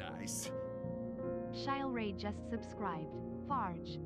guys. Shile Ray just subscribed. Farge.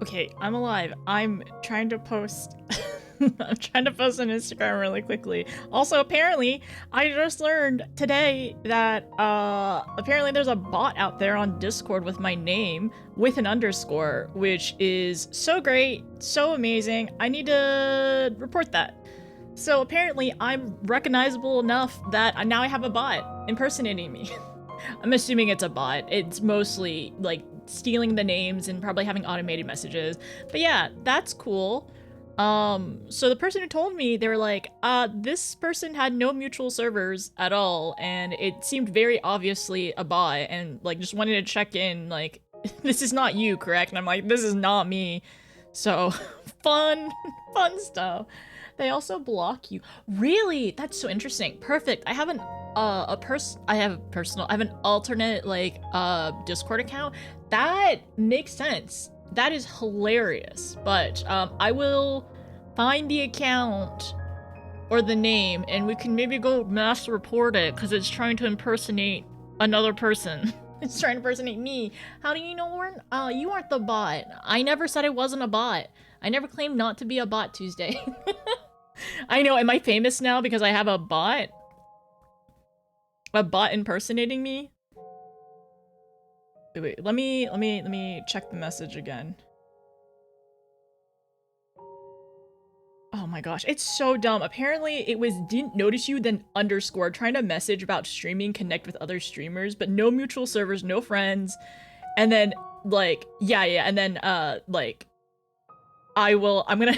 Okay, I'm alive. I'm trying to post. I'm trying to post on Instagram really quickly. Also, apparently, I just learned today that apparently there's a bot out there on Discord with my name with an underscore, which is so great, so amazing. I need to report that. So apparently, I'm recognizable enough that now I have a bot impersonating me. I'm assuming it's a bot. It's mostly like stealing the names and probably having automated messages. But yeah, that's cool. So the person who told me, they were like, this person had no mutual servers at all, and it seemed very obviously a bot, and like just wanted to check in, like, this is not you, correct? And I'm like, this is not me. So fun stuff. They also block you. Really? That's so interesting. Perfect. I have an I have an alternate like Discord account. That makes sense. That is hilarious. But I will find the account or the name and we can maybe go mass report it because it's trying to impersonate another person. It's trying to impersonate me. How do you know, Warren? You aren't the bot. I never said I wasn't a bot. I never claimed not to be a bot, Tuesday. I know, am I famous now because I have a bot? A bot impersonating me? Wait, let me check the message again. Oh my gosh, it's so dumb. Apparently it was didn't notice you, then underscore, trying to message about streaming, connect with other streamers, but no mutual servers, no friends. And then like, yeah, and then like I'm gonna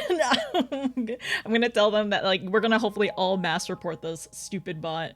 I'm gonna tell them that like we're gonna hopefully all mass report this stupid bot.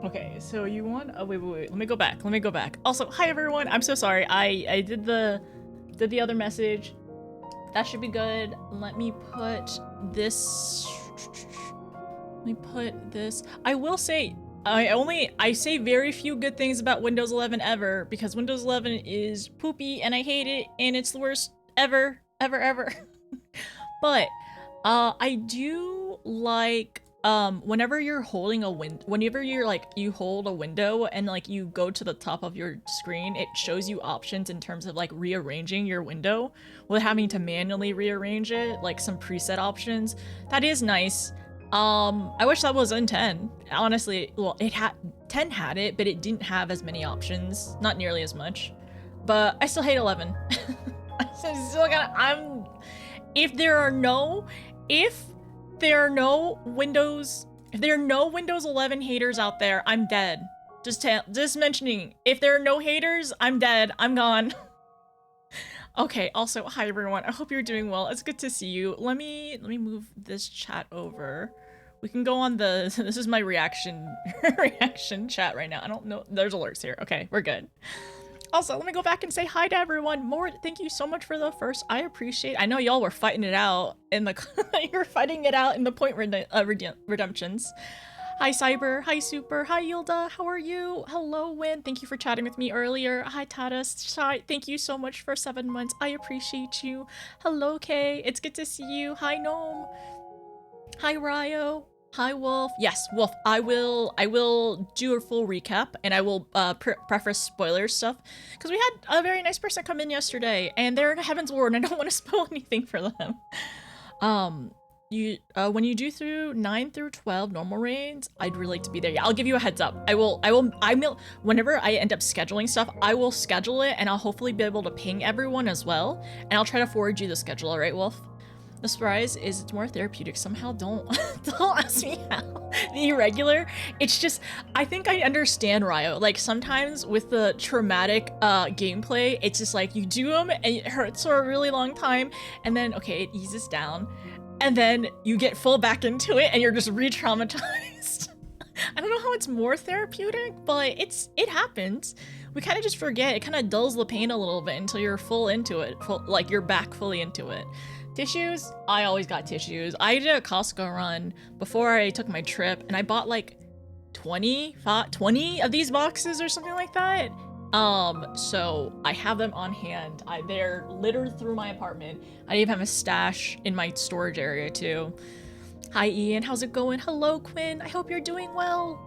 Okay, so you want, oh wait, let me go back. Also, hi everyone, I'm so sorry, I did the other message. That should be good. Let me put this, I will say, I say very few good things about Windows 11 ever, because Windows 11 is poopy and I hate it, and it's the worst ever. But, I do like, whenever you're holding a whenever you're like, you hold a window and like you go to the top of your screen, it shows you options in terms of like rearranging your window without having to manually rearrange it, like some preset options. That is nice. I wish that was in 10. Honestly, well, 10 had it, but it didn't have as many options, not nearly as much. But I still hate 11. If there are no Windows 11 haters out there, I'm dead. Just mentioning, if there are no haters, I'm dead. I'm gone. Okay, also, hi everyone. I hope you're doing well. It's good to see you. Let me move this chat over. We can go on this is my reaction chat right now. I don't know. There's alerts here. Okay, we're good. Also, let me go back and say hi to everyone. Thank you so much for the first. I appreciate. I know y'all were fighting it out in the you're fighting it out in the point redemptions. Hi Cyber, hi Super, hi Yilda, how are you? Hello Win, thank you for chatting with me earlier. Hi Tadas, thank you so much for 7 months. I appreciate you. Hello Kay, it's good to see you. Hi Gnome. Hi Ryo. Hi Wolf. Yes, Wolf, I will do a full recap and I will preface spoiler stuff because we had a very nice person come in yesterday and they're in Heaven's Ward and I don't want to spoil anything for them. when you do through 9 through 12 normal raids, I'd really like to be there. Yeah, I'll give you a heads up. Whenever I end up scheduling stuff, I will schedule it, and I'll hopefully be able to ping everyone as well, and I'll try to forward you the schedule, all right, Wolf? The surprise is it's more therapeutic somehow. Don't ask me how. The irregular, it's just, I think I understand Ryo. Like sometimes with the traumatic gameplay, it's just like you do them and it hurts for a really long time, and then okay, it eases down, and then you get full back into it and you're just re-traumatized. I don't know how it's more therapeutic, but it happens. We kind of just forget. It kind of dulls the pain a little bit until you're full into it, like you're back fully into it. Tissues? I always got tissues. I did a Costco run before I took my trip, and I bought like 20 of these boxes or something like that. So I have them on hand. They're littered through my apartment. I even have a stash in my storage area too. Hi Ian, how's it going? Hello Quinn, I hope you're doing well.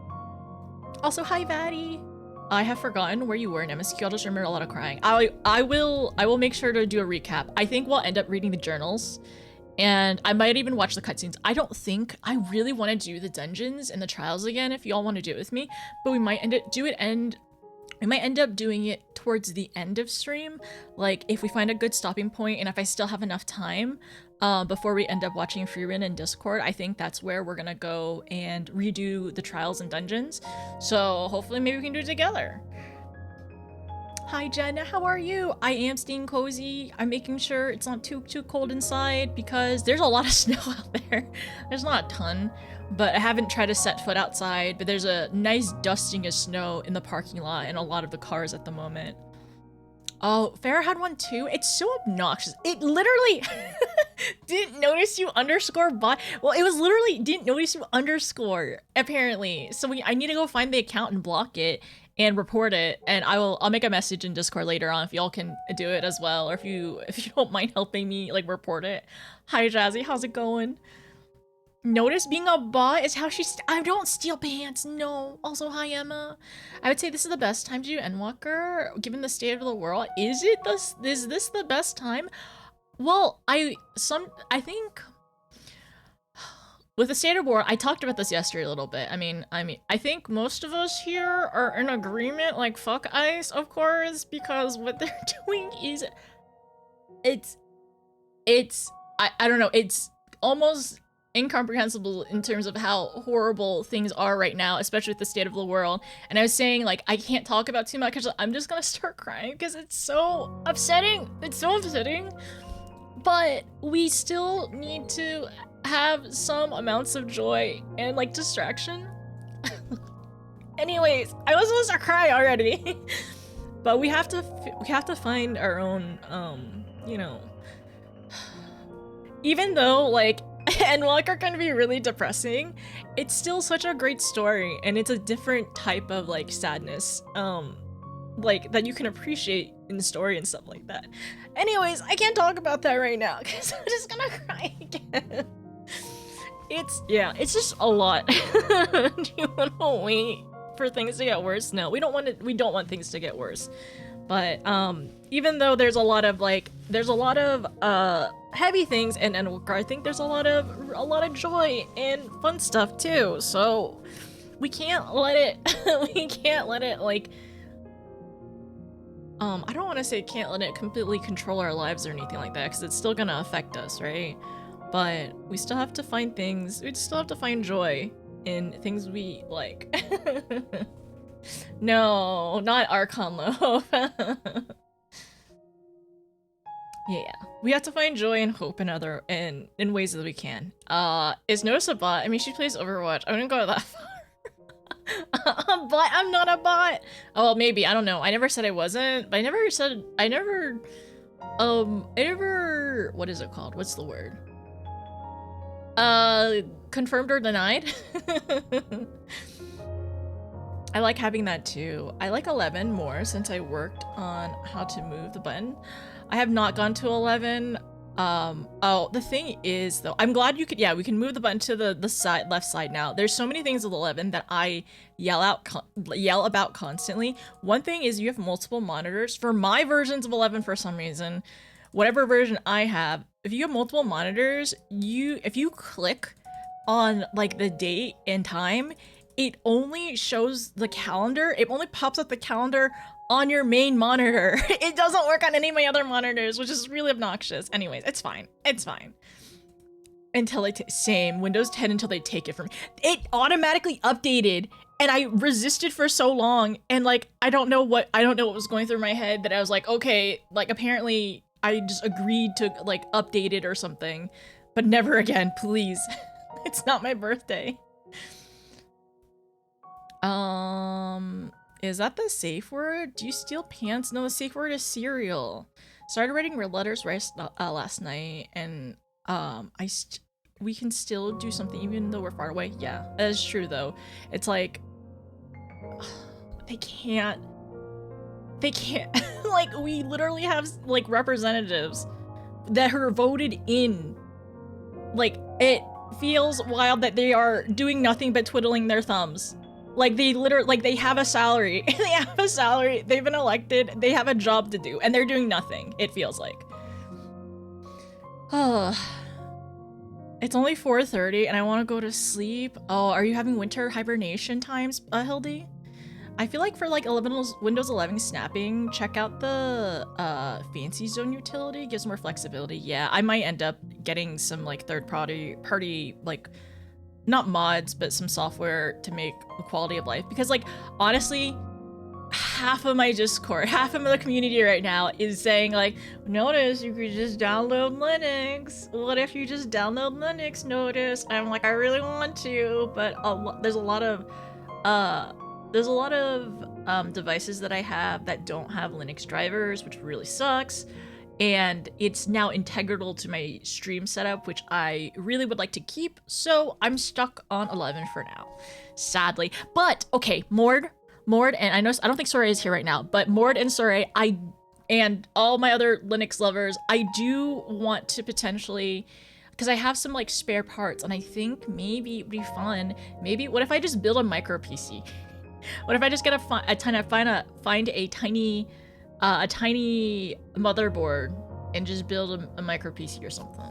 Also hi Vatty. I have forgotten where you were in MSQ. I'll just remember a lot of crying. I will make sure to do a recap. I think we'll end up reading the journals, and I might even watch the cutscenes. I don't think I really want to do the dungeons and the trials again if y'all want to do it with me, but we might end up doing it towards the end of stream, like if we find a good stopping point and if I still have enough time before we end up watching Freerun and Discord. I think that's where we're gonna go and redo the trials and dungeons, so hopefully maybe we can do it together. Hi Jenna, how are you? I am staying cozy. I'm making sure it's not too cold inside because there's a lot of snow out there. There's not a ton, but I haven't tried to set foot outside, but there's a nice dusting of snow in the parking lot and a lot of the cars at the moment. Oh, Farrah had one too? It's so obnoxious. It literally didn't notice you underscore bot. Well, it was literally didn't notice you underscore, apparently. So I need to go find the account and block it and report it, and I'll make a message in Discord later on if y'all can do it as well, or if you don't mind helping me like report it. Hi Jazzy, how's it going? Notice being a bot is how I don't steal pants, no. Also, hi Emma. I would say this is the best time to do Endwalker, given the state of the world. Is this the best time? Well, I think with the state of war, I talked about this yesterday a little bit. I mean, I think most of us here are in agreement, like fuck ICE, of course, because what they're doing is, I don't know, it's almost incomprehensible in terms of how horrible things are right now, especially with the state of the world. And I was saying, like, I can't talk about too much because I'm just gonna start crying because it's so upsetting. It's so upsetting. But we still need to have some amounts of joy and like distraction. Anyways, I was supposed to cry already. But we have to find our own you know, even though like Endwalker can be really depressing, it's still such a great story, and it's a different type of like sadness like that you can appreciate in the story and stuff like that. Anyways, I can't talk about that right now because I'm just gonna cry again. It's just a lot. Do you want to wait for things to get worse? No, we don't want things to get worse. But even though there's a lot of heavy things in Endwalker, I think there's a lot of joy and fun stuff too. So we can't let it like I don't want to say can't let it completely control our lives or anything like that, because it's still gonna affect us, right? But we still have to find things. We still have to find joy in things we like. No, not Archon Loaf. Yeah, we have to find joy and hope in ways that we can. Is Notice a bot? I mean, she plays Overwatch. I wouldn't go that far. But I'm not a bot. Oh, well, maybe, I don't know. I never said I wasn't, but I never, what is it called? What's the word? Confirmed or denied? I like having that too. I like 11 more since I worked on how to move the button. I have not gone to 11. Oh, the thing is though, I'm glad you could, yeah, we can move the button to the side, left side now. There's so many things with 11 that I yell about constantly. One thing is you have multiple monitors. For my versions of 11, for some reason, whatever version I have, if you have multiple monitors, if you click on like the date and time, it only shows the calendar. It only pops up the calendar on your main monitor. It doesn't work on any of my other monitors, which is really obnoxious. Anyways, it's fine. It's fine. Until they same Windows 10 until they take it from me. It automatically updated and I resisted for so long, and like I don't know what was going through my head that I was like, okay, like apparently I just agreed to like update it or something, but never again, please. It's not my birthday. Is that the safe word? Do you steal pants? No, the safe word is cereal. Started writing red letters last night, and we can still do something even though we're far away. Yeah, that is true though. It's like they can't like we literally have like representatives that are voted in. Like it feels wild that they are doing nothing but twiddling their thumbs. Like they literally, like they have a salary. They have a salary. They've been elected. They have a job to do, and they're doing nothing. It feels like. It's only 4:30, and I want to go to sleep. Oh, are you having winter hibernation times, Hildy? I feel like for like Windows 11 snapping, check out the fancy zone utility. Gives more flexibility. Yeah, I might end up getting some like third-party like. Not mods, but some software to make the quality of life. Because like, honestly, half of my Discord, half of the community right now is saying like, notice you could just download Linux. What if you just download Linux, notice? And I'm like, I really want to, but there's a lot of devices that I have that don't have Linux drivers, which really sucks. And it's now integral to my stream setup, which I really would like to keep. So I'm stuck on 11 for now, sadly. But okay, Mord, and I don't think Sorey is here right now, but Mord and Sorey, and all my other Linux lovers, I do want to potentially, because I have some like spare parts, and I think maybe it'd be fun. Maybe what if I just build a micro PC? What if I just get find a tiny motherboard and just build a micro PC or something.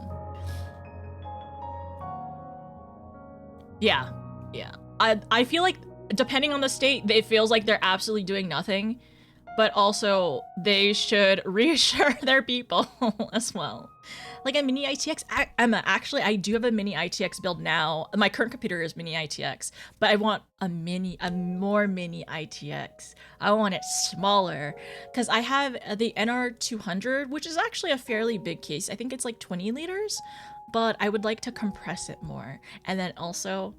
Yeah. I feel like depending on the state, it feels like they're absolutely doing nothing, but also they should reassure their people as well. Like a mini ITX, Emma, actually, I do have a mini ITX build now. My current computer is mini ITX, but I want a more mini ITX. I want it smaller because I have the NR200, which is actually a fairly big case. I think it's like 20 liters, but I would like to compress it more. And then also,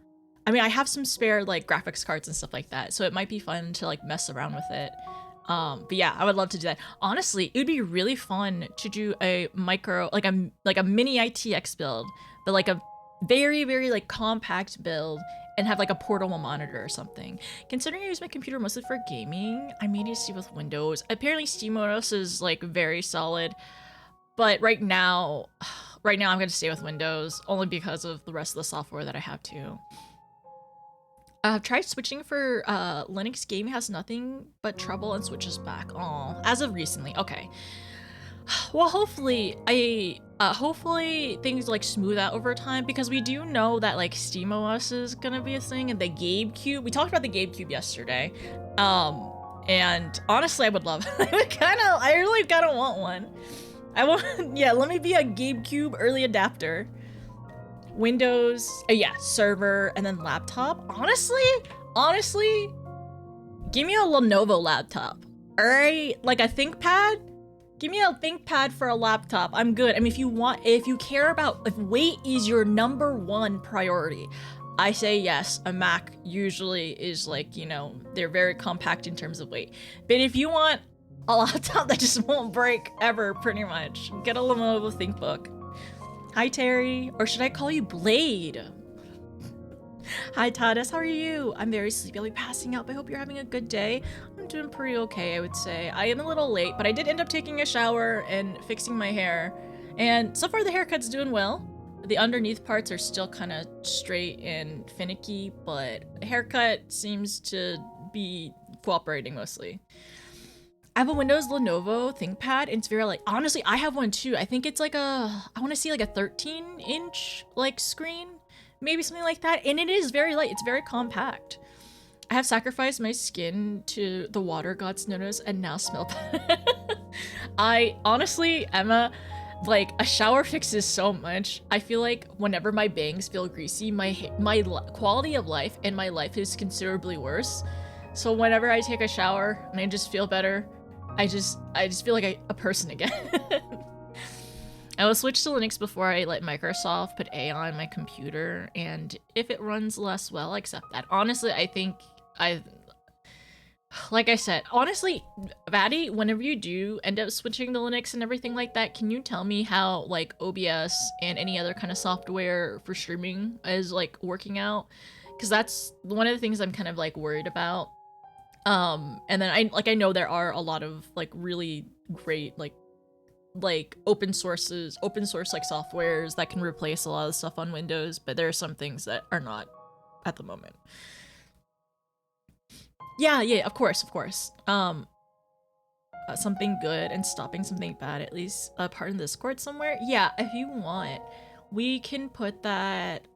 I mean, I have some spare like graphics cards and stuff like that, so it might be fun to like mess around with it. But yeah, I would love to do that. Honestly, it would be really fun to do a micro, like a mini ITX build, but like a very, very like compact build and have like a portable monitor or something. Considering I use my computer mostly for gaming, I may need to see with Windows. Apparently SteamOS is like very solid, but right now I'm gonna stay with Windows only because of the rest of the software that I have too. I've tried switching for Linux gaming, has nothing but trouble and switches back. Aw, as of recently. Okay. Well, hopefully hopefully things like smooth out over time, because we do know that like SteamOS is gonna be a thing, and the GameCube. We talked about the GameCube yesterday. And honestly, I would love. I really kind of want one. Yeah. Let me be a GameCube early adapter. Windows, yeah, server, and then laptop. Honestly, give me a Lenovo laptop. All right, like a ThinkPad. Give me a ThinkPad for a laptop. I'm good. I mean, if you care about, if weight is your #1 priority, I say yes. A Mac usually is like, you know, they're very compact in terms of weight. But if you want a laptop that just won't break ever, pretty much, get a Lenovo ThinkBook. Hi, Terry. Or should I call you Blade? Hi, Tadas. How are you? I'm very sleepy. I'll be passing out, but I hope you're having a good day. I'm doing pretty okay, I would say. I am a little late, but I did end up taking a shower and fixing my hair. And so far, the haircut's doing well. The underneath parts are still kind of straight and finicky, but the haircut seems to be cooperating mostly. I have a Windows Lenovo ThinkPad, and it's very like, honestly, I have one too. I think it's like I want to see like a 13-inch like screen, maybe something like that. And it is very light. It's very compact. I have sacrificed my skin to the water god's notice and now smell bad. I honestly, Emma, like a shower fixes so much. I feel like whenever my bangs feel greasy, my quality of life and my life is considerably worse. So whenever I take a shower and I just feel better, I just feel like a person again. I will switch to Linux before I let Microsoft put A on my computer, and if it runs less well, I accept that. Honestly, I think like I said, honestly, Vatty, whenever you do end up switching to Linux and everything like that, can you tell me how like OBS and any other kind of software for streaming is like working out? Because that's one of the things I'm kind of like worried about. And then I know there are a lot of like really great like open source like softwares that can replace a lot of the stuff on Windows, but there are some things that are not at the moment. Yeah, of course. Something good and stopping something bad, at least a part in Discord somewhere. Yeah, if you want, we can put that.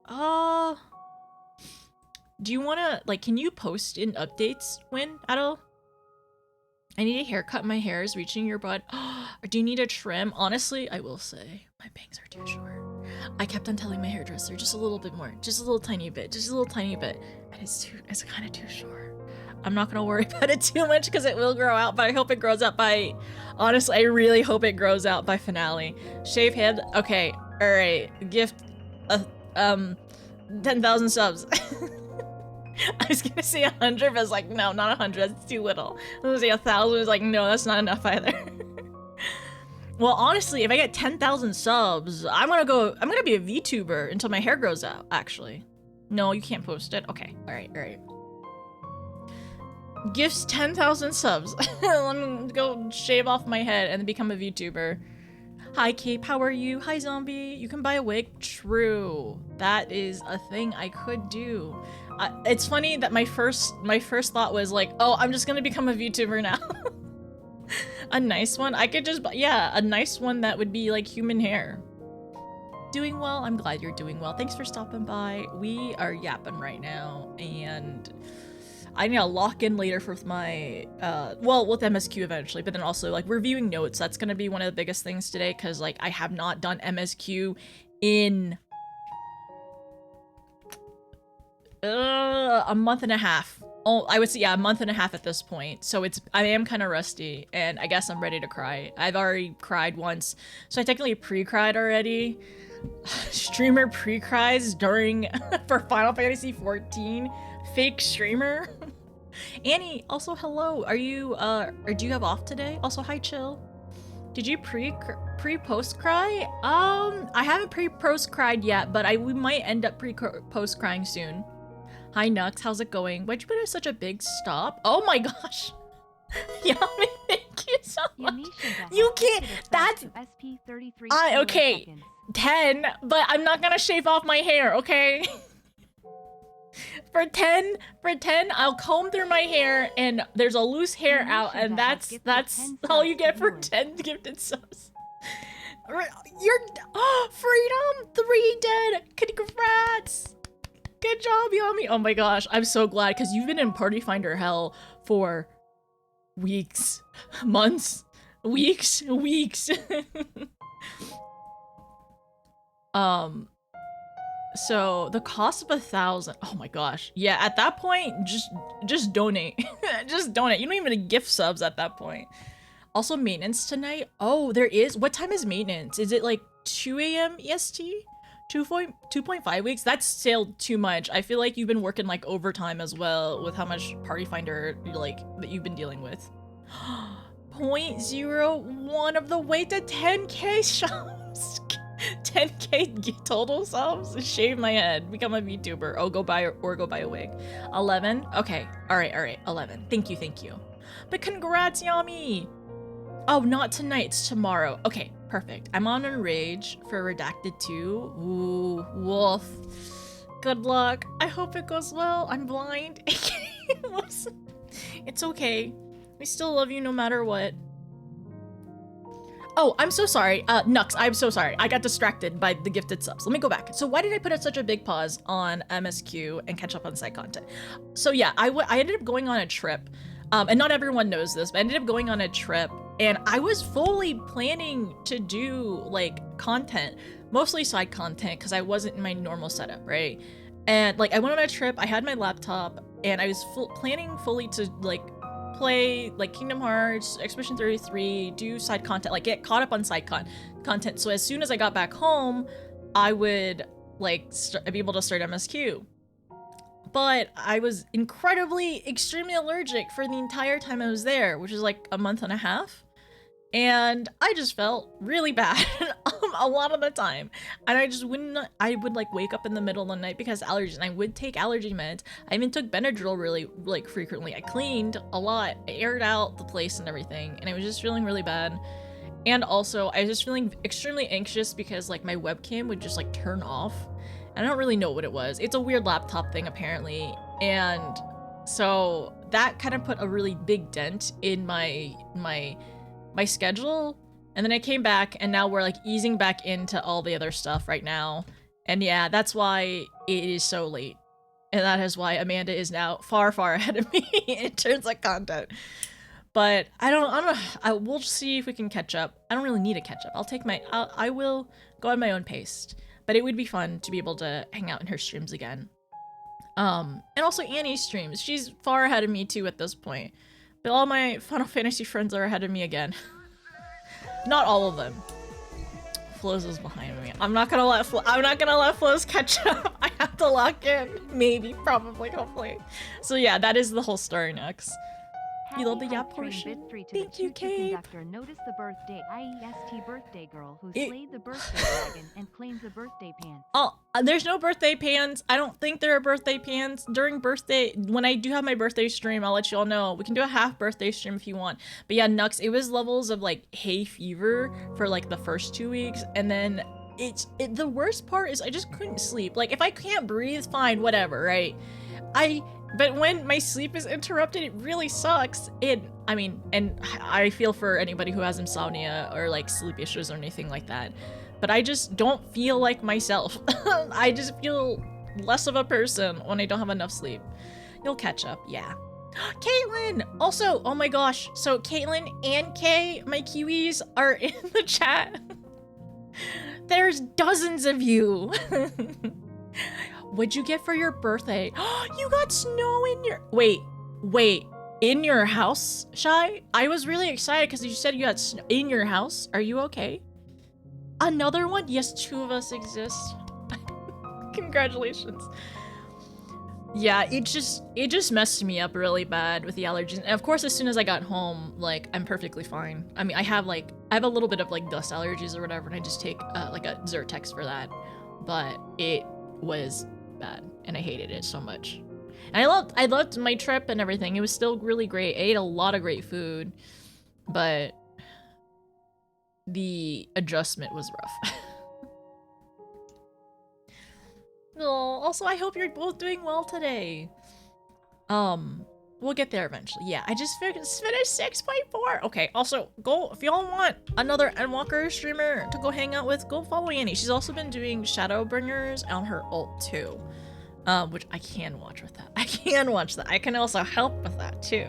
Do you wanna like? Can you post in updates when at all? I need a haircut. My hair is reaching your butt. Or do you need a trim? Honestly, I will say my bangs are too short. I kept on telling my hairdresser just a little bit more, just a little tiny bit, and it's kind of too short. I'm not gonna worry about it too much because it will grow out, but I hope it grows out by, honestly, I really hope it grows out by finale. Shave head, okay, all right, gift, 10,000 subs. I was gonna say 100, but I was like, no, not 100, that's too little. I was gonna say 1,000, I was like, no, that's not enough either. Well, honestly, if I get 10,000 subs, I'm gonna be a VTuber until my hair grows out, actually. No, you can't post it? Okay, all right. Gifts 10,000 subs. Let me go shave off my head and become a VTuber. Hi, Cape, how are you? Hi, Zombie. You can buy a wig? True. That is a thing I could do. It's funny that my first thought was like, oh, I'm just gonna become a VTuber now. A nice one? I could just, yeah, a nice one that would be like human hair. Doing well? I'm glad you're doing well. Thanks for stopping by. We are yapping right now, and I need to lock in later for my, well, with MSQ eventually, but then also like reviewing notes. That's gonna be one of the biggest things today, because like I have not done MSQ in a month and a half. Oh, I would say, yeah, a month and a half at this point. So I am kind of rusty, and I guess I'm ready to cry. I've already cried once, so I technically pre-cried already. Streamer pre-cries during, for Final Fantasy 14. Fake streamer. Annie, also hello. Are you, or do you have off today? Also, hi, chill. Did you pre-post cry? I haven't pre-post cried yet, but we might end up pre-post crying soon. Hi, Nux, how's it going? Why'd you put in such a big stop? Oh my gosh. Yummy, thank you so much. You can't, that's, okay, 10, but I'm not gonna shave off my hair, okay? For 10, I'll comb through my hair and there's a loose hair out, and that's all you get for 10 gifted subs. You're, Freedom 3 dead. Congrats. Good job, Yami. Oh my gosh, I'm so glad, because you've been in Party Finder hell for weeks, months, weeks. So the cost of 1,000. Oh my gosh. Yeah, at that point, just donate. Just donate. You don't even gift subs at that point. Also, maintenance tonight. Oh, there is. What time is maintenance? Is it like 2 a.m. EST? 2.5 weeks? That's still too much. I feel like you've been working like overtime as well with how much Party Finder like that you've been dealing with. 0.01 of the way to 10k shops. 10k total subs? Shave my head, become a VTuber. Oh, go buy a wig. 11? Okay, all right, 11. Thank you. But congrats, Yami! Oh, not tonight, it's tomorrow. Okay, perfect. I'm on Enrage for Redacted 2. Ooh, wolf. Good luck. I hope it goes well. I'm blind. It's okay. We still love you no matter what. Oh, I'm so sorry. Nux, I'm so sorry. I got distracted by the gifted subs. Let me go back. So why did I put such a big pause on MSQ and catch up on side content? So yeah, I ended up going on a trip. And not everyone knows this, but I ended up going on a trip and I was fully planning to do like content, mostly side content because I wasn't in my normal setup, right? And like I went on a trip, I had my laptop and I was planning fully to like play like Kingdom Hearts, Expedition 33, do side content, like get caught up on side content. So as soon as I got back home, I would like be able to start MSQ. But I was extremely allergic for the entire time I was there, which is like a month and a half. And I just felt really bad a lot of the time. And I would like wake up in the middle of the night because allergies, and I would take allergy meds. I even took Benadryl really like frequently. I cleaned a lot, I aired out the place and everything, and I was just feeling really bad. And also I was just feeling extremely anxious because like my webcam would just like turn off. And I don't really know what it was. It's a weird laptop thing apparently. And so that kind of put a really big dent in my schedule. And then I came back and now we're like easing back into all the other stuff right now. And yeah, that's why it is so late. And that is why Amanda is now far, far ahead of me in terms of content. But we'll see if we can catch up. I don't really need to catch up. I will go on my own pace. But it would be fun to be able to hang out in her streams again. And also Annie's streams. She's far ahead of me too at this point. But all my Final Fantasy friends are ahead of me again. Not all of them. Flo's is behind me. I'm not gonna let Flo's catch up. I have to lock in. Maybe, probably, hopefully. So yeah, that is the whole story next. You love the yap portion. Thank you, Kate. Notice the birthday IEST birthday girl who slayed the birthday dragon and claims a birthday pants. Oh, there's no birthday pans. I don't think there are birthday pans. During birthday, when I do have my birthday stream, I'll let you all know. We can do a half birthday stream if you want. But yeah, Nux, it was levels of like hay fever for like the first 2 weeks. And then the worst part is I just couldn't sleep. Like if I can't breathe, fine, whatever, right? But when my sleep is interrupted, it really sucks. And I feel for anybody who has insomnia or like sleep issues or anything like that. But I just don't feel like myself. I just feel less of a person when I don't have enough sleep. You'll catch up, yeah. Caitlin! Also, oh my gosh. So Caitlin and Kay, my Kiwis, are in the chat. There's dozens of you. What'd you get for your birthday? You got snow in your... Wait. In your house, Shy? I was really excited because you said you had snow in your house. Are you okay? Another one? Yes, 2 of us exist. Congratulations. Yeah, it just messed me up really bad with the allergies. And of course, as soon as I got home, like, I'm perfectly fine. I mean, I have a little bit of like dust allergies or whatever, and I just take like a Zyrtex for that. But it was bad and I hated it so much. And I loved my trip and everything. It was still really great. I ate a lot of great food, but the adjustment was rough. Oh, also I hope you're both doing well today. We'll get there eventually. Yeah, I just finished 6.4. Okay, also go if y'all want another Endwalker streamer to go hang out with, go follow Annie. She's also been doing Shadowbringers on her ult too. Which I can watch with that. I can watch that. I can also help with that too.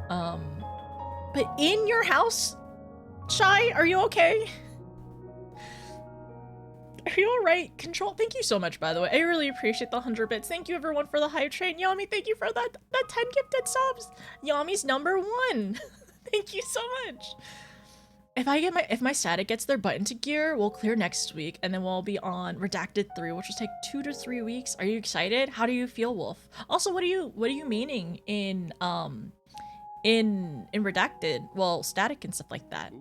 But in your house, Shy, are you okay? Are you alright? Control, thank you so much, by the way. I really appreciate the 100 bits. Thank you everyone for the hype train. Yami, thank you for that 10 gifted subs. Yami's #1. Thank you so much. If my static gets their butt into gear, we'll clear next week, and then we'll be on Redacted 3, which will take 2 to 3 weeks. Are you excited? How do you feel, Wolf? Also, what are you meaning in Redacted? Well, static and stuff like that.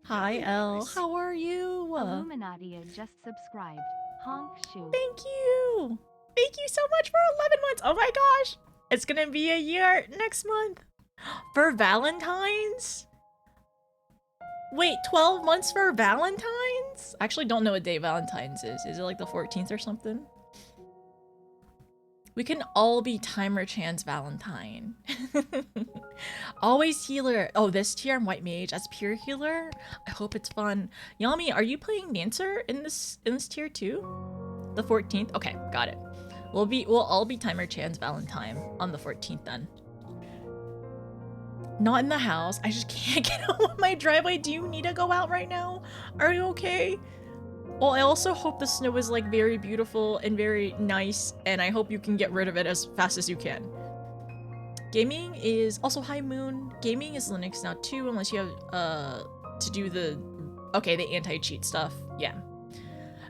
Hi, Elle. How are you? Illuminatia just subscribed. Honk shoe. Thank you. Thank you so much for 11 months. Oh my gosh. It's gonna be a year next month. For Valentine's? Wait, 12 months for Valentine's? I actually don't know what day Valentine's is. Is it like the 14th or something? We can all be Timer Chan's Valentine. Always healer. Oh, this tier I'm White Mage as pure healer. I hope it's fun. Yami, are you playing Dancer in this tier too? The 14th? Okay, got it. We'll all be Timer Chan's Valentine on the 14th then. Not in the house. I just can't get out of my driveway. Do you need to go out right now? Are you okay? Well, I also hope the snow is like very beautiful and very nice, and I hope you can get rid of it as fast as you can. Gaming is also High Moon. Gaming is Linux now too, unless you have to do the anti-cheat stuff. Yeah.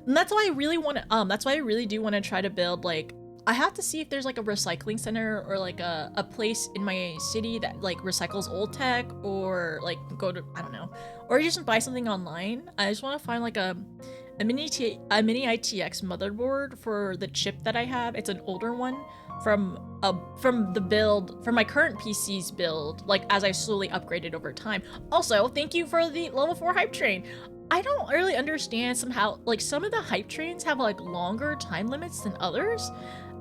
And that's why I really want to that's why I really do want to try to build like I have to see if there's like a recycling center or like a place in my city that like recycles old tech, or like go to, I don't know, or just buy something online. I just want to find like a mini ITX motherboard for the chip that I have. It's an older one from my current PC's build, like as I slowly upgraded over time. Also, thank you for the level 4 hype train. I don't really understand somehow, like some of the hype trains have like longer time limits than others.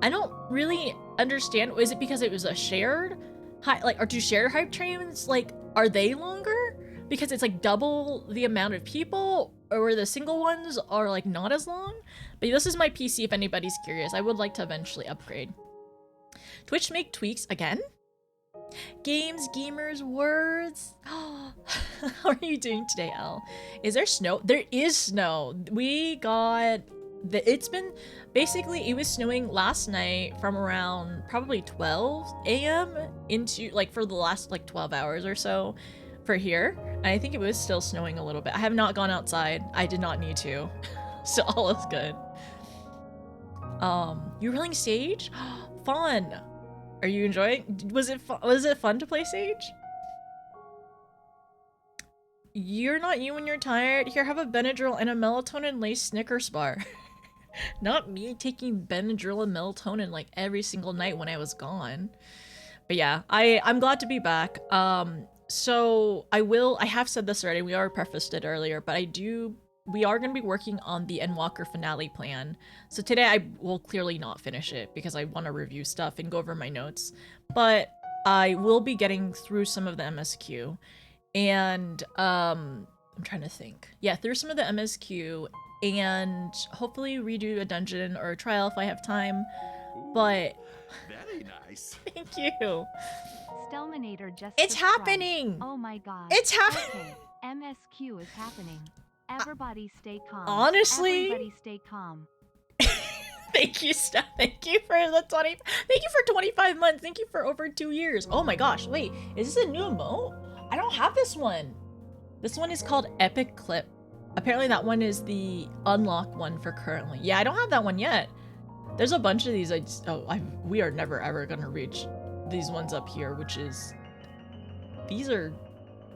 I don't really understand. Is it because it was a shared or do shared hype trains, like, are they longer? Because it's like double the amount of people, or the single ones are like not as long? But this is my PC if anybody's curious. I would like to eventually upgrade. Twitch make tweaks again? Games, gamers, words. How are you doing today, Elle? Is there snow? There is snow. We got it's been basically, it was snowing last night from around probably 12 a.m. into like for the last like 12 hours or so for here. And I think it was still snowing a little bit. I have not gone outside. I did not need to. So all is good. You're playing Sage? Fun. Are you enjoying? Was it fun to play Sage? You're not you when you're tired. Here, have a Benadryl and a melatonin laced Snickers bar. Not me taking Benadryl and melatonin like every single night when I was gone. But yeah, I'm glad to be back. So I have said this already, we already prefaced it earlier, but we are going to be working on the Endwalker finale plan. So today I will clearly not finish it because I want to review stuff and go over my notes. But I will be getting through some of the MSQ. And I'm trying to think. Yeah, through some of the MSQ and hopefully redo a dungeon or a trial if I have time. But very nice. Thank you. Stelminator just It's subscribed. happening. Oh my god. It's happening. Okay, MSQ is happening. Everybody stay calm. Honestly. Everybody stay calm. Thank you, Steph. Thank you for the 20. Thank you for 25 months. Thank you for over 2 years. Oh my gosh. Wait, is this a new emote? I don't have this one. This one is called Epic Clip. Apparently that one is the unlocked one for currently. Yeah, I don't have that one yet. There's a bunch of these. We are never ever gonna reach these ones up here, which is, these are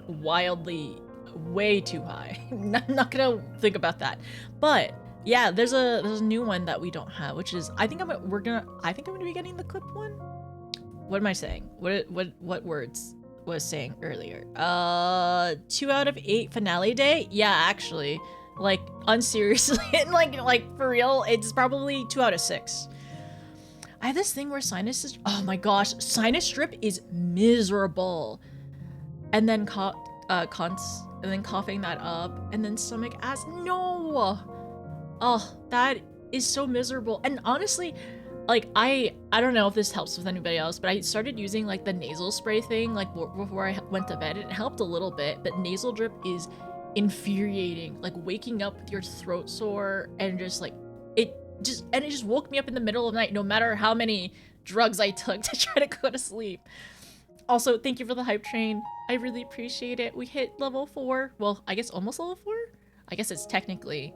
wildly way too high. I'm not gonna think about that. But yeah, there's a new one that we don't have, which is, I think I'm gonna be getting the clip one. What am I saying? What words was saying earlier? 2 out of 8 finale day? Yeah, actually, like unseriously, like for real, it's probably 2 out of 6. I have this thing where sinus is, oh my gosh, sinus strip is miserable. And then and then coughing that up, and then stomach acid. No! Oh, that is so miserable. And honestly, like I don't know if this helps with anybody else, but I started using like the nasal spray thing like before I went to bed. It helped a little bit, but nasal drip is infuriating. Like waking up with your throat sore and just like it just woke me up in the middle of the night, no matter how many drugs I took to try to go to sleep. Also, thank you for the hype train. I really appreciate it. We hit level 4. Well, I guess almost level 4? I guess it's technically,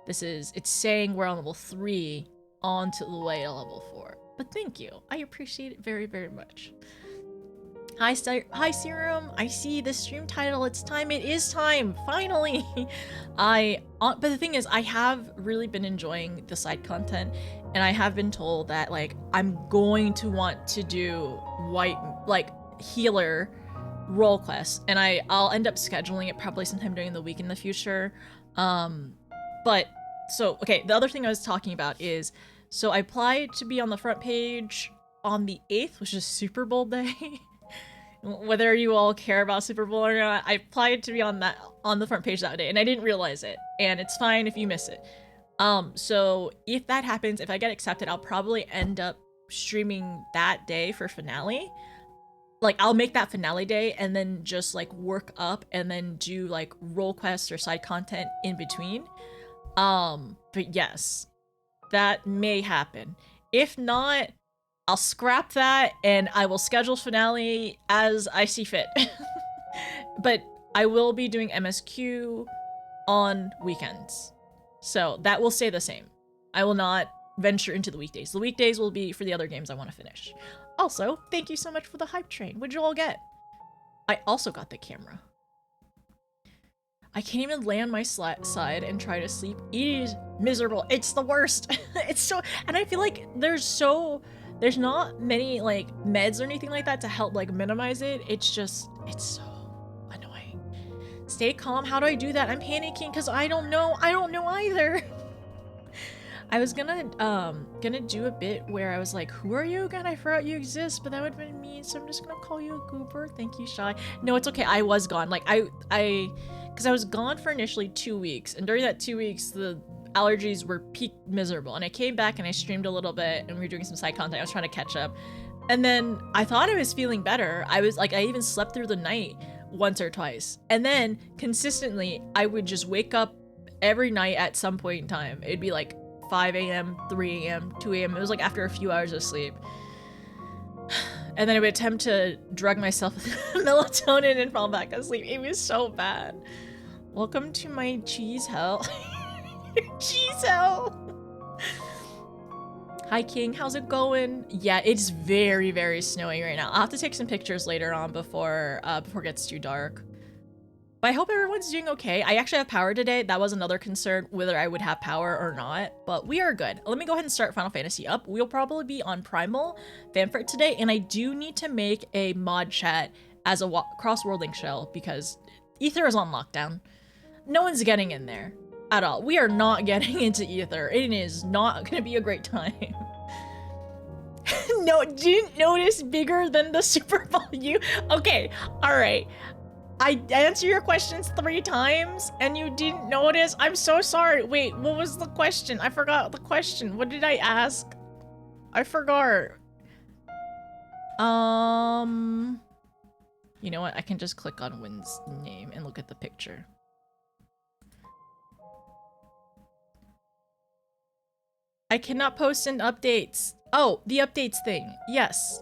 it's saying we're on level 3 on to the way to level 4. But thank you. I appreciate it very, very much. Hi, Serum. I see the stream title. It's time. It is time. Finally. But the thing is, I have really been enjoying the side content, and I have been told that like I'm going to want to do healer role quests, and I'll end up scheduling it probably sometime during the week in the future. But so okay, the other thing I was talking about is So I applied to be on the front page on the 8th, which is Super Bowl day. Whether you all care about Super Bowl or not, I applied to be on the front page that day, and I didn't realize it. And it's fine if you miss it. So if that happens, if I get accepted, I'll probably end up streaming that day for finale. Like, I'll make that finale day and then just like work up and then do like role quests or side content in between. But yes, that may happen. If not, I'll scrap that and I will schedule finale as I see fit. But I will be doing MSQ on weekends. So that will stay the same. I will not venture into the weekdays. The weekdays will be for the other games I want to finish. Also, thank you so much for the hype train. What'd you all get? I also got the camera. I can't even lay on my side and try to sleep. It is miserable. It's the worst. It's so, and I feel like there's not many like meds or anything like that to help like minimize it. It's just, it's so annoying. Stay calm. How do I do that? I'm panicking because I don't know. I don't know either. I was gonna do a bit where I was like, who are you again? I forgot you exist, but that would have been mean, so I'm just gonna call you a goober. Thank you, Shy. No, it's okay. I was gone. Like, because I was gone for initially 2 weeks, and during that 2 weeks, the allergies were peak miserable, and I came back and I streamed a little bit, and we were doing some side content. I was trying to catch up, and then I thought I was feeling better. I was like, I even slept through the night once or twice, and then consistently, I would just wake up every night at some point in time. It'd be like 5 a.m., 3 a.m., 2 a.m. It was like after a few hours of sleep. And then I would attempt to drug myself with melatonin and fall back asleep. It was so bad. Welcome to my cheese hell. Cheese hell. Hi, King. How's it going? Yeah, it's very, very snowy right now. I'll have to take some pictures later on before it gets too dark. But I hope everyone's doing okay. I actually have power today. That was another concern, whether I would have power or not, but we are good. Let me go ahead and start Final Fantasy up. We'll probably be on Primal Fanfare today, and I do need to make a mod chat as a cross-worlding shell because Ether is on lockdown. No one's getting in there at all. We are not getting into Ether. It is not gonna be a great time. No, didn't notice bigger than the Super Bowl U. Okay, all right. I answered your questions 3 times and you didn't notice. I'm so sorry. Wait, what was the question? I forgot the question. What did I ask? I forgot. You know what? I can just click on Wynn's name and look at the picture. I cannot post in updates. Oh, the updates thing. Yes,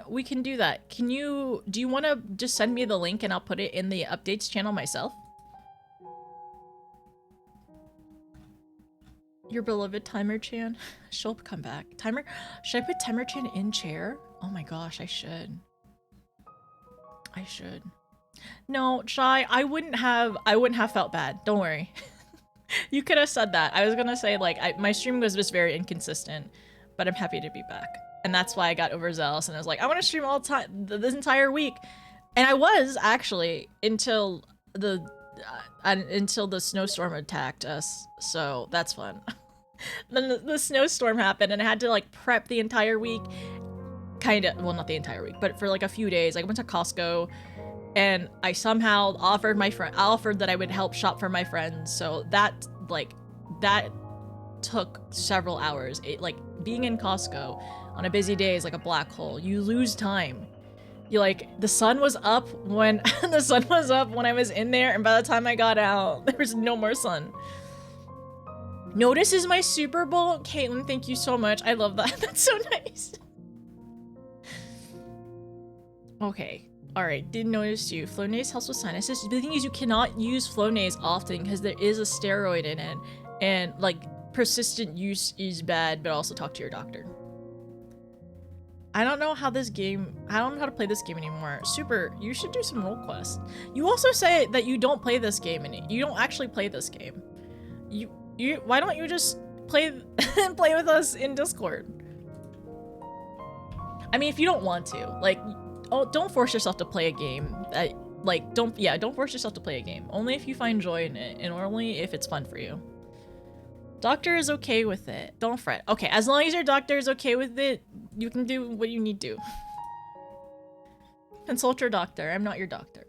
we can do that. Do you want to just send me the link and I'll put it in the updates channel myself? Your beloved Timer-chan. She'll come back. Timer, should I put Timer-chan in chair? Oh my gosh, I should. I should. No, Shy, I wouldn't have felt bad. Don't worry. You could have said that. I was gonna say, like, my stream was just very inconsistent, but I'm happy to be back. And that's why I got overzealous and I was like, I want to stream all the time, this entire week. And I was, actually, until the snowstorm attacked us. So that's fun. Then the snowstorm happened and I had to, like, prep the entire week. Kinda, well, not the entire week, but for, like, a few days. I went to Costco and I somehow offered that I would help shop for my friends. So that took several hours. Being in Costco on a busy day is like a black hole. You lose time. The sun was up when I was in there, and by the time I got out, there was no more sun. Notices my Super Bowl? Caitlin, thank you so much. I love that. That's so nice. Okay. Alright, didn't notice you. Flonase helps with sinuses. The thing is, you cannot use Flonase often because there is a steroid in it. And, like, persistent use is bad, but also talk to your doctor. I don't know how to play this game anymore. Super, you should do some role quests. You also say that you don't play this game, and you don't actually play this game. Why don't you just play with us in Discord? I mean, if you don't want to, like, don't force yourself to play a game. Don't force yourself to play a game. Only if you find joy in it, and only if it's fun for you. Doctor is okay with it. Don't fret. Okay, as long as your doctor is okay with it, you can do what you need to. Consult your doctor. I'm not your doctor.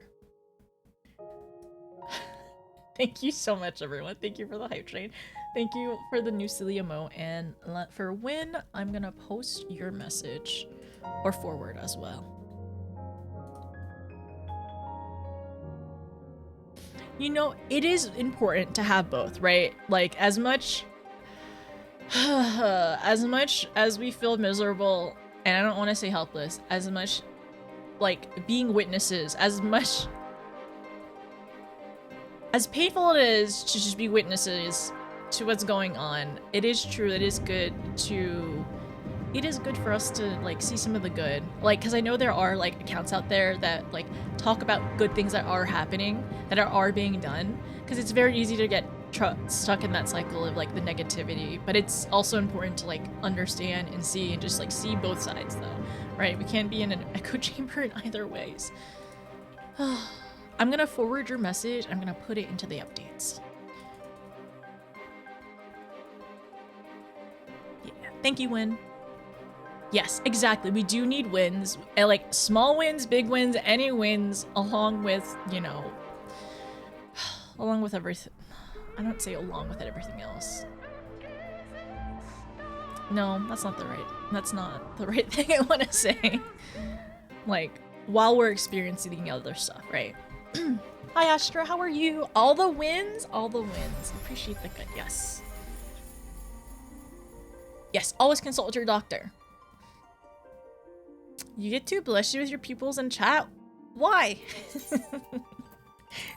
Thank you so much, everyone. Thank you for the hype train. Thank you for the new silly emo. And for when I'm gonna post your message or forward as well. You know, it is important to have both, right? Like, as much as we feel miserable, and I don't want to say helpless, as much like being witnesses, as much as painful it is to just be witnesses to what's going on, it is true, it is good for us to like see some of the good, like, because I know there are like accounts out there that like talk about good things that are happening, that are being done, because it's very easy to get stuck in that cycle of like the negativity, but it's also important to like understand and see, and just like see both sides though, right? We can't be in an echo chamber in either ways. I'm gonna forward your message. I'm gonna put it into the updates. Yeah, thank you, Win. Yes, exactly. We do need wins, like small wins, big wins, any wins, along with, you know, along with everything. I don't say along with everything else. No, that's not the right thing I want to say. Like, while we're experiencing the other stuff, right? Hi, Astra, how are you? All the wins? All the wins. Appreciate the good, yes. Yes, always consult your doctor. You get too blushy with your pupils in chat? Why?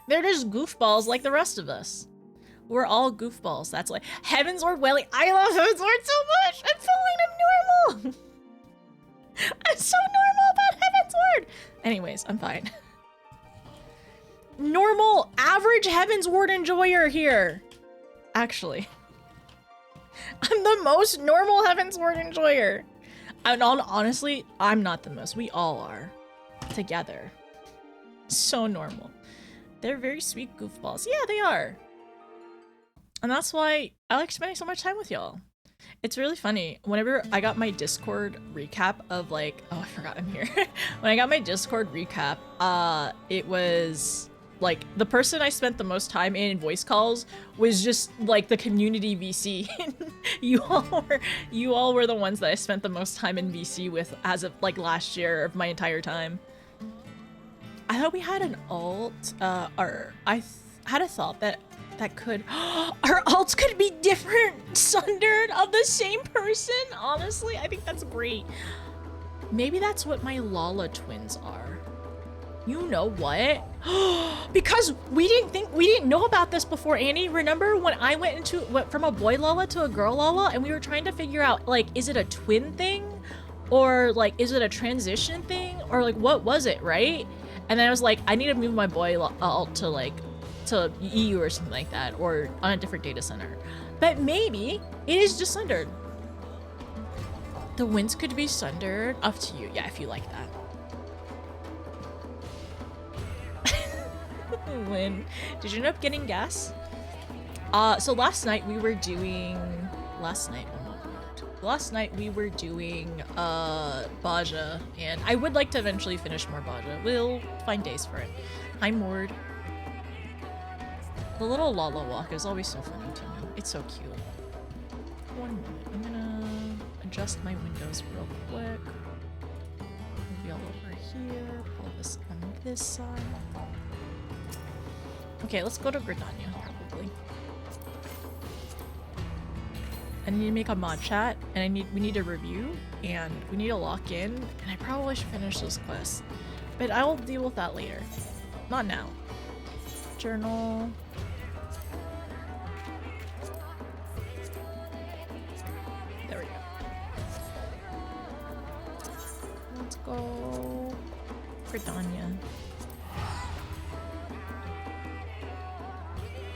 They're just goofballs like the rest of us. We're all goofballs, that's like Heavensward Welly. I love Heavensward so much! I'm feeling I'm normal! I'm so normal about Heavensward! Anyways, I'm fine. Normal, average Heavensward enjoyer here. Actually. I'm the most normal Heavensward enjoyer. And honestly, I'm not the most. We all are. Together. So normal. They're very sweet goofballs. Yeah, they are. And that's why I like spending so much time with y'all. It's really funny. Whenever I got my Discord recap of like, oh, I forgot I'm here. When I got my Discord recap, it was like the person I spent the most time in voice calls was just like the community VC. you all were the ones that I spent the most time in VC with as of like last year of my entire time. I thought we had an alt, or I had a thought that could our alts could be different, sundered of the same person. Honestly, I think that's great. Maybe that's what my Lala twins are. You know what? Because we didn't know about this before, Annie. Remember when I went from a boy Lala to a girl Lala, and we were trying to figure out like, is it a twin thing, or like, is it a transition thing, or like, what was it, right? And then I was like, I need to move my boy alt to like to EU or something like that, or on a different data center. But maybe it is just sundered. The winds could be sundered. Up to you. Yeah, if you like that. Win. Did you end up getting gas? So last night we were doing Baja, and I would like to eventually finish more Baja. We'll find days for it. Hi, Mord. The little Lala walk is always so funny to me. It's so cute. 1 minute. I'm gonna adjust my windows real quick. Maybe all over here. Pull this on this side. Okay, let's go to Gridania, probably. I need to make a mod chat, and we need a review, and we need to lock in, and I probably should finish this quest. But I will deal with that later. Not now. Journal. There we go. Let's go. Gridania.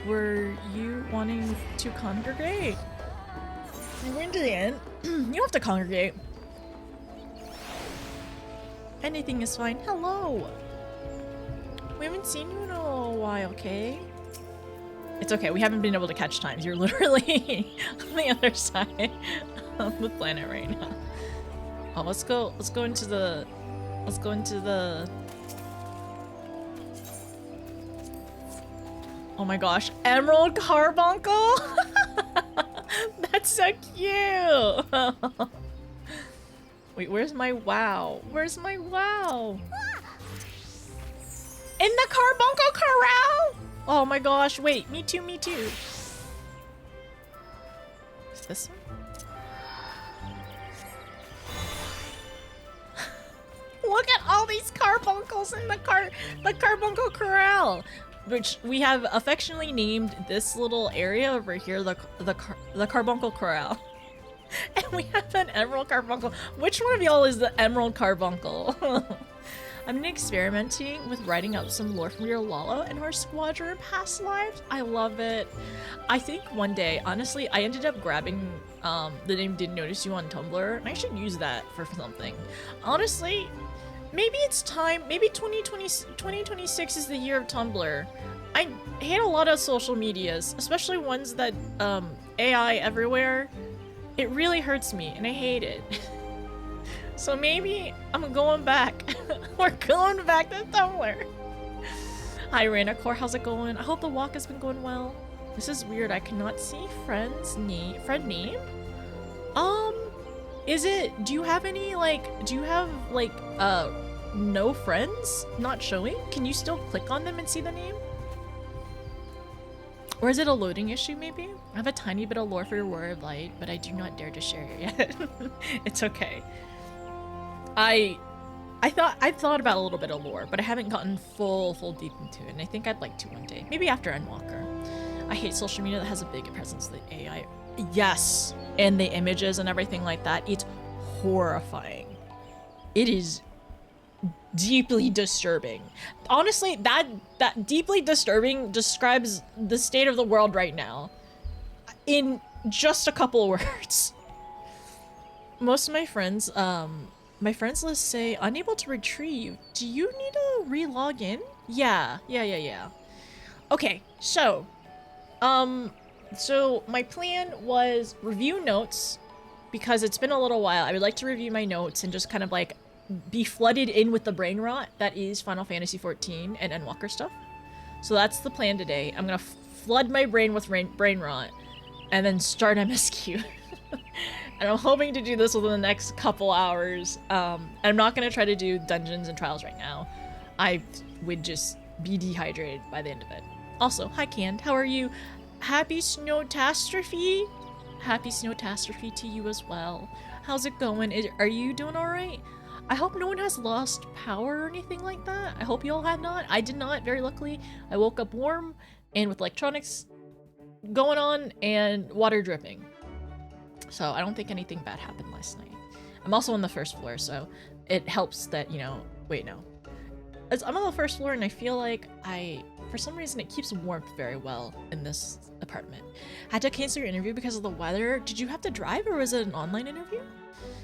Were you wanting to congregate? You're going to the end. You don't have to congregate. Anything is fine. Hello. We haven't seen you in a while, okay? It's okay. We haven't been able to catch times. You're literally on the other side of the planet right now. Oh, let's go into the oh my gosh, Emerald Carbuncle. That's so cute. Wait, where's my wow? Where's my wow? In the Carbuncle Corral? Oh my gosh, wait, me too, me too. Is this one? Look at all these carbuncles in the Carbuncle Corral, which we have affectionately named this little area over here the Carbuncle Corral. And we have an Emerald Carbuncle. Which one of y'all is the Emerald Carbuncle? I've been experimenting with writing up some lore from your Lalo and her squadron in past lives. I love it. I think one day, honestly, I ended up grabbing the name Didn't Notice You on Tumblr, and I should use that for something. Honestly, maybe it's time. Maybe 2026 is the year of Tumblr. I hate a lot of social medias, especially ones that AI everywhere. It really hurts me, and I hate it. So maybe I'm going back. We're going back to Tumblr. Hi, Rainacore. How's it going? I hope the walk has been going well. This is weird. I cannot see friend name. Is it? Do you have any no friends not showing? Can you still click on them and see the name? Or is it a loading issue, maybe? I have a tiny bit of lore for your Warrior of Light, but I do not dare to share it yet. It's okay. I've thought about a little bit of lore, but I haven't gotten full deep into it, and I think I'd like to one day. Maybe after Endwalker. I hate social media that has a big presence of the AI. Yes! And the images and everything like that. It's horrifying. It is deeply disturbing. Honestly, that deeply disturbing describes the state of the world right now in just a couple of words. Most of my friends list say unable to retrieve. Do you need to re-log in? Yeah. Okay, so my plan was review notes because it's been a little while. I would like to review my notes and just kind of like be flooded in with the brain rot that is Final Fantasy XIV and Endwalker stuff. So that's the plan today. I'm gonna flood my brain with brain rot and then start MSQ. And I'm hoping to do this within the next couple hours. And I'm not gonna try to do dungeons and trials right now. I would just be dehydrated by the end of it. Also, hi Canned, how are you? Happy Snowtastrophe? Happy Snowtastrophe to you as well. How's it going? Are you doing alright? I hope no one has lost power or anything like that. I hope you all have not. I did not, very luckily. I woke up warm and with electronics going on and water dripping. So I don't think anything bad happened last night. I'm also on the first floor, so it helps that, you know, wait, no. I'm on the first floor and I feel like for some reason it keeps warmth very well in this apartment. Had to cancel your interview because of the weather. Did you have to drive or was it an online interview?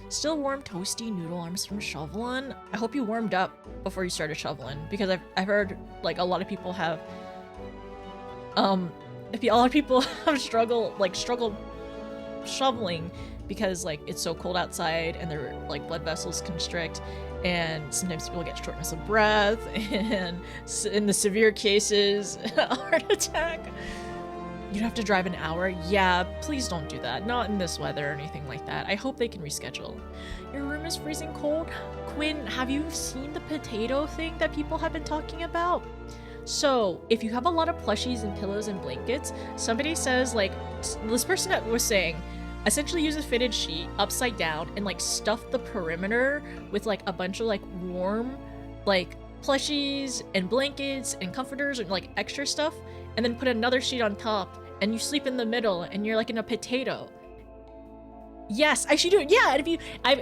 Still warm toasty noodle arms from shoveling. I hope you warmed up before you started shoveling because I've heard like a lot of people have struggled shoveling because like it's so cold outside and their like blood vessels constrict and sometimes people get shortness of breath and in the severe cases a heart attack. You'd have to drive an hour? Yeah, please don't do that. Not in this weather or anything like that. I hope they can reschedule. Your room is freezing cold? Quinn, have you seen the potato thing that people have been talking about? So, if you have a lot of plushies and pillows and blankets, somebody says, like, this person was saying, essentially use a fitted sheet upside down and, like, stuff the perimeter with, like, a bunch of, like, warm, like, plushies and blankets and comforters and, like, extra stuff, and then put another sheet on top, and you sleep in the middle, and you're, like, in a potato. Yes, I should do it. Yeah,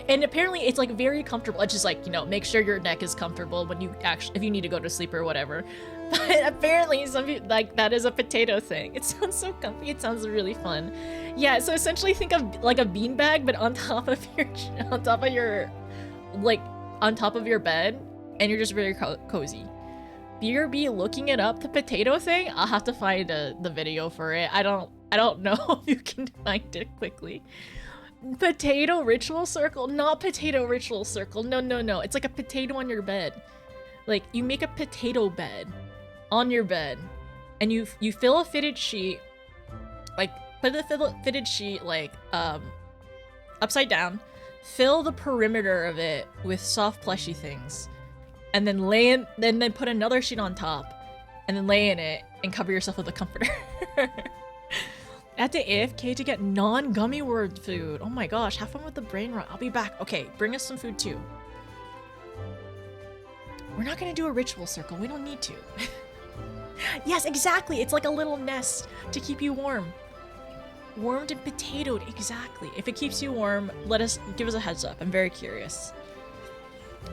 and apparently it's like very comfortable. It's just like, you know, make sure your neck is comfortable when you if you need to go to sleep or whatever. But apparently some people, like, that is a potato thing. It sounds so comfy. It sounds really fun. Yeah, so essentially think of like a beanbag, but on top of your bed, and you're just very cozy. BRB looking it up, the potato thing. I'll have to find the video for it. I don't know if you can find it quickly. Potato ritual circle, not potato ritual circle. No, no, no. It's like a potato on your bed. Like you make a potato bed on your bed, and you fill a fitted sheet, like put the fitted sheet like upside down, fill the perimeter of it with soft plushy things, and then then put another sheet on top, and then lay in it and cover yourself with a comforter. I had to AFK to get non-gummy word food. Oh my gosh, have fun with the brain rot. I'll be back. Okay, bring us some food too. We're not gonna do a ritual circle. We don't need to. Yes, exactly. It's like a little nest to keep you warm. Warmed and potatoed, exactly. If it keeps you warm, give us a heads up. I'm very curious.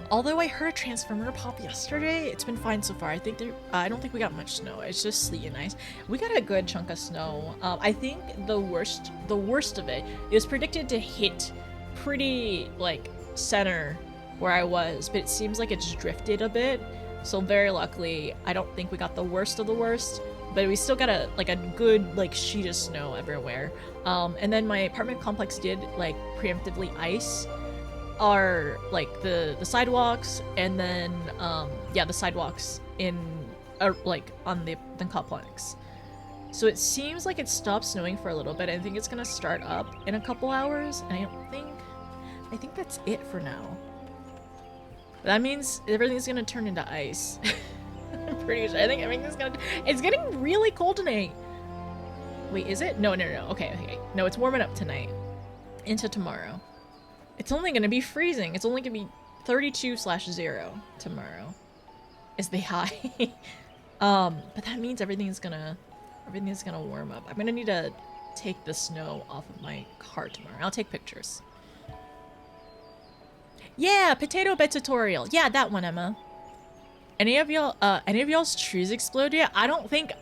Although I heard a transformer pop yesterday, it's been fine so far. I don't think we got much snow. It's just sleety and ice. We got a good chunk of snow. I think the worst of it was predicted to hit pretty like center where I was, but it seems like it's drifted a bit. So very luckily, I don't think we got the worst of the worst, but we still got a good like sheet of snow everywhere. And then my apartment complex did like preemptively ice are like the sidewalks, and then the sidewalks in like on the complex. So it seems like it stopped snowing for a little bit. I think it's gonna start up in a couple hours, and I think that's it for now. That means everything's gonna turn into ice. I'm pretty sure. I think everything's it's getting really cold tonight. Wait, is it? No. Okay. No, it's warming up tonight into tomorrow. It's only gonna be freezing. It's only gonna be 32/0 tomorrow is the high. But that means everything's gonna warm up. I'm gonna need to take the snow off of my car tomorrow. I'll take pictures. Yeah, potato bed tutorial. Yeah, that one, Emma. Any of y'all's trees explode yet? I don't think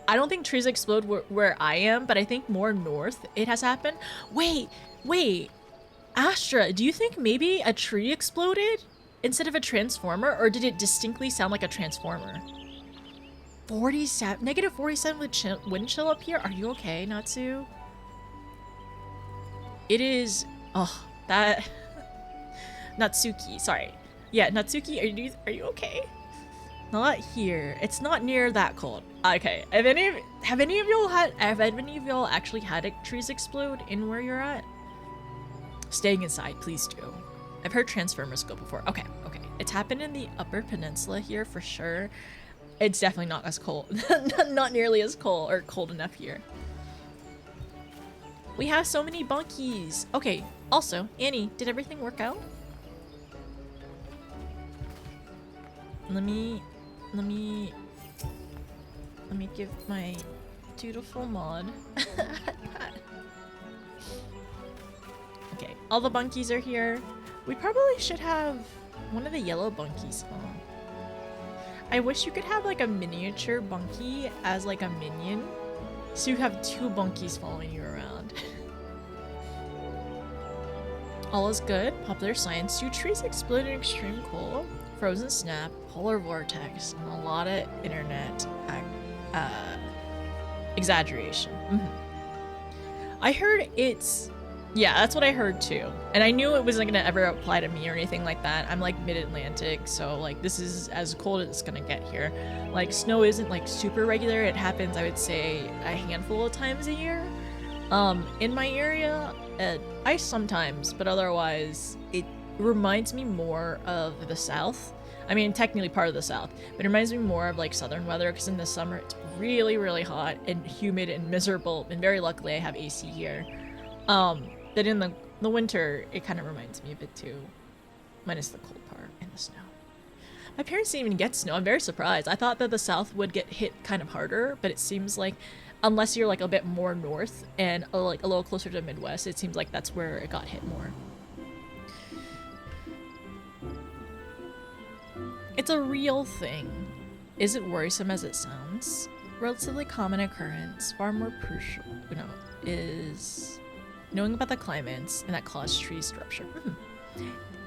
trees explode where I am, but I think more north it has happened. Wait. Astra, do you think maybe a tree exploded instead of a transformer, or did it distinctly sound like a transformer? -47 with wind chill up here? Are you okay, Natsu? It is... Oh, that... Natsuki, sorry. Yeah, Natsuki, are you okay? Not here. It's not near that cold. Okay, have any of y'all actually had trees explode in where you're at? Staying inside, please do. I've heard transformers go before. Okay. It's happened in the Upper Peninsula here for sure. It's definitely not as cold. Not nearly as cold, or cold enough here. We have so many bunkies. Okay, also, Annie, did everything work out? Let me give my dutiful mod. Okay, all the bunkies are here. We probably should have one of the yellow bunkies spawn. I wish you could have like a miniature bunkie as like a minion, so you have 2 bunkies following you around. All is good. Popular science. 2 trees exploded in extreme cold, frozen snap, polar vortex, and a lot of internet exaggeration. I heard it's... Yeah, that's what I heard too. And I knew it wasn't gonna ever apply to me or anything like that. I'm like mid-Atlantic, so like this is as cold as it's gonna get here. Like snow isn't like super regular. It happens, I would say, a handful of times a year. In my area, ice sometimes, but otherwise it reminds me more of the South. I mean, technically part of the South, but it reminds me more of like Southern weather, because in the summer it's really, really hot and humid and miserable, and very luckily I have AC here. But in the winter, it kind of reminds me of it too, minus the cold part and the snow. My parents didn't even get snow. I'm very surprised. I thought that the South would get hit kind of harder, but it seems like unless you're like a bit more north and like a little closer to the Midwest, it seems like that's where it got hit more. It's a real thing. Is it worrisome as it sounds? Relatively common occurrence, far more crucial, is knowing about the climates and that cause trees to rupture.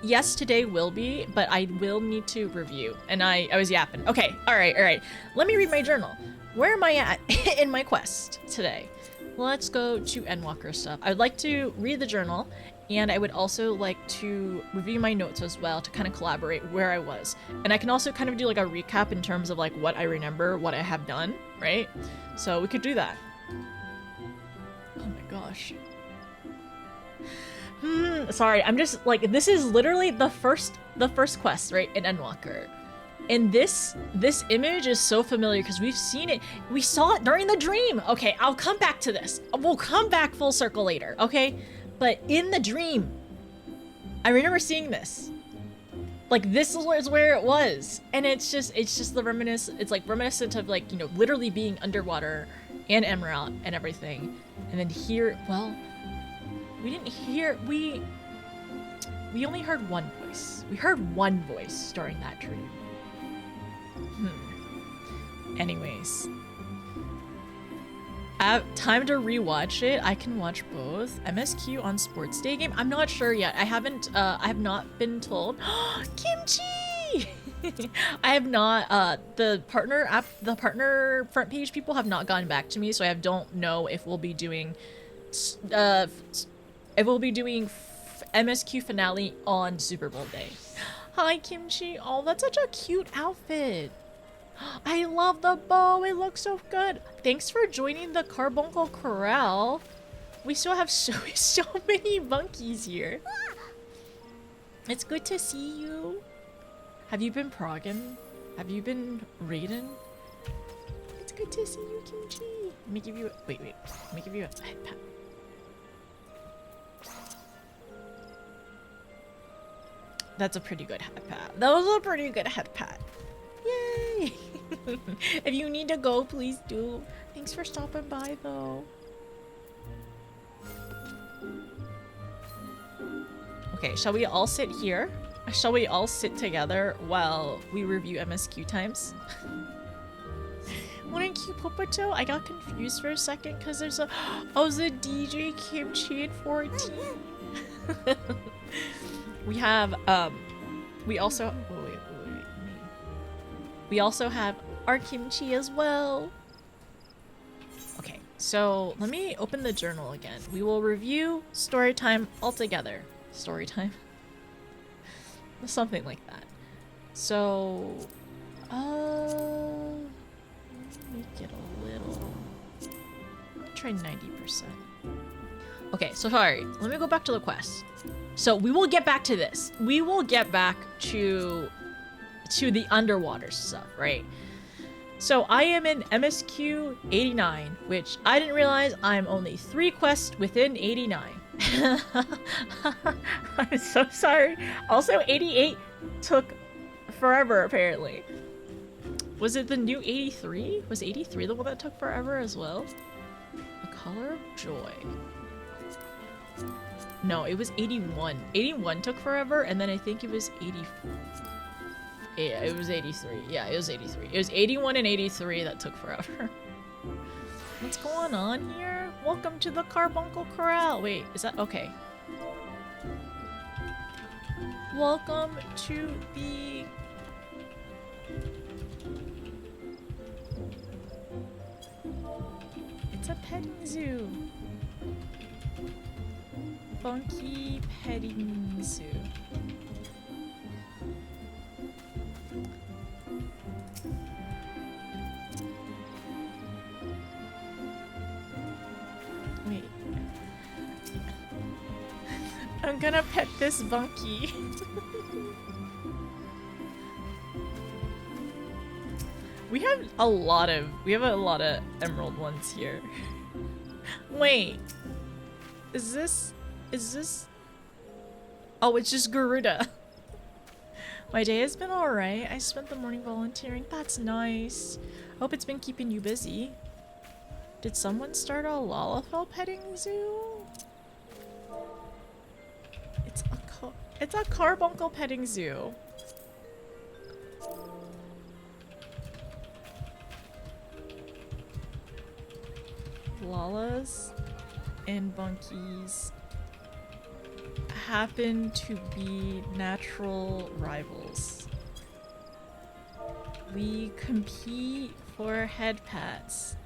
Yes, today will be, but I will need to review. And I was yapping. Okay, all right. Let me read my journal. Where am I at in my quest today? Let's go to Endwalker stuff. I would like to read the journal, and I would also like to review my notes as well to kind of collaborate where I was. And I can also kind of do like a recap in terms of like what I remember, what I have done, right? So we could do that. Oh my gosh. Sorry, I'm just like, this is literally the first quest, right, in Endwalker. And this image is so familiar because we've seen it. We saw it during the dream. Okay, I'll come back to this. We'll come back full circle later, okay? But in the dream, I remember seeing this. Like, this is where it was. And it's just the reminiscent of like, you know, literally being underwater and Emerald and everything. And then here, well, we didn't hear, we only heard one voice. We heard one voice during that dream. Anyways. Time to rewatch it. I can watch both. MSQ on Sports Day game? I'm not sure yet. I have not been told. Kimchi! I have not, the partner front page people have not gotten back to me, so I don't know if we'll be doing, MSQ finale on Super Bowl day. Hi, Kimchi. Oh, that's such a cute outfit. I love the bow. It looks so good. Thanks for joining the Carbuncle Corral. We still have so many monkeys here. It's good to see you. Have you been progging? Have you been raiding? It's good to see you, Kimchi. Let me give you a, wait. Let me give you a head pat. That's a pretty good head pat. That was a pretty good head pat. Yay! If you need to go, please do. Thanks for stopping by, though. Okay, shall we all sit here? Shall we all sit together while we review MSQ times? What a cute Popoto. I got confused for a second because there's a... Oh, the DJ Kimchi at 14. We have, we also... Oh, wait. We also have our Kimchi as well. Okay, so let me open the journal again. We will review story time all together. Story time? Something like that. So, make it a little... I'll try 90%. Okay, so sorry. Let me go back to the quest. So we will get back to this. We will get back to the underwater stuff, right? So I am in MSQ89, which I didn't realize I'm only 3 quests within 89. I'm so sorry. Also, 88 took forever, apparently. Was it the new 83? Was 83 the one that took forever as well? A Color of Joy. No, it was 81. 81 took forever, and then I think it was 84. Yeah, it was 83. Yeah, it was 83. It was 81 and 83 that took forever. What's going on here? Welcome to the Carbuncle Corral. Wait, is that okay? Welcome to the... It's a petting zoo. Funky petting zoo. Wait. I'm gonna pet this Bunky. We have a lot of emerald ones here. Wait. Is this Oh, it's just Garuda. My day has been alright. I spent the morning volunteering. That's nice. Hope it's been keeping you busy. Did someone start a Lalafell petting zoo? It's a Carbuncle petting zoo. Lalas and Bunkies happen to be natural rivals. We compete for head pats.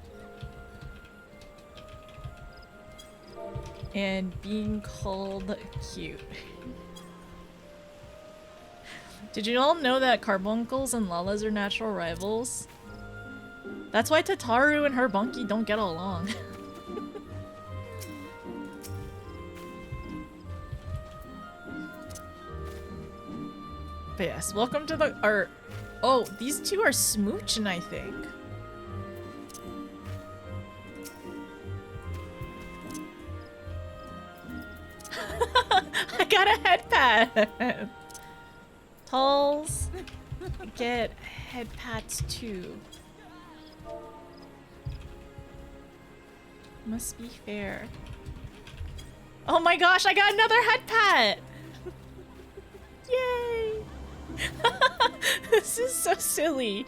And being called cute. Did you all know that carbuncles and lalas are natural rivals? That's why Tataru and her bunkie don't get along. But yes, welcome to the art. Oh, these two are smooching, I think. I got a head pad. Talls get head pads too. Must be fair. Oh my gosh, I got another head pad! Yay! This is so silly.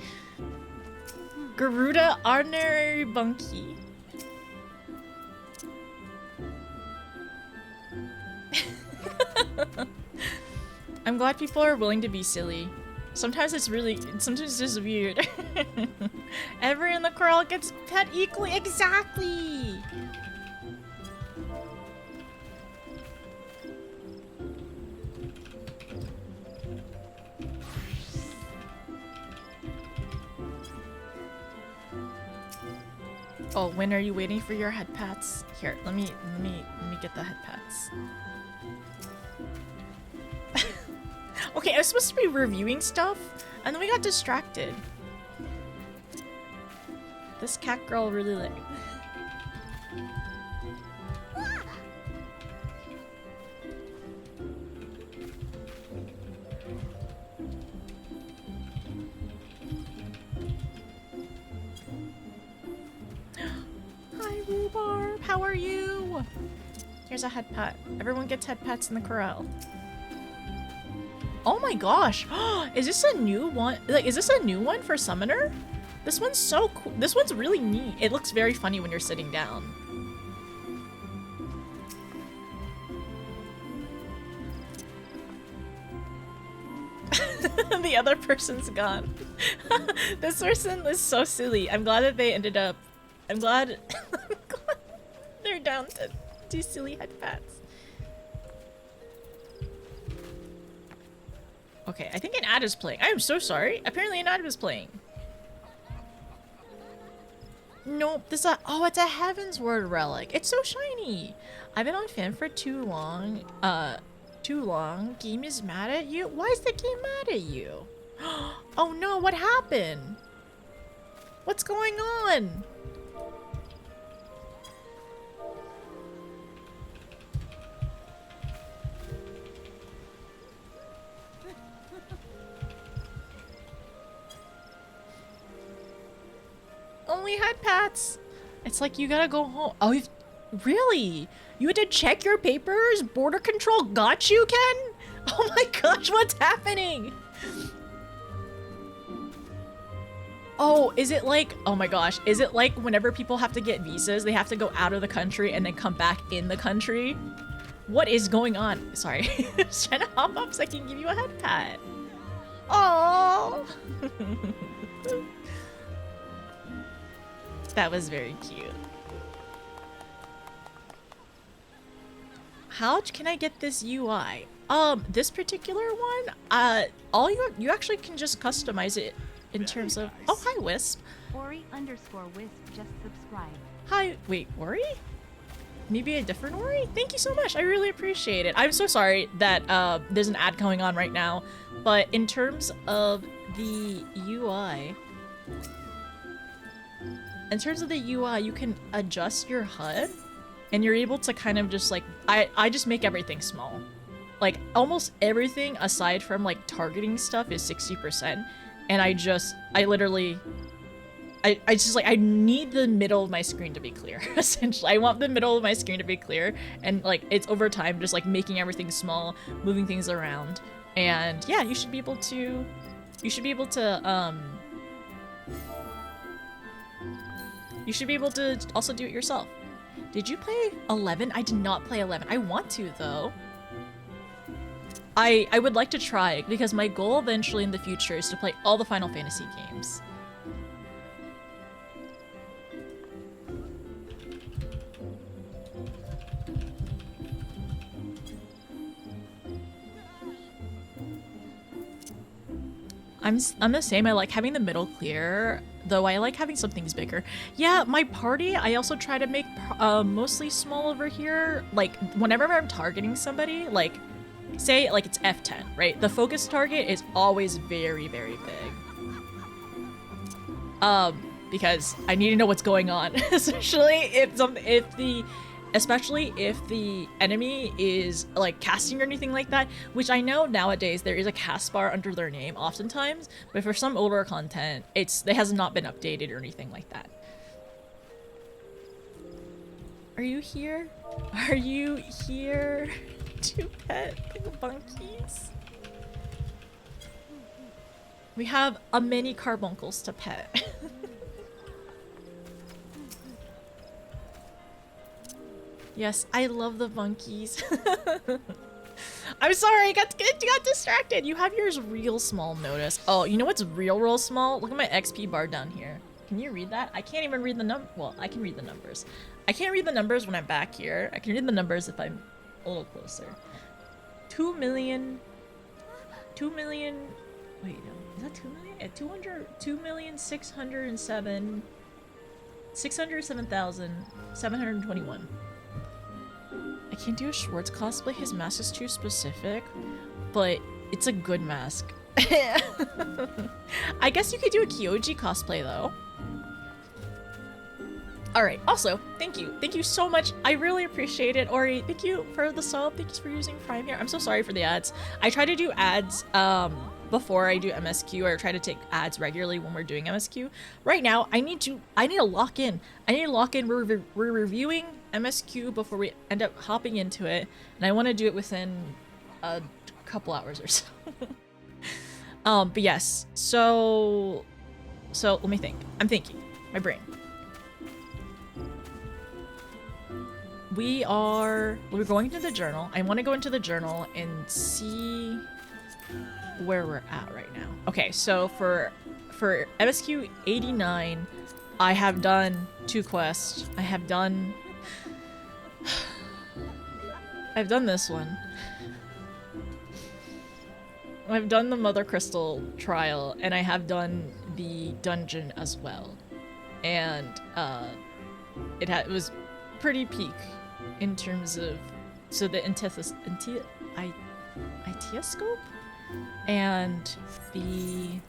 Garuda Honorary Bunkie. I'm glad people are willing to be silly. Sometimes it's just weird. Everyone in the corral gets pet equally. Exactly! Oh, when are you waiting for your head pats? Here, let me get the head pats. Okay, I was supposed to be reviewing stuff, and then we got distracted. This cat girl really like. Hi, Rhubarb. How are you? Here's a head pat. Everyone gets head pats in the corral. Oh my gosh! Is this a new one? Like, is this a new one for Summoner? This one's so cool. This one's really neat. It looks very funny when you're sitting down. The other person's gone. This person is so silly. I'm glad that they ended up. I'm glad they're down to do silly head pats. Okay, I think an ad is playing. I'm so sorry. Apparently an ad was playing. Nope, this is oh, it's a Heaven's Word relic. It's so shiny. I've been on fan for too long. Too long. Game is mad at you? Why is the game mad at you? Oh no, what happened? What's going on? Only head pats. It's like you gotta go home. Oh, really? You had to check your papers? Border control got you, Ken? Oh my gosh, what's happening? Oh, is it like, oh my gosh, is it like whenever people have to get visas, they have to go out of the country and then come back in the country? What is going on? Sorry, just trying to hop up so I can give you a head pat. Oh. That was very cute. How can I get this UI? This particular one, you actually can just customize it in terms of. Oh, hi, Wisp. Ori_Wisp just subscribed. Hi, wait, Ori? Maybe a different Ori? Thank you so much. I really appreciate it. I'm so sorry that there's an ad going on right now, but in terms of the UI. In terms of the UI, you can adjust your HUD, and you're able to kind of just like, I just make everything small. Like, almost everything aside from like targeting stuff is 60%, and I just need the middle of my screen to be clear, essentially. I want the middle of my screen to be clear, and like, it's over time just like making everything small, moving things around, and yeah, you should be able to also do it yourself. Did you play 11? I did not play 11. I want to, though. I would like to try, because my goal eventually in the future is to play all the Final Fantasy games. I'm the same. I like having the middle clear, though I like having some things bigger. Yeah, my party, I also try to make mostly small over here. Like, whenever I'm targeting somebody, like, say, like, it's F10, right? The focus target is always very, very big. Because I need to know what's going on, especially if the enemy is like casting or anything like that, which I know nowadays there is a cast bar under their name oftentimes, but for some older content, it has not been updated or anything like that. Are you here? Are you here to pet the bunkies? We have a many carbuncles to pet. Yes, I love the bunkies. I'm sorry, I got distracted. You have yours real small, notice. Oh, you know what's real small? Look at my XP bar down here. Can you read that? I can't even read the well, I can read the numbers. I can't read the numbers when I'm back here. I can read the numbers if I'm a little closer. 2 million... Wait, no. Is that 2 million? Yeah, 607,721. I can't do a Schwartz cosplay. His mask is too specific, but it's a good mask. I guess you could do a Kyoji cosplay though. Alright, also, thank you. Thank you so much. I really appreciate it. Ori, thank you for the sub. Thank you for using Prime here. I'm so sorry for the ads. I try to do ads before I do MSQ, or try to take ads regularly when we're doing MSQ. Right now, I need to lock in. We're reviewing MSQ before we end up hopping into it, and I want to do it within a couple hours or so. But yes, so let me think. I'm thinking. My brain. We're going to the journal. I want to go into the journal and see where we're at right now. Okay, so for MSQ89, I have done 2 quests. I've done this one. I've done the Mother Crystal trial, and I have done the dungeon as well. And it was pretty peak in terms of, so the Itioscope and the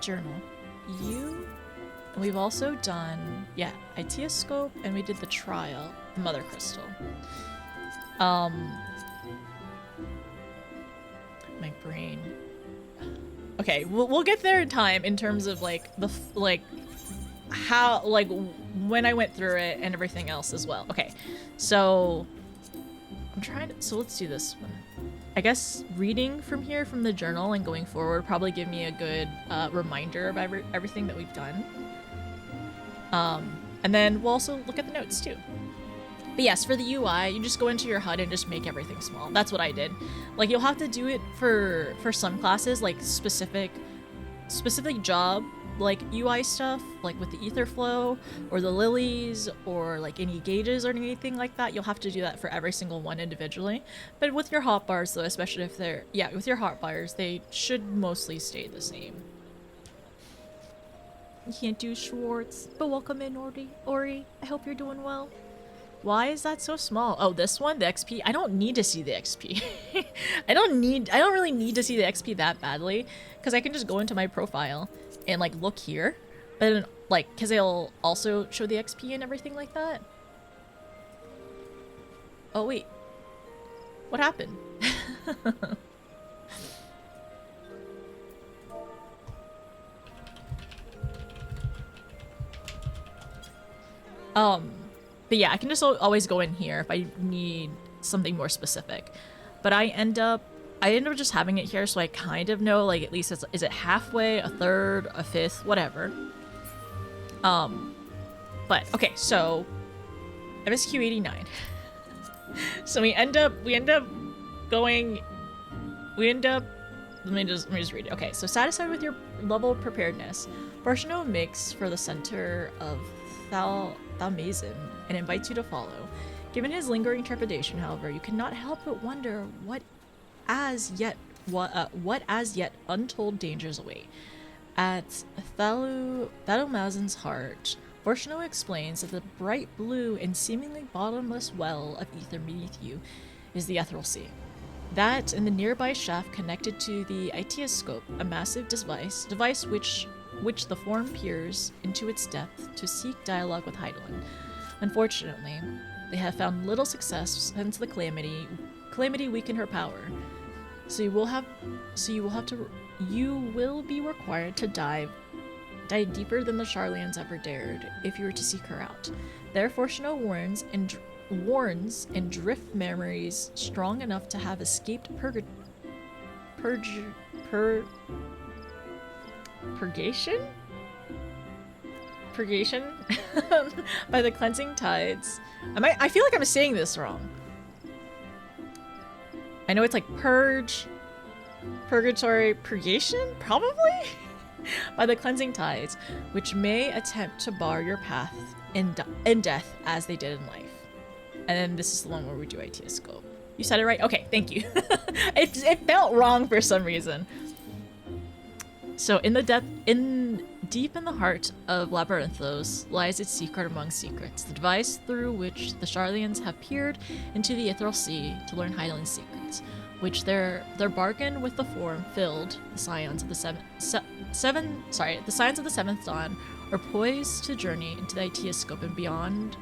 journal. We've also done, yeah, Itioscope, and we did the trial, the Mother Crystal. My brain. Okay, we'll get there in time in terms of like how, like, when I went through it and everything else as well. Okay, so I'm trying to, so let's do this one. I guess reading from here from the journal and going forward probably give me a good reminder of everything that we've done. And then we'll also look at the notes too. But yes, for the UI, you just go into your HUD and just make everything small. That's what I did. Like, you'll have to do it for some classes, like specific job, like UI stuff, like with the ether flow or the lilies or like any gauges or anything like that. You'll have to do that for every single one individually. But with your hotbars though, especially if they're, yeah, with your hotbars, they should mostly stay the same. You can't do Schwartz, but welcome in, Ori. I hope you're doing well. Why is that so small? Oh, this one, the XP. I don't need to see the XP. I don't really need to see the XP that badly, because I can just go into my profile and like look here, but like, because they'll also show the XP and everything like that. Oh wait, what happened? But yeah, I can just always go in here if I need something more specific. But I end up just having it here, so I kind of know, like, at least is it halfway, a third, a fifth, whatever. But okay, so MSQ89. So we end up going we end up. Let me just read it. Okay, so satisfied with your level of preparedness, Barshano makes for the center of Thalmazin and invites you to follow. Given his lingering trepidation, however, you cannot help but wonder what as yet untold dangers await. At Thalmazin's heart, Barshano explains that the bright blue and seemingly bottomless well of ether beneath you is the Ethereal Sea. That and the nearby shaft connected to the Itioscope, a massive device which the form peers into its depth to seek dialogue with Heidelin. Unfortunately, they have found little success since the calamity weakened her power. You will be required to dive deeper than the Sharlayans ever dared if you were to seek her out. Therefore, Shano warns and drift memories strong enough to have escaped purgation by the cleansing tides. I feel like I'm saying this wrong. I know it's like purge, purgatory, purgation, probably? By the cleansing tides, which may attempt to bar your path in death as they did in life. And then this is the one where we do Itioscope. You said it right? Okay, thank you. It felt wrong for some reason. So deep in the heart of Labyrinthos lies its secret among secrets, the device through which the Sharlayans have peered into the Ethereal Sea to learn Heidelin's secrets, which their bargain with the form filled the Scions of the Seventh Dawn are poised to journey into the Itioscope and beyond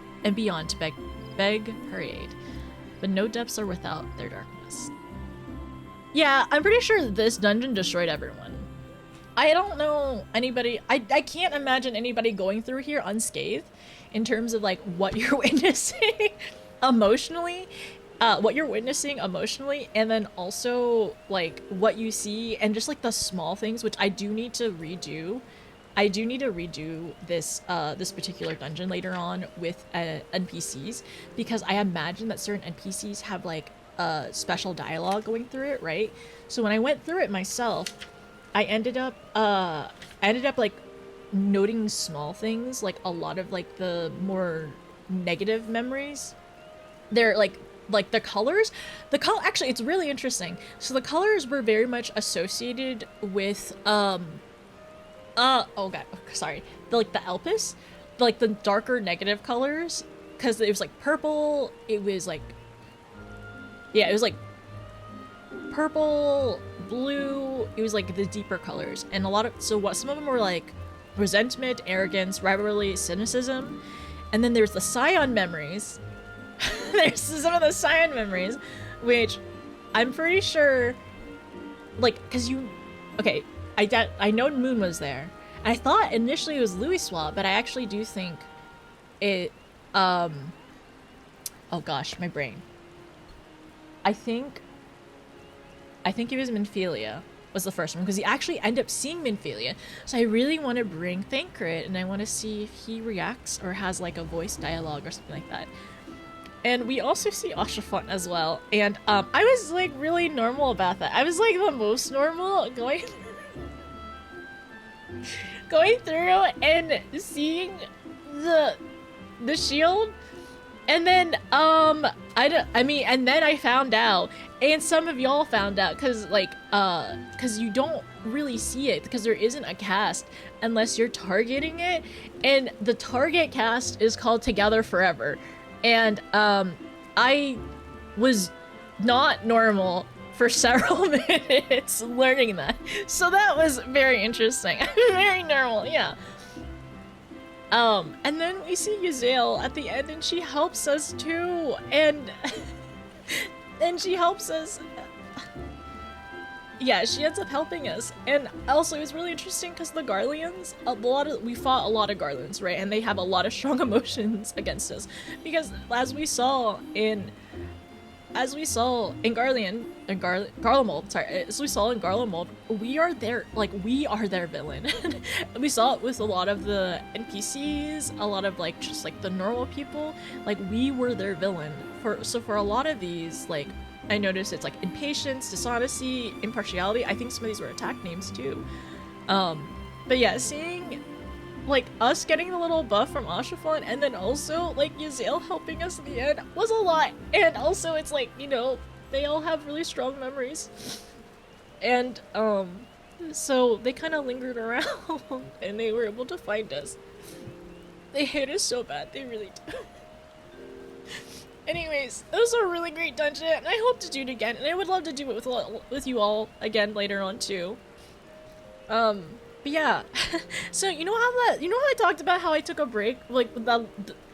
to beg her aid. But no depths are without their darkness. Yeah, I'm pretty sure this dungeon destroyed everyone. I don't know anybody, I can't imagine anybody going through here unscathed in terms of like what you're witnessing emotionally, and then also like what you see and just like the small things, which I do need to redo. I do need to redo this this particular dungeon later on with NPCs, because I imagine that certain NPCs have like special dialogue going through it, right? So when I went through it myself, I ended up like noting small things, like a lot of like the more negative memories. They're like the colors. Actually, it's really interesting. So the colors were very much associated with oh god, sorry. The Elpis, like the darker negative colors, because it was like purple. It was like, yeah, it was like purple, blue. It was like the deeper colors, and some of them were like resentment, arrogance, rivalry, cynicism, and then there's the Scion memories. There's some of the Scion memories, which I'm pretty sure, like, I know Moon was there. I thought initially it was Louis Swab, but I actually do think it, oh gosh, my brain. I think it was Minfilia was the first one, because he actually ended up seeing Minfilia. So I really want to bring Thancred, and I want to see if he reacts or has like a voice dialogue or something like that. And we also see Oshafont as well. And I was like really normal about that. I was like the most normal going through and seeing the shield. And then and then I found out, and some of y'all found out, because you don't really see it because there isn't a cast unless you're targeting it, and the target cast is called Together Forever. And I was not normal for several minutes learning that. So that was very interesting. Very normal, yeah. And then we see Yuzale at the end, and she helps us too. And she helps us. Yeah, she ends up helping us. And also, it was really interesting because the Garleans, we fought a lot of Garleans, right? And they have a lot of strong emotions against us. Because as we saw in Garlemald, we are their villain. We saw it with a lot of the NPCs, a lot of like just like the normal people, like we were their villain. For a lot of these, like I noticed it's like impatience, dishonesty, impartiality. I think some of these were attack names too. But yeah, seeing like us getting the little buff from Ashafon and then also like Yazel helping us in the end was a lot. And also it's like, you know, they all have really strong memories. And so they kind of lingered around and they were able to find us. They hate us so bad, they really do. Anyways, it was a really great dungeon, and I hope to do it again, and I would love to do it with you all again later on too. But yeah, so you know how I talked about how I took a break, like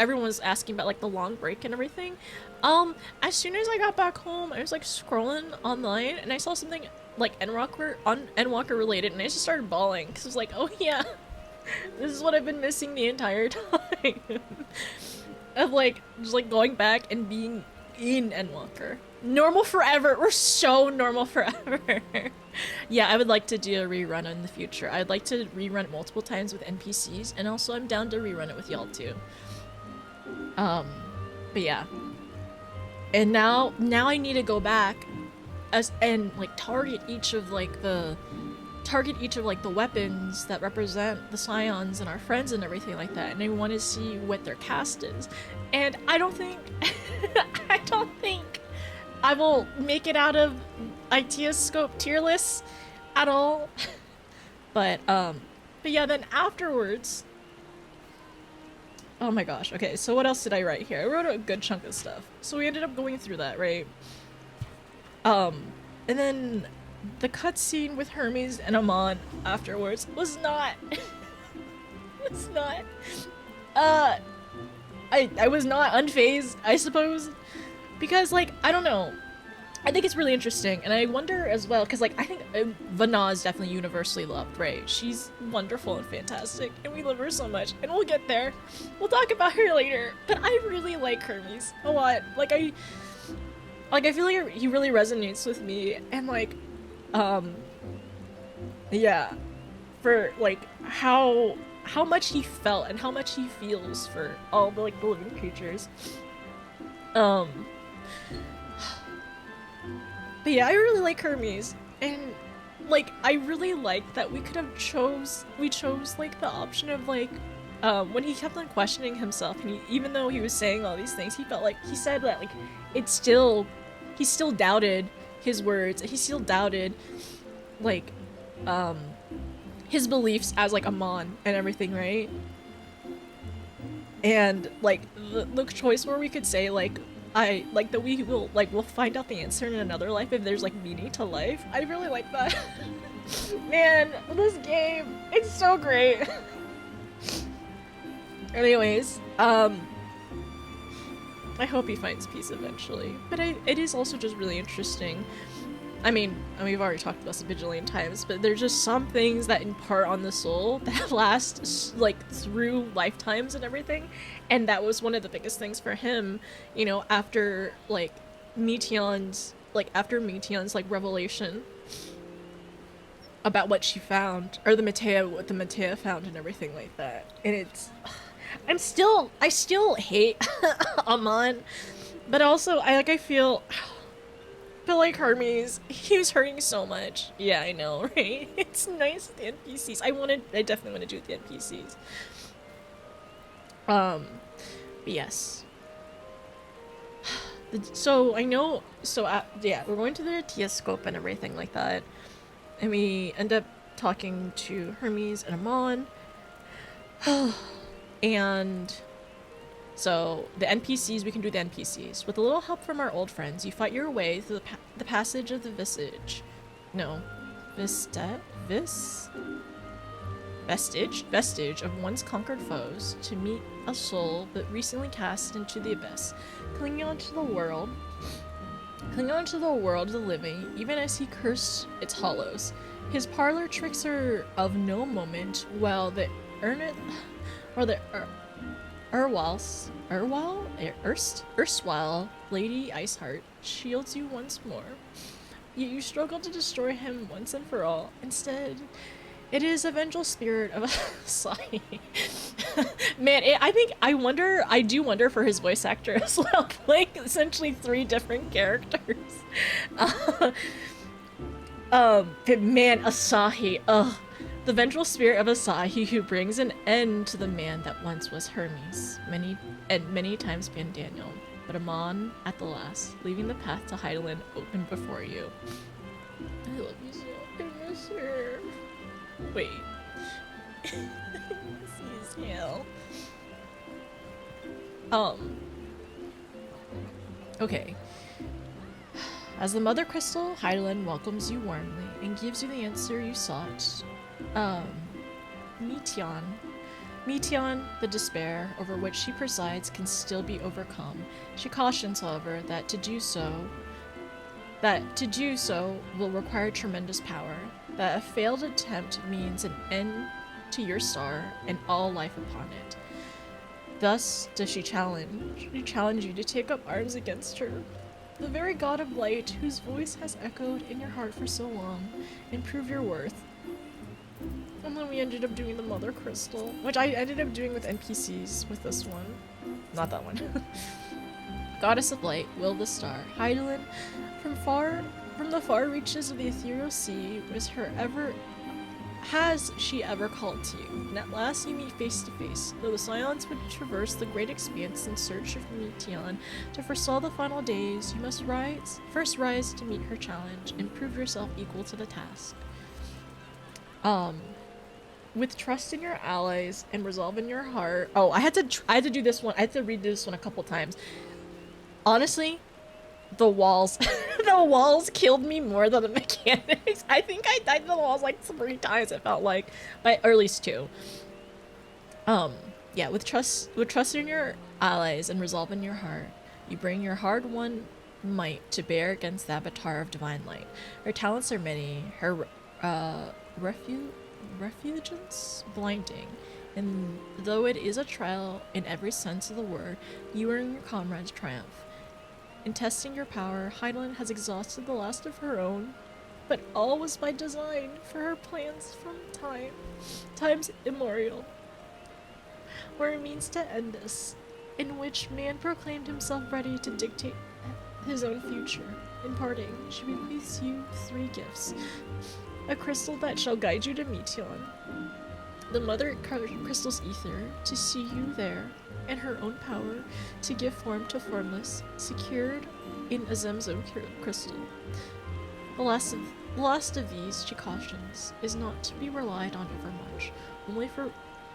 everyone was asking about like the long break and everything. As soon as I got back home, I was like scrolling online, and I saw something like Endwalker related, and I just started bawling because I was like, oh yeah, this is what I've been missing the entire time. Of like just like going back and being in Endwalker. Normal forever. We're so normal forever. Yeah, I would like to do a rerun in the future. I'd like to rerun it multiple times with NPCs, and also I'm down to rerun it with y'all too. But yeah. And now I need to go back and like target each of like the weapons that represent the Scions and our friends and everything like that, and I want to see what their cast is. And I don't think I will make it out of ITS scope tier lists at all. But yeah, then afterwards, oh my gosh, okay, so what else did I write here? I wrote a good chunk of stuff. So we ended up going through that, right? And then the cutscene with Hermes and Amon afterwards was not I was not unfazed, I suppose, because like I don't know, I think it's really interesting, and I wonder as well because like I think Vana is definitely universally loved, right? She's wonderful and fantastic, and we love her so much, and we'll get there. We'll talk about her later, but I really like Hermes a lot. Like I feel like he really resonates with me, and like yeah, for like how much he felt and how much he feels for all the like the living creatures. But yeah, I really like Hermes, and like I really like that we chose like the option of like when he kept on questioning himself, and even though he was saying all these things, he said that like he still doubted his words, he still doubted like his beliefs as like Amon and everything, right? And like the choice where we could say like that we'll find out the answer in another life if there's like meaning to life. I really like that. Man, this game, it's so great. Anyways, I hope he finds peace eventually, but it is also just really interesting. I mean, we've already talked about this a bajillion times, but there's just some things that impart on the soul that last like through lifetimes and everything, and that was one of the biggest things for him, you know, after Meteion's like revelation about what she found, or what the Matea found and everything like that. And it's, I still hate Amon, but also I feel like Hermes, he was hurting so much. Yeah, I know, right? It's nice with the NPCs. I definitely want to do with the NPCs. But yes. So I know, yeah, we're going to the TS scope and everything like that. And we end up talking to Hermes and Amon. And so the NPCs, we can do the NPCs. With a little help from our old friends, you fight your way through the passage of the vestige of once conquered foes to meet a soul but recently cast into the abyss, clinging on to the world of the living, even as he cursed its hollows. His parlor tricks are of no moment, while the erstwhile Lady Iceheart shields you once more. Yet you struggle to destroy him once and for all. Instead, it is a vengeful spirit of a sigh. Man, I do wonder for his voice actor as well, playing essentially 3 different characters. Uh, but man, Asahi, ugh. The vengeful spirit of Asahi who brings an end to the man that once was Hermes, many times been Daniel, but Amon at the last, leaving the path to Heidelin open before you. I love you so. I miss her. Wait. I miss you, Snail. Okay. As the Mother Crystal, Heidelin welcomes you warmly and gives you the answer you sought. Meteon. Meteon, the despair over which she presides, can still be overcome. She cautions, however, that to do so will require tremendous power. That a failed attempt means an end to your star and all life upon it. Thus does she challenge you to take up arms against her. The very god of light, whose voice has echoed in your heart for so long, and prove your worth. And then we ended up doing the Mother Crystal, which I ended up doing with NPCs with this one. Not that one. Goddess of light, will the star, Heidelin, from the far reaches of the ethereal sea, has she ever called to you? And at last you meet face to face. Though the Scions would traverse the great expanse in search of Meteon to foresaw the final days, you must first rise to meet her challenge and prove yourself equal to the task. With trust in your allies and resolve in your heart. Oh, I had to do this one. I had to read this one a couple times. Honestly, the walls the walls killed me more than the mechanics. I think I died to the walls like 3 times, it felt like, or at least 2. Yeah, with trust in your allies and resolve in your heart, you bring your hard-won might to bear against the avatar of divine light. Her talents are many, her refulgence blinding, and though it is a trial in every sense of the word, you and your comrades triumph. In testing your power, Heidelin has exhausted the last of her own, but all was by design, for her plans from times immemorial, were a means to end us, in which man proclaimed himself ready to dictate his own future. In parting, she bequeaths you 3 gifts. A crystal that shall guide you to Meteon, the Mother Crystal's ether, to see you there, and her own power to give form to formless, secured in a Zemzo crystal. The last of these, she cautions, is not to be relied on overmuch.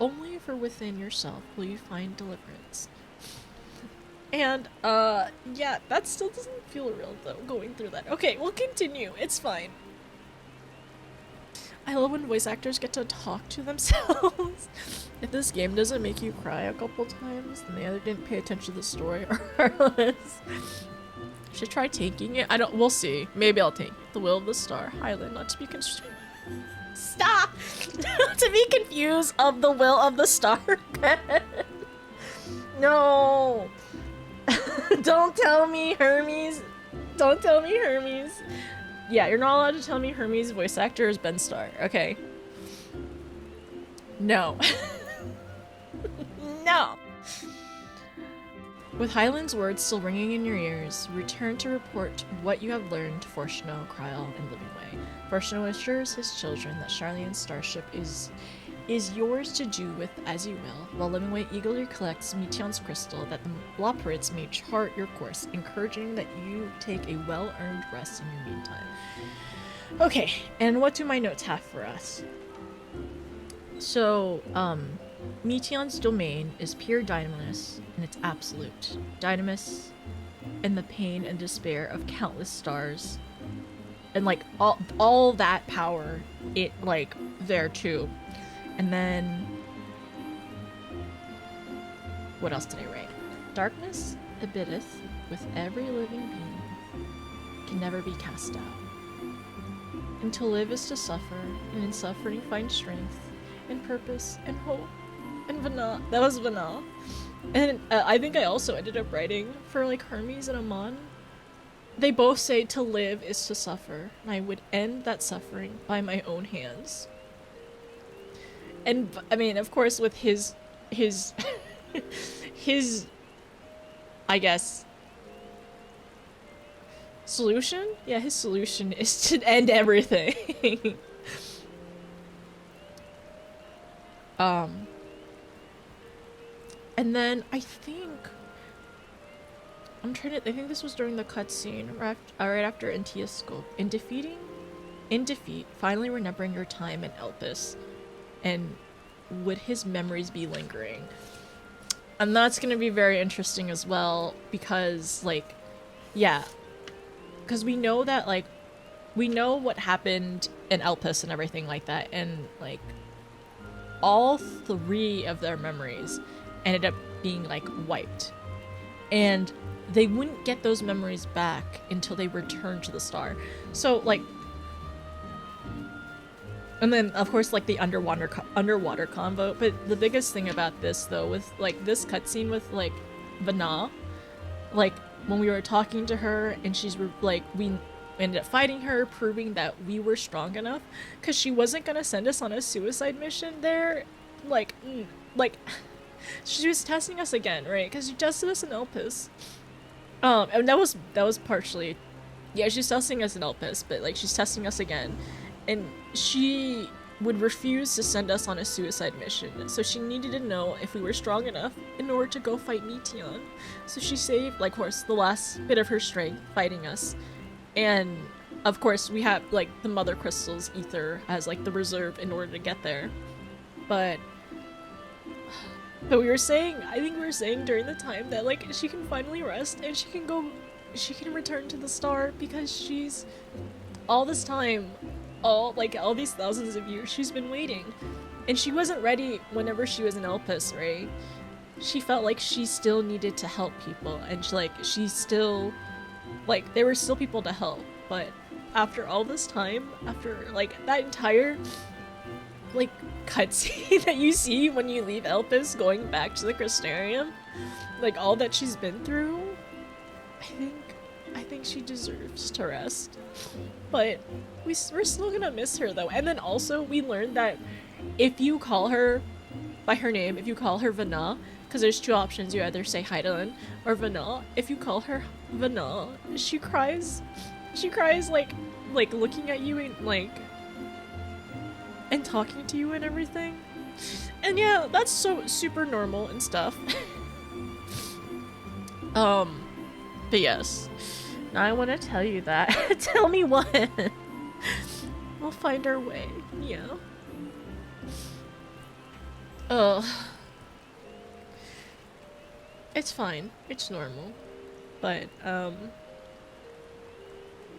Only for within yourself will you find deliverance. And, yeah, that still doesn't feel real, though, going through that. Okay, we'll continue. It's fine. I love when voice actors get to talk to themselves. If this game doesn't make you cry a couple times, then they either didn't pay attention to the story or else. Should try taking it? We'll see. Maybe I'll take it. The will of the star. Highland, not to be constrained. Stop! Not to be confused of the will of the star. No! Don't tell me Hermes. Don't tell me Hermes. Yeah, you're not allowed to tell me Hermes' voice actor is Ben Starr. Okay. No. No. With Highland's words still ringing in your ears, return to report what you have learned to Fortuno, Kryl, and Livingway. Fortuno assures his children that Charlene's starship is yours to do with as you will, while Livingway eagerly collects Meteon's crystal that the Loperids may chart your course, encouraging that you take a well-earned rest in your meantime. Okay, and what do my notes have for us? So, Meteon's domain is pure dynamis, and it's absolute. Dynamis and the pain and despair of countless stars. And, like, all that power, it, like, there too. And then, what else did I write? Darkness abitteth with every living being, can never be cast out. And to live is to suffer, and in suffering find strength, and purpose, and hope, and Vana. That was Vana. And I think I also ended up writing for, like, Hermes and Amon. They both say to live is to suffer, and I would end that suffering by my own hands. And, I mean, of course, with his, I guess, Solution? Yeah, his solution is to end everything. um, and then I think I think this was during the cutscene, right after Intia's scope. In defeat, finally remembering your time in Elpis, and would his memories be lingering? And that's gonna be very interesting as well, because, like, yeah, because we know that, like, we know what happened in Elpis and everything like that, and, like, all three of their memories ended up being, like, wiped. And they wouldn't get those memories back until they returned to the star. So, like, and then, of course, like, the underwater convo. But the biggest thing about this, though, with, like, this cutscene with, like, Vana, like, when we were talking to her and she's, like, we ended up fighting her, proving that we were strong enough, because she wasn't gonna send us on a suicide mission there. Like, she was testing us again, right? Because she tested us in Elpis. And that was partially, yeah, she's testing us in Elpis, but, like, she's testing us again. And she would refuse to send us on a suicide mission, so she needed to know if we were strong enough in order to go fight Meteon. So she saved, like, of course, the last bit of her strength fighting us. And, of course, we have, like, the Mother Crystal's ether as, like, the reserve in order to get there. But we were saying, I think we were saying during the time that, like, she can finally rest and she can return to the star, because she's, all this time, all these thousands of years, she's been waiting. And she wasn't ready whenever she was in Elpis, right? She felt like she still needed to help people, and she still, like, there were still people to help. But after all this time, after, like, that entire, like, cutscene that you see when you leave Elpis going back to the Crystarium, like, all that she's been through, I think she deserves to rest. But we're still gonna miss her, though. And then also, we learned that if you call her by her name, if you call her Vana, because there's two options, you either say Heidelin or Vana. If you call her Vana, she cries, like looking at you and, like, and talking to you and everything. And yeah, that's so super normal and stuff. But yes, now I want to tell you that. Tell me when. We'll find our way. Yeah. Ugh. It's fine. It's normal. But,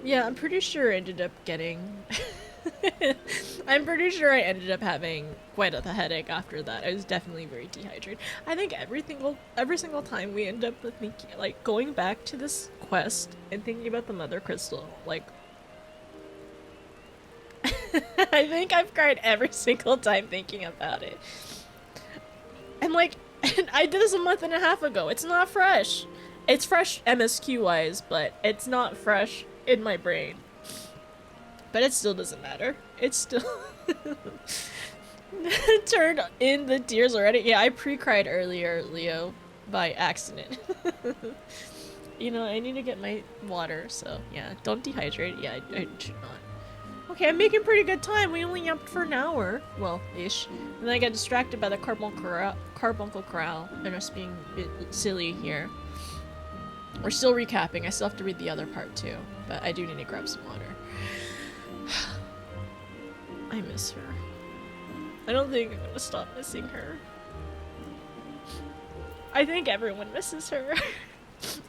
yeah, I'm pretty sure I ended up getting... I'm pretty sure I ended up having quite a headache after that. I was definitely very dehydrated. I think every single time we end up with thinking, like, going back to this quest and thinking about the Mother Crystal, like, I think I've cried every single time thinking about it. And, like, I did this a month and a half ago. It's not fresh. It's fresh MSQ wise, but it's not fresh in my brain. But it still doesn't matter. It's still turned in the tears already. Yeah, I pre-cried earlier, Leo, by accident. You know, I need to get my water, so yeah, don't dehydrate. Yeah, I should not. Okay, I'm making pretty good time. We only upped for an hour. Well, ish. And then I got distracted by the carbuncle corral. I'm just being a bit silly here. We're still recapping. I still have to read the other part too, but I do need to grab some water. I miss her. I don't think I'm gonna stop missing her. I think everyone misses her.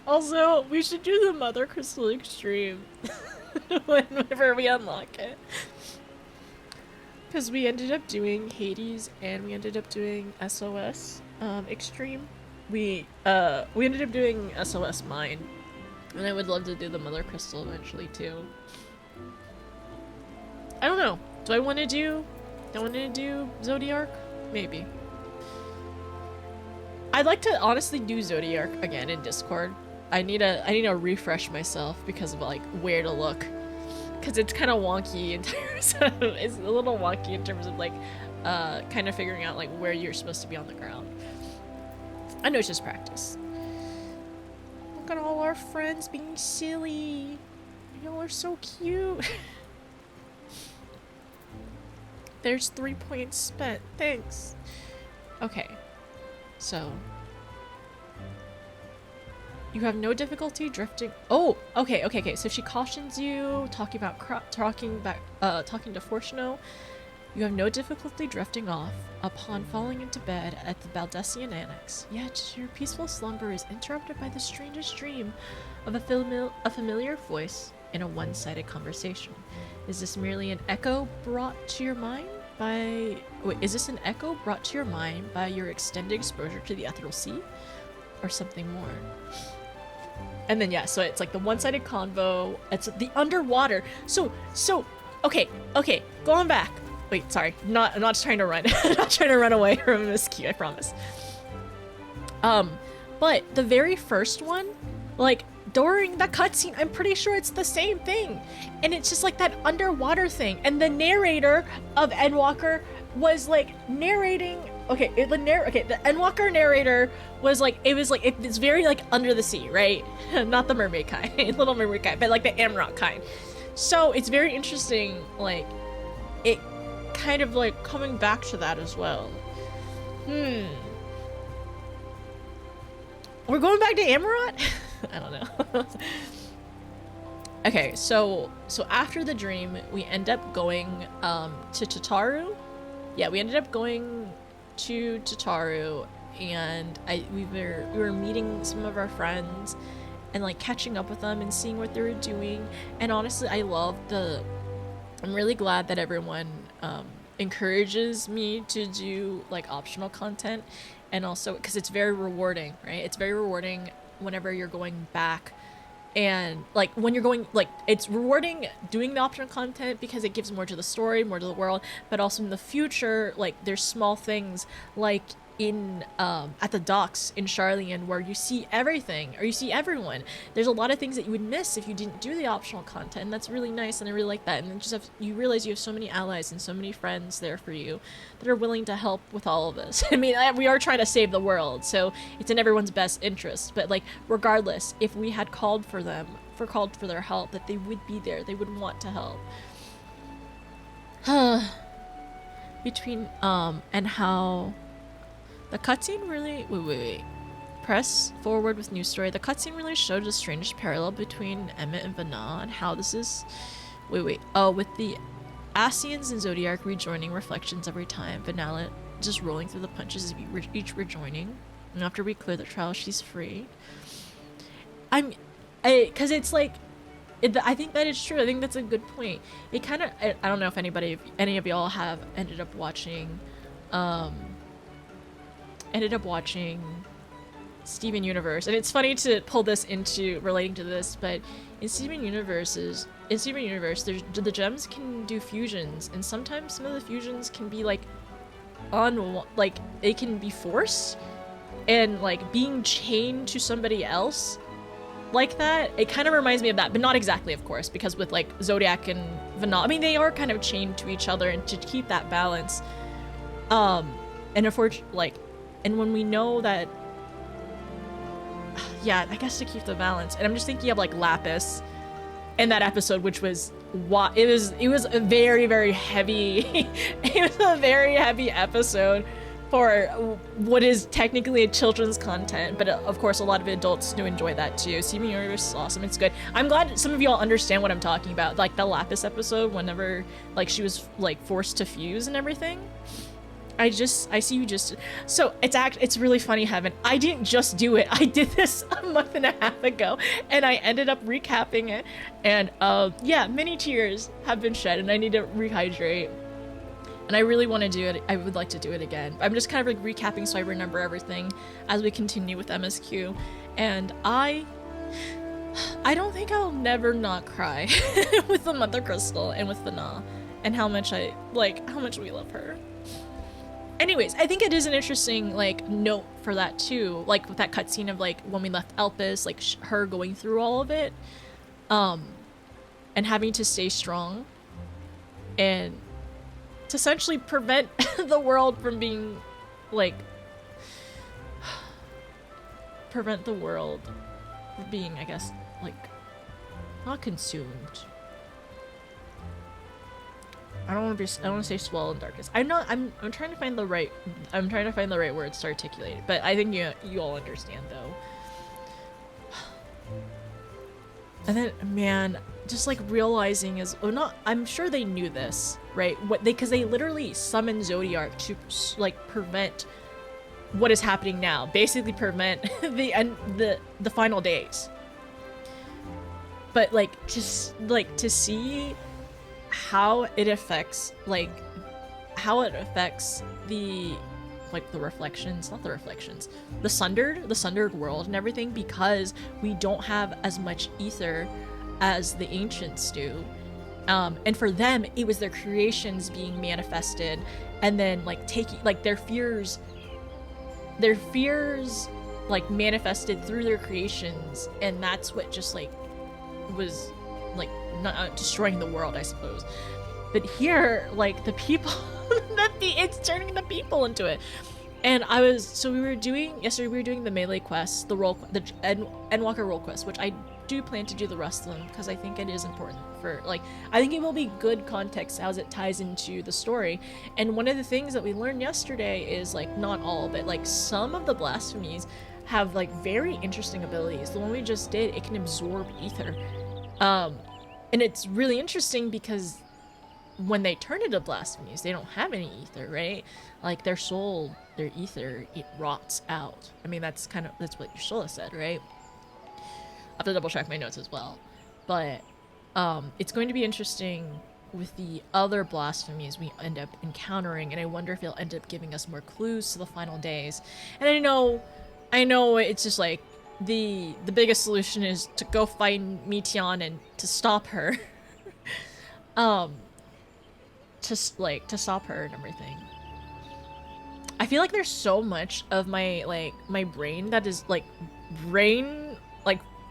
Also, we should do the Mother Crystal Extreme whenever we unlock it. Because we ended up doing Hades and we ended up doing SOS Extreme. We ended up doing SOS Mine. And I would love to do the Mother Crystal eventually too. I don't know. Do I want to do Zodiark? Maybe. I'd like to honestly do Zodiark again in Discord. I need to refresh myself because of, like, where to look. Cause it's kind of wonky in terms of, it's a little wonky in terms of, like, kind of figuring out, like, where you're supposed to be on the ground. I know it's just practice. Look at all our friends being silly. Y'all are so cute. There's 3 points spent. Thanks. Okay. So. You have no difficulty drifting. Oh, okay. So she cautions you, talking to Fortuno. You have no difficulty drifting off upon falling into bed at the Baldessian Annex. Yet your peaceful slumber is interrupted by the strangest dream of a familiar voice in a one-sided conversation. Is this merely an echo brought to your mind by... Wait, is this an echo brought to your mind by your extended exposure to the Ethereal Sea? Or something more? And then, yeah, so it's like the one-sided convo. It's the underwater. So, okay, going back. Wait, sorry, I'm not trying to run. I'm not trying to run away from MSQ, I promise. But the very first one, like, during the cutscene, I'm pretty sure it's the same thing. And it's just like that underwater thing. And the narrator of Endwalker was like narrating. Okay, the Endwalker narrator was like, it's very like under the sea, right? Not the mermaid kind, Little Mermaid kind, but like the Amarok kind. So it's very interesting, like, it kind of like coming back to that as well. We're going back to Amarok? I don't know. Okay, so after the dream, we end up going to Tataru. Yeah, we ended up going to Tataru, and we were meeting some of our friends and like catching up with them and seeing what they were doing. And honestly, I'm really glad that everyone encourages me to do like optional content, and also because it's very rewarding, right? It's very rewarding whenever you're going back, and like when you're going, like, it's rewarding doing the optional content because it gives more to the story, more to the world, but also in the future, like there's small things like in at the docks in Charlian where you see everything, or you see everyone. There's a lot of things that you would miss if you didn't do the optional content, and that's really nice, and I really like that. And then you realize you have so many allies and so many friends there for you that are willing to help with all of this. I mean, we are trying to save the world, so it's in everyone's best interest, but like regardless, if we had called for their help, that they would be there, they would want to help. Between and how the cutscene really... Wait. Press forward with news story. The cutscene really showed a strange parallel between Emmett and Vana, and how this is... Oh, with the Asians and Zodiac rejoining reflections every time. Vanilla just rolling through the punches of each rejoining. And after we clear the trial, she's free. Because it's like... I think that is true. I think that's a good point. It kind of... I don't know if any of y'all have ended up watching Steven Universe, and it's funny to pull this into relating to this, but in Steven Universe, the gems can do fusions, and sometimes some of the fusions can be like they can be forced, and like being chained to somebody else like that. It kind of reminds me of that, but not exactly, of course, because with like Zodiac and Vanilla, I mean, they are kind of chained to each other, and to keep that balance, and unfortunately, and when we know that, yeah, I guess to keep the balance. And I'm just thinking of like Lapis in that episode, which was it was a very, very heavy it was a very heavy episode for what is technically a children's content, but of course a lot of adults do enjoy that too. Steven Universe is awesome. It's good. I'm glad some of y'all understand what I'm talking about, like the Lapis episode, whenever like she was like forced to fuse and everything. I see you just... So, it's really funny, Heaven. I didn't just do it. I did this a month and a half ago, and I ended up recapping it. And, yeah, many tears have been shed, and I need to rehydrate. And I really want to do it. I would like to do it again. I'm just kind of like recapping so I remember everything as we continue with MSQ. And I don't think I'll never not cry with the Mother Crystal and with Vana, and how much we love her. Anyways, I think it is an interesting, like, note for that, too. Like, with that cutscene of, like, when we left Elpis, like, her going through all of it. And having to stay strong. And to essentially prevent the world from being, like... prevent the world from being, I guess, like... Not consumed. I don't want to say swallowed in darkness. I'm trying to find the right words to articulate it, but I think you all understand though. And then, man, just like realizing I'm sure they knew this, right? Because they literally summoned Zodiac to like prevent what is happening now, basically prevent the final days. But like just like to see how it affects the reflections, not the reflections, the sundered world and everything, because we don't have as much ether as the ancients do. And for them, it was their creations being manifested, and then like taking like their fears like manifested through their creations, and that's what just like was like not destroying the world, I suppose. But here, like the people, it's turning the people into it. And yesterday we were doing the melee quest, the Endwalker role quest, which I do plan to do the rest of them because I think it is important for like, I think it will be good context as it ties into the story. And one of the things that we learned yesterday is like, not all, but like some of the blasphemies have like very interesting abilities. The one we just did, it can absorb ether. And it's really interesting because when they turn into blasphemies, they don't have any ether, right? Like their soul, their ether, it rots out. I mean, that's what your soul said, right? I have to double check my notes as well. But it's going to be interesting with the other blasphemies we end up encountering, and I wonder if it'll end up giving us more clues to the final days. And I know it's just like the biggest solution is to go find Mitian and to stop her. To stop her and everything. I feel like there's so much of my brain that is like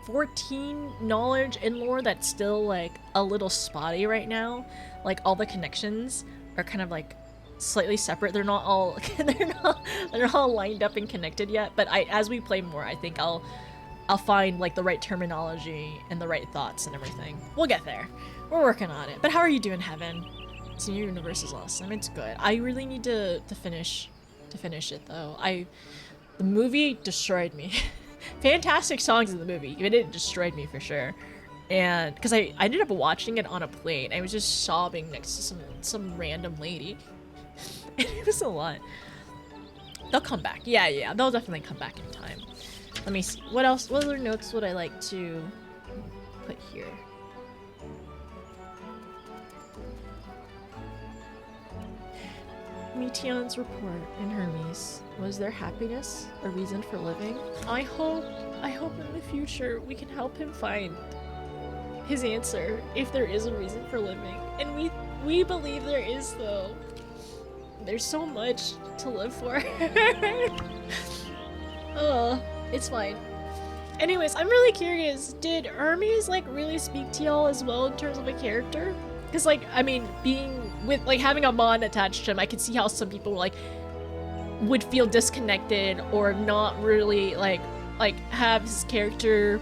14 knowledge and lore that's still like a little spotty right now. Like all the connections are kind of like slightly separate. They're not all they're all lined up and connected yet, but as we play more, I think I'll find like the right terminology and the right thoughts and everything. We'll get there. We're working on it. But how are you doing, Heaven? Senior Universe is awesome. It's good. I really need to finish it though. The movie destroyed me. Fantastic songs in the movie, but it destroyed me for sure. And because I ended up watching it on a plane, I was just sobbing next to some random lady. And it was a lot. They'll come back. Yeah, they'll definitely come back in time. Let me see. What else? What other notes would I like to put here? Mitian's report in Hermes. Was their happiness a reason for living? I hope in the future we can help him find his answer if there is a reason for living. And we believe there is, though. There's so much to live for. It's fine. Anyways, I'm really curious. Did Hermes like really speak to y'all as well in terms of a character? Because like, I mean, being with like having a bond attached to him, I could see how some people like would feel disconnected or not really like have his character,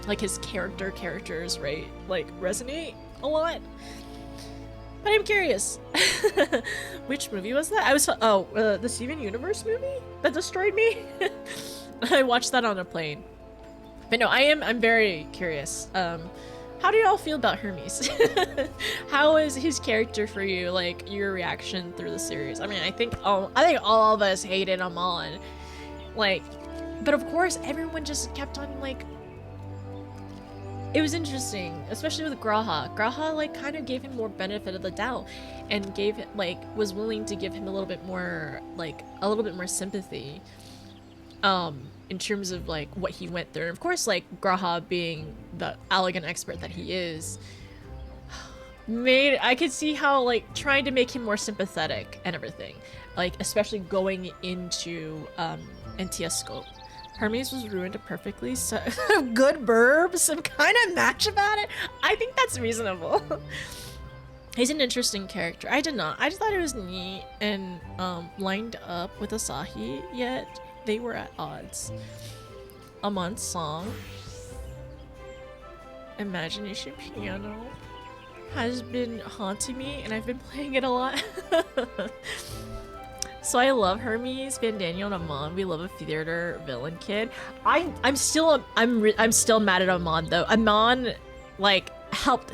like his characters, right? Like resonate a lot. But I'm curious. Which movie was that? The Steven Universe movie that destroyed me. I watched that on a plane. But no, I'm very curious. How do y'all feel about Hermes? How is his character for you? Like your reaction through the series? I mean, I think all of us hated him on, like, but of course everyone just kept on like. It was interesting, especially with Graha. Graha like kind of gave him more benefit of the doubt, and was willing to give him a little bit more sympathy. In terms of like what he went through. And of course, like Graha being the elegant expert that he is, I could see how like trying to make him more sympathetic and everything, like especially going into NTS scope. Hermes was ruined perfectly, so good burb, some kind of match about it. I think that's reasonable. He's an interesting character. I just thought it was neat and lined up with Asahi, yet they were at odds. Amon's song. Imagination Piano has been haunting me, and I've been playing it a lot. So I love Hermes, Van Daniel, and Amon. We love a theater villain kid. I'm still mad at Amon though. Amon, like,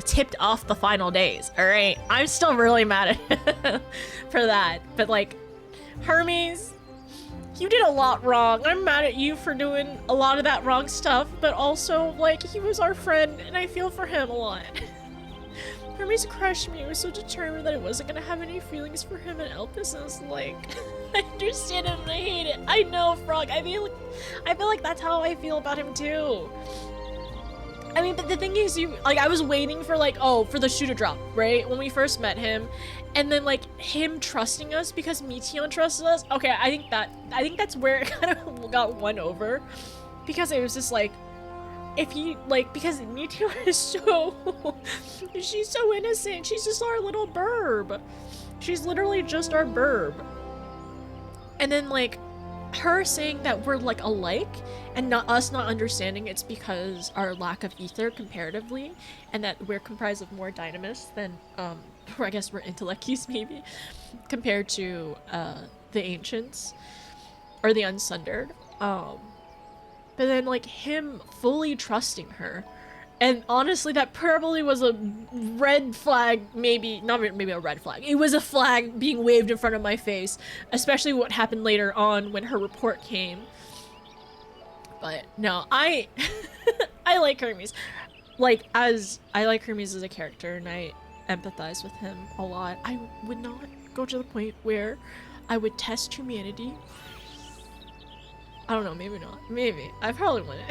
tipped off the final days. All right, I'm still really mad at him for that. But like, Hermes, you did a lot wrong. I'm mad at you for doing a lot of that wrong stuff. But also, like, he was our friend, and I feel for him a lot. Hermes crushed me. I was so determined that I wasn't gonna have any feelings for him, and Elpis is like, I understand him and I hate it. I know, Frog. I feel like that's how I feel about him too. I mean, but the thing is, I was waiting for like, for the shoe to drop, right? When we first met him, and then like him trusting us because Meteon trusted us. Okay, I think that's where it kind of got won over, because it was just like, if he, like, because Meteor is so, she's so innocent. She's just our little burb. She's literally just our burb. And then, like, her saying that we're, like, alike, and not understanding it's because our lack of ether comparatively, and that we're comprised of more dynamis than, or I guess we're intellectus, maybe, compared to, the ancients, or the unsundered. But then, like, him fully trusting her. And honestly, that probably was a red flag, not maybe a red flag. It was a flag being waved in front of my face, especially what happened later on when her report came. But no, I like Hermes. Like, I like Hermes as a character, and I empathize with him a lot. I would not go to the point where I would test humanity. I don't know, maybe not. Maybe. I probably wouldn't.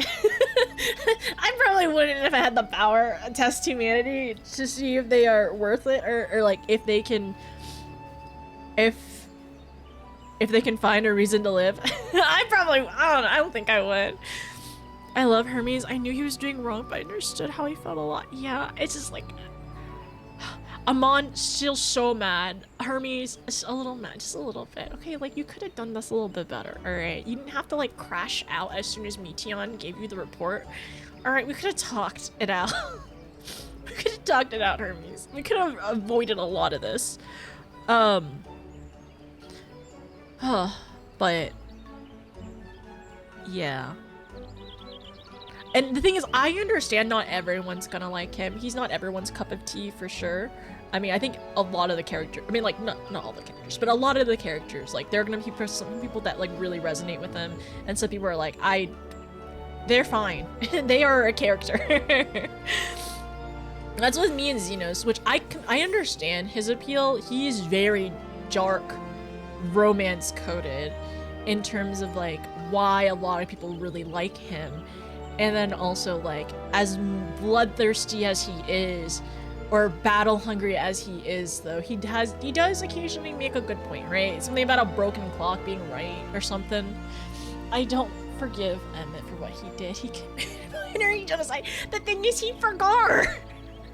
I probably wouldn't if I had the power to test humanity to see if they are worth it, or like if they can find a reason to live. I don't think I would. I love Hermes. I knew he was doing wrong, but I understood how he felt a lot. Yeah, it's just like, Amon still so mad. Hermes is a little mad, just a little bit. Okay, like, you could have done this a little bit better, alright? You didn't have to, like, crash out as soon as Meteon gave you the report. Alright, we could have talked it out. We could have talked it out, Hermes. We could have avoided a lot of this. But, yeah. And the thing is, I understand not everyone's gonna like him. He's not everyone's cup of tea, for sure. I mean, I think a lot of the characters, I mean, like, not all the characters, but a lot of the characters, like, there are gonna be some people that, like, really resonate with him, and some people are like, they're fine. They are a character. That's with me and Xenos, which I understand his appeal. He is very dark, romance-coded in terms of, like, why a lot of people really like him. And then also, like, as bloodthirsty as he is, or battle hungry as he is, though, he does occasionally make a good point, right? Something about a broken clock being right or something. I don't forgive Emmett for what he did. He committed binary genocide. The thing is, he forgot.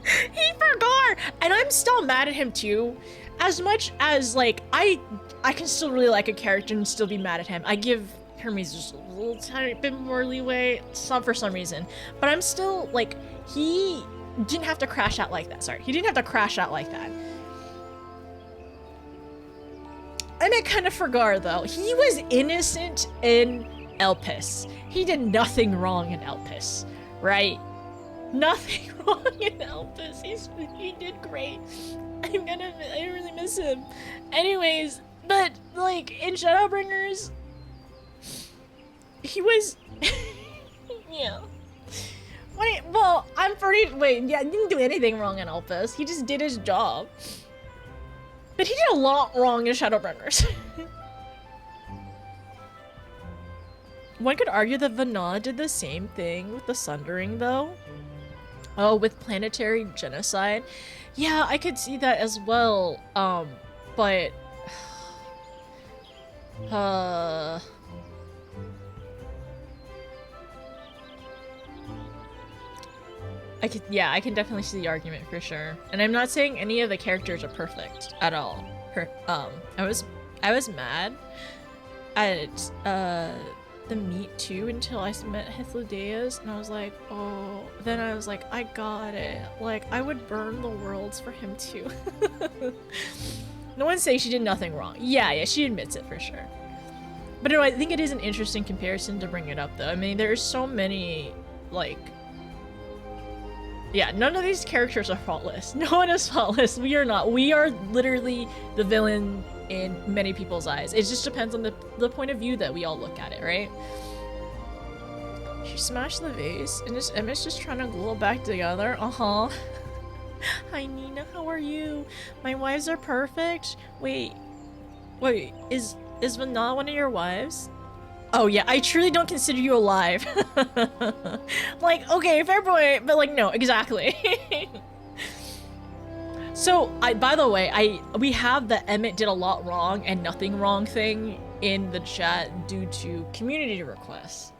He forgot, and I'm still mad at him too. As much as, like, I can still really like a character and still be mad at him. I give Hermes just a little tiny bit more leeway, for some reason. But I'm still, like, he didn't have to crash out like that. Sorry, he didn't have to crash out like that. I meant kind of Fergar, though. He was innocent in Elpis. He did nothing wrong in Elpis, right? Nothing wrong in Elpis. He did great. I really miss him. Anyways, but, like, in Shadowbringers, he was, yeah. Well, I didn't do anything wrong in Elpis. He just did his job. But he did a lot wrong in Shadowbringers. One could argue that Vana did the same thing with the Sundering, though. Oh, with planetary genocide. Yeah, I could see that as well. But I can definitely see the argument for sure. And I'm not saying any of the characters are perfect at all. I was mad at the meat too until I met Hythlodaeus, and I was like, oh. Then I was like, I got it. Like, I would burn the worlds for him too. No one's saying she did nothing wrong. Yeah, she admits it for sure. But no, I think it is an interesting comparison to bring it up, though. I mean, there's so many, like... Yeah, none of these characters are faultless. No one is faultless. We are not. We are literally the villain in many people's eyes. It just depends on the point of view that we all look at it, right? She smashed the vase, and this image just trying to glue it back together. Uh-huh. Hi, Nina. How are you? My wives are perfect. Wait, is Vanna one of your wives? Oh yeah, I truly don't consider you alive. Like, okay, fair point, but like, no, exactly. So, by the way, we have the Emmett did a lot wrong and nothing wrong thing in the chat due to community requests.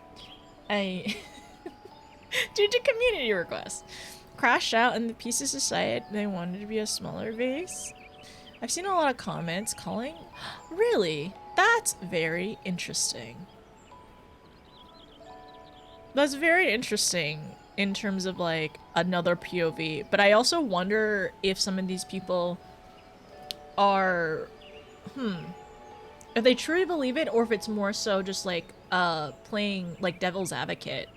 Due to community requests. Crashed out and the pieces decided they wanted to be a smaller vase. I've seen a lot of comments calling... Really? That's very interesting. That's very interesting in terms of like another POV, but I also wonder if some of these people are, if they truly believe it, or if it's more so just like playing like devil's advocate.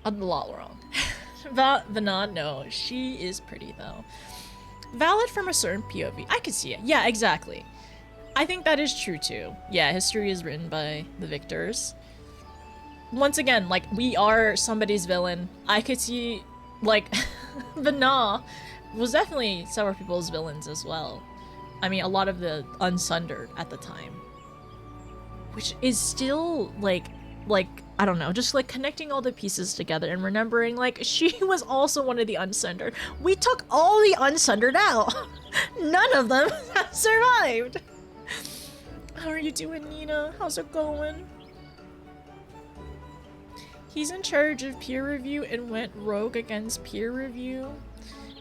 A lot wrong. Vanna, no, she is pretty though. Valid from a certain POV. I could see it. Yeah, exactly. I think that is true too. Yeah, history is written by the victors. Once again, like, we are somebody's villain. I could see, like, Vanna was definitely several people's villains as well. I mean, a lot of the Unsundered at the time. Which is still, like, I don't know, just like connecting all the pieces together and remembering, like, she was also one of the Unsundered. We took all the Unsundered out. None of them have survived. How are you doing, Nina? How's it going? He's in charge of peer review and went rogue against peer review.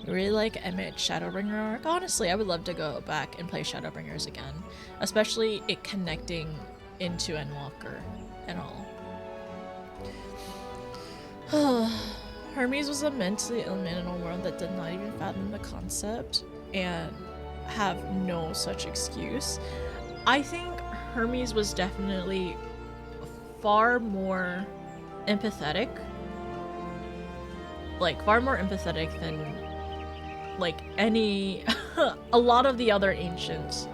I really like Emmett Shadowbringer arc. Honestly, I would love to go back and play Shadowbringers again. Especially it connecting into Endwalker and all. Hermes was a mentally ill man in a world that did not even fathom the concept and have no such excuse. I think Hermes was definitely far more empathetic. Like, far more empathetic than, like, any... a lot of the other ancients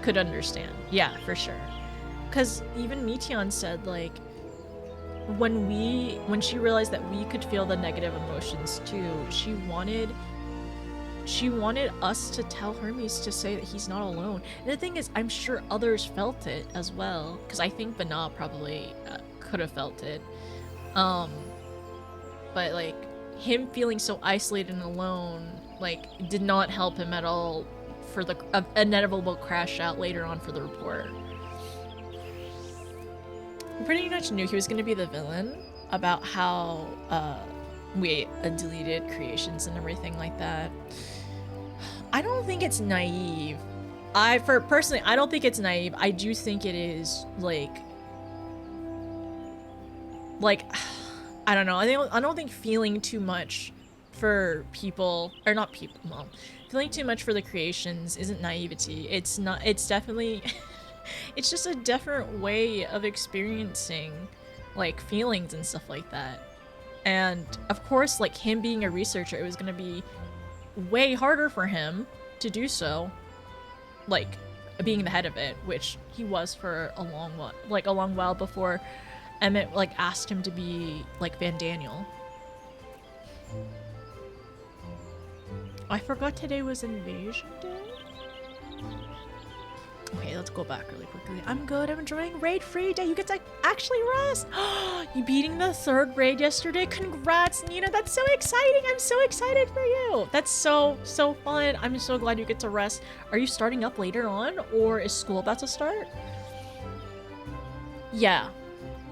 could understand. Yeah, for sure. Because even Meteon said, like, when she realized that we could feel the negative emotions too, she wanted us to tell Hermes to say that he's not alone. And the thing is, I'm sure others felt it as well, because I think Vanna probably could have felt it. But like, him feeling so isolated and alone, like, did not help him at all for the inevitable crash out later on for the report. I pretty much knew he was going to be the villain about how we deleted creations and everything like that. I don't think it's naive. Personally, I don't think it's naive. I do think it is like I don't know. I don't think feeling too much for people, or not people, well, feeling too much for the creations isn't naivety. It's not. It's definitely. It's just a different way of experiencing, like, feelings and stuff like that. And of course, like, him being a researcher, it was gonna be way harder for him to do so, like, being the head of it, which he was for a long while before Emmett, like, asked him to be, like, Van Daniel. I forgot today was Invasion Day? Okay, let's go back really quickly. I'm good. I'm enjoying raid free day. You get to actually rest. You beating the 3rd raid yesterday. Congrats, Nina. That's so exciting. I'm so excited for you. That's so fun. I'm so glad you get to rest. Are you starting up later on, or is school about to start? Yeah.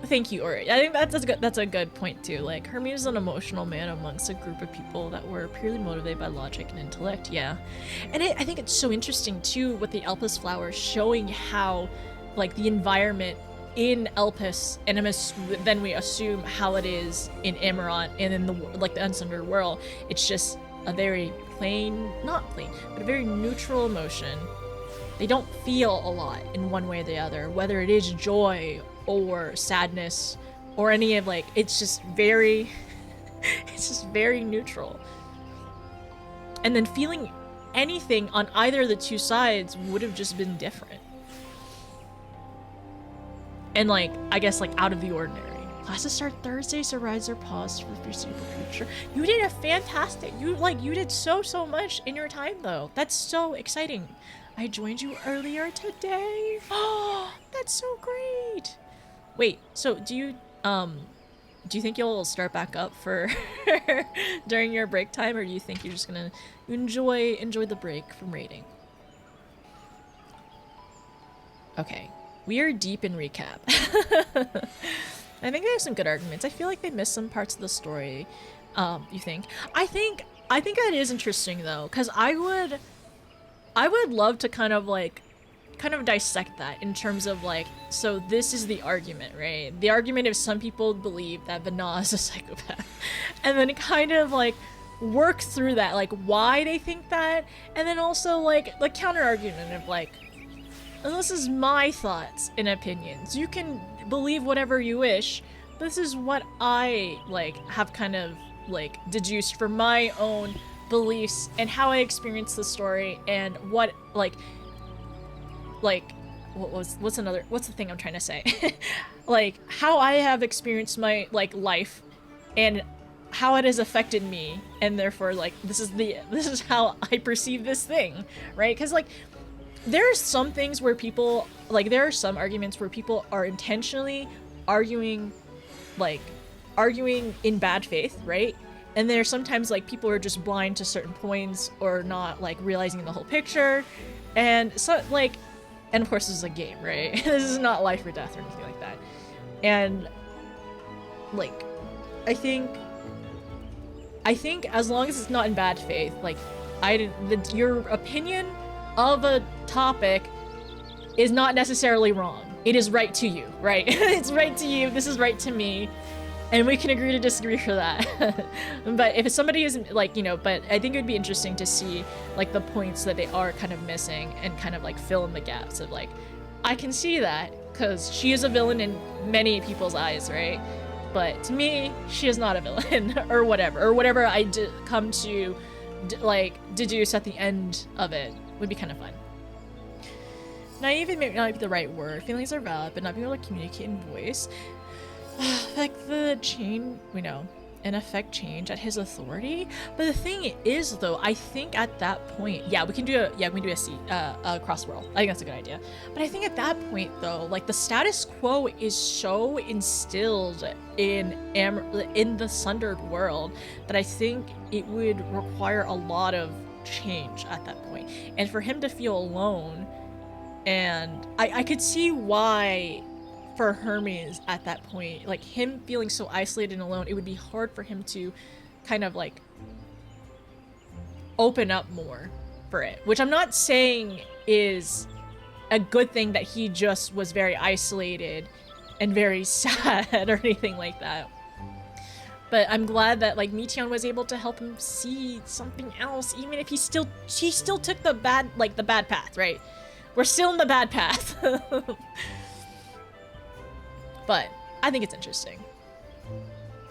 Thank you, Ori. I think that's a good point too. Like, Hermes is an emotional man amongst a group of people that were purely motivated by logic and intellect. Yeah, and I think it's so interesting too with the Elpis flower showing how, like, the environment in Elpis and then we assume how it is in Amarant and in the like the Unsundered world. It's just a very plain, not plain, but a very neutral emotion. They don't feel a lot in one way or the other, whether it is joy or sadness or any of, like, it's just very it's just very neutral. And then feeling anything on either of the two sides would have just been different. And, like, I guess, like, out of the ordinary. Classes start Thursday, so rides are paused for the foreseeable future. You did a fantastic, you did so much in your time though. That's so exciting. I joined you earlier today. Oh, that's so great. Wait, so do you think you'll start back up for during your break time, or do you think you're just gonna enjoy the break from raiding? Okay, we are deep in recap. I think they have some good arguments. I feel like they missed some parts of the story. You think? I think that is interesting though, because I would love to kind of dissect that in terms of, like, so this is the argument, right? The argument is some people believe that Vana is a psychopath, and then kind of like work through that, like why they think that, and then also like the counter argument of like, and this is my thoughts and opinions. You can believe whatever you wish. This is what I like have kind of like deduced from my own beliefs and how I experienced the story, and what what's the thing I'm trying to say? Like how I have experienced my like life and how it has affected me, and therefore like this is how I perceive this thing, right? Because like there are some things where people, like, there are some arguments where people are intentionally arguing in bad faith, right? And there's sometimes, like, people are just blind to certain points or not, like, realizing the whole picture. And so, like, and of course this is a game, right? This is not life or death or anything like that. And, like, I think as long as it's not in bad faith, like, your opinion of a topic is not necessarily wrong. It is right to you, right? It's right to you, this is right to me, and we can agree to disagree for that. But if somebody isn't, like, you know, but I think it would be interesting to see, like, the points that they are kind of missing and kind of, like, fill in the gaps of, like, I can see that, because she is a villain in many people's eyes, right? But to me, she is not a villain, or whatever I come to, like, deduce at the end of it would be kind of fun. Naive may not be the right word. Feelings are valid, but not being able to communicate in voice. Affect the change, we know, and affect change at his authority. But the thing is, though, I think at that point, we can do a cross world. I think that's a good idea. But I think at that point, though, like the status quo is so instilled in the Sundered world that I think it would require a lot of change at that point. And for him to feel alone, and I could see why for Hermes at that point, like him feeling so isolated and alone, it would be hard for him to kind of like open up more for it, which I'm not saying is a good thing that he just was very isolated and very sad or anything like that. But I'm glad that like Meteion was able to help him see something else, even if he still took the bad path, right? We're still in the bad path. But I think it's interesting.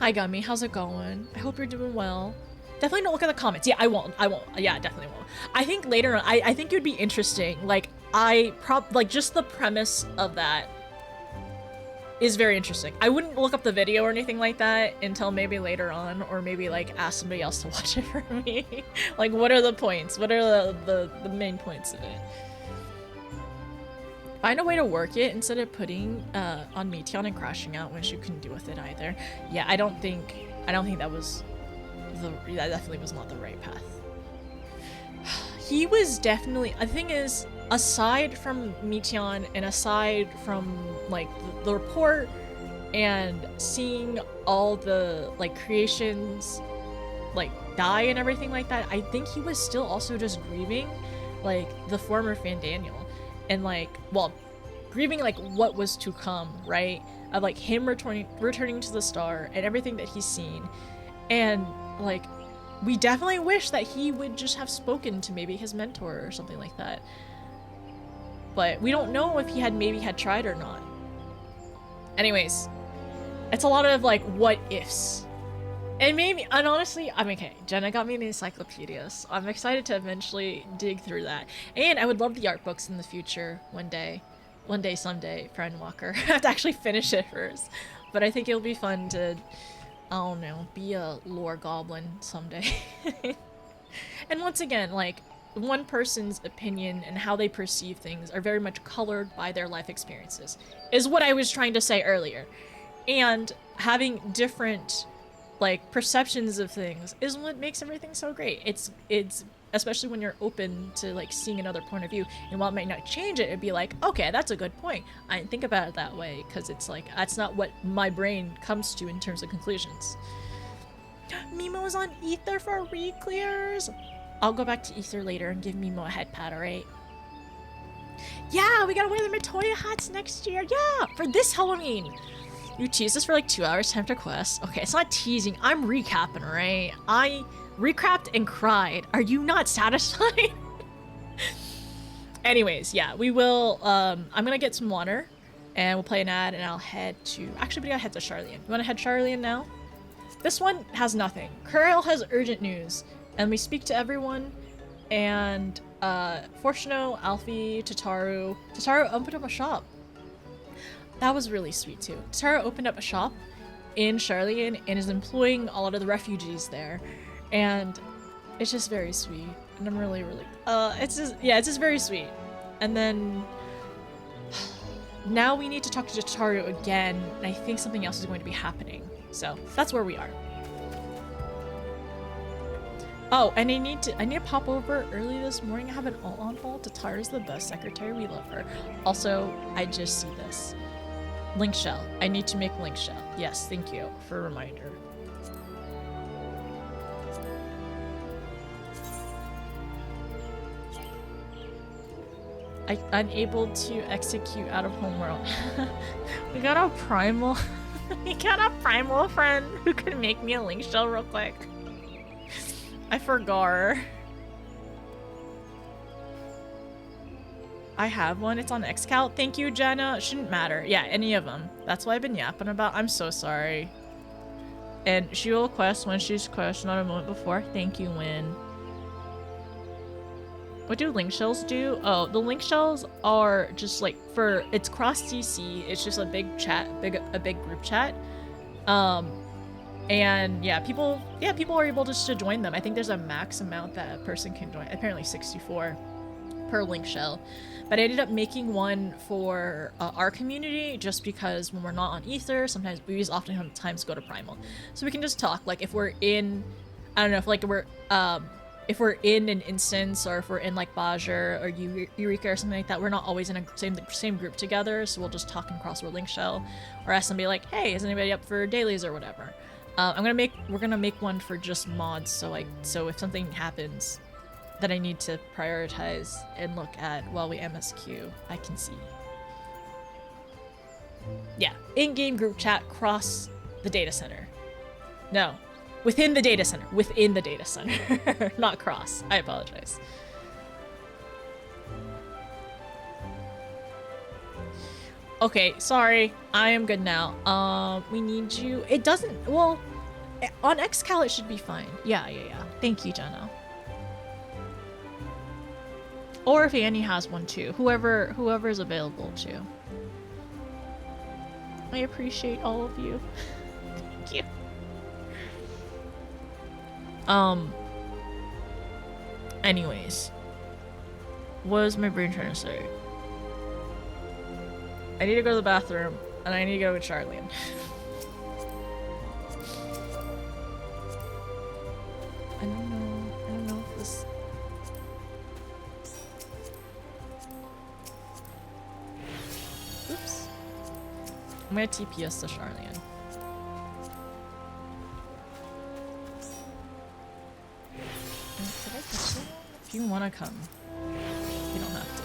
Hi Gummy, how's it going? I hope you're doing well. Definitely don't look at the comments. Yeah, I won't. Yeah, definitely won't. I think later on, I think it would be interesting. Like, just the premise of that is very interesting. I wouldn't look up the video or anything like that until maybe later on, or maybe like ask somebody else to watch it for me. Like, what are the points? What are the main points of it? Find a way to work it instead of putting on Meteion and crashing out when she couldn't deal with it either. Yeah, I don't think that was that definitely was not the right path. He was definitely, the thing is, aside from Meteion and aside from like the report and seeing all the like creations like die and everything like that, I think he was still also just grieving like the former Fandaniel and like, well, grieving like what was to come, right? Of like him returning to the star and everything that he's seen. And like, we definitely wish that he would just have spoken to maybe his mentor or something like that. But we don't know if he had maybe had tried or not. Anyways, it's a lot of like what ifs. And maybe, and honestly, I mean, okay, Jenna got me the encyclopedia, so I'm excited to eventually dig through that. And I would love the art books in the future one day. One day, someday, for Endwalker. I have to actually finish it first. But I think it'll be fun to, I don't know, be a lore goblin someday. And once again, like, one person's opinion and how they perceive things are very much colored by their life experiences, is what I was trying to say earlier. And having different like perceptions of things is what makes everything so great. It's especially when you're open to like seeing another point of view, and while it might not change it, it'd be like, okay, that's a good point. I didn't think about it that way, because it's like that's not what my brain comes to in terms of conclusions. Mimo is on Ether for re-clears. I'll go back to Ether later and give Mimo a head pat, alright? Yeah, we gotta wear the Matoya hats next year. Yeah, for this Halloween. You tease this for like 2 hours time to quest. Okay, it's not teasing. I'm recapping, right? I recapped and cried. Are you not satisfied? Anyways, yeah, we will. I'm gonna get some water and we'll play an ad and I'll head to. Actually, we gotta head to Charlian. You wanna head Charlian now? This one has nothing. Kurel has urgent news and we speak to everyone. And Fortuno, Alfie, Tataru opened up a shop. That was really sweet too. Tara opened up a shop in Charlian and is employing a lot of the refugees there, and it's just very sweet. And I'm really, it's just very sweet. And then now we need to talk to Tataru again, and I think something else is going to be happening. So that's where we are. Oh, and I need to pop over early this morning. I have an alt on hold. Tataru's the best secretary. We love her. Also, I just see this. Link shell. I need to make link shell. Yes, thank you for a reminder. I'm unable to execute out of homeworld. We got a primal. We got a primal friend who could make me a link shell real quick. I forgot. I have one. It's on Xcal. Thank you, Jenna. It shouldn't matter. Yeah, any of them. That's what I've been yapping about. I'm so sorry. And she will quest when she's quested, not a moment before. Thank you, Win. What do link shells do? Oh, the link shells are just like for it's cross CC. It's just a big chat, a big group chat. And yeah, people are able just to join them. I think there's a max amount that a person can join. Apparently 64 per link shell. But I ended up making one for our community just because when we're not on Ether, sometimes we oftentimes go to Primal. So we can just talk. Like if we're in, I don't know, if we're in an instance or if we're in like Bajor or Eureka or something like that, we're not always in a same group together. So we'll just talk and cross link shell or ask somebody like, hey, is anybody up for dailies or whatever? We're gonna make one for just mods. So if something happens that I need to prioritize and look at while we MSQ, I can see. Yeah, in-game group chat cross the data center. No, within the data center. Within the data center, not cross. I apologize. Okay, sorry. I am good now. We need you. It doesn't. Well, on Xcal it should be fine. Yeah. Thank you, Jenna. Or if Annie has one too. Whoever is available too. I appreciate all of you. Thank you. Anyways. What is my brain trying to say? I need to go to the bathroom, and I need to go with Charlian. I don't know if this... Oops. I'm gonna TP us to Charlian. Did I catch you? If you wanna come, you don't have to.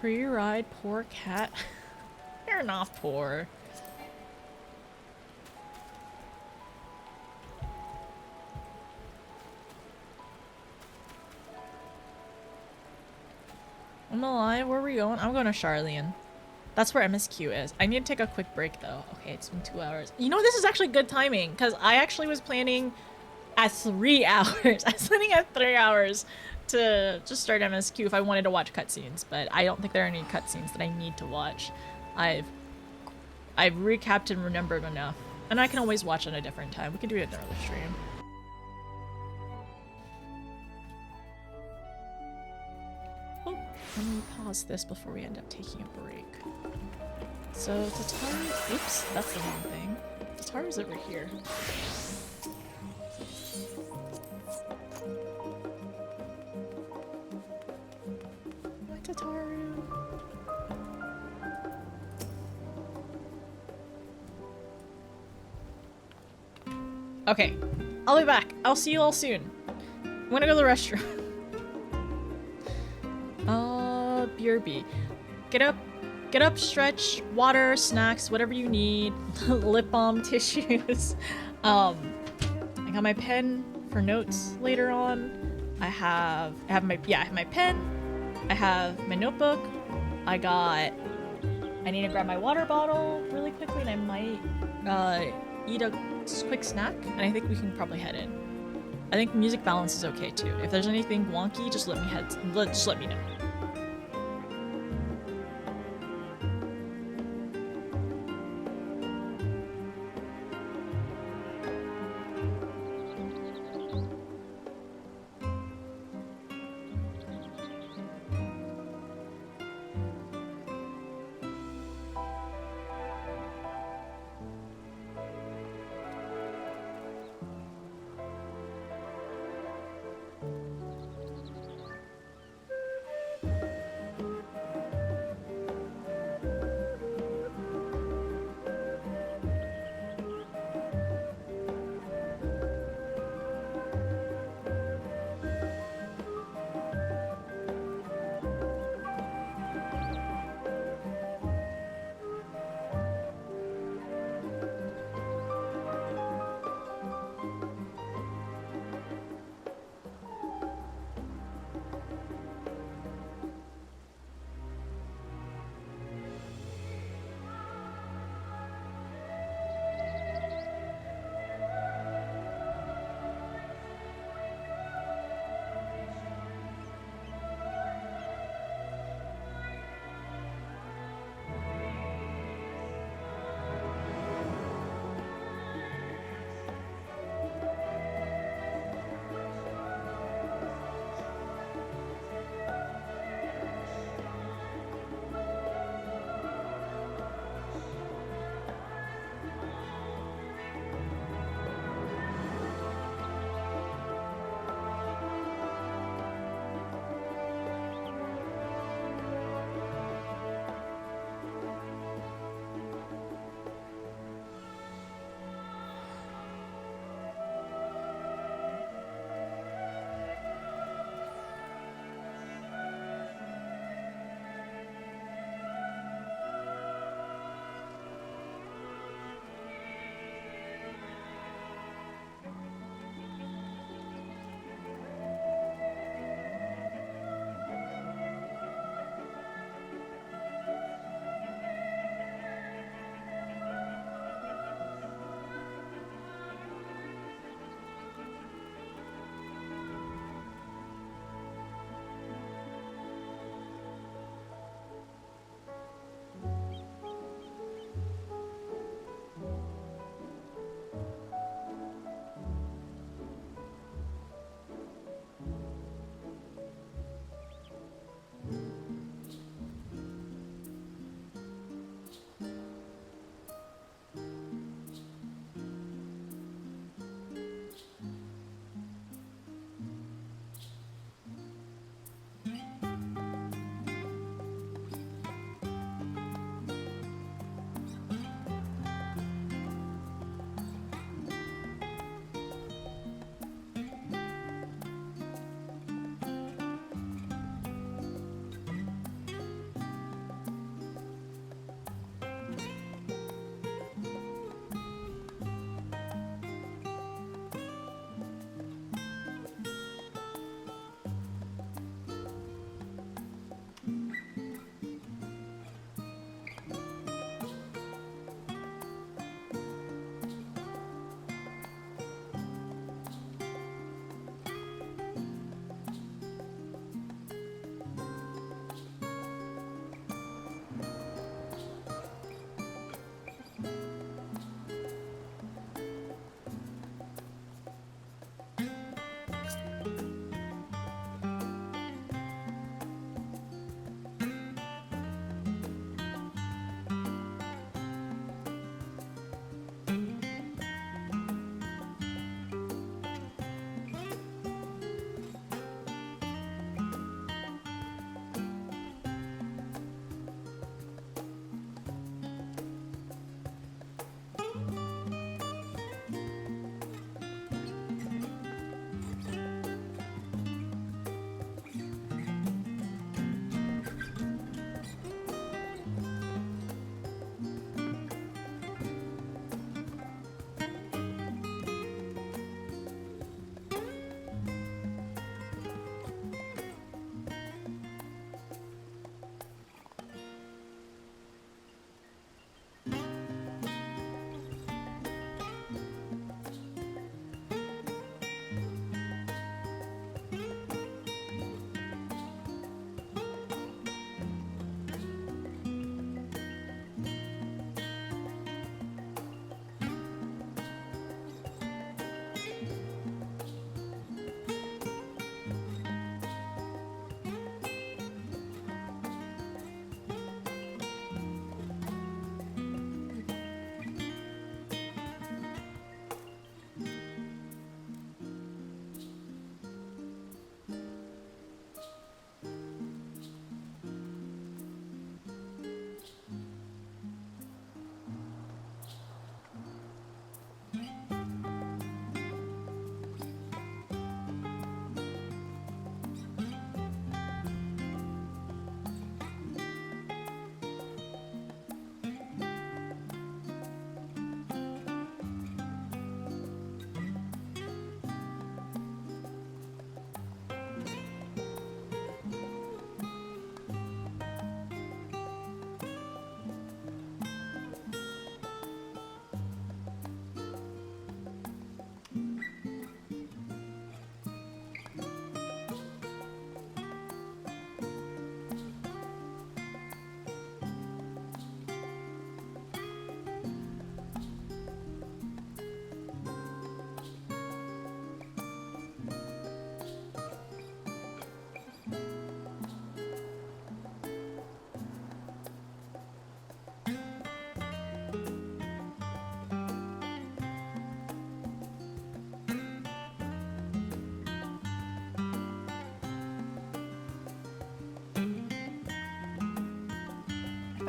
Free ride, poor cat. You're not poor. I'm alive. Where are we going? I'm going to Charlian. That's where MSQ is. I need to take a quick break though. Okay, it's been 2 hours. You know, this is actually good timing because I actually was planning at 3 hours. I was planning at 3 hours to just start MSQ if I wanted to watch cutscenes, but I don't think there are any cutscenes that I need to watch. I've recapped and remembered enough, and I can always watch at a different time. We can do it in another stream. Oh, let me pause this before we end up taking a break. So Tataru, oops, that's the wrong thing. Tataru's over here. Hi, Tataru. Okay, I'll be back. I'll see you all soon. I'm gonna go to the restroom. BRB. Get up, stretch, water, snacks, whatever you need. Lip balm, tissues. I got my pen for notes later on. I have my pen. I have my notebook. I need to grab my water bottle really quickly, and I might eat a quick snack, and I think we can probably head in. I think music balance is okay too. If there's anything wonky, just let me know.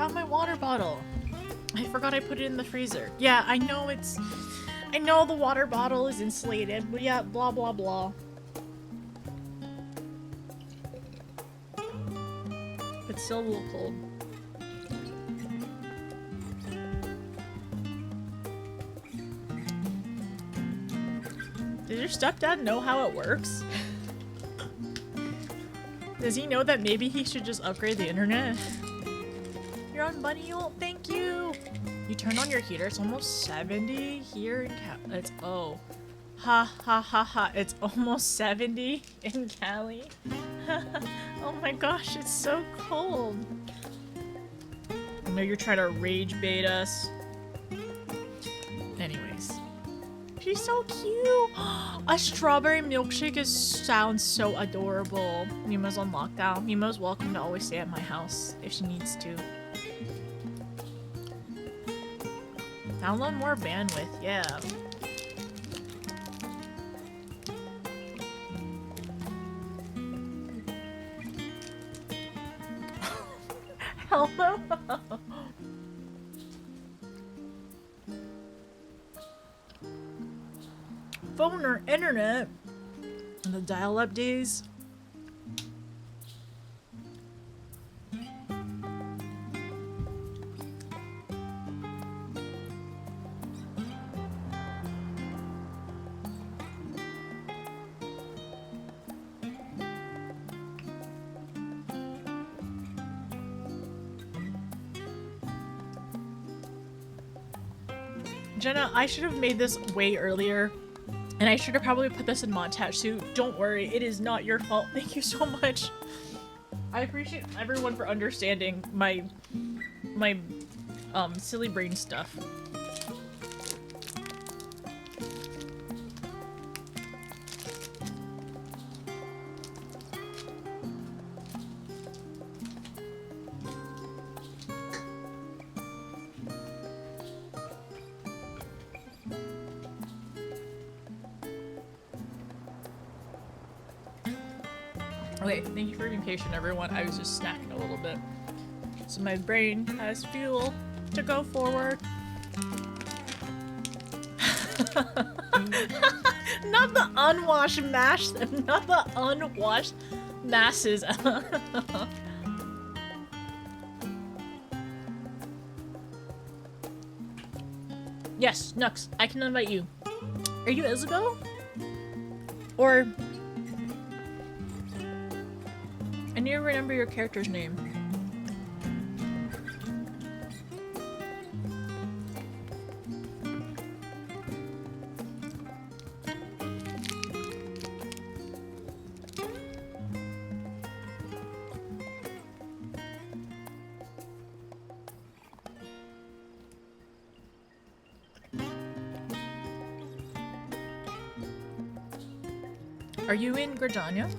found my water bottle. I forgot I put it in the freezer. Yeah, I know I know the water bottle is insulated, but yeah, blah blah blah. It's still a little cold. Does your stepdad know how it works? Does he know that maybe he should just upgrade the internet? You're on Bunny Ult, thank you! You turned on your heater, it's almost 70 here in it's oh. Ha ha ha ha, it's almost 70 in Cali. Oh my gosh, it's so cold. I know you're trying to rage bait us. Anyways. She's so cute! A strawberry milkshake sounds so adorable. Mima's on lockdown. Mima's welcome to always stay at my house if she needs to. Download more bandwidth, yeah. Hello? Phone or internet in the dial-up days. Jenna, I should have made this way earlier. And I should have probably put this in montage too. Don't worry, it is not your fault. Thank you so much. I appreciate everyone for understanding my silly brain stuff. Okay, thank you for being patient, everyone. I was just snacking a little bit. So my brain has fuel to go forward. Not the unwashed mash, not the unwashed masses. Yes, Nux, I can invite you. Are you Isabel? Or... I need to remember your character's name. Are you in Gridania?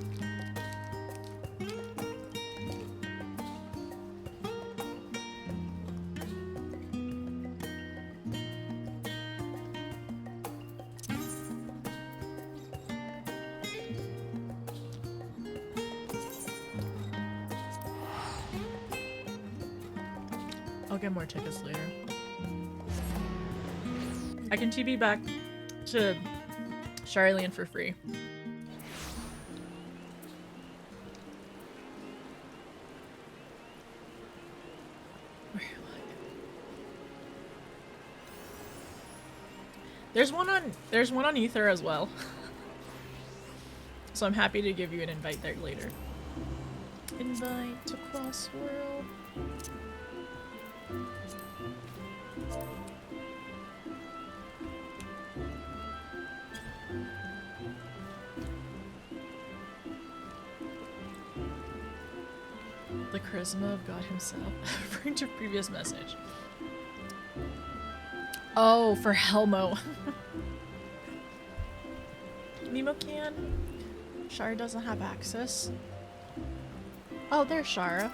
I'll get more tickets later. I can TB back to Charlene for free. There's one on Ether as well. So I'm happy to give you an invite there later. Invite to Cross World. The charisma of God himself. Referring to previous message. Oh, for Helmo. Mimo can. Shara doesn't have access. Oh, there's Shara.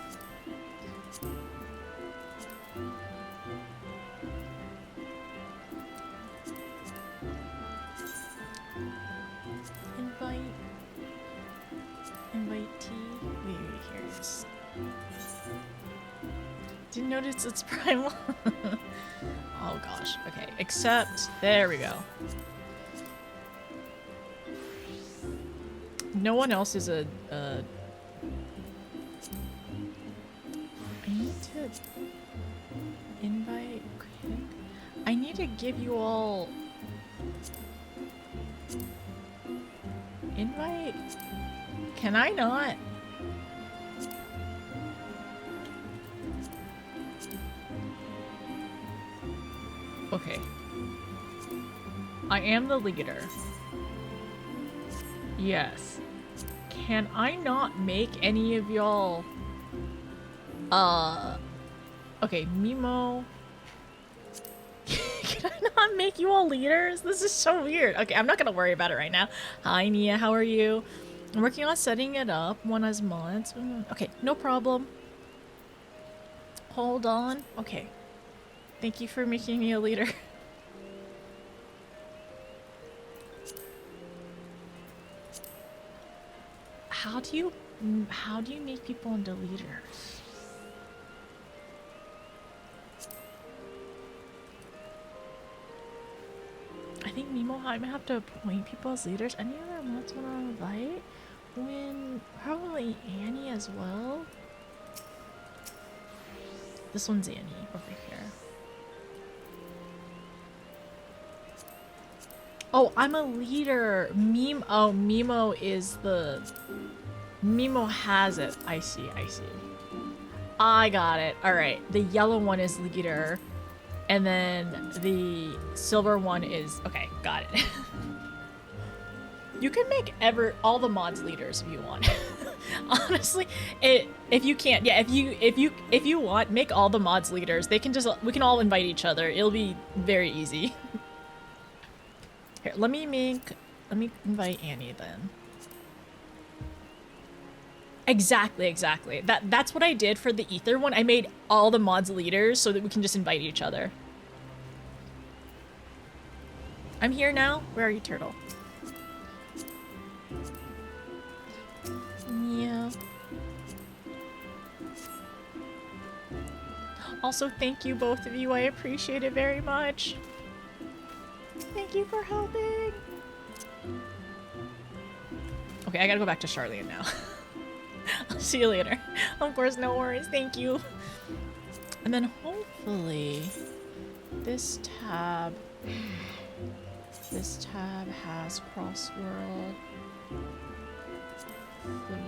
Invite T. Wait, here it is. Didn't notice it's primal. Oh gosh. Okay. Except there we go. No one else is a. I need to invite. I need to give you all. Invite? Can I not? Okay. I am the leader. Yes. Can I not make any of y'all... Okay, Mimo... Can I not make you all leaders? This is so weird. Okay, I'm not gonna worry about it right now. Hi, Nia, how are you? I'm working on setting it up. One as mods. Okay, no problem. Hold on. Okay. Thank you for making me a leader. How do you make people into leaders? I think Mimo might have to appoint people as leaders. Any other mods want to invite? When probably Annie as well. This one's Annie over here. Oh, I'm a leader. Mimo is the... Mimo has it. I see, I see. I got it. Alright, the yellow one is leader. And then the silver one is... Okay, got it. You can make all the mods leaders if you want. Honestly, if you can't, yeah, if you want, make all the mods leaders. We can all invite each other. It'll be very easy. Here, let me invite Annie then. Exactly. That's what I did for the ether one. I made all the mods leaders so that we can just invite each other. I'm here now. Where are you, turtle? Yeah. Also, thank you both of you. I appreciate it very much. Thank you for helping. Okay, I gotta go back to Charlene now. I'll see you later. Of course, no worries. Thank you. And then hopefully this tab has Crossworld 3, I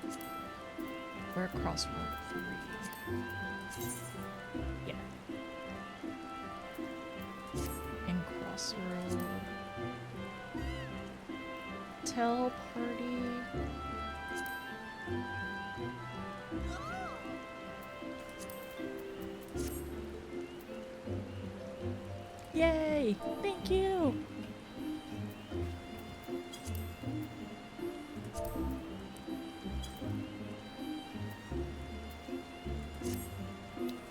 think. Or Crossworld 3. Yeah. And Crossworld. Tell party. Yay! Thank you!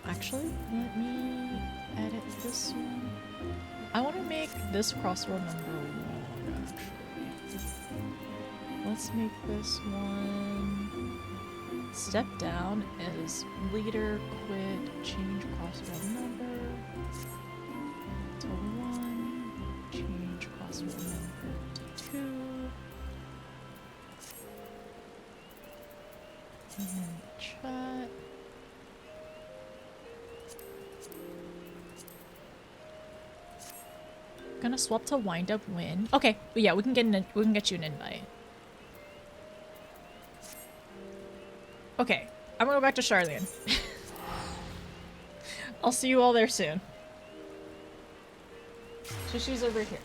Actually, let me edit this one. I want to make this crossword number 1, actually. Let's make this one... Step down as leader, quit, change crossword number to 1, change crossword number to 2, and then chat. Gonna swap to wind up win. Okay, but yeah, we can get you an invite. Okay, I'm gonna go back to Charlene. I'll see you all there soon. So she's over here.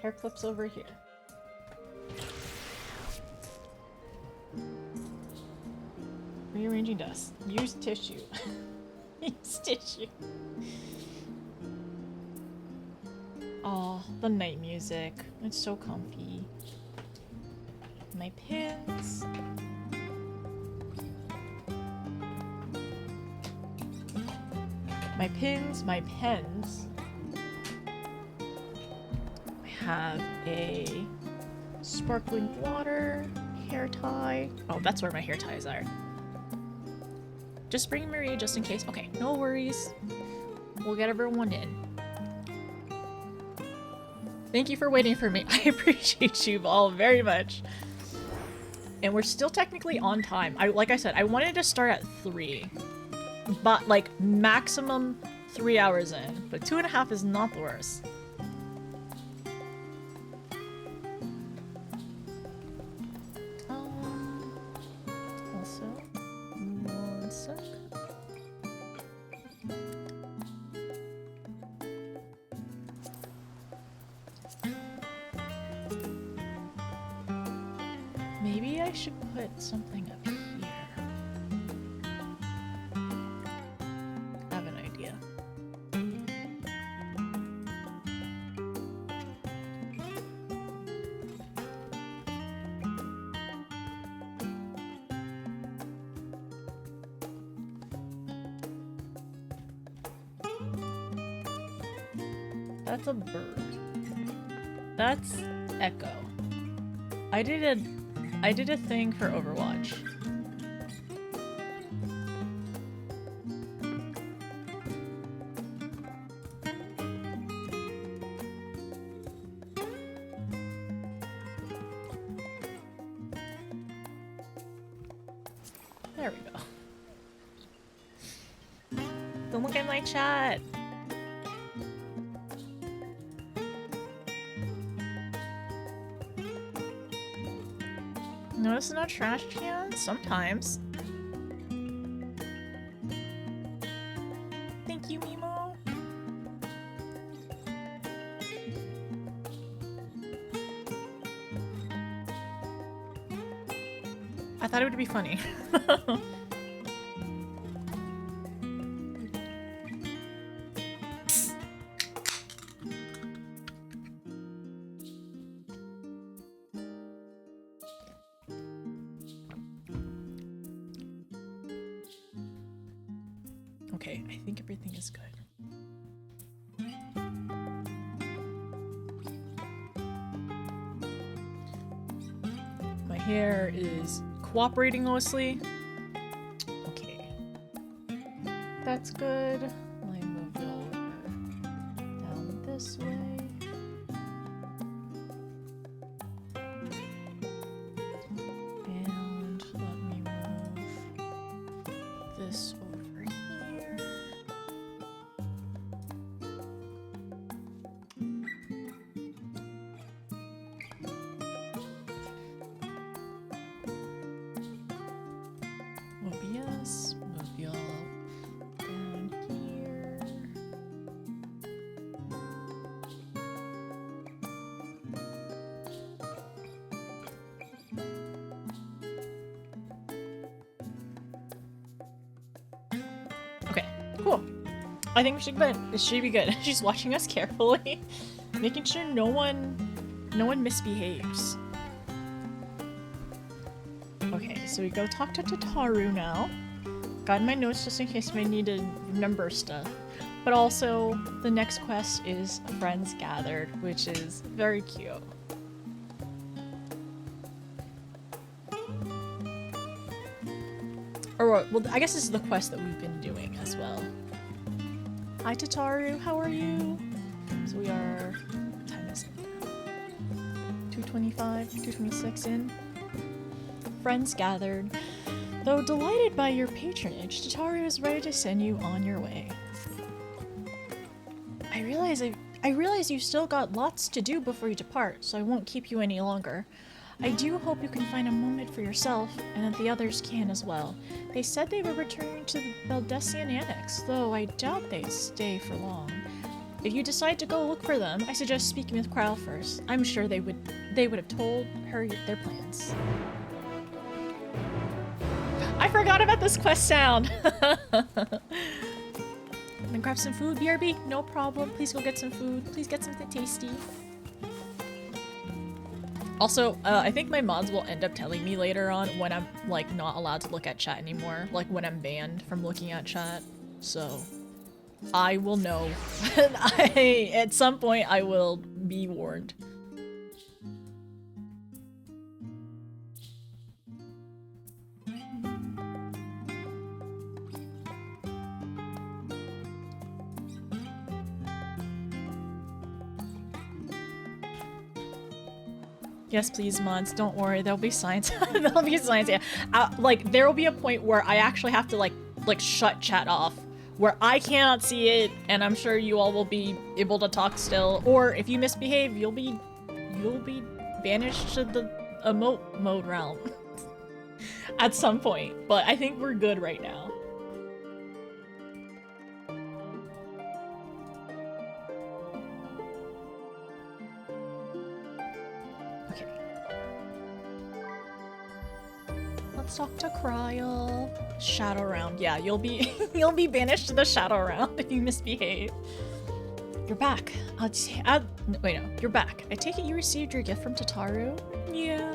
Hair clips over here. Rearranging dust. Use tissue. Use tissue. Oh, the night music. It's so comfy. My pins. My pins, my pens. I have a sparkling water hair tie. Oh, that's where my hair ties are. Just bring Maria just in case. Okay, no worries. We'll get everyone in. Thank you for waiting for me. I appreciate you all very much. And we're still technically on time. Like I said, I wanted to start at 3. But like maximum 3 hours in. But 2.5 is not the worst. Also, one sec. Maybe I should put something up here. I have an idea. That's a bird. That's Echo. I did a thing for Overwatch. There we go. Don't look at my chat. Notice no trash cans? Sometimes. Thank you, Mimo. I thought it would be funny. Okay, I think everything is good. My hair is cooperating mostly. Okay. That's good. Let me move it over down this way. And let me move this over here. OBS, move y'all down here. Okay, cool. I think we should go. This should be good. She's watching us carefully, making sure no one misbehaves. Okay, so we go talk to Tataru now. Got in my notes just in case I need to remember stuff. But also, the next quest is Friends Gathered, which is very cute. Or, well, I guess this is the quest that we've been doing as well. Hi Tataru, how are you? So we are, what time is it now? 2:25, 2:26 in. Friends Gathered. Though delighted by your patronage, Tataru is ready to send you on your way. I realize you've still got lots to do before you depart, so I won't keep you any longer. I do hope you can find a moment for yourself, and that the others can as well. They said they were returning to the Beldesian Annex, though I doubt they'd stay for long. If you decide to go look for them, I suggest speaking with Kryle first. I'm sure they would have told her their plans. I forgot about this quest sound! Then grab some food, BRB? No problem. Please go get some food. Please get something tasty. Also, I think my mods will end up telling me later on when I'm, like, not allowed to look at chat anymore. Like, when I'm banned from looking at chat. So, I will know. At some point, I will be warned. Yes, please, mods. Don't worry. There'll be signs. There'll be signs. Yeah. Like there will be a point where I actually have to like shut chat off, where I cannot see it, and I'm sure you all will be able to talk still. Or if you misbehave, you'll be banished to the emote mode realm at some point. But I think we're good right now. Okay. Let's talk to Kryl. Shadow round. Yeah, you'll be you'll be banished to the shadow round if you misbehave. You're back. Wait, no, you're back. I take it you received your gift from Tataru? Yeah.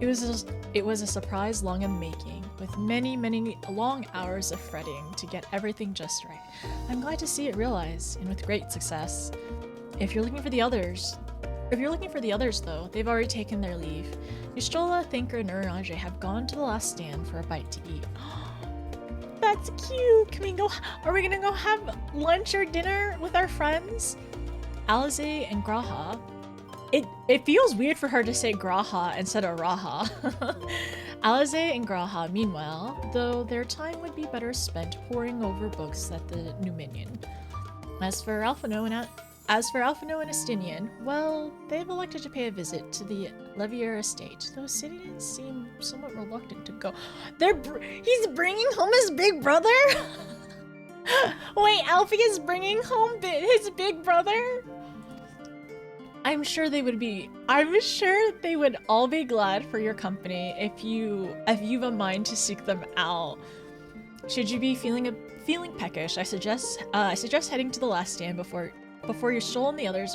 It was a surprise long in making, with many long hours of fretting to get everything just right. I'm glad to see it realized, and with great success. If you're looking for the others, though, they've already taken their leave. Ystola, Thinker, and Uranje have gone to the last stand for a bite to eat. That's cute! Can we go? Are we gonna go have lunch or dinner with our friends? Alize and Graha. It feels weird for her to say Graha instead of Raha. Alize and Graha, meanwhile, though their time would be better spent poring over books at the new minion. As for Alphino and Estinian, well, they've elected to pay a visit to the Levier estate, though Estinians seem somewhat reluctant to go. He's bringing home his big brother? Wait, Alfie is bringing home his big brother? I'm sure they would all be glad for your company if you've a mind to seek them out. Should you be feeling peckish, I suggest heading to the last stand before your soul and the others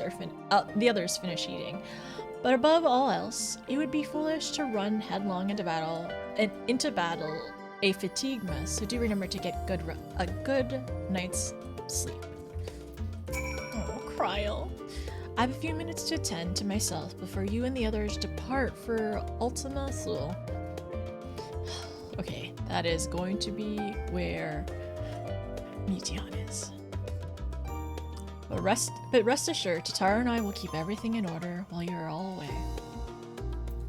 finish eating. But above all else, it would be foolish to run headlong into battle, a fatigue mess. So do remember to get a good night's sleep. Oh, Kryl. I have a few minutes to attend to myself before you and the others depart for Ultima Thule. Okay, that is going to be where Meteon is. But rest assured, Tataru and I will keep everything in order while you're all away.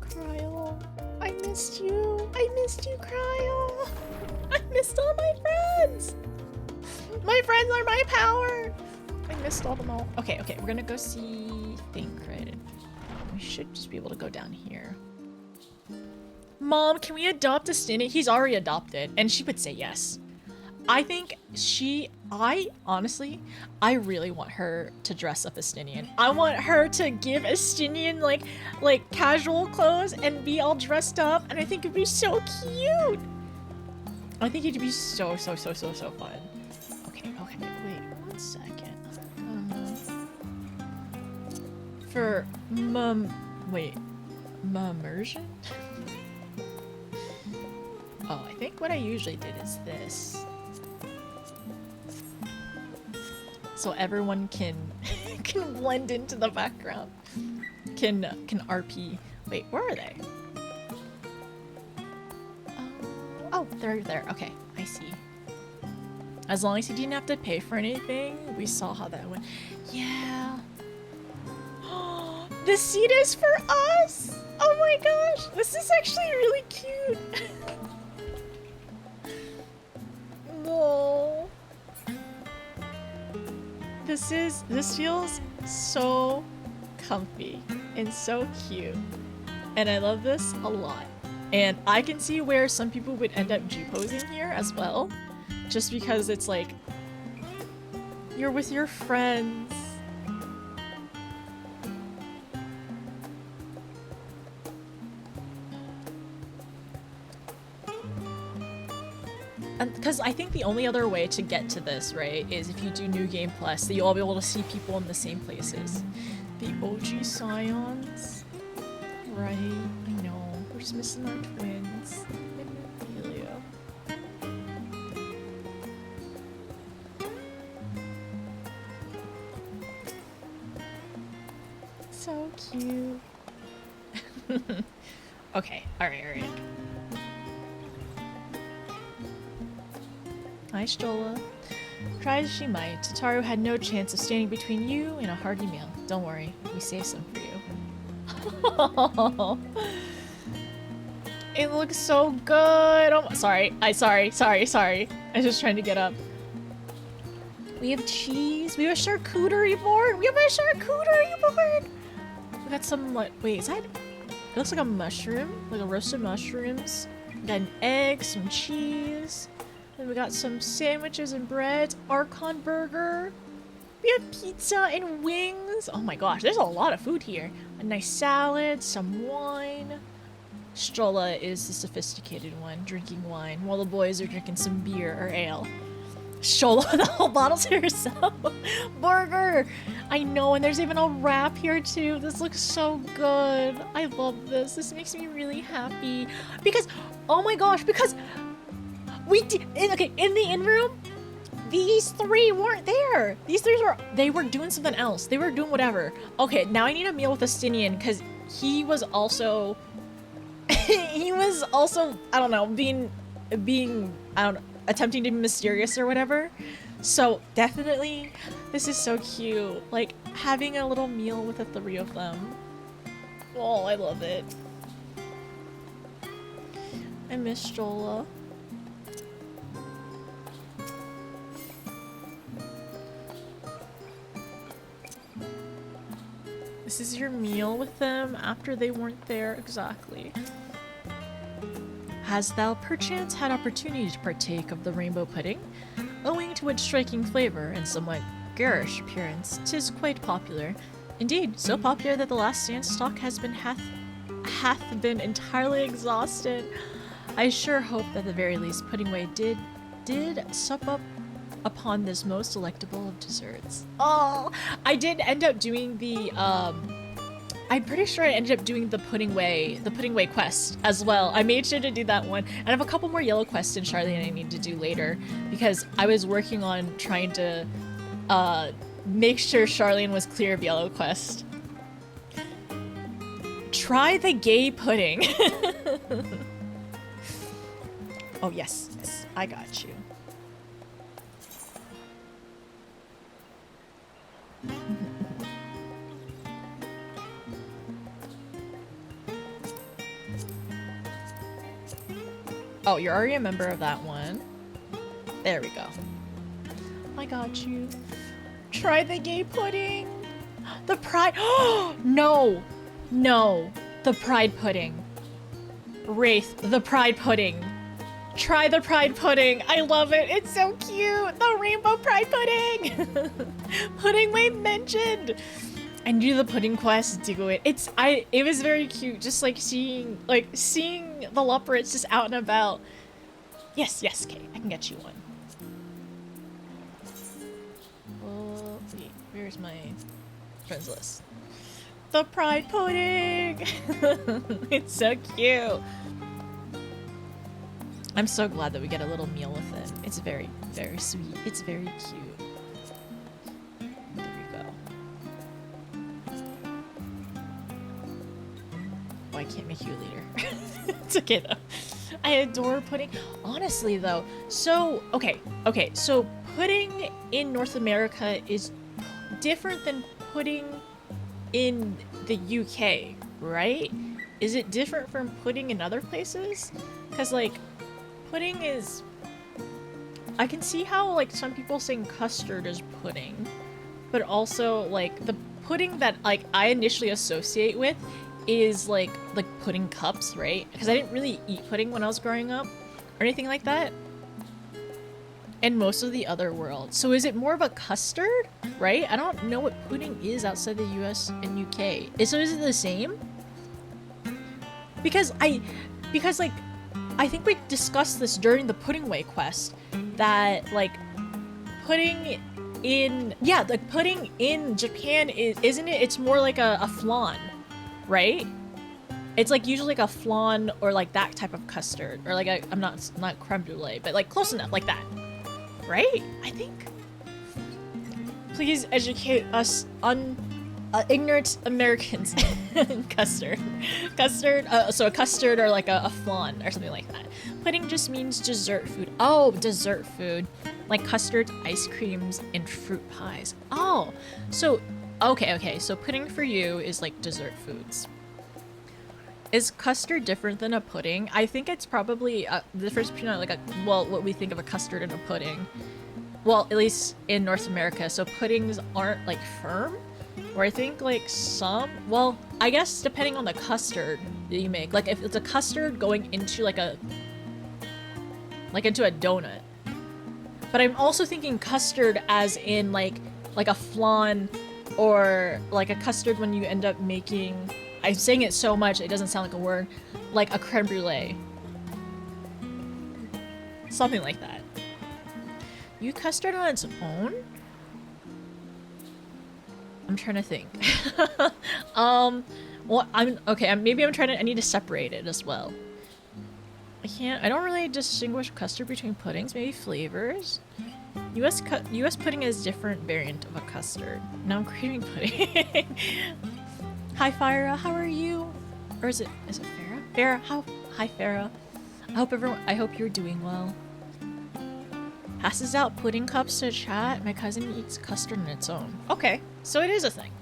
Kryl, I missed you. I missed you, Kryl. I missed all my friends. My friends are my power. I missed all them all. Okay, we're gonna go see Thancred. We should just be able to go down here. Mom, can we adopt a Estinian? He's already adopted, and she would say yes. I think honestly, I really want her to dress up Estinian. I want her to give Estinian like casual clothes and be all dressed up, and I think it'd be so cute. I think it'd be so fun. Okay, wait 1 second. For immersion? Oh, I think what I usually did is this. So everyone can blend into the background. Can RP. Wait, where are they? Oh, they're there. Okay, I see. As long as you didn't have to pay for anything, we saw how that went. Yeah. The seat is for us! Oh my gosh! This is actually really cute! No. This feels so comfy and so cute. And I love this a lot. And I can see where some people would end up G-posing here as well. Just because it's like, you're with your friends. Because I think the only other way to get to this, right, is if you do New Game Plus, that you'll all be able to see people in the same places. The OG Scions. Right, I know. We're just missing our twins. Helio. So cute. Okay, alright. Hi, Stola. Try as she might, Tataru had no chance of standing between you and a hearty meal. Don't worry, we saved some for you. It looks so good. Oh, sorry. Sorry. I was just trying to get up. We have cheese. We have a charcuterie board. We got some, like, wait, is that? It looks like a mushroom, like a roasted mushrooms. We got an egg, some cheese. Then we got some sandwiches and breads. Archon burger. We have pizza and wings. Oh my gosh, there's a lot of food here. A nice salad, some wine. Strolla is the sophisticated one, drinking wine, while the boys are drinking some beer or ale. Strolla, the whole bottle to herself. Burger! I know, and there's even a wrap here too. This looks so good. I love this. This makes me really happy. Because, oh my gosh, because we did, okay, in the in-room, these three weren't there. These three were doing something else. They were doing whatever. Okay, now I need a meal with Astinian, because he was also... he was also, I don't know, being, I don't know, attempting to be mysterious or whatever. So definitely, this is so cute. Like, having a little meal with the three of them. Oh, I love it. I miss Strolla. This is your meal with them after they weren't there, exactly. Hast thou perchance had opportunity to partake of the rainbow pudding? Owing to its striking flavor and somewhat garish appearance, 'tis quite popular. Indeed, so popular that the last stand stock hath been entirely exhausted. I sure hope that at the very least Puddingway did sup up upon this most delectable of desserts. Oh, I did end up doing the, I'm pretty sure I ended up doing the Puddingway quest as well. I made sure to do that one. And I have a couple more yellow quests in Charlie I need to do later because I was working on trying to make sure Charlene was clear of yellow quest. Try the gay pudding. Oh yes, I got you. Oh, you're already a member of that one. There we go. I got you. Try the gay pudding. The pride. Oh, no. No. The pride pudding. Wraith, the pride pudding. Try the pride pudding. I love it. It's so cute. The rainbow pride pudding. Puddingway mentioned. And do the pudding quest, do it. It was very cute, just like seeing the leopards just out and about. Yes, Kay, I can get you one. Oh, wait, where's my friends list? The pride pudding. It's so cute. I'm so glad that we get a little meal with it. It's very, very sweet. It's very cute. I can't make you a leader. It's okay though. I adore pudding. Honestly though, so so pudding in North America is different than pudding in the UK, right? Is it different from pudding in other places? Because like pudding is, I can see how like some people saying custard is pudding, but also like the pudding that like I initially associate with is like pudding cups, right? Because I didn't really eat pudding when I was growing up or anything like that in most of the other world. So is it more of a custard, right? I don't know what pudding is outside the US and UK. So is it the same? Because like I think we discussed this during the Puddingway quest that like pudding in pudding in Japan isn't it? It's more like a flan. Right? It's like usually like a flan or like that type of custard or like I'm not creme brulee, but like close enough like that. Right? I think. Please educate us ignorant Americans. Custard. So a custard or like a flan or something like that. pudding just means dessert food. Oh, dessert food. Like custards, ice creams, and fruit pies. Oh, so, okay. So pudding for you is like dessert foods. Is custard different than a pudding? I think it's probably the difference between what we think of a custard and a pudding. Well, at least in North America. So puddings aren't like firm. Or I think like some, well, I guess depending on the custard that you make. Like if it's a custard going into into a donut. But I'm also thinking custard as in like a flan, or like a custard when you end up making, I'm saying it so much it doesn't sound like a word, like a creme brulee. Something like that. You custard on its own? I'm trying to think. Well, maybe I need to separate it as well. I don't really distinguish custard between puddings, maybe flavors. US pudding is different variant of a custard. Now I'm craving pudding. Hi Farah, how are you? Or is it Farah? Farah, hi Farah. I hope you're doing well. Passes out pudding cups to chat. My cousin eats custard on its own. Okay, so it is a thing.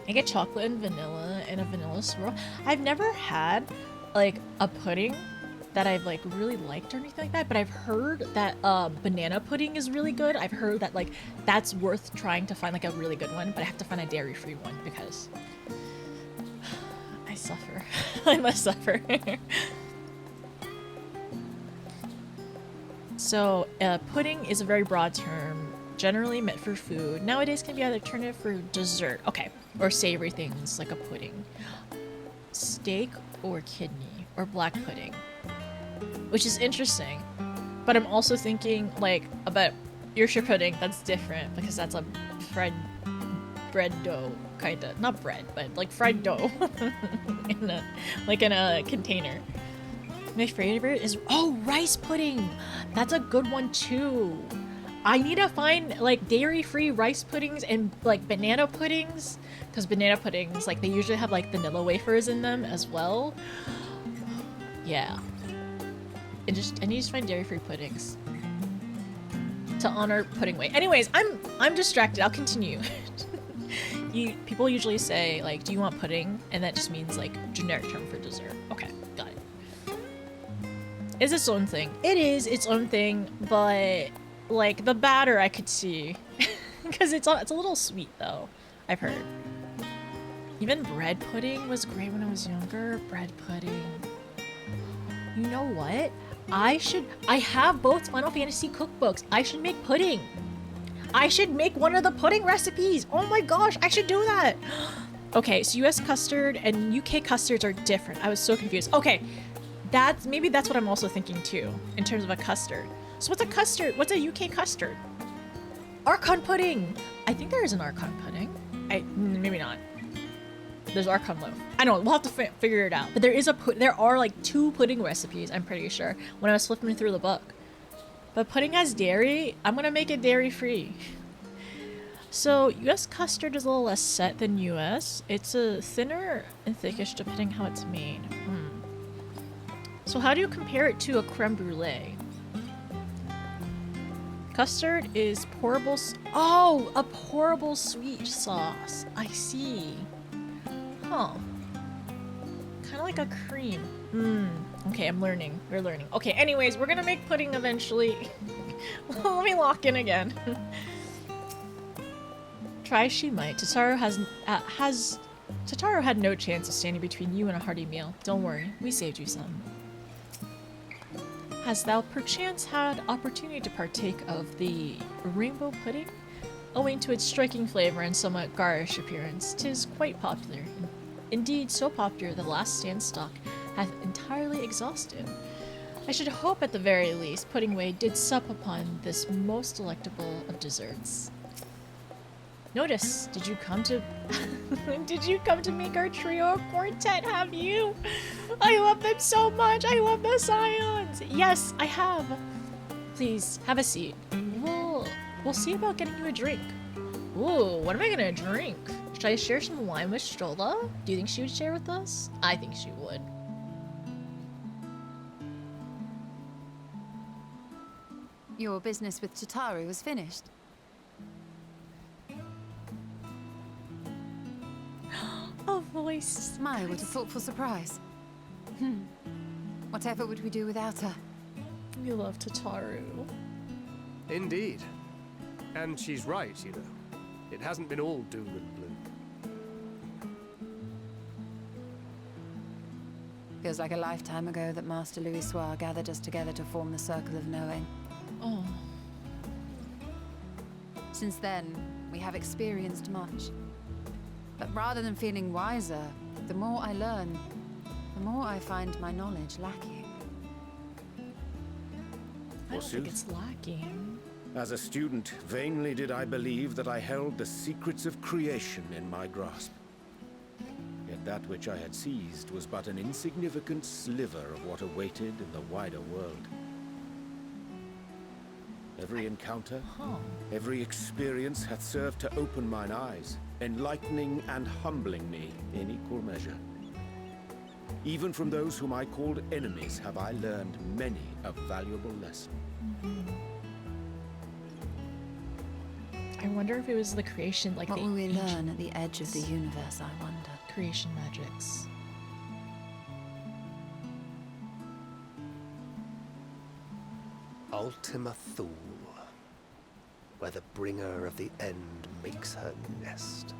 I get chocolate and vanilla and a vanilla swirl. I've never had like a pudding that I've like really liked or anything like that, but I've heard that banana pudding is really good. I've heard that like that's worth trying to find like a really good one, but I have to find a dairy-free one because I suffer. I must suffer. So, pudding is a very broad term, generally meant for food. Nowadays can be an alternative for dessert. Okay, or savory things like a pudding. Steak or kidney or black pudding, which is interesting. But I'm also thinking like about Yorkshire pudding. That's different because that's a fried bread dough, kinda. Not bread, but like fried dough in a container. My favorite is, rice pudding. That's a good one too. I need to find like dairy-free rice puddings and like banana puddings, because banana puddings, like they usually have like vanilla wafers in them as well. Yeah. I need to find dairy-free puddings to honor pudding weight. Anyways, I'm distracted. I'll continue. People usually say like, do you want pudding? And that just means like generic term for dessert. Okay, got it. Is its own thing. It is its own thing, but like the batter I could see, because it's a little sweet though. I've heard. Even bread pudding was great when I was younger. Bread pudding. You know what? I have both Final Fantasy cookbooks. I should make pudding. I should make one of the pudding recipes. Oh my gosh, I should do that. Okay, so US custard and UK custards are different. I was so confused. Okay. Maybe that's what I'm also thinking too, in terms of a custard. So what's a custard? What's a UK custard? Archon pudding! I think there is an Archon pudding. Maybe not. There's Archon loaf. I don't know, we'll have to figure it out. But there are like 2 pudding recipes, I'm pretty sure, when I was flipping through the book. But pudding has dairy, I'm gonna make it dairy-free. So US custard is a little less set than US. It's a thinner and thickish depending how it's made. So how do you compare it to a creme brulee? Custard is pourable. Oh, a pourable sweet sauce. I see. Huh. Kind of like a cream. Okay, I'm learning. We're learning. Okay, anyways, we're gonna make pudding eventually. Let me lock in again. Try she might. Totaro Totaro had no chance of standing between you and a hearty meal. Don't worry, we saved you some. Hast thou perchance had opportunity to partake of the rainbow pudding? Owing to its striking flavor and somewhat garish appearance, 'tis quite popular. Indeed, so popular the last stand stock hath entirely exhausted. I should hope at the very least Puddingway did sup upon this most delectable of desserts. Notice, did you come to make our trio or quartet, have you? I love them so much. I love the Scions. Yes, I have. Please, have a seat. We'll see about getting you a drink. Ooh, what am I gonna drink? Should I share some wine with Strolla? Do you think she would share with us? I think she would. Your business with Tataru was finished. A voice. My, what a thoughtful surprise. Whatever would we do without her? We love Tataru. Indeed. And she's right, you know. It hasn't been all doom and gloom. Feels like a lifetime ago that Master Louis Soir gathered us together to form the Circle of Knowing. Oh. Since then, we have experienced much. But rather than feeling wiser, the more I learn, the more I find my knowledge lacking. I don't think Forsooth. it's lacking. As a student, vainly did I believe that I held the secrets of creation in my grasp. Yet that which I had seized was but an insignificant sliver of what awaited in the wider world. Every encounter, every experience hath served to open mine eyes, enlightening and humbling me in equal measure. Even from those whom I called enemies have I learned many a valuable lesson. I wonder if it was the creation, like What the will we ancient learn at the edge of the universe, I wonder? creation magics. Ultima Thule, where the bringer of the end makes her nest.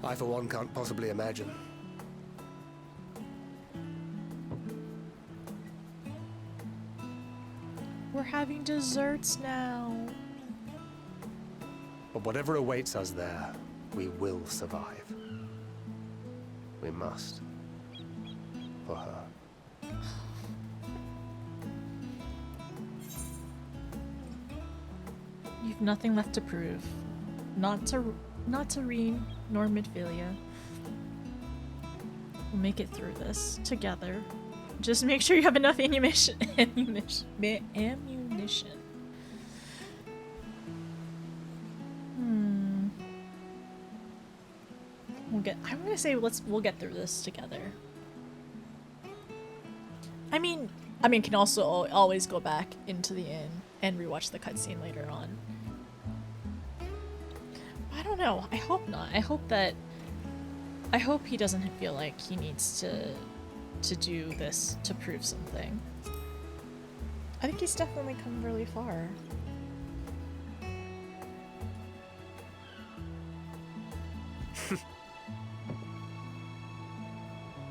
I, for one, can't possibly imagine. We're having desserts now. But whatever awaits us there, we will survive. We must. For her. You've nothing left to prove. Not to Reen, nor Midfilia. We'll make it through this together. Just make sure you have enough ammunition. Ammunition. I'm gonna say we'll get through this together. I mean, can also always go back into the inn and rewatch the cutscene later on. I don't know. I hope not. I hope he doesn't feel like he needs to do this to prove something. I think he's definitely come really far.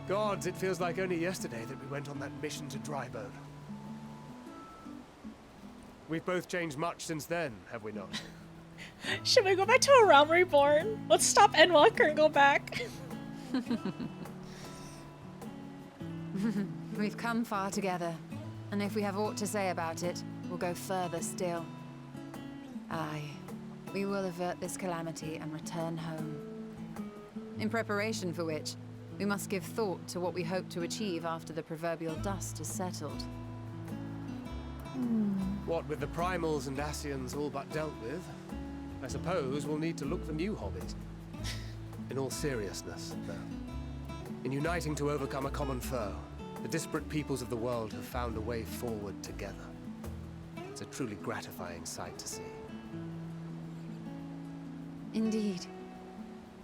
Gods, it feels like only yesterday that we went on that mission to Drybone. We've both changed much since then, have we not? Should we go back to a Realm Reborn? Let's stop Endwalker and go back. We've come far together, and if we have aught to say about it, we'll go further still. Aye, we will avert this calamity and return home. In preparation for which, we must give thought to what we hope to achieve after the proverbial dust is settled. What with the primals and Ascians all but dealt with, I suppose we'll need to look for new hobbies. In all seriousness, though. In uniting to overcome a common foe, the disparate peoples of the world have found a way forward together. It's a truly gratifying sight to see. Indeed.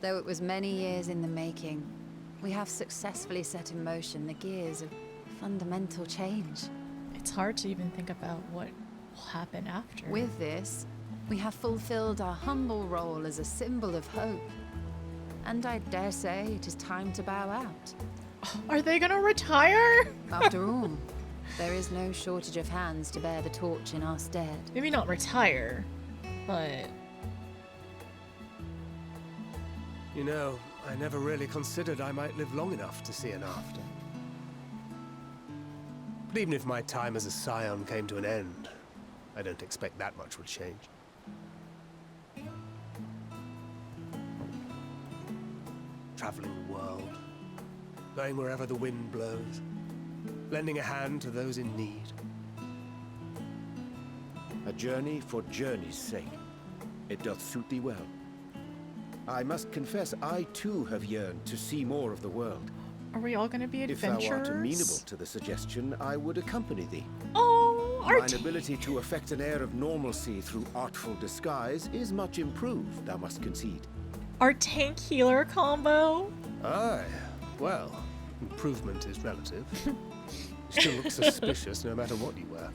Though it was many years in the making, we have successfully set in motion the gears of fundamental change. It's hard to even think about what will happen after. With this, we have fulfilled our humble role as a symbol of hope. And I dare say it is time to bow out. Are they gonna retire? After all, there is no shortage of hands to bear the torch in our stead. Maybe not retire, but You know, I never really considered I might live long enough to see an after. But even if my time as a scion came to an end, I don't expect that much would change. Traveling the world, going wherever the wind blows, lending a hand to those in need. A journey for journey's sake. It doth suit thee well. I must confess, I too have yearned to see more of the world. are we all gonna be If thou adventurers? art amenable to the suggestion, I would accompany thee. Oh, Mine ability to affect an air of normalcy through artful disguise is much improved, thou must concede. Our tank healer combo. Aye. Well, improvement is relative. You still look suspicious no matter what you wear.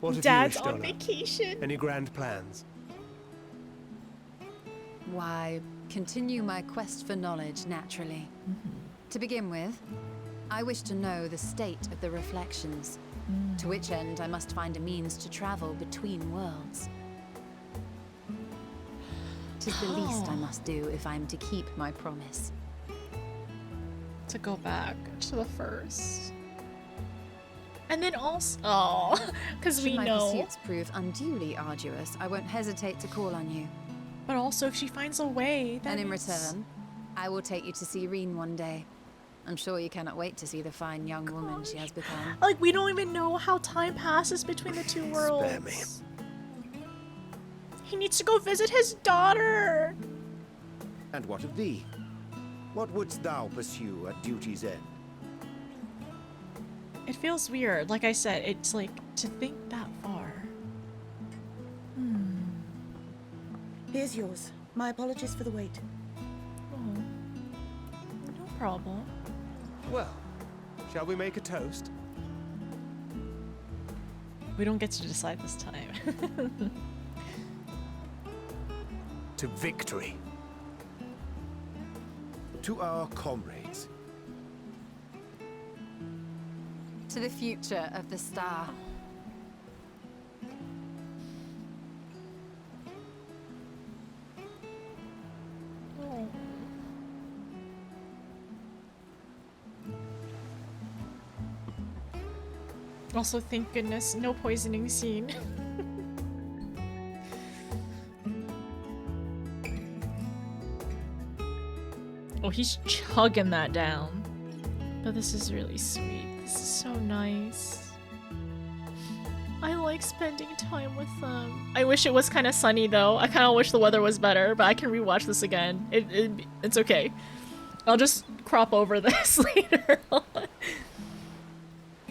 What have Dad's you wished on on? vacation. Any grand plans? Why, continue my quest for knowledge, naturally. To begin with, I wish to know the state of the reflections, to which end I must find a means to travel between worlds. 'Tis the least I must do if I am to keep my promise. To go back to the first. And then also, because we Should my know, pursuits prove unduly arduous, I won't hesitate to call on you. but also if she finds a way, that And in means- return, I will take you to see Reen one day. I'm sure you cannot wait to see the fine young woman she has become. like we don't even know how time passes between the two worlds. Spare me. He needs to go visit his daughter. And what of thee? What wouldst thou pursue at duty's end? It feels weird. Like I said, it's like to think that far. Here's yours. My apologies for the wait. Oh, no problem. Well, shall we make a toast? We don't get to decide this time. To victory. To our comrades. To the future of the star. Oh. Also, thank goodness, no poisoning scene. Oh, he's chugging that down. But this is really sweet. This is so nice. I like spending time with them. I wish it was kind of sunny though. I kind of wish the weather was better, but I can rewatch this again. It's okay. I'll just crop over this later on.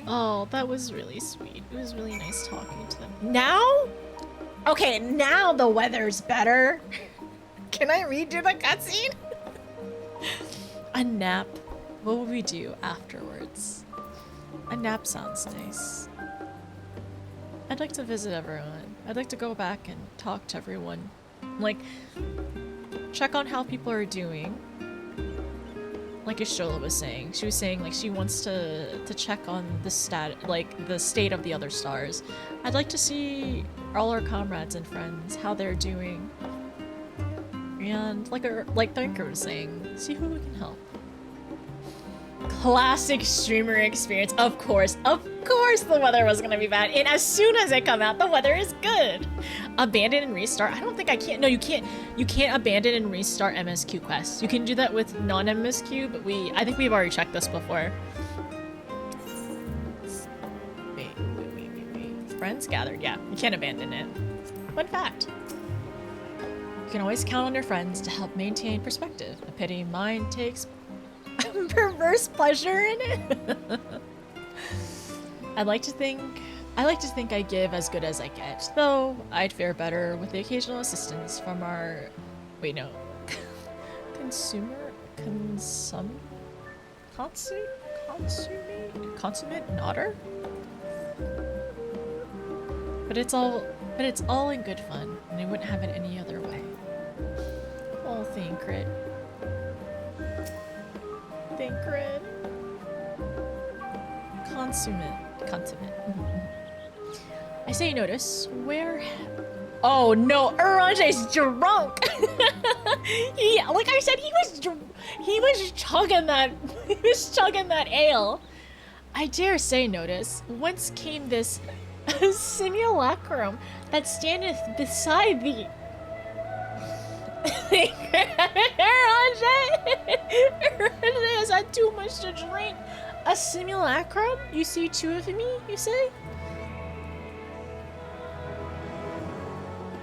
Oh, that was really sweet. It was really nice talking to them. Now? Okay, now the weather's better. Can I redo the cutscene? A nap. What will we do afterwards? A nap sounds nice. I'd like to visit everyone. I'd like to go back and talk to everyone. Like, check on how people are doing. Like Ishola was saying. She was saying like she wants to check on the the state of the other stars. I'd like to see all our comrades and friends, how they're doing. And like Thinker was saying, see who we can help. Classic streamer experience. Of course the weather was gonna be bad. And as soon as it come out, the weather is good. Abandon and restart. I don't think I can. No, you can't. You can't abandon and restart MSQ quests. You can do that with non-MSQ, but I think we've already checked this before. Wait. Friends gathered. Yeah, you can't abandon it. Fun fact. You can always count on your friends to help maintain perspective. A pity mine takes perverse pleasure in it. I like to think I give as good as I get, though I'd fare better with the occasional assistance from our consummate nodder. But it's all in good fun, and I wouldn't have it any other way. Oh, Thancred. Consummate. I say you notice where. Oh no, Urange's drunk. Like I said, he was chugging that ale. I dare say notice whence came this simulacrum that standeth beside thee. Urange has had too much to drink. A simulacrum? You see two of me, you say?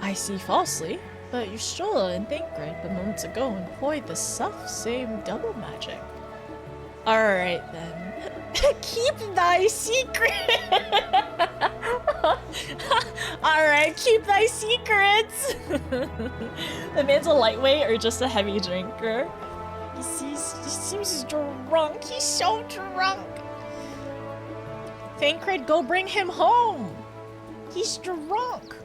I see falsely. But you stole and Thancred but moments ago employed the self-same double magic. Alright then. Keep thy secret! Alright, keep thy secrets! The man's a lightweight or just a heavy drinker? He seems drunk. He's so drunk. Thancred, go bring him home. He's drunk.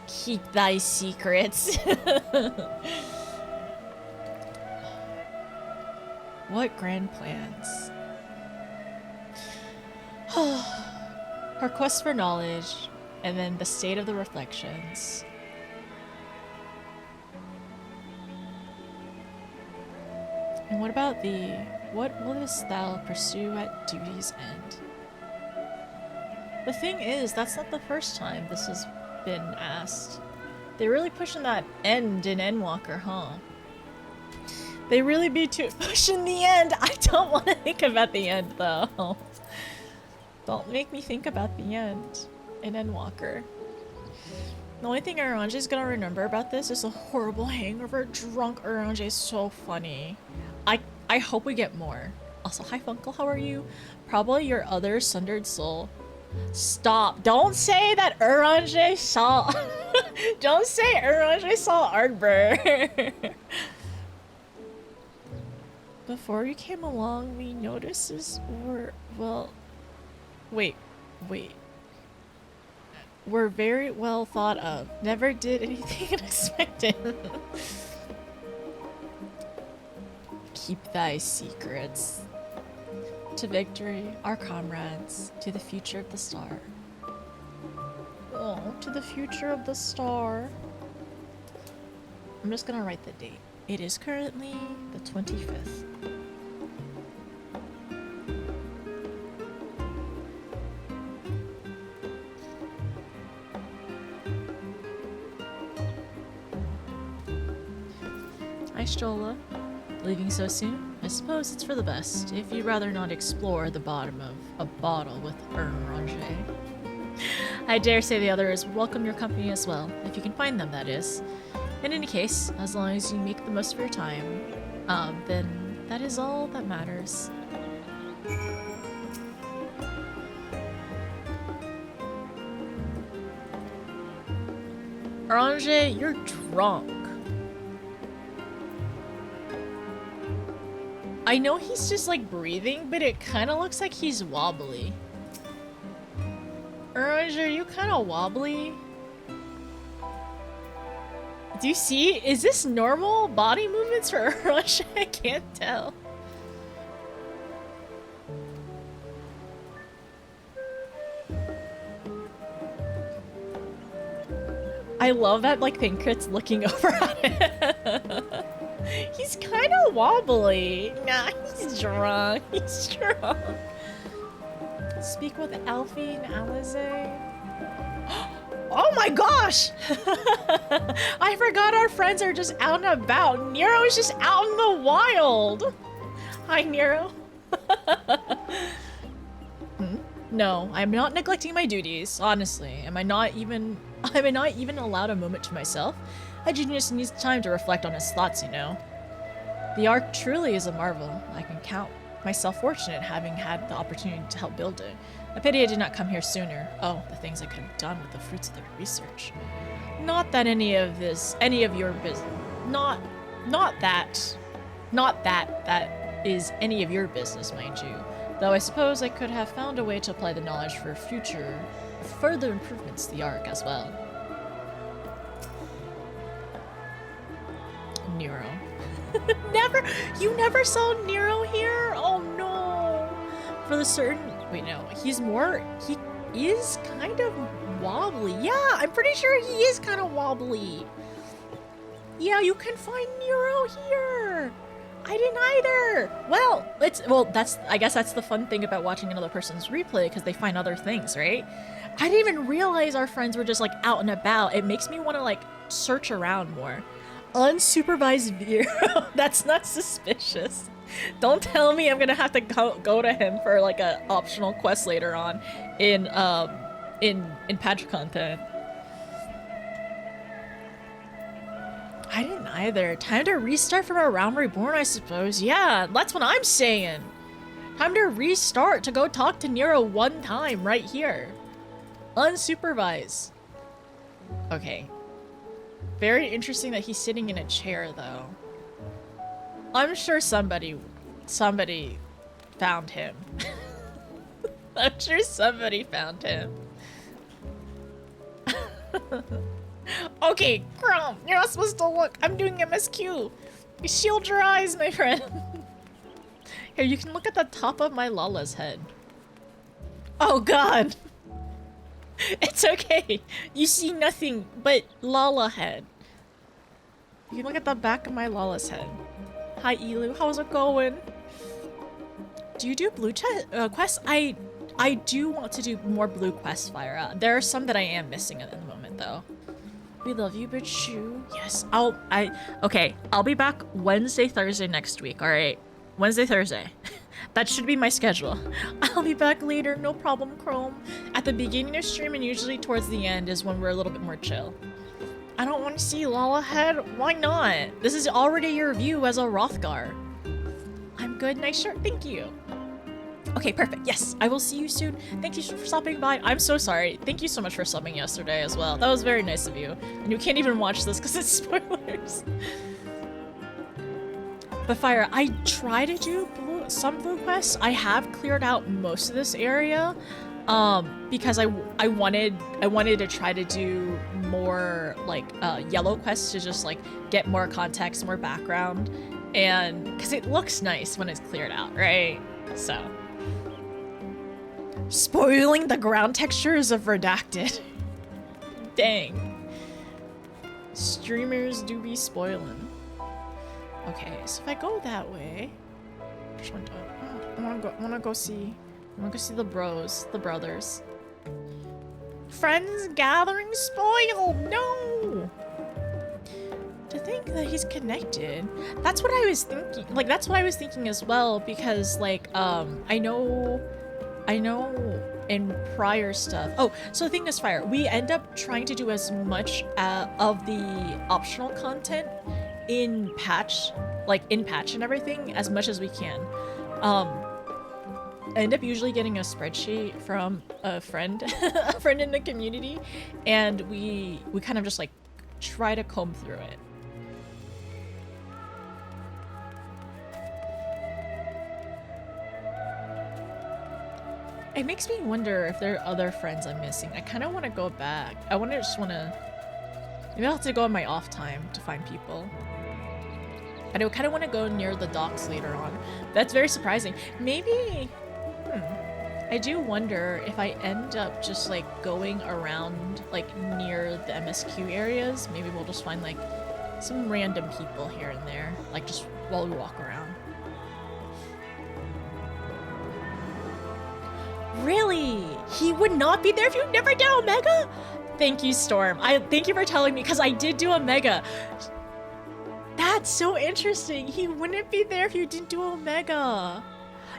Keep thy secrets. What grand plans? Her quest for knowledge, and then the state of the reflections. And what about what wouldst thou pursue at duty's end? The thing is, that's not the first time this has been asked. They're really pushing that end in Endwalker, huh? They really be pushing the end. I don't want to think about the end, though. Don't make me think about the end in Endwalker. The only thing Orange is gonna remember about this is a horrible hangover. Drunk Orange is so funny. I hope we get more. Also, hi Funkle, how are you? Probably your other sundered soul. Stop. Don't say that Orange saw... Don't say Orange saw Ardbur. Before you came along, we noticed this were... Well... Wait. Were very well thought of. Never did anything unexpected. Keep thy secrets. To victory, our comrades. To the future of the star. Oh, to the future of the star. I'm just gonna write the date. It is currently the 25th. Hi, Stola. Leaving so soon? I suppose it's for the best, if you'd rather not explore the bottom of a bottle with Orange. I dare say the others welcome your company as well, if you can find them, that is. In any case, as long as you make the most of your time, then that is all that matters. Orange, you're drunk. I know he's just like breathing, but it kind of looks like he's wobbly. Orange, are you kind of wobbly? Do you see? Is this normal body movements for Orange? I can't tell. I love that like Thancred's looking over at him. He's kind of wobbly. Nah, he's drunk. He's drunk. Speak with Alfie and Alize. Oh my gosh! I forgot our friends are just out and about. Nero is just out in the wild. Hi, Nero. No, I'm not neglecting my duties. Honestly, am I not even allowed a moment to myself? A genius needs time to reflect on his thoughts, you know. The Ark truly is a marvel. I can count myself fortunate having had the opportunity to help build it. A pity I did not come here sooner. Oh, the things I could have done with the fruits of their research. Not that any of your business. Not that is any of your business, mind you. Though I suppose I could have found a way to apply the knowledge for further improvements to the Ark as well. Nero. You never saw Nero here? Oh no. For the certain, wait no, he is kind of wobbly. Yeah, I'm pretty sure he is kind of wobbly. Yeah, you can find Nero here. I didn't either. Well, I guess that's the fun thing about watching another person's replay, because they find other things, right? I didn't even realize our friends were just like out and about. It makes me want to like search around more. Unsupervised Vero. That's not suspicious. Don't tell me I'm gonna have to go to him for like a optional quest later on in patch content. I didn't either. Time to restart from a realm reborn, I suppose. Yeah, that's what I'm saying. Time to restart to go talk to Nero one time right here. Unsupervised. Okay. Very interesting that he's sitting in a chair, though. I'm sure somebody found him. I'm sure somebody found him. Okay, Chrome, you're not supposed to look. I'm doing MSQ. You shield your eyes, my friend. Here, you can look at the top of my Lala's head. Oh god. It's okay. You see nothing but Lala head. You can look at the back of my Lala's head. Hi, Elu. How's it going? Do you do blue quests? I do want to do more blue quests, Fyra. There are some that I am missing at the moment, though. We love you, but you. Yes, okay, I'll be back Wednesday, Thursday next week, all right? Wednesday, Thursday. That should be my schedule. I'll be back later, no problem, Chrome. At the beginning of stream and usually towards the end is when we're a little bit more chill. I don't want to see Lala head. Why not? This is already your view as a Rothgar. I'm good, nice shirt, thank you. Okay, perfect. Yes, I will see you soon. Thank you for stopping by. I'm so sorry. Thank you so much for subbing yesterday as well. That was very nice of you. And you can't even watch this because it's spoilers. But Fyra, I try to do some blue quests. I have cleared out most of this area because I wanted to try to do more like yellow quests to just like get more context, more background, and because it looks nice when it's cleared out, right? So. Spoiling the ground textures of Redacted. Dang. Streamers do be spoiling. Okay, so if I go that way, I wanna go see the bros, the brothers. Friends gathering spoiled. No. To think that he's connected. That's what I was thinking. Like that's what I was thinking as well because like I know in prior stuff. Oh, so the thing is, Fyra, we end up trying to do as much of the optional content in patch, and everything, as much as we can. I end up usually getting a spreadsheet from a friend, a friend in the community, and we kind of just like try to comb through it. It makes me wonder if there are other friends I'm missing. I kind of want to go back. Maybe I'll have to go on my off time to find people. I do kind of want to go near the docks later on. That's very surprising. Maybe, I do wonder if I end up just like going around like near the MSQ areas. Maybe we'll just find like some random people here and there, like just while we walk around. Really? He would not be there if you never did Omega? Thank you, Storm. Thank you for telling me, because I did do Omega. That's so interesting. He wouldn't be there if you didn't do Omega.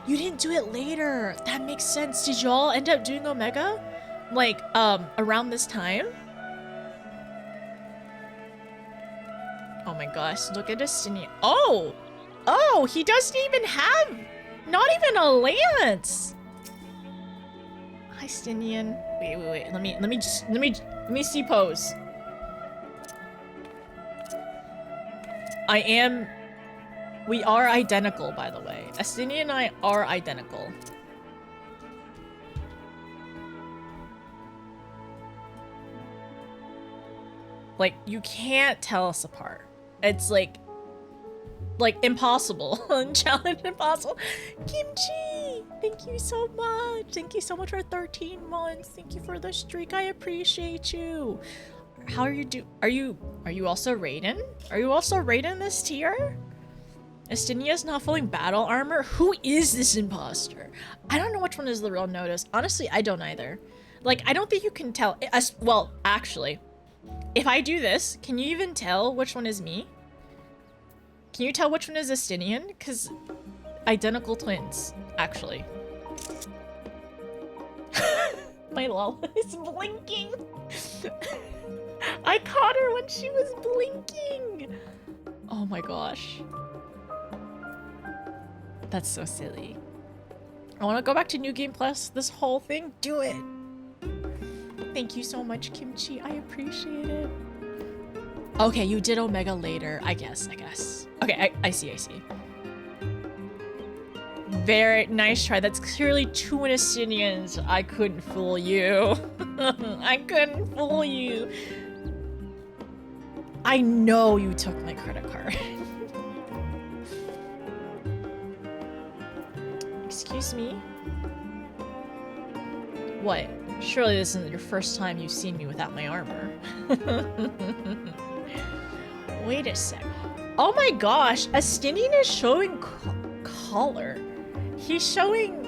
You didn't do it later. That makes sense. Did y'all end up doing Omega? Like, around this time? Oh my gosh, look at Destiny. Oh! Oh, he doesn't even have, not even a lance. Hi, Stinian. Wait. Let me see pose. We are identical, by the way. Astinian and I are identical. Like, you can't tell us apart. It's like impossible. Challenge impossible. Kimchi, thank you so much. Thank you so much for 13 months. Thank you for the streak. I appreciate you. How are you are you also Raiden? Are you also Raiden this tier? Estinia's not fully battle armor? Who is this imposter? I don't know which one is the real Notice. Honestly, I don't either. Like, I don't think you can tell. Well, actually, if I do this, can you even tell which one is me? Can you tell which one is Estinian? Because identical twins, actually. My lol is blinking. I caught her when she was blinking. Oh my gosh. That's so silly. I want to go back to New Game Plus. This whole thing, do it. Thank you so much, Kimchi. I appreciate it. Okay, you did Omega later. I guess. Okay, I see. Very nice try. That's clearly two Innocinians. I couldn't fool you. I couldn't fool you. I know you took my credit card. Excuse me? What? Surely this isn't your first time you've seen me without my armor. Wait a sec. Oh my gosh, Astinian is showing color. He's showing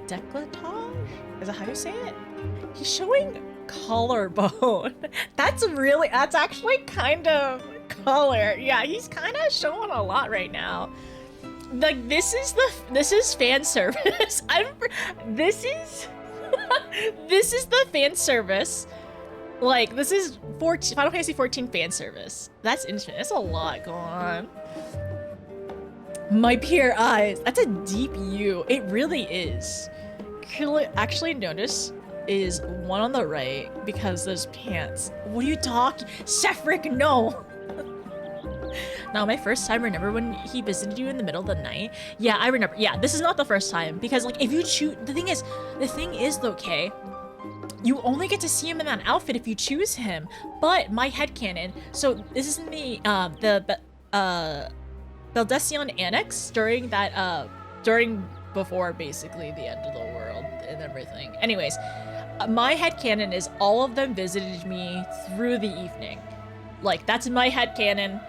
décolletage? Is that how you say it? He's showing collarbone. That's actually kind of color. Yeah, he's kind of showing a lot right now. Like, this is fan service. This is the fan service. Like, this is Final Fantasy 14 fan service. That's interesting. That's a lot going on. My pure eyes. That's a deep U. It really is. Actually notice is one on the right because those pants. What are you talking? Sefric, no. Now, my first time, remember when he visited you in the middle of the night? Yeah, I remember. Yeah, this is not the first time because, like, if you choose, the thing is though, okay, you only get to see him in that outfit if you choose him. But my headcanon, so this is in the Beldecion Annex before basically the end of the world and everything. Anyways, my headcanon is all of them visited me through the evening. Like, that's in my headcanon.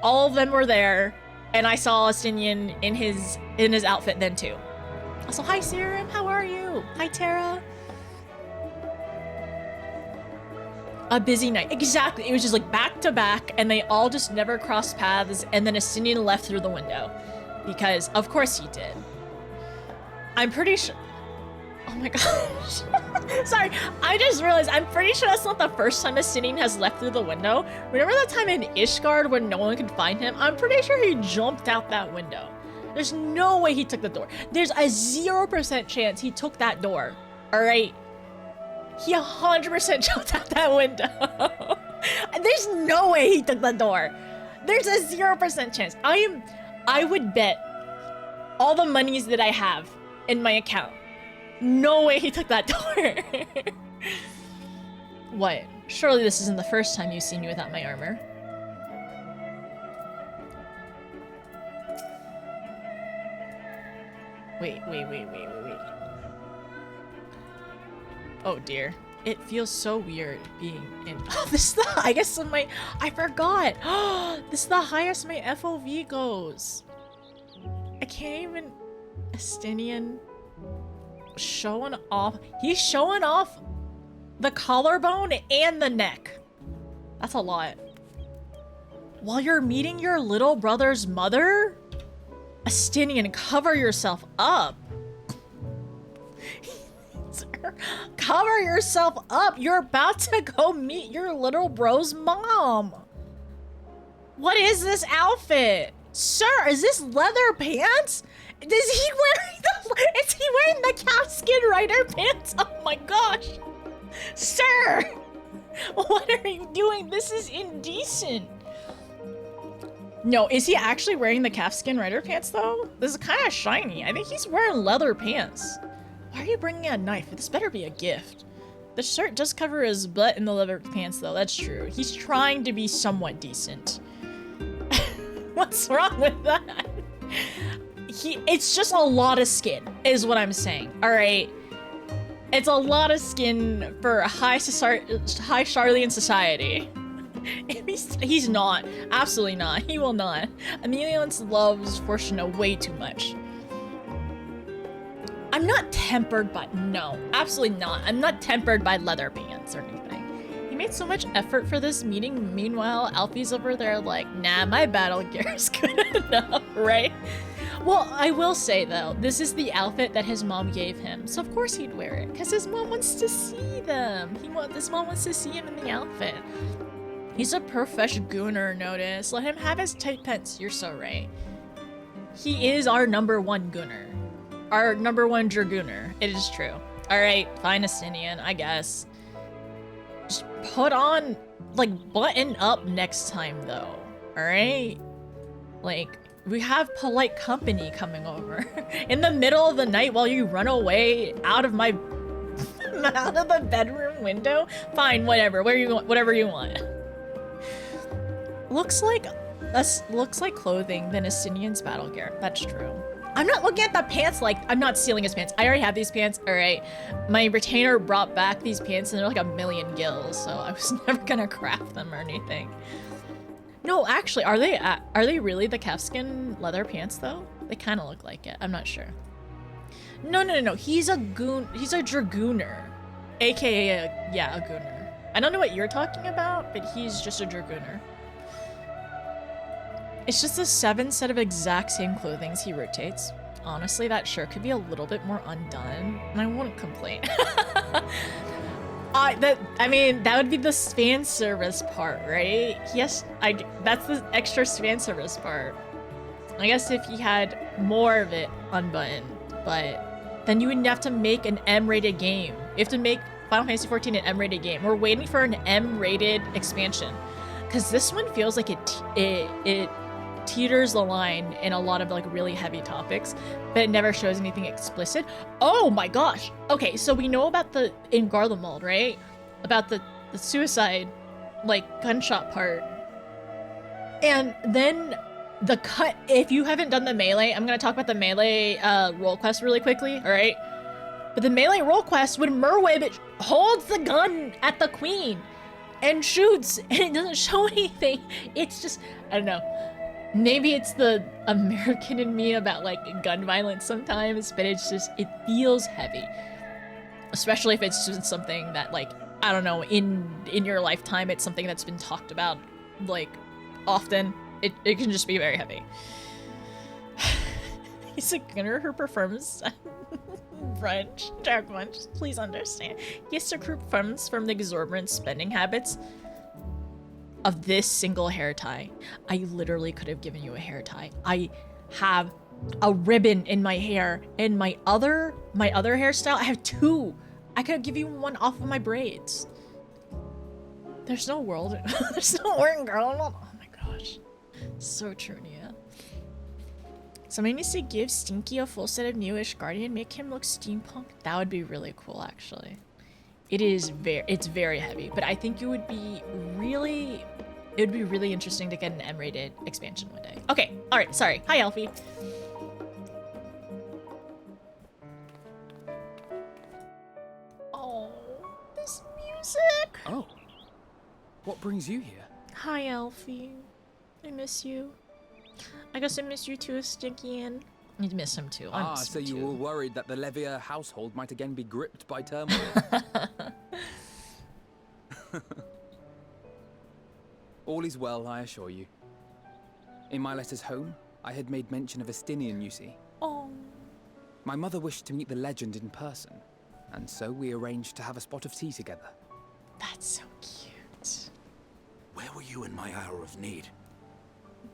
All of them were there, and I saw Astinian in his outfit then too. Also, hi Serum, how are you? Hi Tara. A busy night. Exactly. It was just like back to back, and they all just never crossed paths, and then Astinian left through the window. Because of course he did. I'm pretty sure. Oh my gosh. Sorry, I just realized I'm pretty sure that's not the first time Astinian has left through the window. Remember that time in Ishgard when no one could find him? I'm pretty sure he jumped out that window. There's no way he took the door. There's a 0% chance he took that door. Alright? He 100% jumped out that window. There's no way he took the door. There's a 0% chance. I would bet all the monies that I have in my account. No way he took that door. What? Surely this isn't the first time you've seen me without my armor. Wait. Oh dear. It feels so weird being in. Oh, this is the highest of my. I forgot. This is the highest my FOV goes. I can't even. Astinian. Showing off. He's showing off the collarbone and the neck. That's a lot. While you're meeting your little brother's mother? Astinian, cover yourself up. Cover yourself up. You're about to go meet your little bro's mom. What is this outfit? Sir, is this leather pants? Is he wearing the calfskin rider pants? Oh my gosh. Sir! What are you doing? This is indecent. No, is he actually wearing the calfskin rider pants though? This is kind of shiny. I think he's wearing leather pants. Why are you bringing a knife? This better be a gift. The shirt does cover his butt in the leather pants though, that's true. He's trying to be somewhat decent. What's wrong with that? It's just a lot of skin, is what I'm saying, alright? It's a lot of skin for high Charlian society. He's not. Absolutely not. He will not. Emelians loves Fortuna way too much. I'm not tempered by- no, absolutely not. I'm not tempered by leather pants or anything. He made so much effort for this meeting, meanwhile, Alfie's over there like, nah, my battle gear is good enough, right? Well, I will say though, this is the outfit that his mom gave him, so of course he'd wear it, because his mom wants to see them. His mom wants to see him in the outfit. He's a profesh gooner, notice. Let him have his tight pence. You're so right. He is our #1 gooner. Our #1 dragooner. It is true. Alright, fine Estinian, I guess. Just put on, like, button up next time, though. Alright? Like, we have polite company coming over. In the middle of the night while you run away out of my... out of the bedroom window? Fine, whatever. Whatever you want. Looks like clothing than Estinian's battle gear. That's true. I'm not looking at the pants like I'm not stealing his pants. I already have these pants. All right. My retainer brought back these pants and they're like 1,000,000 gills, so I was never gonna craft them or anything. No, actually, are they really the calfskin leather pants though? They kind of look like it. I'm not sure. No. He's a dragooner, aka a gooner. I don't know what you're talking about, but he's just a dragooner. It's just the 7 set of exact same clothings he rotates. Honestly, that shirt could be a little bit more undone, and I wouldn't complain. I mean, that would be the fan service part, right? Yes, that's the extra fan service part. I guess if he had more of it unbuttoned, but then you would have to make an M-rated game. You have to make Final Fantasy XIV an M-rated game. We're waiting for an M-rated expansion, because this one feels like it teeters the line in a lot of like really heavy topics, but it never shows anything explicit. Oh my gosh. Okay, so we know about in Garlemald, right? About the suicide, like, gunshot part. And then the cut, if you haven't done the melee, I'm gonna talk about the melee role quest really quickly, alright? But the melee role quest, when Merwib holds the gun at the queen and shoots, and it doesn't show anything, it's just, I don't know. Maybe it's the American in me about like gun violence sometimes, but it's just, it feels heavy. Especially if it's just something that, like, I don't know, in your lifetime, it's something that's been talked about like often. It can just be very heavy. He's a gunner who performs brunch, dark lunch. Please understand. He has to accrue funds from the exorbitant spending habits of this single hair tie. I literally could have given you a hair tie. I have a ribbon in my hair, and my other hairstyle, I have 2. I could give you one off of my braids. There's no world. There's no world, girl. Oh my gosh. So true, Nia. Somebody needs to give Stinky a full set of newish Guardian, make him look steampunk. That would be really cool, actually. It's very heavy, but I think it would be really interesting to get an M-rated expansion one day. Okay, all right, sorry. Hi, Alfie. Oh, this music. Oh, what brings you here? Hi, Alfie. I miss you. I guess I miss you too, Stinky, and you'd miss him too. I miss So him you too. were worried that the Levier household might again be gripped by turmoil. All is well, I assure you. In my letters home, I had made mention of Estinian, you see. Oh. My mother wished to meet the legend in person, and so we arranged to have a spot of tea together. That's so cute. Where were you in my hour of need?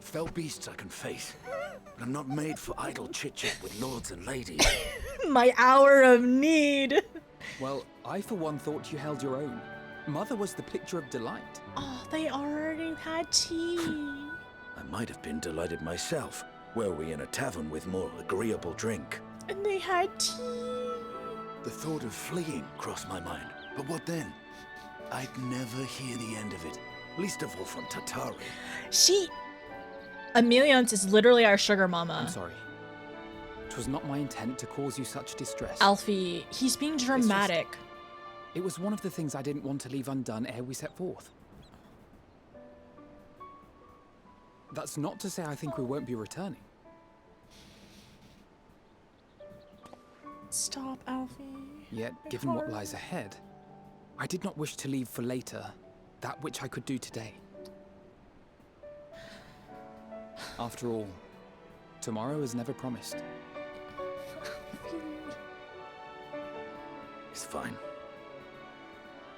Fell beasts I can face, but I'm not made for idle chit-chat with lords and ladies. My hour of need. Well, I for one thought you held your own. Mother was the picture of delight. Oh, they already had tea. I might have been delighted myself, were we in a tavern with more agreeable drink. And they had tea. The thought of fleeing crossed my mind, but what then? I'd never hear the end of it, least of all from Tatari. Emeliance is literally our sugar mama. I'm sorry. 'Twas not my intent to cause you such distress. Alfie, he's being dramatic. It was one of the things I didn't want to leave undone ere we set forth. That's not to say I think we won't be returning. Stop, Alfie. Yet, My given what heart. lies ahead, I did not wish to leave for later that which I could do today. After all, tomorrow is never promised. It's fine.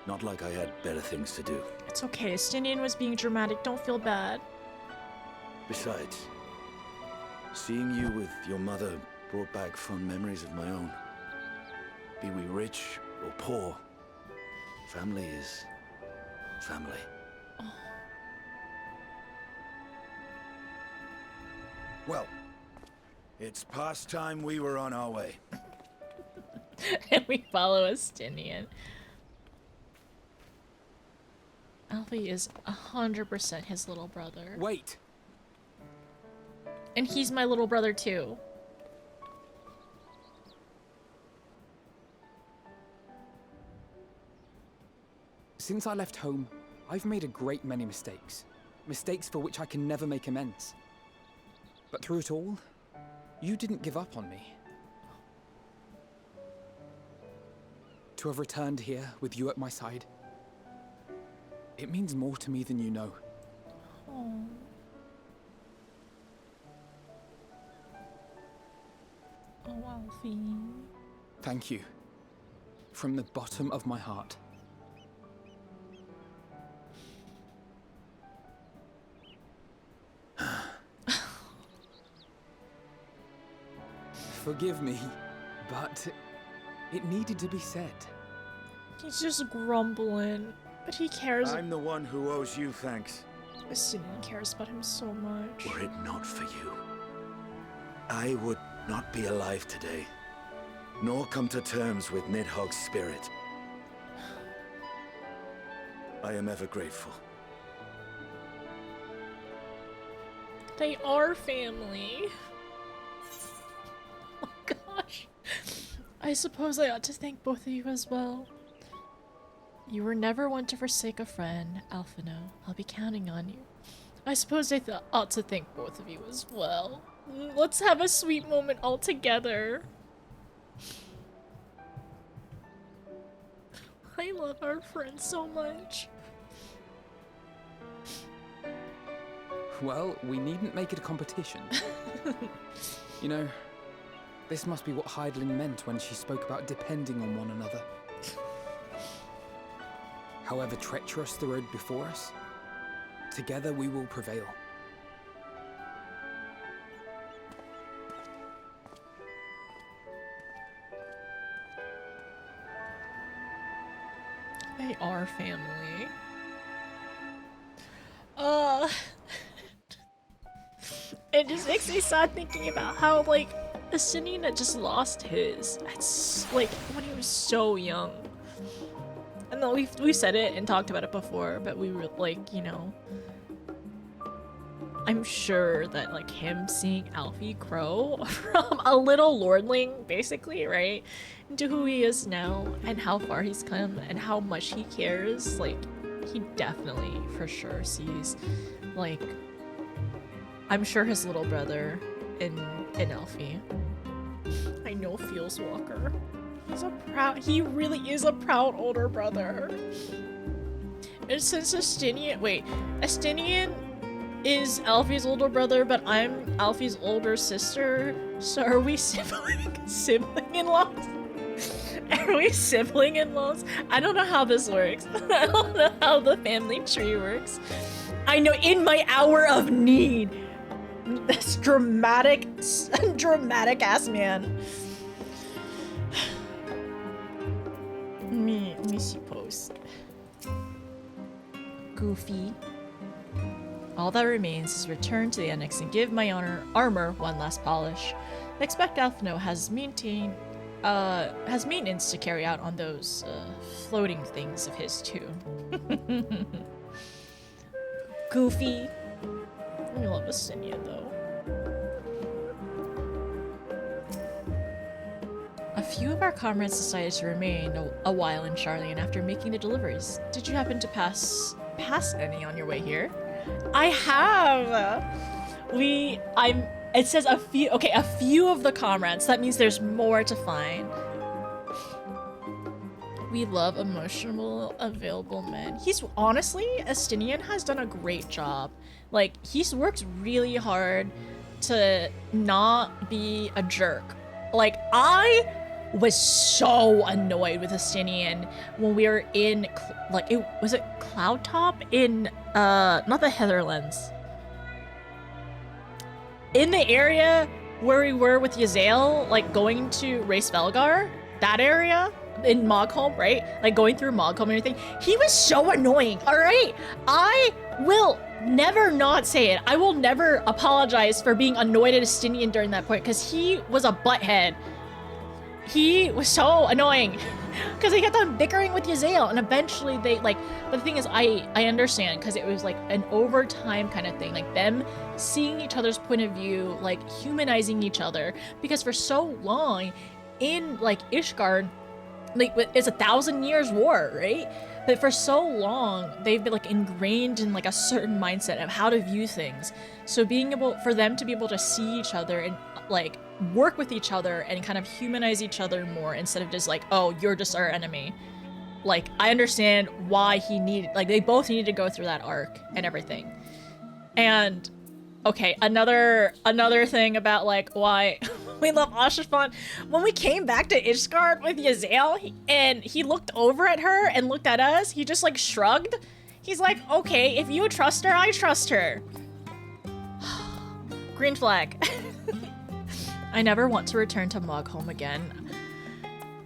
Not like I had better things to do. It's okay. Estinian was being dramatic. Don't feel bad. Besides, seeing you with your mother brought back fond memories of my own. Be we rich or poor, family is family. Well, it's past time we were on our way. And we follow Estinian. Alfie is 100% his little brother. Wait! And he's my little brother too. Since I left home, I've made a great many mistakes. Mistakes for which I can never make amends. But through it all, you didn't give up on me. To have returned here with you at my side, it means more to me than you know. Oh. Oh, Alfie. Thank you. From the bottom of my heart. Forgive me, but it needed to be said. He's just grumbling, but he cares. I'm the one who owes you thanks. Estinian cares about him so much. Were it not for you, I would not be alive today, nor come to terms with Nidhogg's spirit. I am ever grateful. They are family. Oh gosh. I suppose I ought to thank both of you as well. You were never one to forsake a friend, Alphino. I'll be counting on you. I suppose I ought to thank both of you as well. Let's have a sweet moment all together. I love our friend so much. Well, we needn't make it a competition. You know, this must be what Heidling meant when she spoke about depending on one another. However treacherous the road before us, together we will prevail. They are family. It just makes me sad thinking about how, like, Estinian had just lost his. It's like when he was so young. And then we said it and talked about it before, but we were like, you know, I'm sure that like him seeing Alfie grow from a little lordling, basically, right, into who he is now and how far he's come and how much he cares, like he definitely for sure sees, like, I'm sure his little brother in Alfie. I know feels Walker. He really is a proud older brother. And since Estinian is Alfie's older brother, but I'm Alfie's older sister, so are we sibling-in-laws? Are we sibling-in-laws? I don't know how this works. I don't know how the family tree works. I know in my hour of need, this dramatic ass man. Let me see post. Goofy. All that remains is return to the annex and give my armor one last polish. Expect Alphino has maintenance to carry out on those floating things of his too. Goofy. I love Assinia though. A few of our comrades decided to remain a while in Charlian after making the deliveries. Did you happen to pass any on your way here? I have. It says a few. Okay, a few of the comrades. That means there's more to find. We love emotional, available men. Honestly, Estinian has done a great job. Like, he's worked really hard to not be a jerk. Like, I was so annoyed with Estinian when we were in, like, was it Cloud Top in, not the Heatherlands. In the area where we were with Yazael, like, going to Race Velgar, that area, in Mogholm, right? Like, going through Mogholm and everything, he was so annoying, alright? I will never not say it. I will never apologize for being annoyed at Estinian during that point, because he was a butthead. He was so annoying because he kept on bickering with Yazael, and eventually they, like, but the thing is, I understand, because it was like an overtime kind of thing, like them seeing each other's point of view, like humanizing each other, because for so long in like Ishgard, like it's 1,000 years war, right? But for so long they've been like ingrained in like a certain mindset of how to view things. So being able for them to be able to see each other and like work with each other and kind of humanize each other more, instead of just like, oh, you're just our enemy. Like, I understand why he needed, like, they both needed to go through that arc and everything. And okay, another thing about like why we love Ashifan. When we came back to Ishgard with Yazael and he looked over at her and looked at us, he just like shrugged. He's like, okay, if you trust her, I trust her. Green flag. I never want to return to Mogholm again.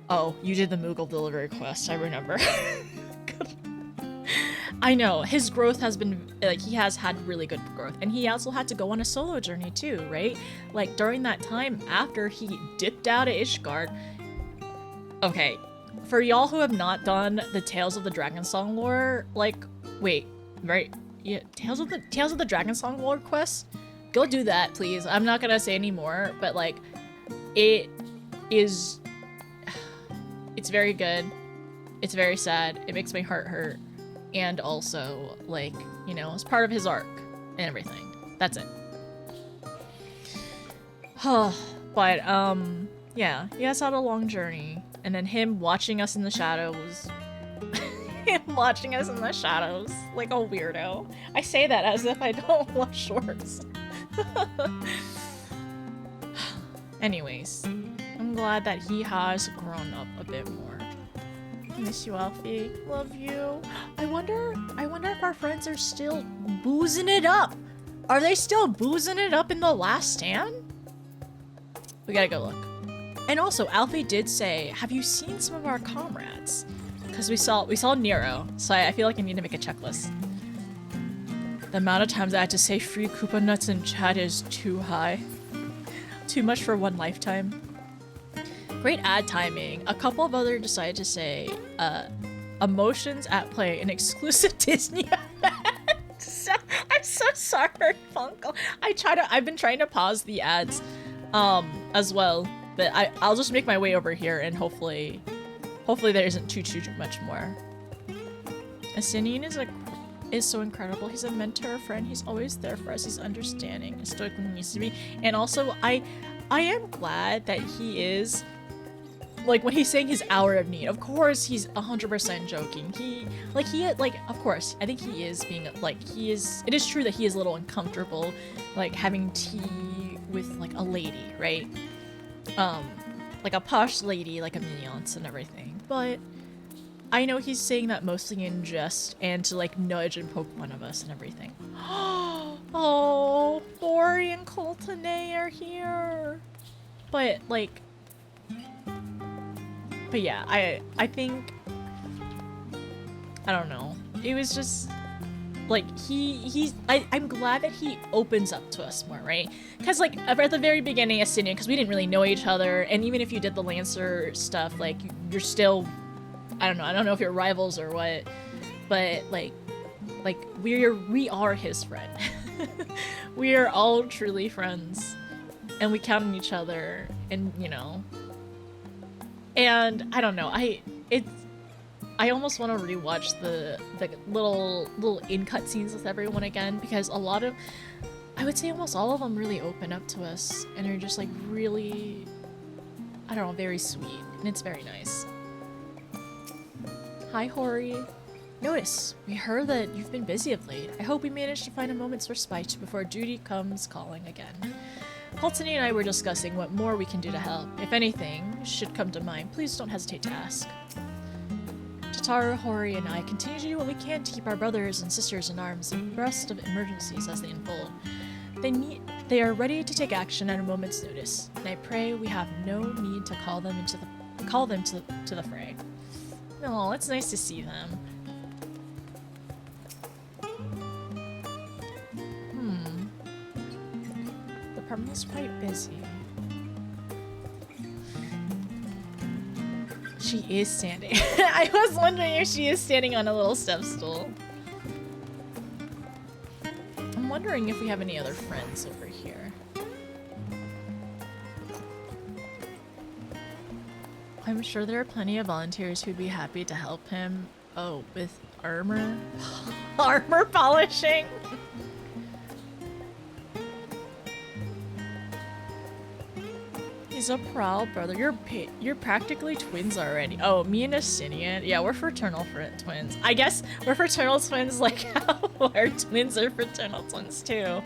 Oh, you did the Moogle delivery quest, I remember. I know, his growth has been, like, he has had really good growth. And he also had to go on a solo journey too, right? Like, during that time after he dipped out of Ishgard. Okay, for y'all who have not done the Tales of the Dragonsong lore, like, wait, right? Yeah, Tales of the Dragonsong lore quest? Go do that, please. I'm not gonna say any more, but like, it's very good. It's very sad. It makes my heart hurt. And also, like, you know, it's part of his arc and everything. That's it. But, yeah, he has had a long journey. And then him watching us in the shadows. Him watching us in the shadows like a weirdo. I say that as if I don't watch shorts. Anyways, I'm glad that he has grown up a bit more. Miss you, Alfie. Love you. I wonder if our friends are still boozing it up. Are they still boozing it up in the Last Stand? We gotta go look. And also, Alfie did say, have you seen some of our comrades? Because we saw Nero, so I feel like I need to make a checklist. The amount of times I had to say free Koopa nuts in chat is too high. Too much for one lifetime. Great ad timing. A couple of others decided to say, emotions at play, an exclusive Disney event. I'm so sorry, Funko. I've been trying to pause the ads, as well, but I'll just make my way over here and hopefully there isn't too much more. Asinian is so incredible. He's a mentor, a friend. He's always there for us. He's understanding and stoic when he needs to be. And also, I am glad that he is, like, when he's saying his hour of need, of course he's 100% joking. Of course, I think he is being, like, it is true that he is a little uncomfortable, like, having tea with, like, a lady, right? Like a posh lady, like a Mignon and everything. But I know he's saying that mostly in jest and to, like, nudge and poke one of us and everything. Oh, Bori and Coltonay are here. But, like, but yeah, I think, I don't know. It was just, like, I'm glad that he opens up to us more, right? Because, like, at the very beginning of Sydney, because we didn't really know each other, and even if you did the Lancer stuff, like, you're still, I don't know if you're rivals or what, but, like, we are his friend. We are all truly friends, and we count on each other, and, you know, and I don't know, I almost want to rewatch the little in-cut scenes with everyone again, because I would say almost all of them really open up to us and are just, like, really, I don't know, very sweet, and it's very nice. Hi, Hori. Notice, we heard that you've been busy of late. I hope we managed to find a moment's respite before duty comes calling again. Coltony and I were discussing what more we can do to help. If anything should come to mind, please don't hesitate to ask. Tataru, Hori, and I continue to do what we can to keep our brothers and sisters in arms abreast of emergencies as they unfold. They are ready to take action at a moment's notice, and I pray we have no need to call them to the fray. Oh, it's nice to see them. The department is quite busy. She is standing. I was wondering if she is standing on a little step stool. I'm wondering if we have any other friends over here. I'm sure there are plenty of volunteers who'd be happy to help him. Oh, with armor? Armor polishing? He's a proud brother. You're practically twins already. Oh, me and Asinian. Yeah, we're fraternal twins. I guess we're fraternal twins like how our twins are fraternal twins too.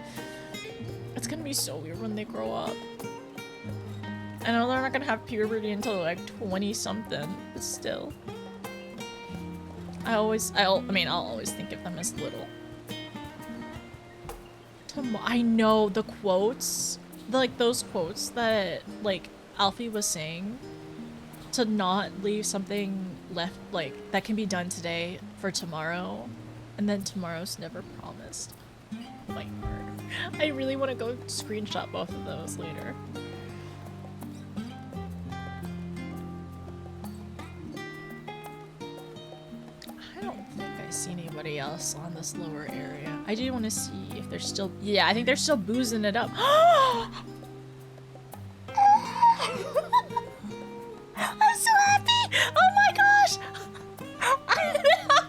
It's gonna be so weird when they grow up. I know they're not gonna have puberty until like 20 something, but still. I'll always think of them as little. I know the quotes. Like those quotes that like Alfie was saying, to not leave something left like that can be done today for tomorrow, and then tomorrow's never promised. My word. I really want to go screenshot both of those later. I don't think I see anybody else on this lower area. I do want to see if they're still... Yeah, I think they're still boozing it up. I'm so happy! Oh my gosh! Oh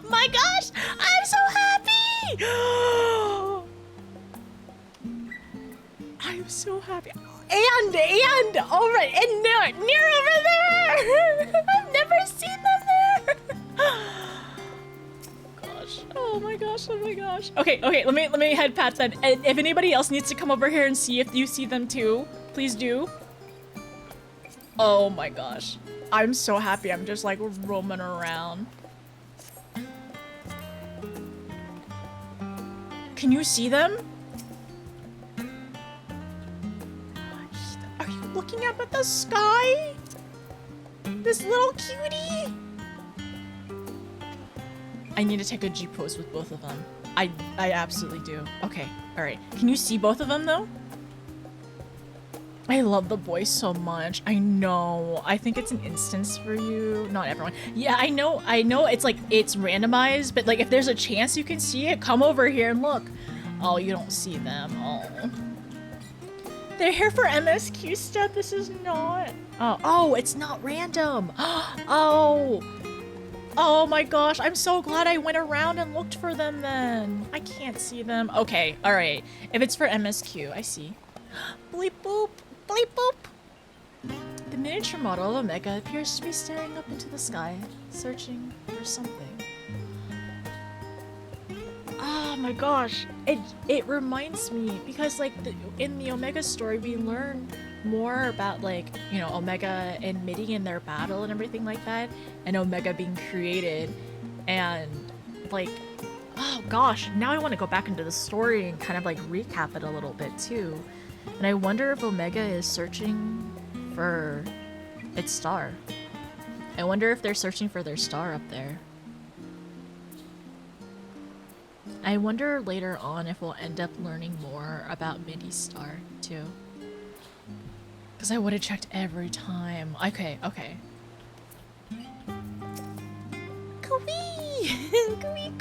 my gosh! I'm so happy! I'm so happy. And alright, and near over there! I've never seen them there! Oh my gosh, oh my gosh. Okay, let me head pat then. And if anybody else needs to come over here and see if you see them too, please do. Oh my gosh. I'm so happy. I'm just like roaming around. Can you see them? Are you looking up at the sky? This little cutie? I need to take a G pose with both of them. I absolutely do. Okay, alright. Can you see both of them though? I love the boy so much. I know. I think it's an instance for you. Not everyone. Yeah, I know it's like, it's randomized, but like if there's a chance you can see it, come over here and look. Oh, you don't see them. Oh. They're here for MSQ stuff. This is not. Oh, it's not random. Oh. Oh my gosh, I'm so glad I went around and looked for them then. I can't see them. Okay, alright. If it's for MSQ, I see. Bleep boop, bleep boop. The miniature model of Omega appears to be staring up into the sky, searching for something. Oh my gosh, it reminds me, because like in the Omega story we learn more about like, you know, Omega and Midi in their battle and everything like that, and Omega being created, and like, oh gosh, now I want to go back into the story and kind of like recap it a little bit too. And I wonder if Omega is searching for its star. I wonder if they're searching for their star up there. I wonder later on if we'll end up learning more about Midi's star too. Because I would have checked every time. Okay. Cooey! Cooey!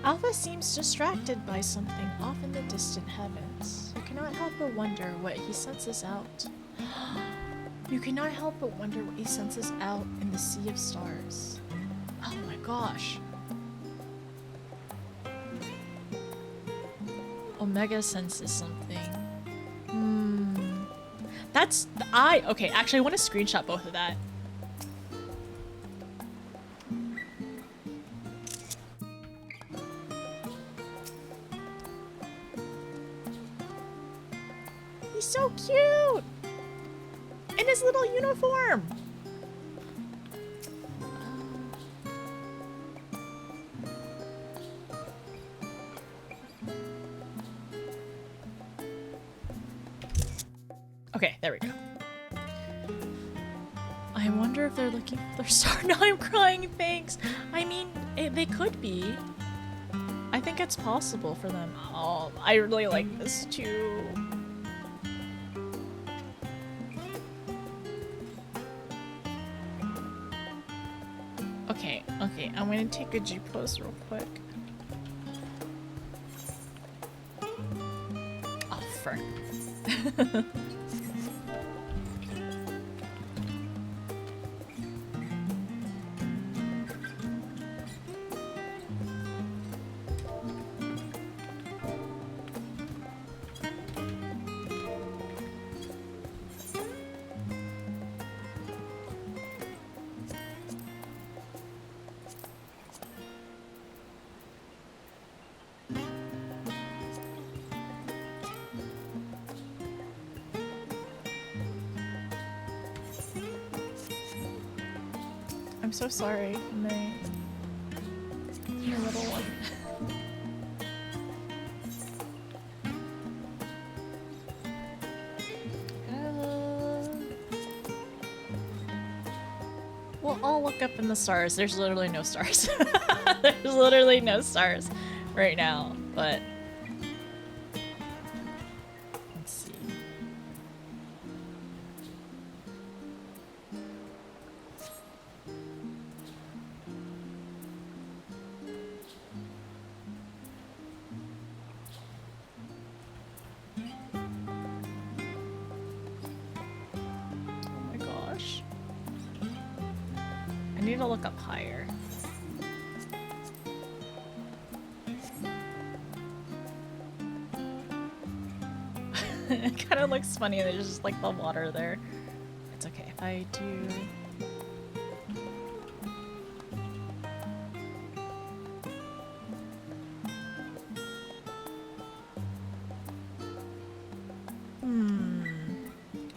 Alpha seems distracted by something off in the distant heavens. You cannot help but wonder what he senses out. You cannot help but wonder what he senses out in the sea of stars. Oh my gosh. Omega senses something. Okay, actually I want to screenshot both of that. He's so cute! In his little uniform! Okay, there we go. I wonder if they're looking for their star. Now I'm crying, thanks! I mean, they could be. I think it's possible for them. Oh, I really like this too. Okay, okay, I'm gonna take a G pose real quick. Oh, frick. I'm so sorry, May. Your little one. Well, I'll look up in the stars. There's literally no stars. There's literally no stars right now, but let's see. Oh my gosh. I need to look up higher. It kind of looks funny. There's just like the water there. It's okay if I do.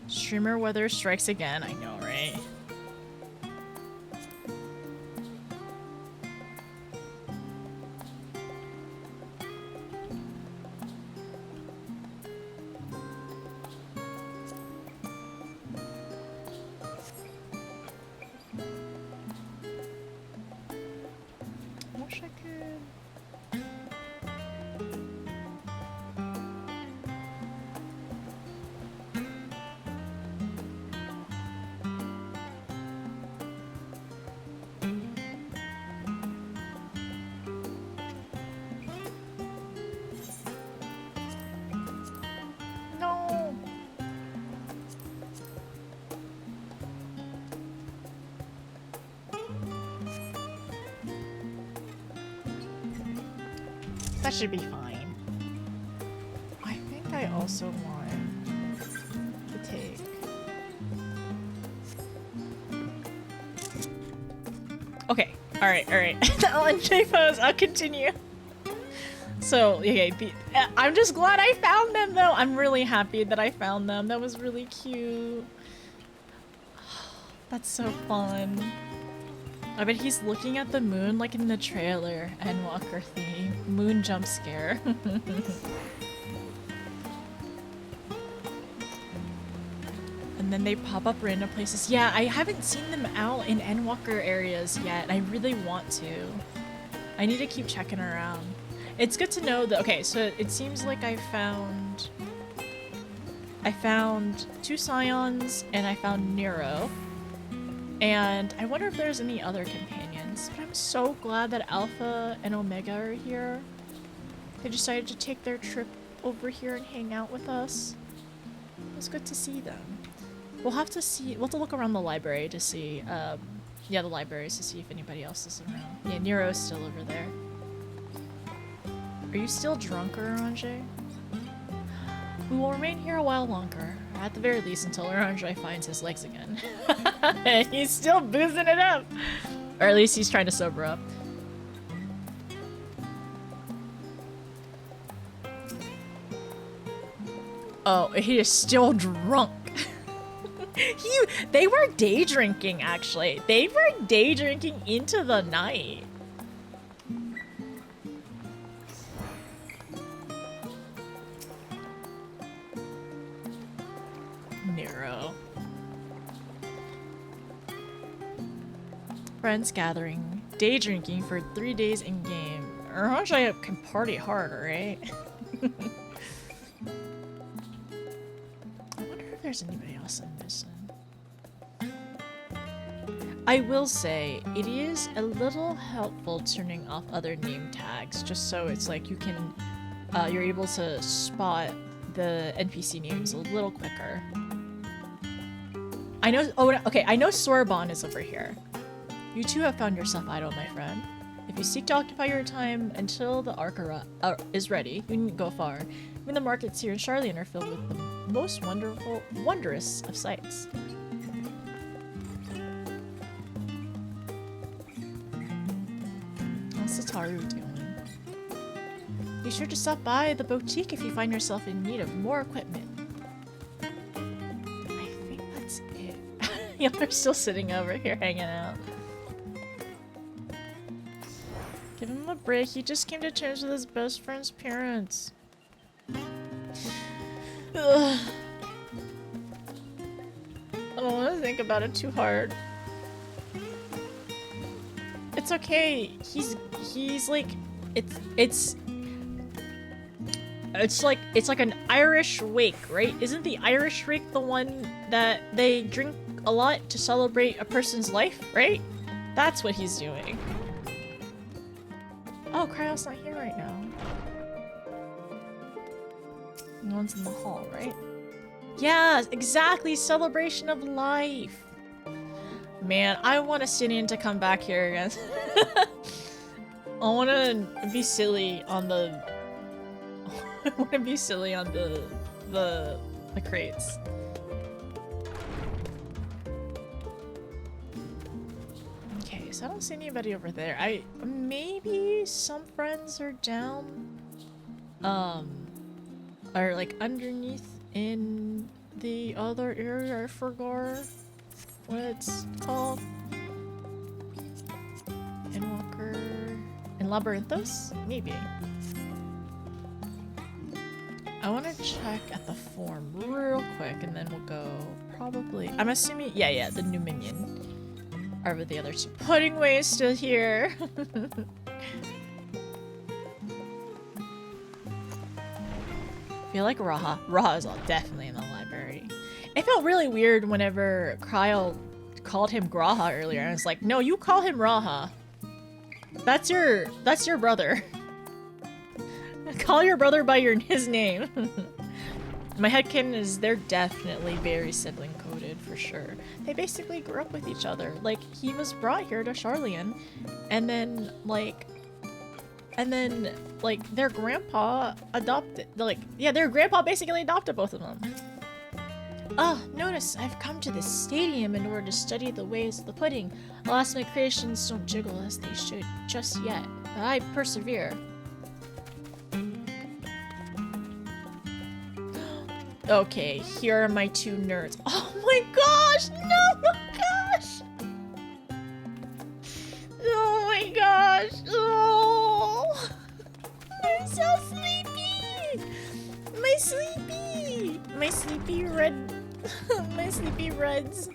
Streamer weather strikes again. I know, right? I wish I could. No. That should be fine. I think I also want to take... Okay, alright. The LNJ pose, I'll continue. So, okay, I'm just glad I found them though. I'm really happy that I found them. That was really cute. That's so fun. I bet he's looking at the moon like in the trailer. Endwalker theme. Moon jump scare. And then they pop up random places. Yeah, I haven't seen them out in Endwalker areas yet. I really want to. I need to keep checking around. It's good to know that. Okay, so it seems like I found 2 Scions and I found Nero. And I wonder if there's any other companions. But I'm so glad that Alpha and Omega are here. They decided to take their trip over here and hang out with us. It was good to see them. We'll have to look around the library to see, yeah, the libraries to see if anybody else is around. Yeah, Nero's still over there. Are you still drunk, Orange? We will remain here a while longer. At the very least until Orange finds his legs again. He's still boozing it up! Or at least he's trying to sober up. Oh, he is still drunk. They were day drinking, actually. They were day drinking into the night. Nero. Friends gathering, day drinking for 3 days in game. Or actually, I can party hard, right? I wonder if there's anybody else I'm missing. I will say, it is a little helpful turning off other name tags, just so it's like you can, you're able to spot the NPC names a little quicker. I know, oh, okay, I know Sorbonne is over here. You too have found yourself idle, my friend. If you seek to occupy your time until the Arcara is ready, you needn't go far. Even the markets here in Charlian are filled with the most wondrous of sights. How's Sataru doing? Be sure to stop by the boutique if you find yourself in need of more equipment. I think that's it. Y'all are still sitting over here hanging out. Give him a break. He just came to terms with his best friend's parents. Ugh. I don't want to think about it too hard. It's okay. He's like, it's like an Irish wake, right? Isn't the Irish wake the one that they drink a lot to celebrate a person's life, right? That's what he's doing. Oh, Cryo's not here right now. No one's in the hall, right? Yeah, exactly! Celebration of life! Man, I want Asinian to come back here again. I want to be silly on the... I want to be silly on the crates. Okay, so I don't see anybody over there. Maybe some friends are down, or like underneath in the other area. I forgot what it's called. Endwalker and Labyrinthos? Maybe. I want to check at the form real quick and then we'll go probably. I'm assuming, yeah, the new minion. Are with the other two. Pudding Way is still here. Feel like Raha. Raha is all definitely in the library. It felt really weird whenever Cryo called him Graha earlier. I was like, no, you call him Raha. That's your brother. Call your brother by his name. My headcanon is they're definitely very sibling coded for sure. They basically grew up with each other. Like, he was brought here to Charlian, and then their grandpa adopted, their grandpa basically adopted both of them. Ah, notice I've come to this stadium in order to study the ways of the pudding. Alas, my creations don't jiggle as they should just yet, but I persevere. Okay, here are my two nerds. Oh my gosh! No, my gosh! Oh my gosh! Oh! I'm so sleepy! My sleepy red... my sleepy reds.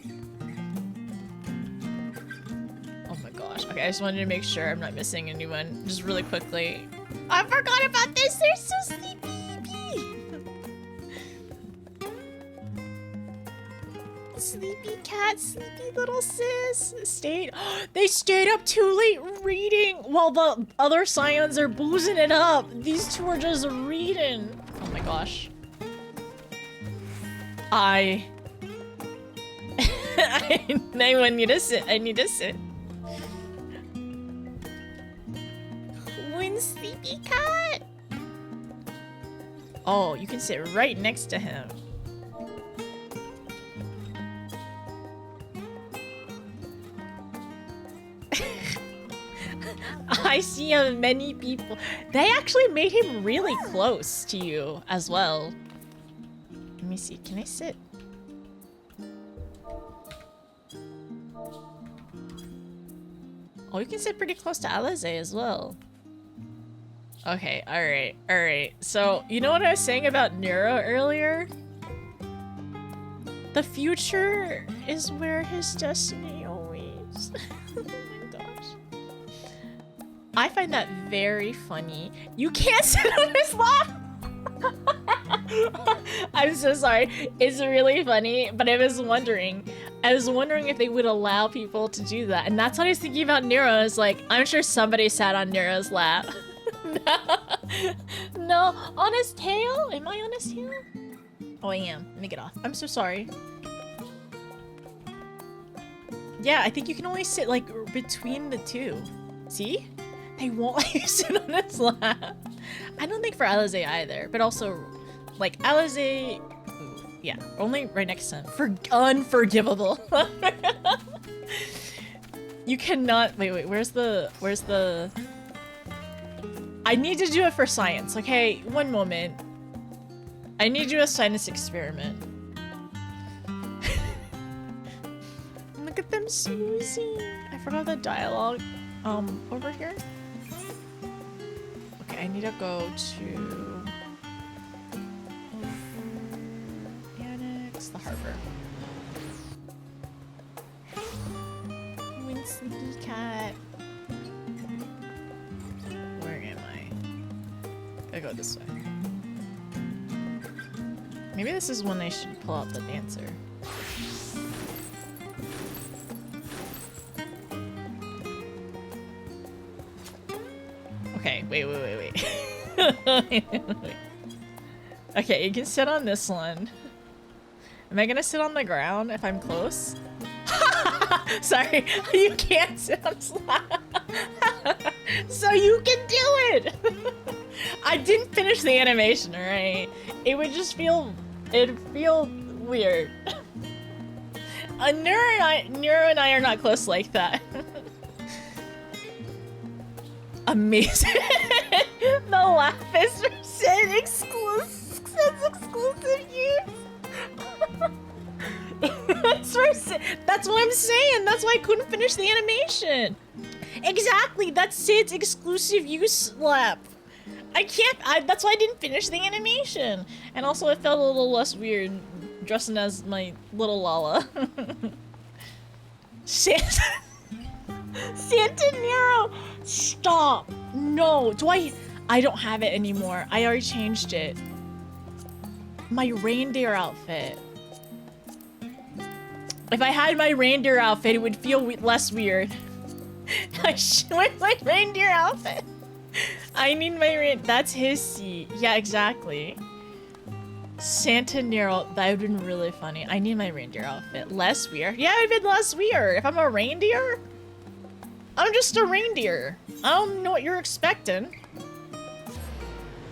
Oh my gosh. Okay, I just wanted to make sure I'm not missing anyone. Just really quickly. I forgot about this! They're so sleepy! Sleepy cat, sleepy little sis. They stayed up too late reading while the other scions are boozing it up. These two are just reading. Oh my gosh. I need to sit. I need to sit. When sleepy cat. Oh, you can sit right next to him. I see many people. They actually made him really close to you as well. me see. Can I sit? Oh, you can sit pretty close to Alize as well. Okay, alright, alright. So, you know what I was saying about Nero earlier? The future is where his destiny awaits. Oh my gosh. I find that very funny. You can't sit on his lap! I'm so sorry. It's really funny, but I was wondering if they would allow people to do that. And that's what I was thinking about Nero. Is like, I'm sure somebody sat on Nero's lap. No. No, on his tail? Am I on his tail? Oh, I am. Let me get off. I'm so sorry. Yeah, I think you can only sit like between the two. See? They won't let you sit on his lap. I don't think for Alize either, but also like Alize, yeah, only right next to him. For unforgivable. You cannot wait, where's the I need to do it for science, okay? One moment. I need to do a science experiment. Look at them snoozing. I forgot the dialogue over here. Okay, I need to go to Annex, the harbor. Winston cat. Where am I? I go this way. Maybe this is when I should pull out the dancer. Okay, wait. Wait. Okay, you can sit on this one. Am I gonna sit on the ground if I'm close? Sorry, you can't sit on slab. So you can do it! I didn't finish the animation, alright? It would just feel... it'd feel weird. Nero and I are not close like that. Amazing. The laugh is for Sid exclusive use. It's for Sid. That's what I'm saying. That's why I couldn't finish the animation. Exactly. That's Sid's exclusive use lap. I can't. That's why I didn't finish the animation. And also, it felt a little less weird dressing as my little Lala. Santa Nero. Stop! No! I don't have it anymore. I already changed it. My reindeer outfit. If I had my reindeer outfit, it would feel less weird. Where's my reindeer outfit? I need my that's his seat. Yeah, exactly. Santa Nero. That would have been really funny. I need my reindeer outfit. Less weird. Yeah, it would have been less weird. If I'm a reindeer? I'm just a reindeer. I don't know what you're expecting.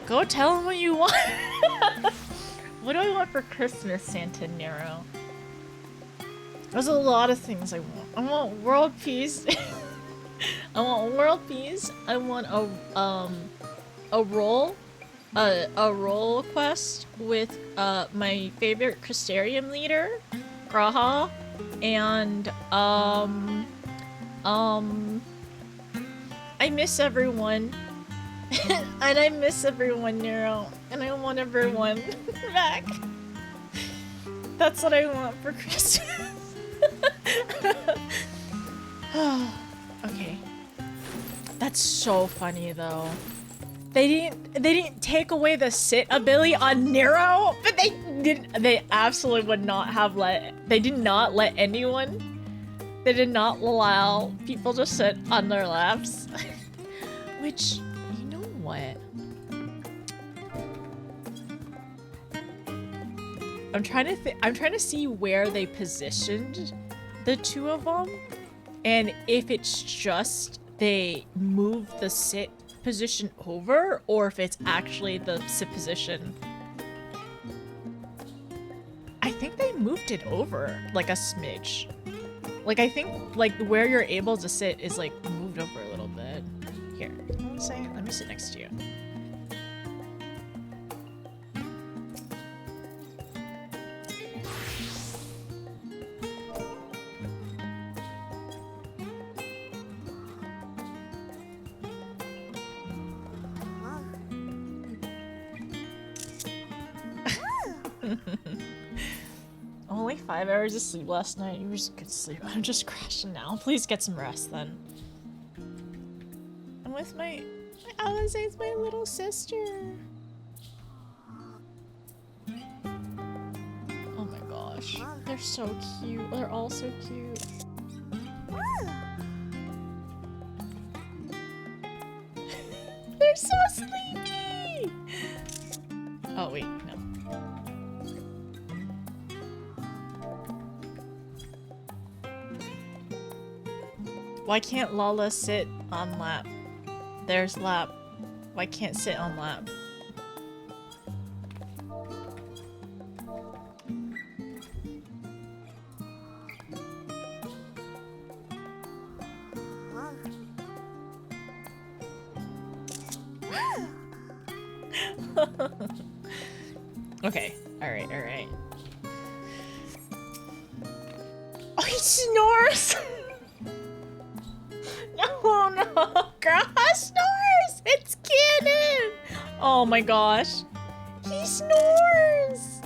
Go tell him what you want. What do I want for Christmas, Santa Nero? There's a lot of things I want. I want world peace. I want world peace. I want a role quest with my favorite Crystarium leader, Graha, and I miss everyone. And I miss everyone, Nero. And I want everyone back. That's what I want for Christmas. Okay. That's so funny though. They didn't take away the sit ability on Nero, but they absolutely would not have they did not let anyone. They did not allow people to sit on their laps. Which, you know what? I'm trying to see where they positioned the two of them, and if it's just they moved the sit position over, or if it's actually the sit position. I think they moved it over like a smidge. Like, I think like where you're able to sit is like moved over a little bit. Here, let me sit next to you. Only 5 hours of sleep last night. You were just good sleep. I'm just crashing now. Please get some rest then. I'm with my Alizé's my little sister. Oh my gosh. They're so cute. They're all so cute. They're so sleepy! Oh wait, no. Why can't Lala sit on lap? There's lap. Why can't sit on lap? Okay, alright, alright. Oh, he snores! No, no! Grandma snores! It's canon! Oh my gosh. He snores!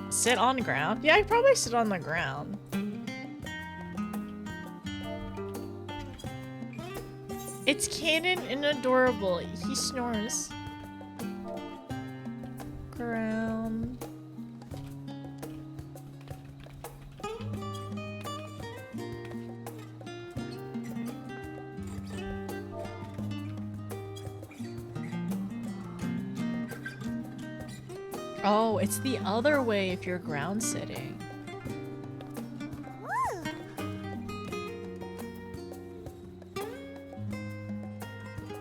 Sit on the ground? Yeah, I'd probably sit on the ground. It's canon and adorable. He snores. Ground. Oh, it's the other way if you're ground sitting.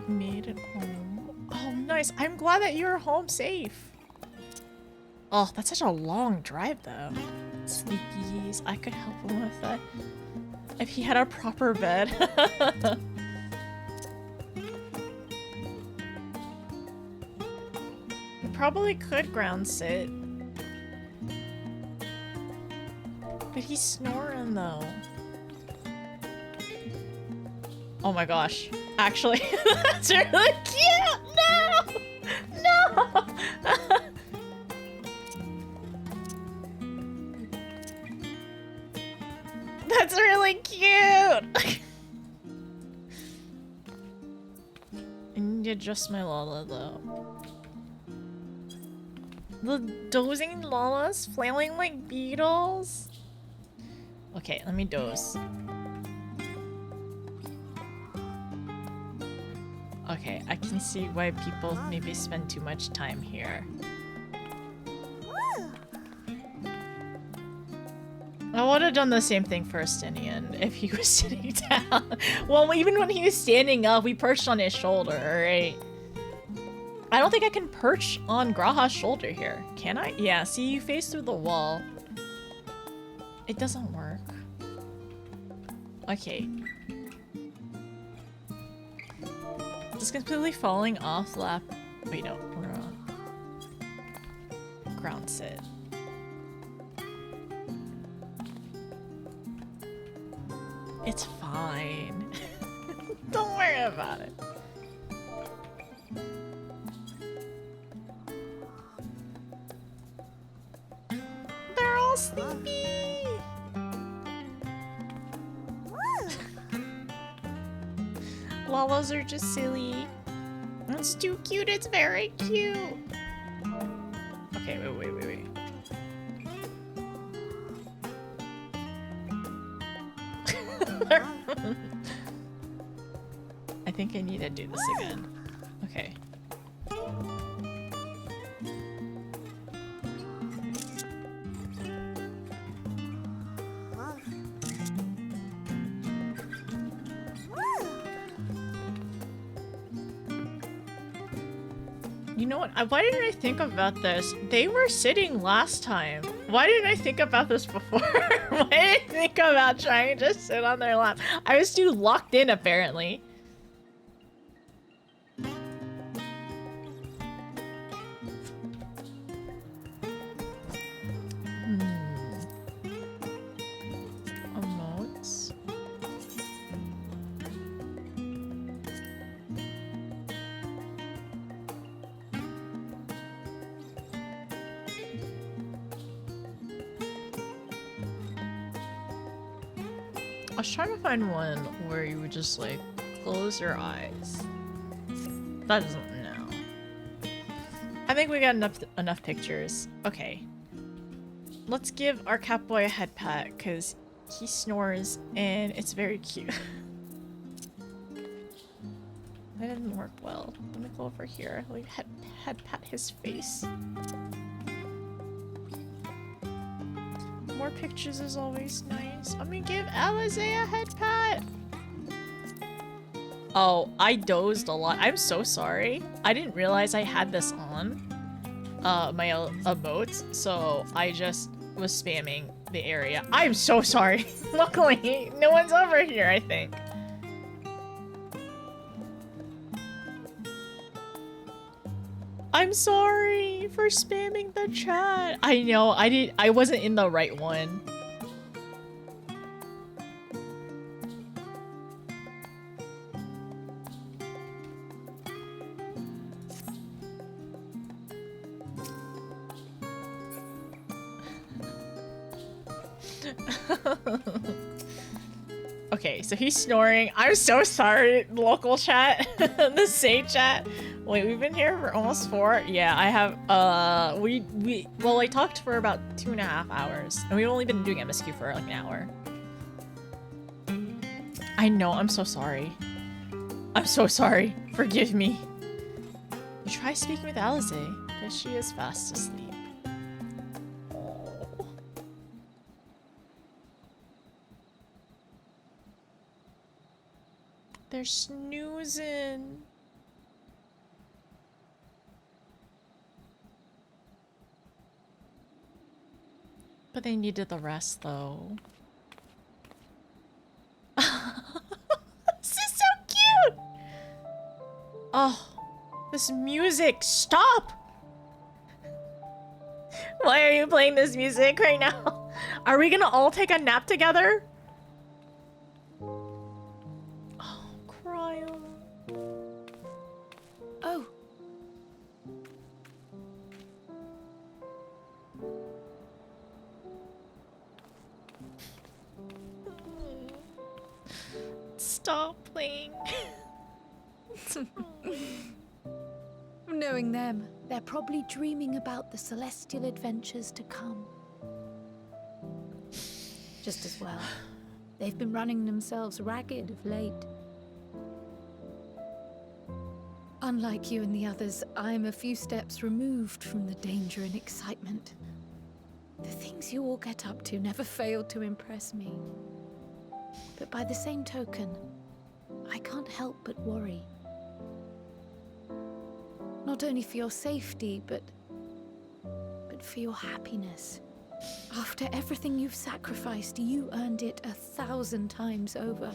Made it home. Oh, nice. I'm glad that you're home safe. Oh, that's such a long drive, though. Sleepies. I could help him with that. If he had a proper bed. You probably could ground sit. But he's snoring, though. Oh my gosh. Actually, that's really cute! No! No! That's really cute! I need to adjust my Lala, though. The dozing Lalas flailing like beetles? Okay, let me doze. Okay, I can see why people maybe spend too much time here. I would have done the same thing for Estinian if he was sitting down. Well, even when he was standing up, we perched on his shoulder, right? I don't think I can perch on Graha's shoulder here. Can I? Yeah, see, you face through the wall. It doesn't work. Okay. Just completely falling off lap. Wait, no. We're on ground sit. It's fine. Don't worry about it. They're all sleepy. Lalas are just silly. It's too cute. It's very cute. Okay, wait. I think I need to do this again. Okay. You know what? Why didn't I think about this? They were sitting last time. Why didn't I think about this before? Why didn't I think about trying to sit on their lap? I was too locked in, apparently. Emotes. was trying to find one where you would just like close your eyes. That doesn't, no. I think we got enough pictures. Okay. Let's give our cat boy a head pat because he snores and it's very cute. That didn't work well. Let me go over here. Like head pat his face. More pictures is always nice. I'm gonna give Alize a head pat. Oh, I dozed a lot. I'm so sorry. I didn't realize I had this on my emotes, so I just was spamming the area. I'm so sorry. Luckily, no one's over here, I think. I'm sorry for spamming the chat. I know, I wasn't in the right one. Okay, so he's snoring. I'm so sorry, local chat. The Say chat. Wait, we've been here for almost 4. Yeah, I have, well, I talked for about 2.5 hours. And we've only been doing MSQ for like an hour. I know, I'm so sorry. I'm so sorry. Forgive me. Try speaking with Alize, because she is fast asleep. They're snoozing. But they needed the rest, though. This is so cute! Oh, this music, stop! Why are you playing this music right now? Are we gonna all take a nap together? Oh. Stop playing. Knowing them, they're probably dreaming about the celestial adventures to come. Just as well. They've been running themselves ragged of late. Unlike you and the others, I'm a few steps removed from the danger and excitement. The things you all get up to never fail to impress me. But by the same token, I can't help but worry. Not only for your safety, but for your happiness. After everything you've sacrificed, you earned it 1,000 times over.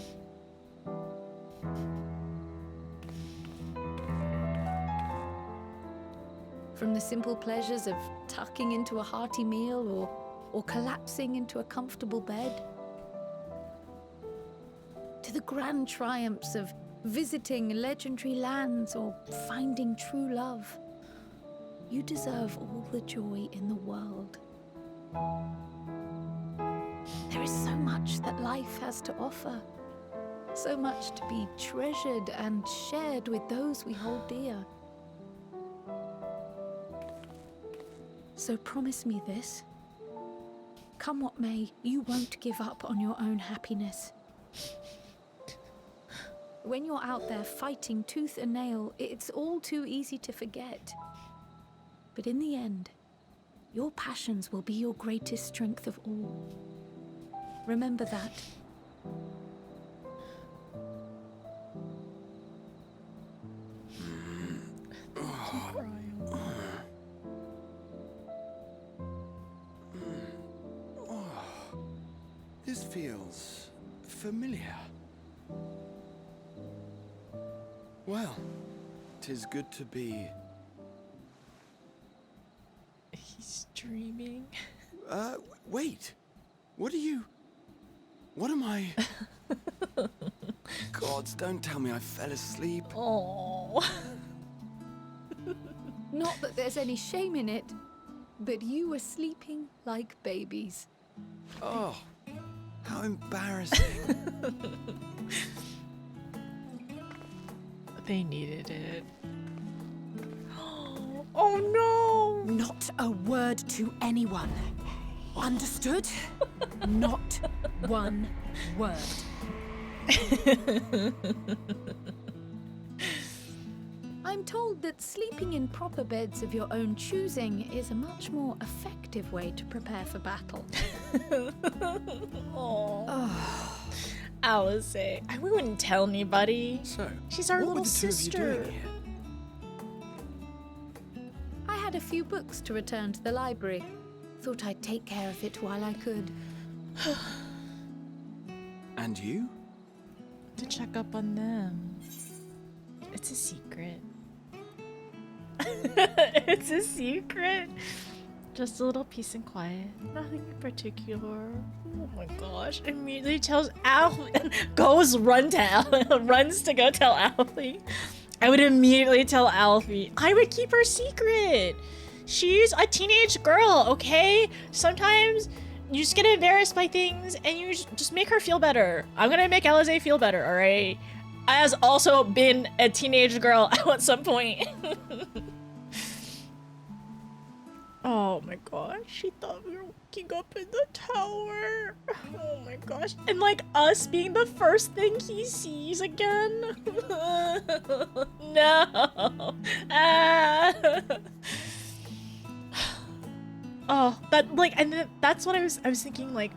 From the simple pleasures of tucking into a hearty meal or collapsing into a comfortable bed, to the grand triumphs of visiting legendary lands or finding true love, you deserve all the joy in the world. There is so much that life has to offer, so much to be treasured and shared with those we hold dear. So promise me this. Come what may, you won't give up on your own happiness. When you're out there fighting tooth and nail, it's all too easy to forget. But in the end, your passions will be your greatest strength of all. Remember that. This feels familiar. Well, 'tis good to be... He's dreaming. Wait. What am I... Gods, don't tell me I fell asleep. Oh. Not that there's any shame in it, but you were sleeping like babies. Oh, How embarrassing. They needed it. Oh no! Not a word to anyone. Understood? Not one word. I'm told that sleeping in proper beds of your own choosing is a much more effective way to prepare for battle. Oh. Alice, we wouldn't tell anybody. So, She's our what little were the two of you sister. doing here? I had a few books to return to the library. Thought I'd take care of it while I could. And you? To check up on them. It's a secret. It's a secret. Just a little peace and quiet. Nothing in particular. Oh my gosh. Immediately tells Alfie. Runs to go tell Alfie. I would immediately tell Alfie. I would keep her secret. She's a teenage girl, okay? Sometimes you just get embarrassed by things and you just make her feel better. I'm gonna make Alize feel better, alright? Has also been a teenage girl at some point. Oh my gosh, she thought we were waking up in the tower. Oh my gosh. And like us being the first thing he sees again. No. Ah. Oh, that like, and then that's what I was thinking, like,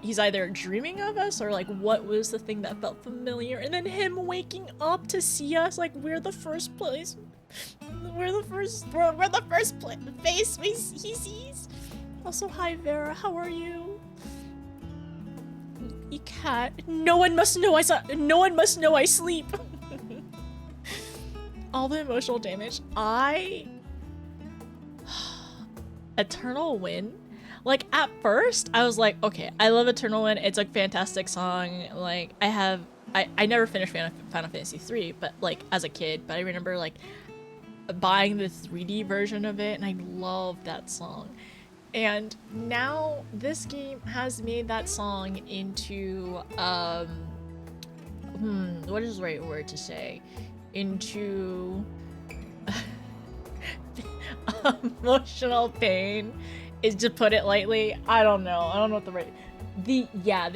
he's either dreaming of us or like what was the thing that felt familiar, and then him waking up to see us, like we're the first place. We're the first face he sees. Also, hi Vera, how are you? You cat. No one must know I sleep. All the emotional damage. Eternal Wind. Like at first, I was like, okay, I love Eternal Wind. It's a fantastic song. Like I never finished Final Fantasy 3, but like as a kid, but I remember like buying the 3D version of it, and I love that song. And now this game has made that song into what is the right word to say? Into emotional pain is, to put it lightly. I don't know what the right the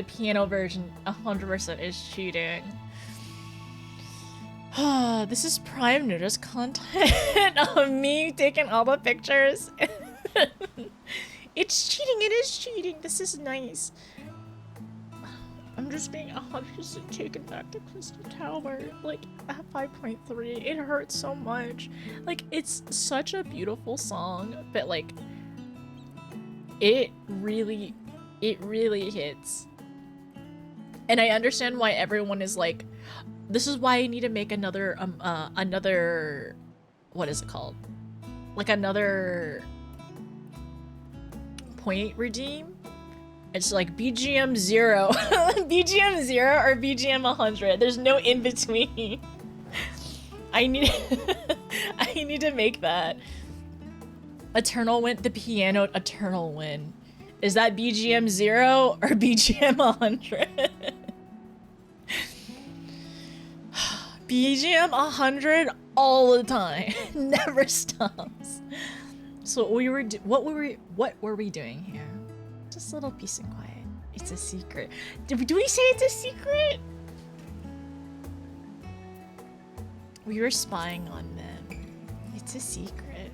piano version 100% is cheating. This is prime nudist content of me taking all the pictures. It's cheating, it is cheating. This is nice. I'm just being 100% taken back to Crystal Tower, like at 5.3. It hurts so much. Like, it's such a beautiful song, but like, it really hits. And I understand why everyone is like, this is why I need to make another, what is it called? Like another point redeem. It's like BGM 0, BGM 0 or BGM 100. There's no in between. I need to make that. Eternal Wind, the piano Eternal Wind. Is that BGM 0 or BGM 100? BGM 100 all the time. Never stops. So what were we doing here? Just a little peace and quiet. It's a secret. Do we say it's a secret? We were spying on them. It's a secret.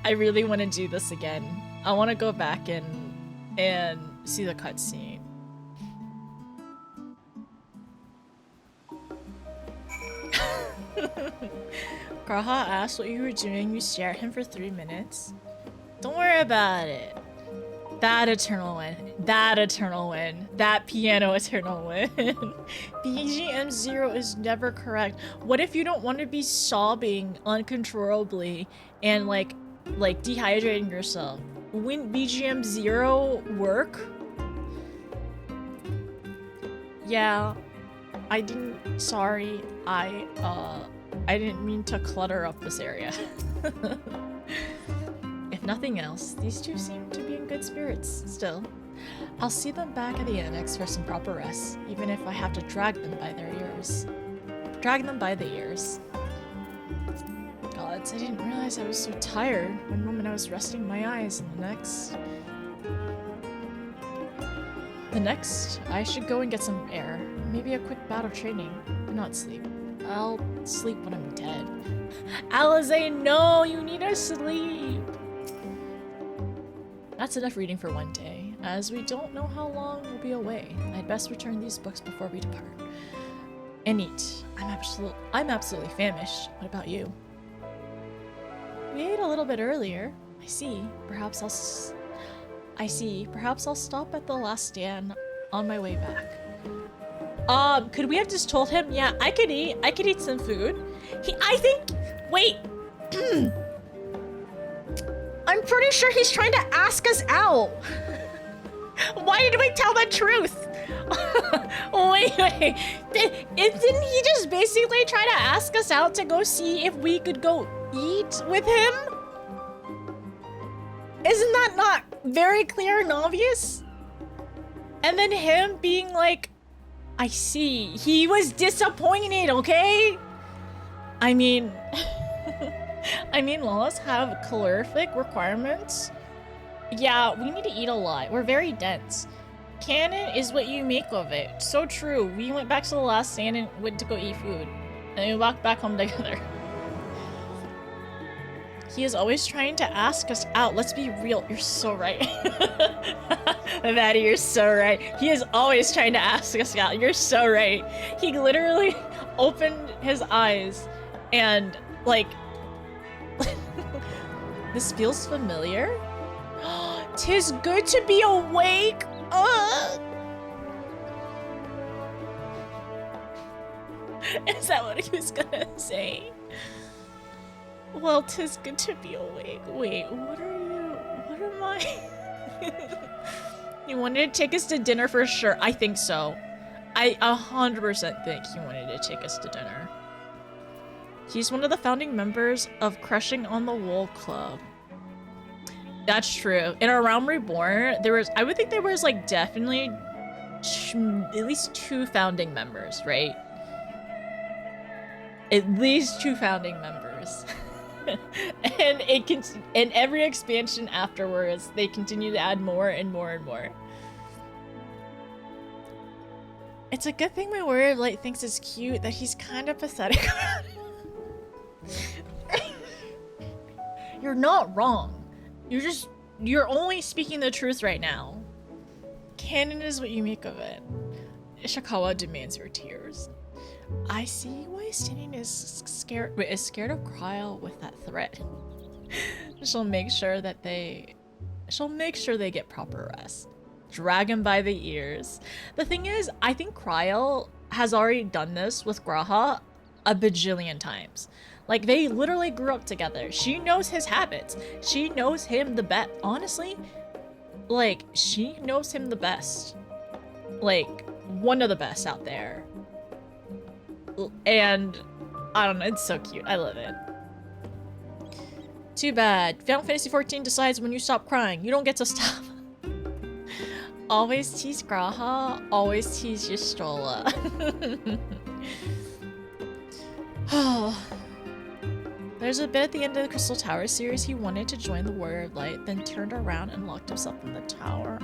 I really want to do this again. I want to go back and see the cutscene. Graha asked what you were doing. You stare at him for 3 minutes. Don't worry about it. That Eternal Wind. That Eternal Wind. That piano Eternal Wind. BGM 0 is never correct. What if you don't want to be sobbing uncontrollably and like dehydrating yourself? Wouldn't BGM 0 work? Yeah. I didn't. Sorry. I didn't mean to clutter up this area. If nothing else, these two seem to be in good spirits still. I'll see them back at the annex for some proper rest, even if I have to drag them by their ears. Drag them by the ears. Gods, I didn't realize I was so tired. One moment I was resting my eyes, and the next, I should go and get some air. Maybe a quick bout of training, but not sleep. I'll sleep when I'm dead. Alize, no! You need to sleep! That's enough reading for one day, as we don't know how long we'll be away. I'd best return these books before we depart. And eat. I'm absolutely famished. What about you? We ate a little bit earlier. I see. Perhaps I'll stop at the last stand on my way back. Could we have just told him? Yeah, I could eat some food. Wait. I'm pretty sure he's trying to ask us out. Why did we tell the truth? Wait. Didn't he just basically try to ask us out to go see if we could go eat with him? Isn't that not very clear and obvious? And then him being like, I see. He was disappointed, okay? I mean, laws have calorific requirements. Yeah, we need to eat a lot. We're very dense. Canon is what you make of it. So true. We went back to the last stand and went to go eat food. And we walked back home together. He is always trying to ask us out. Let's be real. You're so right. Maddie, you're so right. He is always trying to ask us out. You're so right. He literally opened his eyes and, like... This feels familiar? 'Tis good to be awake! Is that what he was gonna say? Well, 'tis good to be awake. Wait, what am I? You wanted to take us to dinner for sure. I think so. I 100% think he wanted to take us to dinner. He's one of the founding members of Crushing on the Wool Club. That's true. In A Realm Reborn, I would think there was like definitely at least 2 founding members, right? At least 2 founding members. And every expansion afterwards, they continue to add more and more and more. It's a good thing my warrior of light thinks it's cute that he's kind of pathetic. You're not wrong. You're only speaking the truth right now. Canon is what you make of it. Ishikawa demands your tears. I see why Stinian is scared of Cryle with that threat. She'll make sure they get proper rest. Drag him by the ears. The thing is, I think Cryle has already done this with Graha a bajillion times. Like, they literally grew up together. She knows his habits. She knows him the best. Honestly, like, she knows him the best. Like, one of the best out there. And, I don't know, it's so cute. I love it. Too bad. Final Fantasy XIV decides when you stop crying. You don't get to stop. Always tease Graha, always tease Y'shtola. There's a bit at the end of the Crystal Tower series he wanted to join the Warrior of Light, then turned around and locked himself in the tower.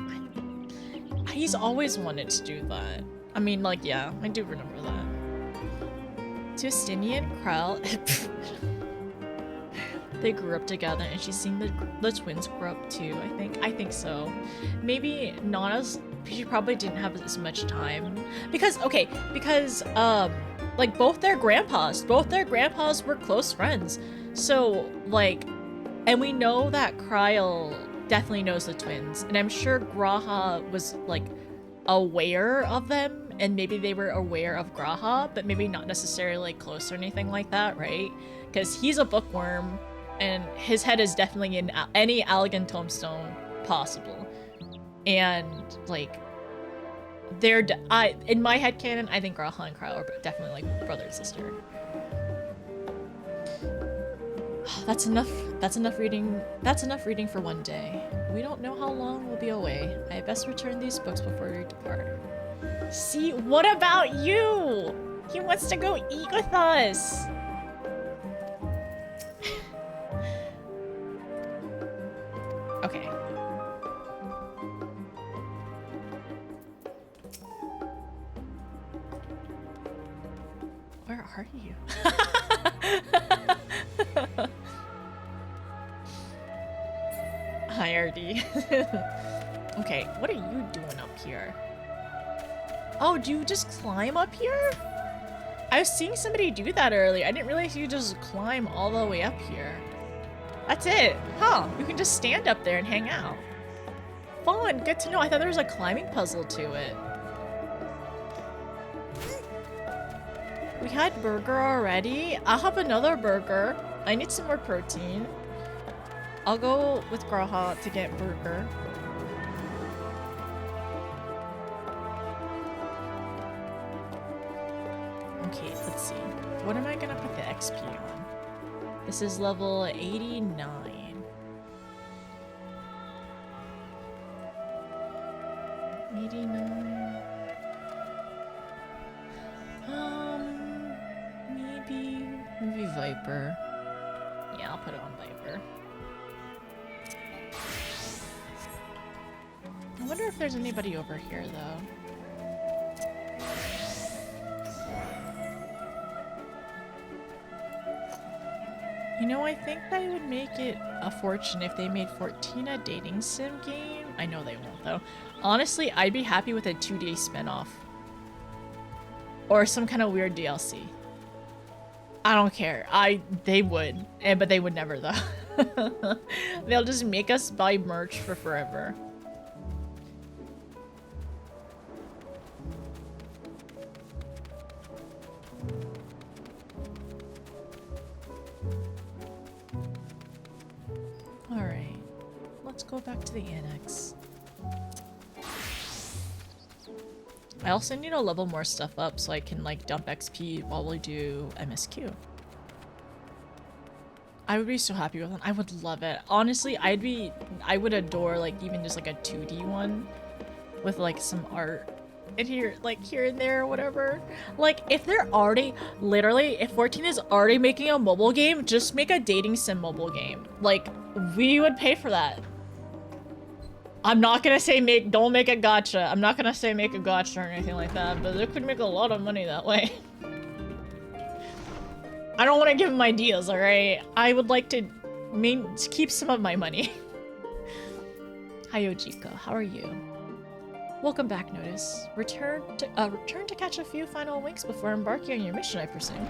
He's always wanted to do that. I mean, like, yeah, I do remember that. To Stinian, Krell, they grew up together, and she's seen the twins grow up too. I think so. Maybe not as. She probably didn't have as much time because like both their grandpas were close friends. So like, and we know that Kryle definitely knows the twins, and I'm sure Graha was like aware of them. And maybe they were aware of Graha, but maybe not necessarily close or anything like that, right? Because he's a bookworm, and his head is definitely in any Allegan tombstone possible. And like, in my headcanon, I think Graha and Kryle are definitely like brother and sister. That's enough. That's enough reading. That's enough reading for one day. We don't know how long we'll be away. I best return these books before we depart. See, what about you? He wants to go eat with us. Okay. Where are you? Hi, RD. Okay, what are you doing up here? Oh, do you just climb up here? I was seeing somebody do that earlier. I didn't realize you just climb all the way up here. That's it. Huh, you can just stand up there and hang out. Fun, good to know. I thought there was a climbing puzzle to it. We had burger already. I'll have another burger. I need some more protein. I'll go with Graha to get burger. Okay, let's see. What am I gonna put the XP on? This is level 89. 89. Maybe Viper. Yeah, I'll put it on Viper. I wonder if there's anybody over here, though. You know, I think they would make it a fortune if they made 14 a dating sim game. I know they won't, though. Honestly, I'd be happy with a 2-day spinoff. Or some kind of weird DLC. I don't care. They would. But they would never, though. They'll just make us buy merch for forever. Alright. Let's go back to the annex. I also need to level more stuff up so I can like dump XP while we do MSQ. I would be so happy with it. I would love it. Honestly, I would adore like even just like a 2D one with like some art in here, like here and there or whatever. Like if they're already, literally, if 14 is already making a mobile game, just make a dating sim mobile game. Like we would pay for that. I'm not gonna say don't make a gacha. I'm not gonna say make a gacha or anything like that, but they could make a lot of money that way. I don't want to give them ideas, alright? I would like to keep some of my money. Hi, Ojika. How are you? Welcome back, Notice. Return to catch a few final winks before embarking on your mission, I presume.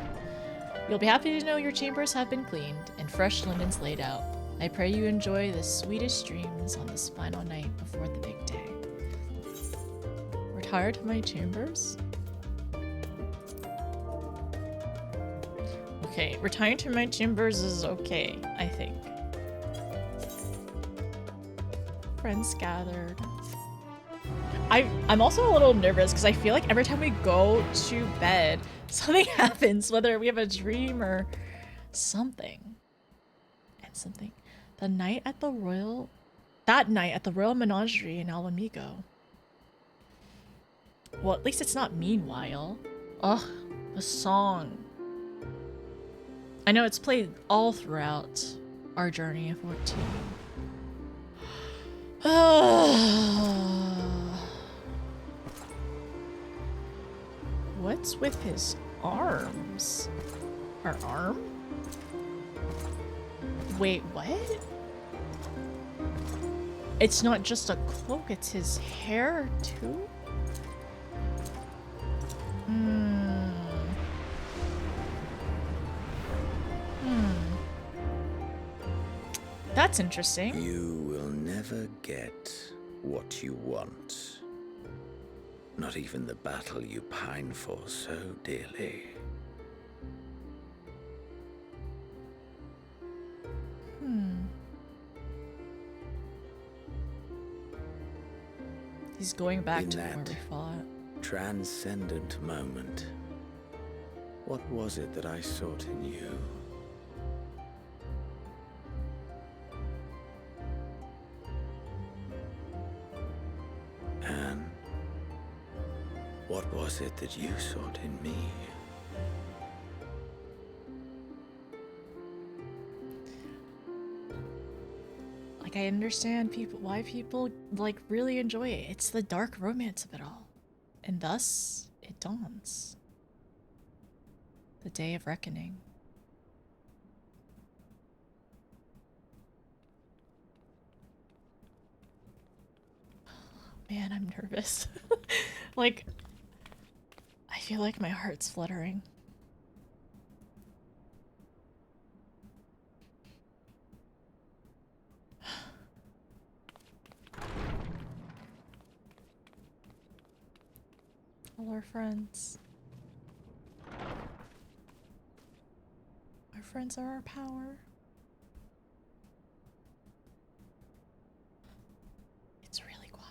You'll be happy to know your chambers have been cleaned and fresh linens laid out. I pray you enjoy the sweetest dreams on this final night before the big day. Retire to my chambers? Okay, retiring to my chambers is okay, I think. Friends gathered. I'm also a little nervous because I feel like every time we go to bed, something happens, whether we have a dream or something. And something. That night at the Royal Menagerie in Alamigo. Well, at least it's not meanwhile. Ugh, the song. I know it's played all throughout our journey of 14. What's with his arms? Her arm? Wait, what? It's not just a cloak, it's his hair too? That's interesting. You will never get what you want. Not even the battle you pine for so dearly. He's going back In to where that we fought. transcendent moment, what was it that I sought in you? What was it that you sought in me? Like, I understand why people, like, really enjoy it. It's the dark romance of it all. And thus, it dawns. The day of reckoning. Man, I'm nervous. Like, I feel like my heart's fluttering. All our friends. Our friends are our power. It's really quiet.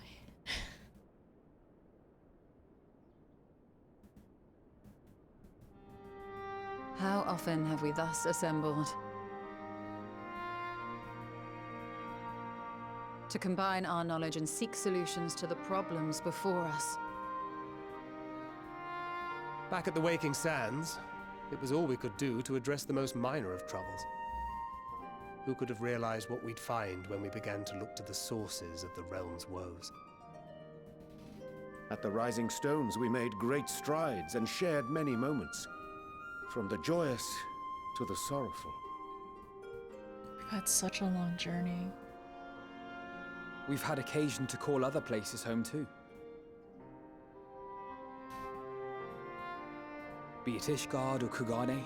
How often have we thus assembled? To combine our knowledge and seek solutions to the problems before us. Back at the Waking Sands, it was all we could do to address the most minor of troubles. Who could have realized what we'd find when we began to look to the sources of the realm's woes? At the Rising Stones, we made great strides and shared many moments. From the joyous to the sorrowful. We've had such a long journey. We've had occasion to call other places home too. Be it Ishgard or Kugane,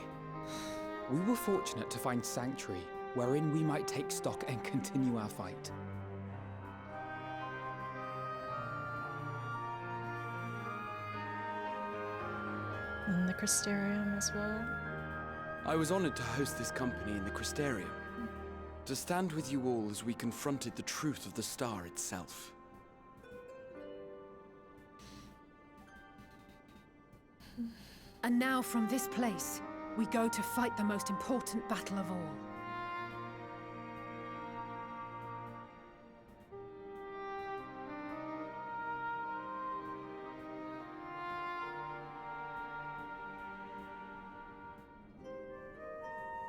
we were fortunate to find sanctuary wherein we might take stock and continue our fight. And the Crystarium as well. I was honored to host this company in the Crystarium. To stand with you all as we confronted the truth of the star itself. And now from this place, we go to fight the most important battle of all.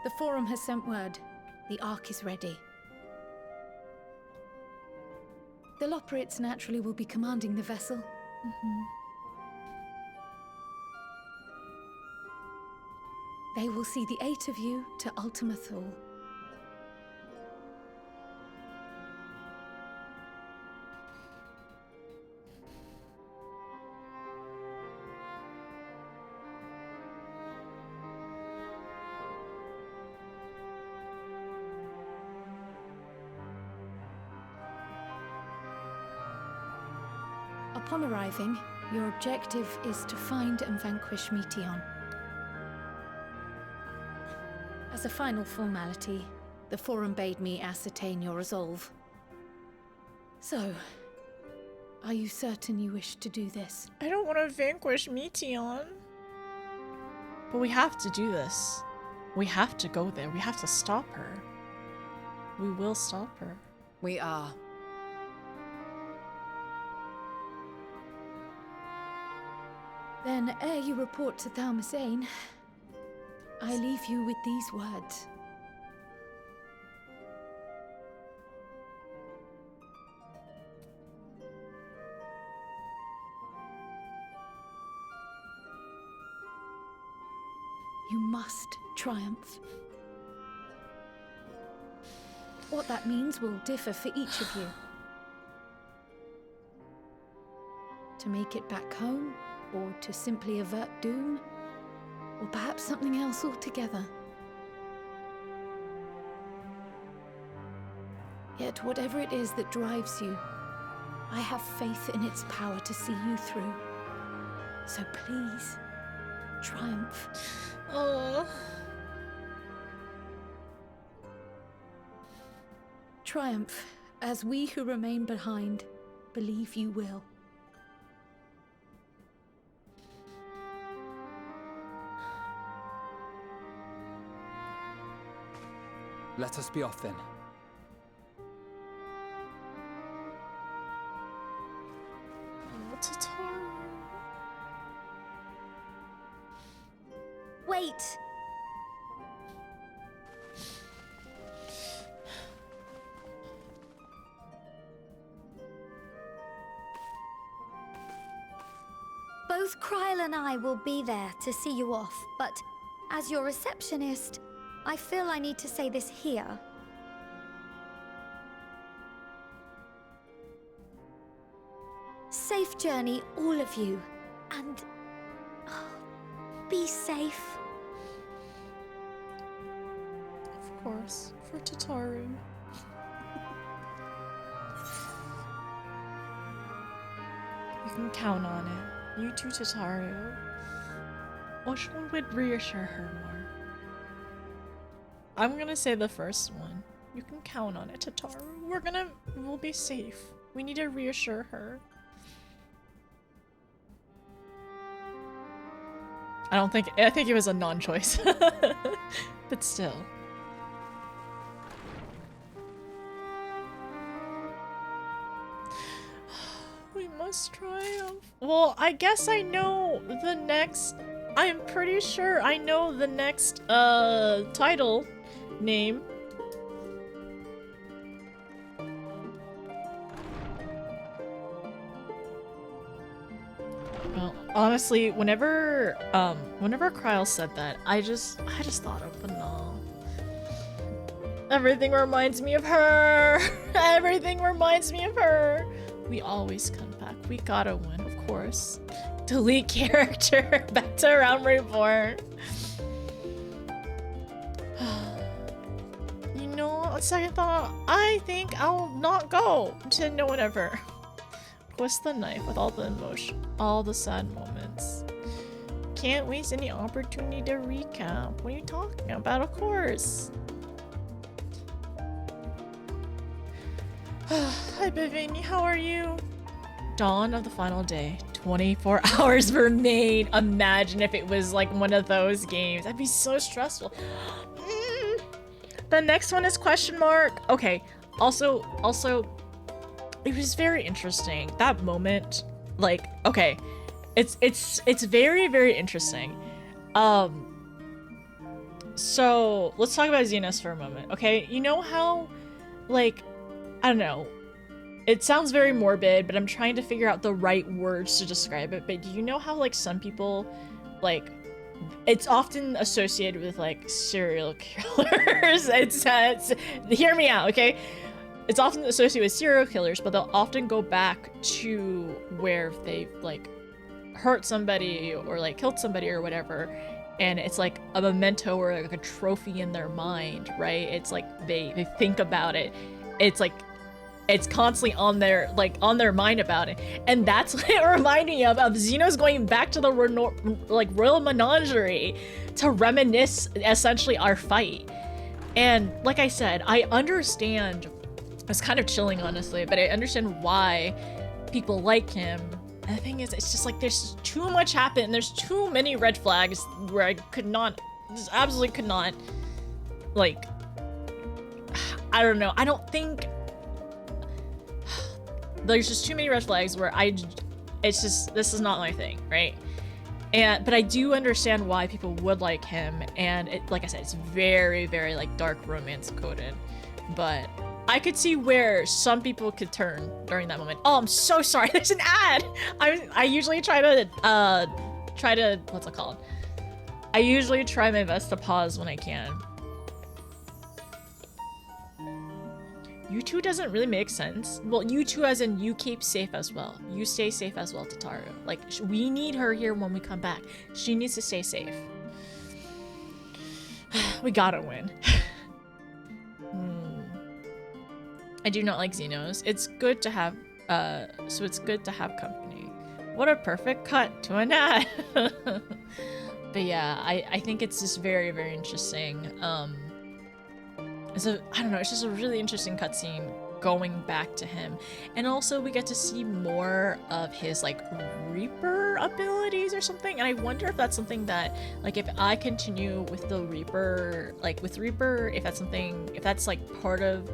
The Forum has sent word. The Ark is ready. The Loporrits naturally will be commanding the vessel. They will see the 8 of you to Ultima Thule. Upon arriving, your objective is to find and vanquish Meteon. As a final formality, the Forum bade me ascertain your resolve. So, are you certain you wish to do this? I don't want to vanquish Meteon. But we have to do this. We have to go there. We have to stop her. We will stop her. We are. Then, ere you report to Thalmasane, I leave you with these words. You must triumph. What that means will differ for each of you. To make it back home, or to simply avert doom, or perhaps something else altogether. Yet whatever it is that drives you, I have faith in its power to see you through. So please, triumph. Oh. Triumph, as we who remain behind believe you will. Let us be off then. Oh, Tataru. wait. Both Kryl and I will be there to see you off, but as your receptionist, I feel I need to say this here. Safe journey, all of you, and be safe. Of course, for Tataru. You can count on it. You too, Tataru. Which one would reassure her more? I'm gonna say the first one. You can count on it, Tataru. We'll be safe. We need to reassure her. I think it was a non-choice. But still. We must triumph. Well, I guess I know the next... I'm pretty sure I know the next, title name. Well, honestly, whenever Kryl said that, I just thought of Banal. Everything reminds me of her! Everything reminds me of her! We always come back. We gotta win, of course. Delete character. Back to Realm Reborn. You know, on second thought, I think I'll not go to no whatever. Twist the knife with all the emotion, all the sad moments. Can't waste any opportunity to recap. What are you talking about? Of course. Hi, Bivini. How are you? Dawn of the final day. 24 hours remain. Imagine if it was like one of those games. That'd be so stressful. The next one is question mark. Okay. Also, it was very interesting. That moment, like, okay. It's very, very interesting. So let's talk about Xenos for a moment, okay? You know how, like, I don't know. It sounds very morbid, but I'm trying to figure out the right words to describe it. But do you know how, like, some people, like, it's often associated with, like, serial killers. It's hear me out, okay? It's often associated with serial killers, but they'll often go back to where they've, like, hurt somebody or, like, killed somebody or whatever. And it's like a memento or like a trophy in their mind, right? It's like they think about it. It's like it's constantly on their mind about it, and that's what it reminded me of Xenos going back to the Royal Menagerie to reminisce essentially our fight. And like I said, I understand. It's kind of chilling, honestly, but I understand why people like him. And the thing is, it's just like there's too much happen. There's too many red flags where I could not, just absolutely could not, like, I don't know. I don't think. There's just too many red flags where it's just, this is not my thing, right? But I do understand why people would like him, and it, like I said, it's very, very like dark romance coded, but I could see where some people could turn during that moment. Oh, I'm so sorry. There's an ad. I usually try to what's it called? I usually try my best to pause when I can. You two doesn't really make sense. Well, you two as in you keep safe as well. You stay safe as well, Tataru. Like, we need her here when we come back. She needs to stay safe. We gotta win. I do not like Xenos. It's good to have, so it's good to have company. What a perfect cut to an ad. But yeah, I think it's just very, very interesting. I don't know, it's just a really interesting cutscene going back to him. And also we get to see more of his like Reaper abilities or something. And I wonder if that's something that, like, if I continue with the Reaper, like with Reaper, if that's something, if that's like part of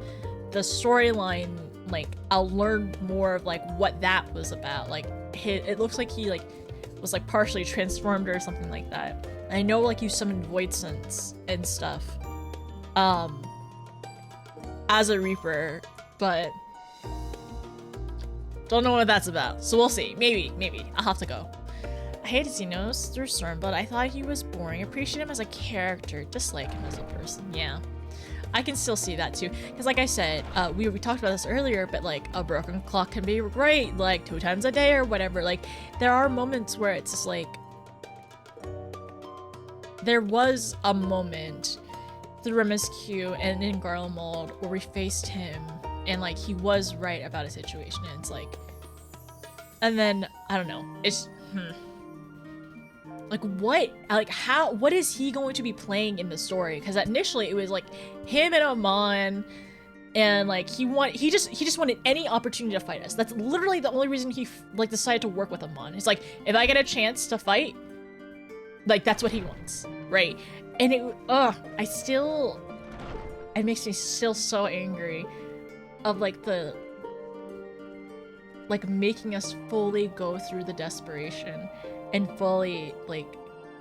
the storyline, like I'll learn more of like what that was about. Like it looks like he like was like partially transformed or something like that. I know like you summoned Void Sense and stuff as a Reaper, but don't know what that's about. So we'll see. Maybe I'll have to go. I hated Xenos through Stormblood. I thought he was boring. Appreciate him as a character, dislike him as a person. Yeah, I can still see that too. Because like I said, we talked about this earlier, but like a broken clock can be great, like 2 times a day or whatever. Like there are moments where it's just like, there was a moment through MSQ and in Garlemald where we faced him and like he was right about a situation, and it's like, and then I don't know, it's like what, like how, what is he going to be playing in the story? Because initially it was like him and Amon, and like he just wanted any opportunity to fight us. That's literally the only reason he like decided to work with Amon. It's like, if I get a chance to fight, like that's what he wants, right? And it it makes me still so angry of like the like making us fully go through the desperation and fully like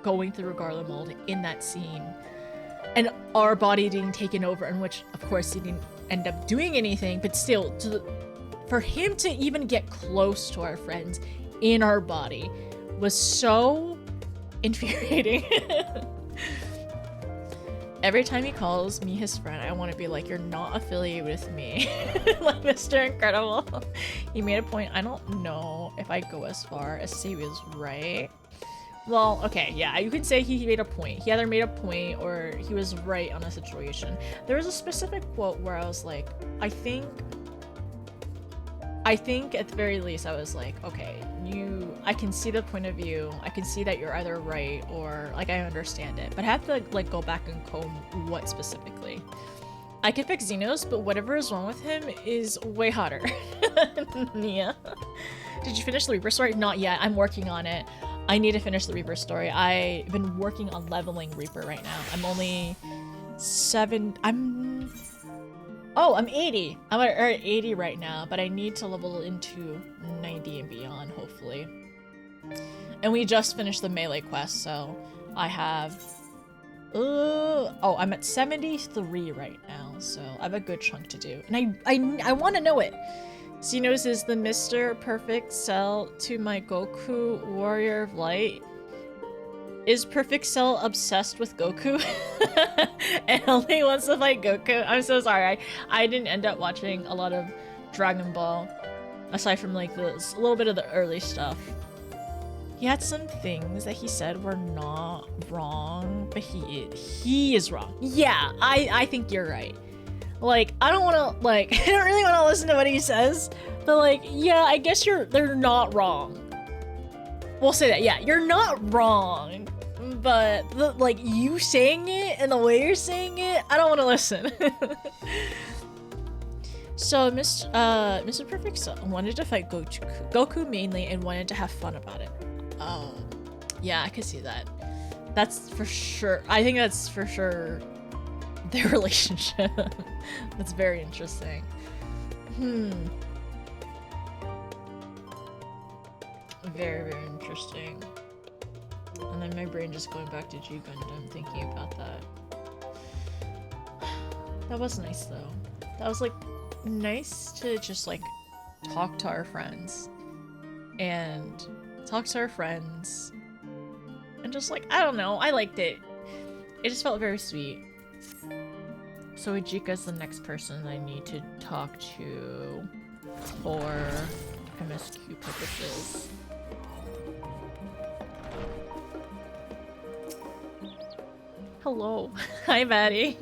going through Garlemald in that scene, and our body being taken over, in which of course he didn't end up doing anything, but still for him to even get close to our friends in our body was so infuriating. Every time he calls me his friend, I want to be like, you're not affiliated with me. Like Mr. Incredible. He made a point. I don't know if I go as far as to say he was right. Well, okay, yeah, you could say he made a point. He either made a point or he was right on a situation. There was a specific quote where I was like, I think at the very least I was like, okay, I can see the point of view. I can see that you're either right or like I understand it, but I have to like go back and comb what specifically. I could fix Xenos, but whatever is wrong with him is way hotter. Yeah. Did you finish the Reaper story? Not yet. I'm working on it. I need to finish the Reaper story. I've been working on leveling Reaper right now. I'm only 7. I'm 80. I'm at 80 right now, but I need to level into 90 and beyond, hopefully. And we just finished the melee quest, so I have... I'm at 73 right now, so I have a good chunk to do. And I want to know it. Xenos is the Mr. Perfect Cell to my Goku Warrior of Light. Is Perfect Cell obsessed with Goku? And only wants to fight Goku? I'm so sorry. I didn't end up watching a lot of Dragon Ball, aside from like a little bit of the early stuff. He had some things that he said were not wrong, but he is wrong. Yeah, I think you're right. Like, I don't want to, like, I don't really want to listen to what he says, but like, yeah, I guess they're not wrong. We'll say that, yeah, you're not wrong, but like you saying it and the way you're saying it, I don't want to listen. So Mr. Perfect Cell wanted to fight Goku mainly and wanted to have fun about it. Yeah, I could see that. That's for sure. I think that's for sure their relationship. That's very interesting. Very, very interesting. And then my brain just going back to G Gundam thinking about that. That was nice though. That was like nice to just like talk to our friends. And just like, I don't know, I liked it. It just felt very sweet. So Ijika's the next person I need to talk to for MSQ purposes. Hello. Hi, Maddie.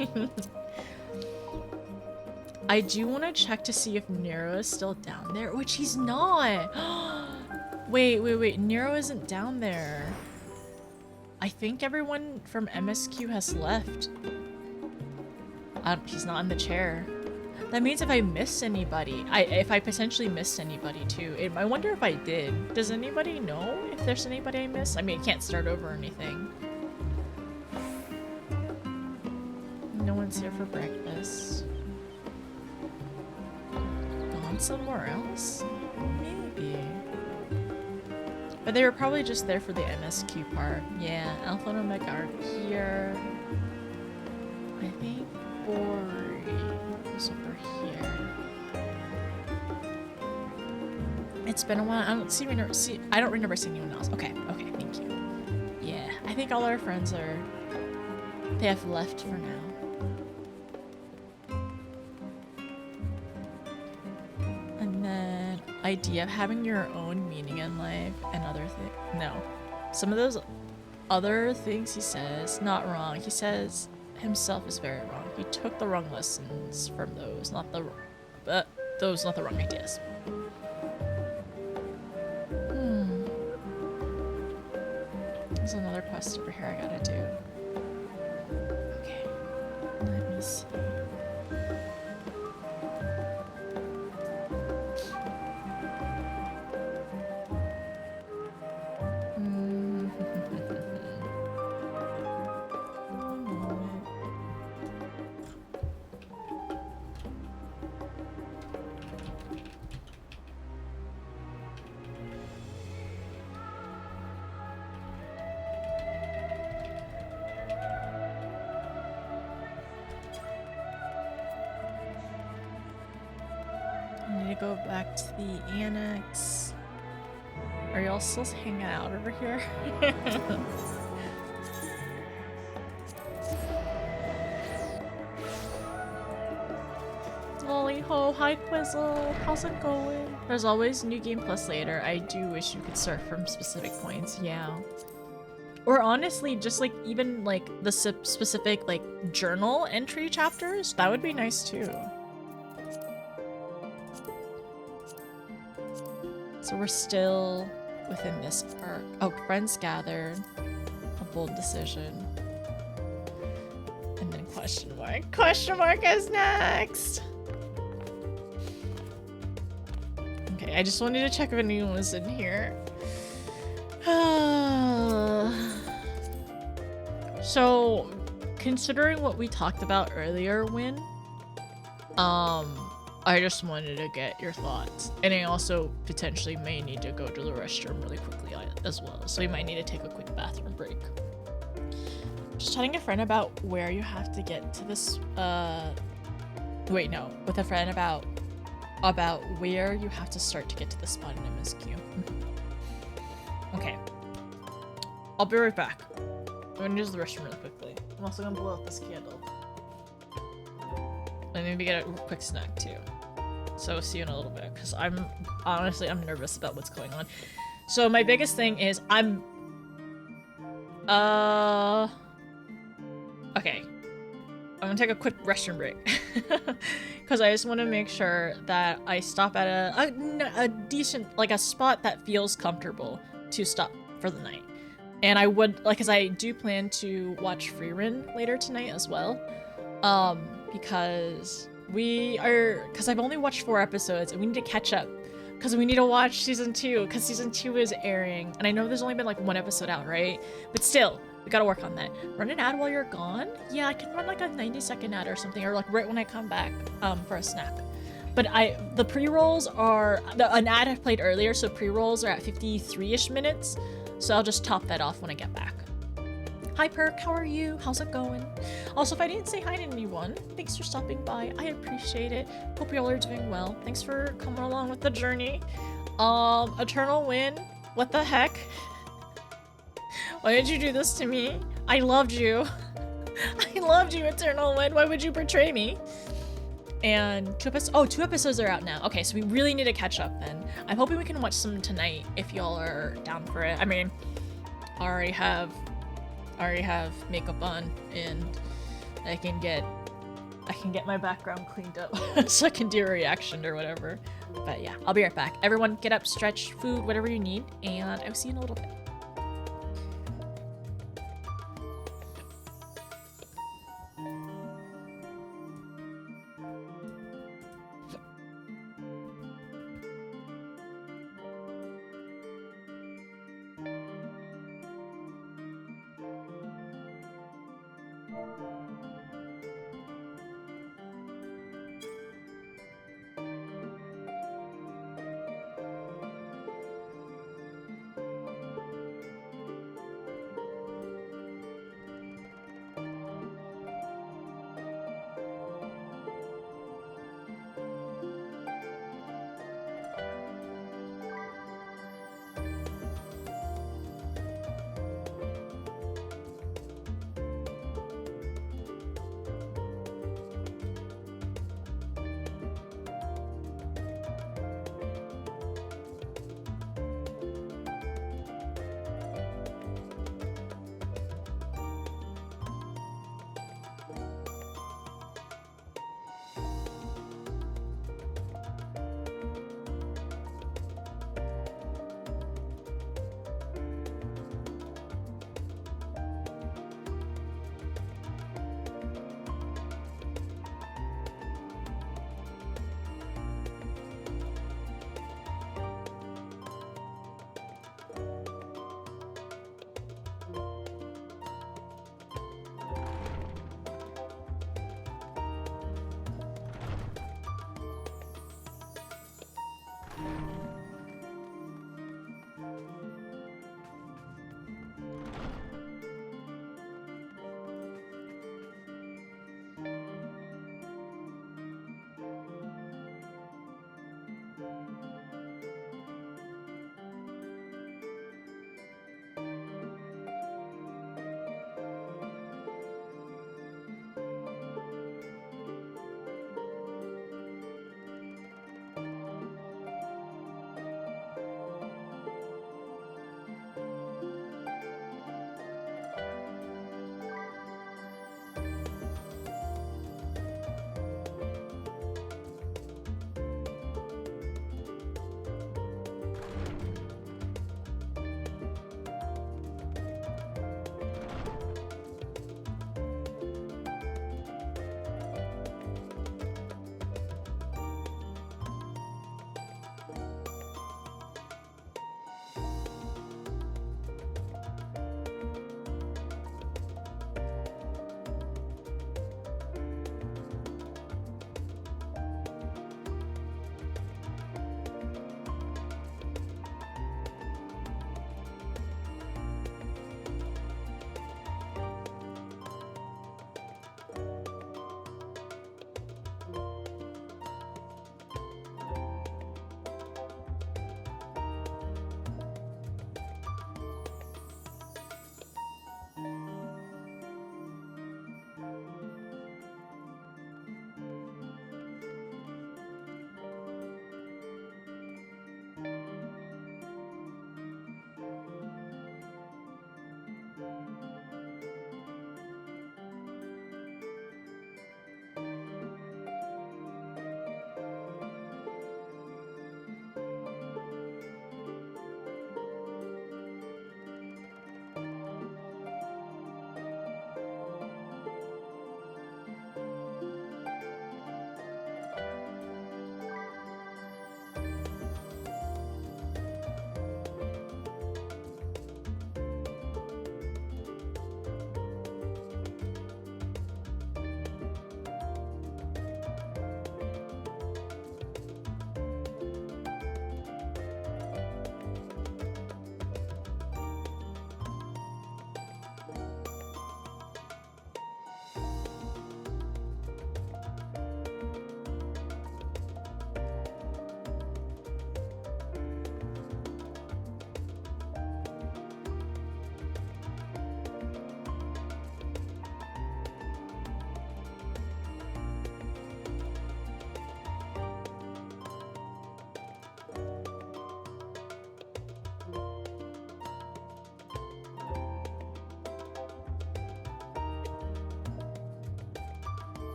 I do want to check to see if Nero is still down there, which he's not. Wait. Nero isn't down there. I think everyone from MSQ has left. He's not in the chair. That means if I missed anybody, if I potentially missed anybody too. I wonder if I did. Does anybody know if there's anybody I missed? I mean, I can't start over or anything. No one's here for breakfast. Gone somewhere else? Maybe. But they were probably just there for the MSQ part. Yeah, Alpha and Omega are here. I think Ori is over here. It's been a while. I don't remember seeing anyone else. Okay, thank you. Yeah, I think all our friends they have left for now. And then idea of having your own meaning in life and other things. No. Some of those other things he says, not wrong. He says himself is very wrong. He took the wrong lessons from those, not the wrong ideas. There's another quest over here I gotta do. Okay, let me see. Go back to the annex. Are y'all still hanging out over here? Lolly ho, hi Quizzle, how's it going? There's always new game plus later. I do wish you could start from specific points, yeah. Or honestly, just like even like the specific like journal entry chapters, that would be nice too. So we're still within this arc. Oh, friends gathered. A bold decision. And then question mark. Question mark is next! Okay, I just wanted to check if anyone was in here. So, considering what we talked about earlier, Win, I just wanted to get your thoughts. And I also potentially may need to go to the restroom really quickly as well. So we might need to take a quick bathroom break. Just telling a friend about where you have to get to this, wait, no. With a friend about where you have to start to get to the spot in MSQ. Okay. I'll be right back. I'm gonna use the restroom really quickly. I'm also gonna blow out this candle. And maybe get a quick snack too. So see you in a little bit, because I'm nervous about what's going on. So my biggest thing is okay. I'm gonna take a quick restroom break. Because I just want to make sure that I stop at a decent, like a spot that feels comfortable to stop for the night. And I would, like, because I do plan to watch Freerun later tonight as well. Because I've only watched 4 episodes and we need to catch up because we need to watch season 2 because season 2 is airing. And I know there's only been like 1 episode out, right? But still, we gotta work on that. Run an ad while you're gone? Yeah, I can run like a 90-second ad or something, or like right when I come back for a snack. But the pre-rolls are, an ad I played earlier, so pre-rolls are at 53-ish minutes. So I'll just top that off when I get back. Hi Perk, how are you? How's it going? Also, if I didn't say hi to anyone, thanks for stopping by. I appreciate it. Hope y'all are doing well. Thanks for coming along with the journey. Eternal Win, what the heck? Why did you do this to me? I loved you. I loved you, Eternal Win. Why would you betray me? And 2 episodes are out now. Okay, so we really need to catch up then. I'm hoping we can watch some tonight if y'all are down for it. I mean, I already have makeup on and I can get my background cleaned up so I can do a reaction or whatever. But yeah, I'll be right back. Everyone get up, stretch, food, whatever you need, and I'll see you in a little bit.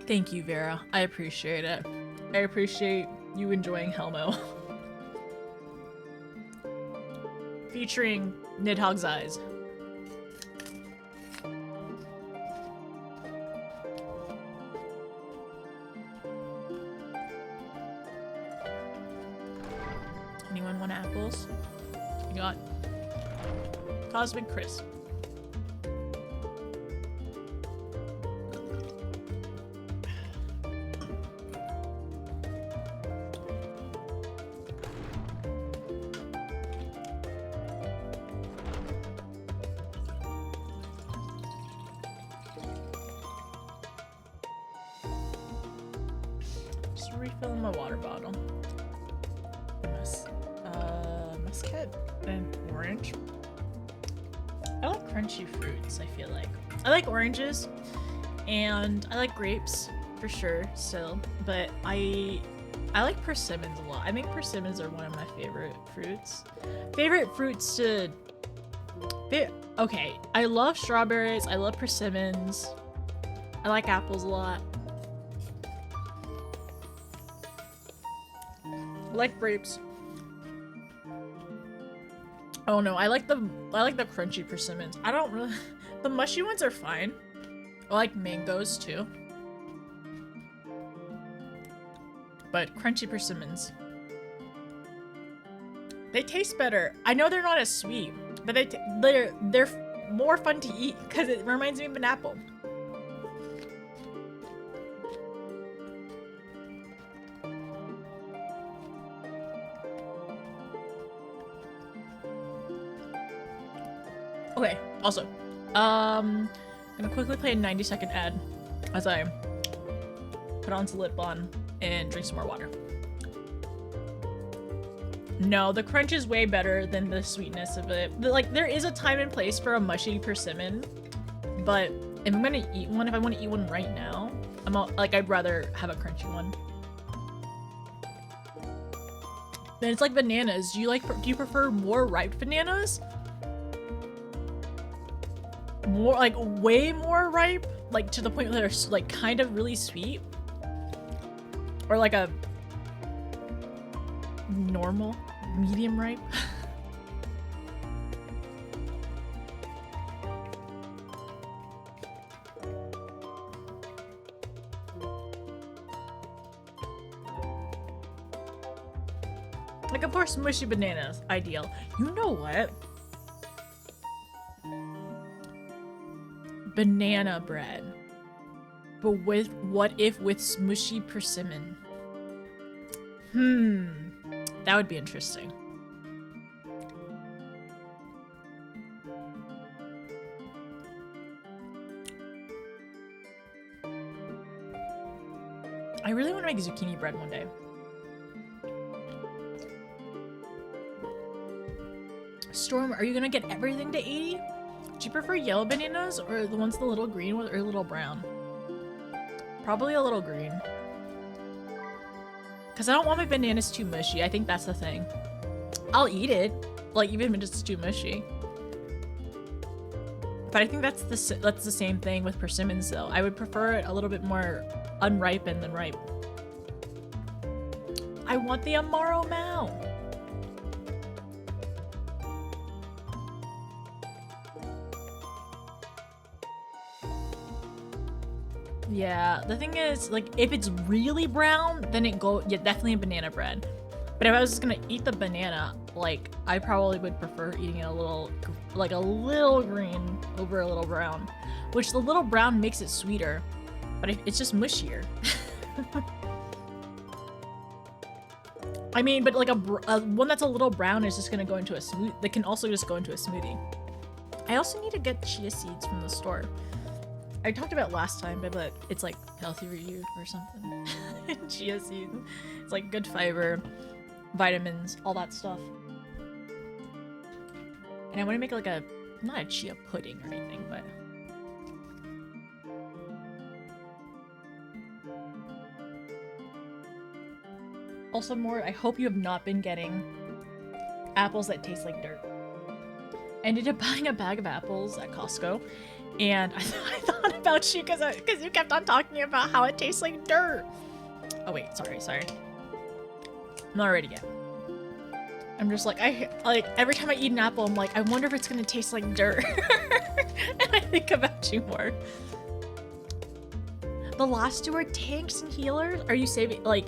Thank you, Vera. I appreciate it. I appreciate you enjoying Helmo. Featuring Nidhogg's eyes. Anyone want apples? You got Cosmic Crisp. Just refilling my water bottle. Muscat and orange. I like crunchy fruits, I feel like. I like oranges and I like grapes for sure still, but I like persimmons a lot. I think persimmons are one of my favorite fruits. Favorite fruits to... Okay, I love strawberries, I love persimmons. I like apples a lot. I like grapes. Oh no, I like the crunchy persimmons. I don't really the mushy ones are fine. I like mangoes too. But crunchy persimmons. They taste better. I know they're not as sweet, but they're more fun to eat because it reminds me of an apple. Okay, also, gonna quickly play a 90-second ad as I put on some lip balm and drink some more water. No, the crunch is way better than the sweetness of it. Like, there is a time and place for a mushy persimmon, but if I'm gonna eat one, if I want to eat one right now, I'd rather have a crunchy one. Then it's like bananas. Do you prefer more ripe bananas? More, like, way more ripe? Like, to the point where they're, like, kind of really sweet? Or, like, a normal, medium ripe? Like, of course, mushy bananas, ideal. You know what? Banana bread. But what if with smushy persimmon? That would be interesting. I really want to make zucchini bread one day. Storm, are you gonna get everything to 80? Do you prefer yellow bananas or the ones with a little green or a little brown? Probably a little green. Because I don't want my bananas too mushy. I think that's the thing. I'll eat it, like, even if it's too mushy. But I think that's the same thing with persimmons, though. I would prefer it a little bit more unripened than ripe. I want the Amaro Mao. Yeah, the thing is, like, if it's really brown, then yeah, definitely a banana bread. But if I was just gonna eat the banana, like, I probably would prefer eating it a little green over a little brown. Which the little brown makes it sweeter, but it's just mushier. I mean, but like a one that's a little brown is just gonna go into a smoothie. That can also just go into a smoothie. I also need to get chia seeds from the store. I talked about last time, but it's like healthy for you or something. Chia seeds. It's like good fiber, vitamins, all that stuff. And I want to make like not a chia pudding or anything, but... Also more, I hope you have not been getting apples that taste like dirt. I ended up buying a bag of apples at Costco, And I thought about you because you kept on talking about how it tastes like dirt. Oh wait, sorry. I'm not ready yet. I'm just like, every time I eat an apple, I'm like, I wonder if it's gonna taste like dirt. And I think about you more. The last two are tanks and healers. Are you saving, like,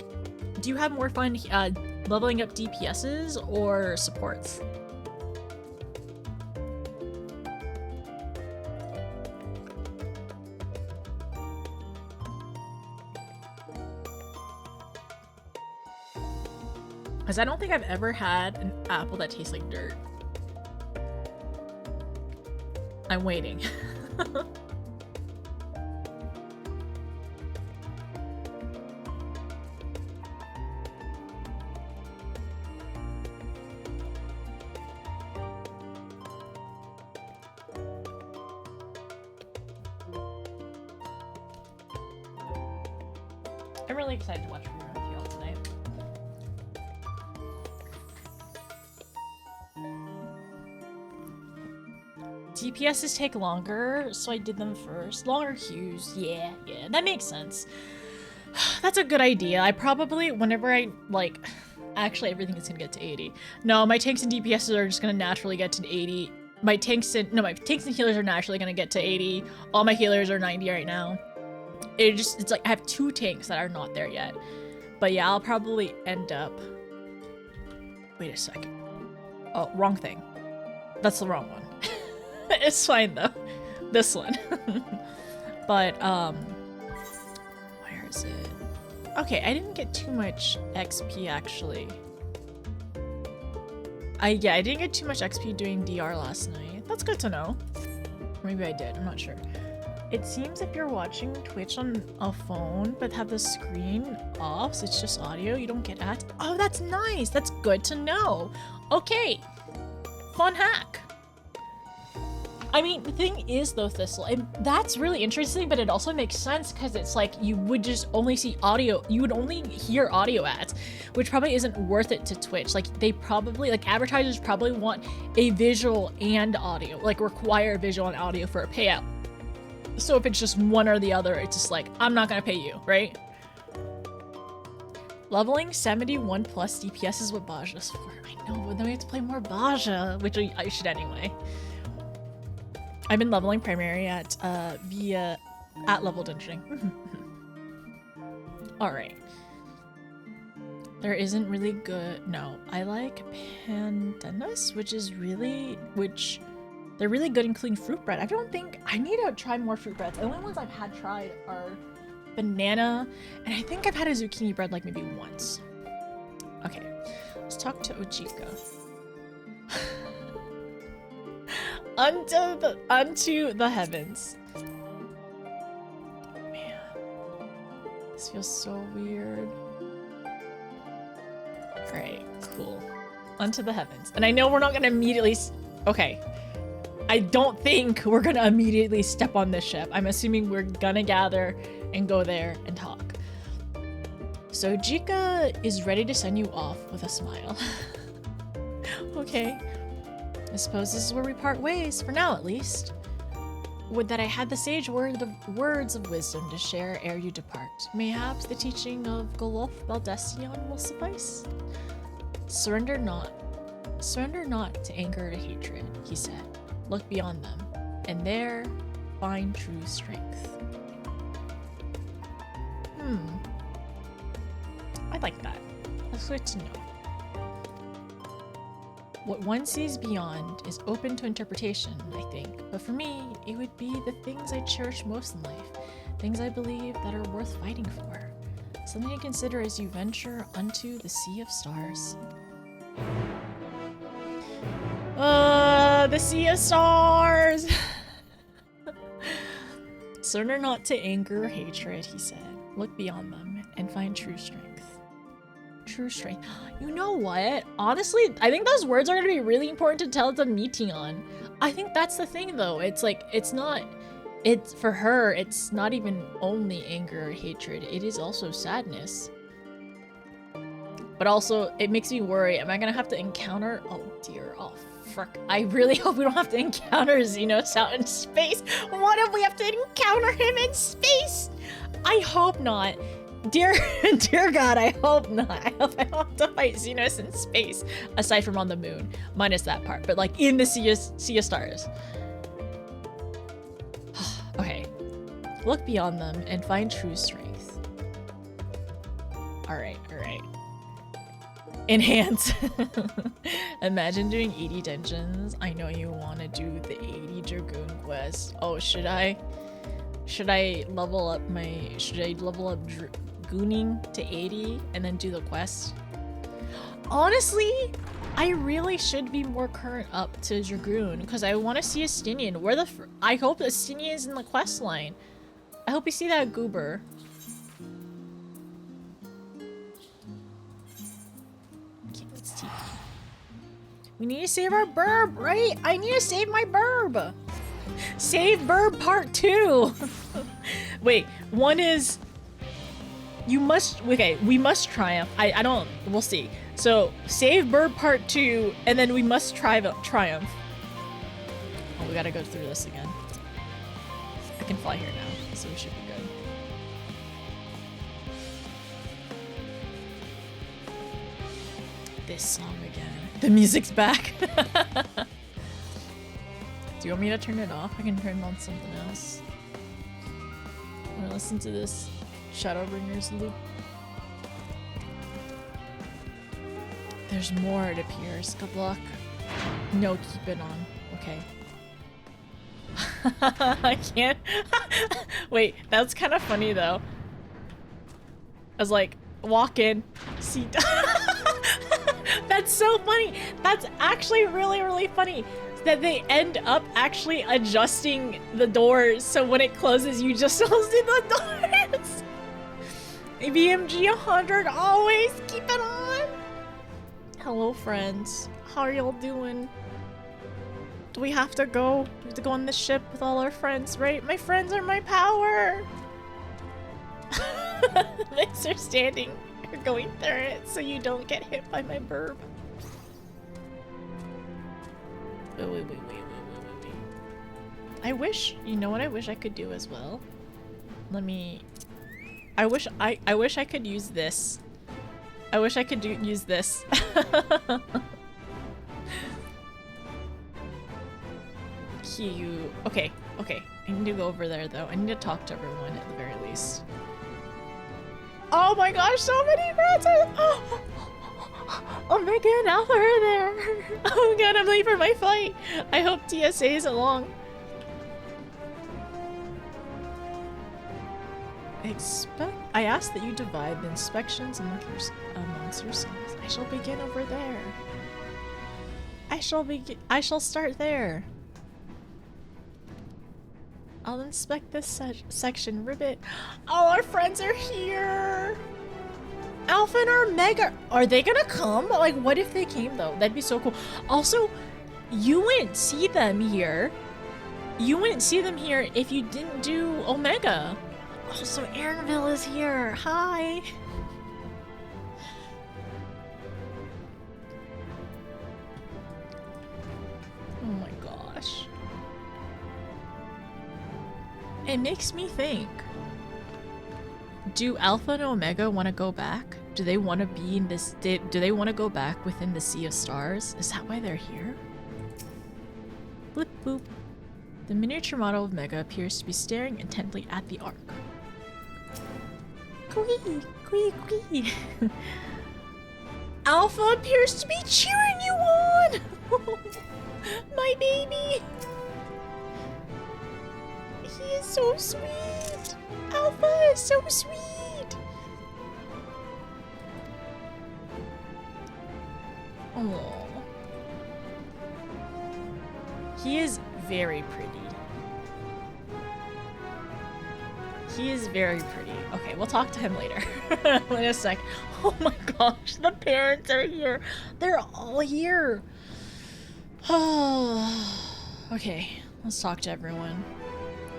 do you have more fun leveling up DPSs or supports? Because I don't think I've ever had an apple that tastes like dirt. I'm waiting. I'm really excited to watch Rerun with you all tonight. DPSs take longer, so I did them first. Longer queues, yeah, that makes sense. That's a good idea. I probably, whenever I, like, actually everything is gonna get to 80. No, my tanks and DPSs are just gonna naturally get to 80. My tanks and healers are naturally gonna get to 80. All my healers are 90 right now. It's like I have 2 tanks that are not there yet. But yeah, I'll probably end up... Wait a second. Oh, wrong thing. That's the wrong one. It's fine though. This one. But, where is it? Okay, I didn't get too much XP actually. I didn't get too much XP doing DR last night. That's good to know. Maybe I did, I'm not sure. It seems if you're watching Twitch on a phone but have the screen off, so it's just audio, you don't get ads. Oh, that's nice. That's good to know. Okay. Fun hack. I mean, the thing is though, Thistle, and that's really interesting, but it also makes sense because it's like you would just only see audio, you would only hear audio ads, which probably isn't worth it to Twitch. Like they probably, like advertisers probably want a visual and audio, like require visual and audio for a payout. So if it's just one or the other, it's just like, I'm not gonna pay you, right? Leveling 71 plus DPS is what Baja's for. I know, but then we have to play more Baja, which I should anyway. I've been leveling primary at via at level dungeoning. Alright. There isn't really good. No, I like pandanus, they're really good including fruit bread. I don't think I need to try more fruit breads. The only ones I've had tried are banana, and I think I've had a zucchini bread like maybe once. Okay, let's talk to Ojika. Unto the heavens. Man, this feels so weird. Alright, cool. Unto the heavens. And I know we're not gonna immediately... Okay. I don't think we're gonna immediately step on this ship. I'm assuming we're gonna gather and go there and talk. So Jika is ready to send you off with a smile. Okay. I suppose this is where we part ways, for now at least. Would that I had the sage words of wisdom to share ere you depart. Mayhaps the teaching of Goloth Baldestion will suffice? Surrender not to anger or hatred, he said. Look beyond them, and there find true strength. I like that. That's good to know. What one sees beyond is open to interpretation, I think, but for me, it would be the things I cherish most in life, things I believe that are worth fighting for. Something to consider as you venture unto the sea of stars. The sea of stars! Surrender not to anger or hatred, he said. Look beyond them and find true strength. True strength. You know what? Honestly, I think those words are going to be really important to tell the meeting on. I think that's the thing though. It's like, it's for her, it's not even only anger or hatred. It is also sadness. But also, it makes me worry. Am I going to have to encounter? Oh dear. Oh, frick. I really hope we don't have to encounter Xenos out in space. What if we have to encounter him in space? I hope not. Dear God, I hope not. I hope I don't have to fight Xenos in space. Aside from on the moon. Minus that part. But like in the sea of stars. Okay. Look beyond them and find true strength. Alright, alright. Enhance. Imagine doing 80 dungeons. I know you want to do the 80 Dragoon quest. Oh, should I? Should I level up Dragooning to 80 and then do the quest? Honestly, I really should be more current up to Dragoon because I want to see Estinian. Where the I hope Estinian is in the quest line. I hope you see that goober. Okay, let's TP. We need to save our burb, right? I need to save my burb. Save burb part 2. Wait, one is you must. Okay, we must triumph. I don't. We'll see. So save burb part 2, and then we must triumph. Oh, we gotta go through this again. I can fly here now, so we should be good. This song again. The music's back. Do you want me to turn it off? I can turn on something else. I'm gonna listen to this Shadowbringers loop. There's more, it appears. Good luck. No, keep it on. Okay. I can't. Wait, that's kind of funny though. I was like, walk in, see. That's so funny. That's actually really, really funny. That they end up actually adjusting the doors so when it closes, you just don't see the doors. BMG 100, always keep it on. Hello, friends. How are y'all doing? Do we have to go? We have to go on the ship with all our friends, right? My friends are my power. Thanks for standing or going through it so you don't get hit by my burb. Wait. I wish, you know what I wish I could do as well? Let me... I wish I could use this. I wish I could use this. Cute. Okay. I need to go over there though. I need to talk to everyone at the very least. Oh my gosh, so many friends are... Oh my god, Alpha are there. Oh god, I'm late for my flight. I hope TSA isn't long. I ask that you divide the inspections amongst yourselves. I shall begin over there. I shall start there. I'll inspect this section. Ribbit. All our friends are here. Alpha and Omega. Are they gonna come? Like, what if they came though? That'd be so cool. Also, you wouldn't see them here. You wouldn't see them here if you didn't do Omega. Also, Aaronville is here. Hi. Oh my gosh. It makes me think. Do Alpha and Omega want to go back? Do they want to be in this? Do they want to go back within the Sea of Stars? Is that why they're here? Blip boop. The miniature model of Mega appears to be staring intently at the Ark. Quee. Alpha appears to be cheering you on! My baby! He is so sweet! Alpha is so sweet! Oh. He is very pretty. He is very pretty. Okay, we'll talk to him later. In a sec. Oh my gosh, the parents are here. They're all here. Okay, let's talk to everyone.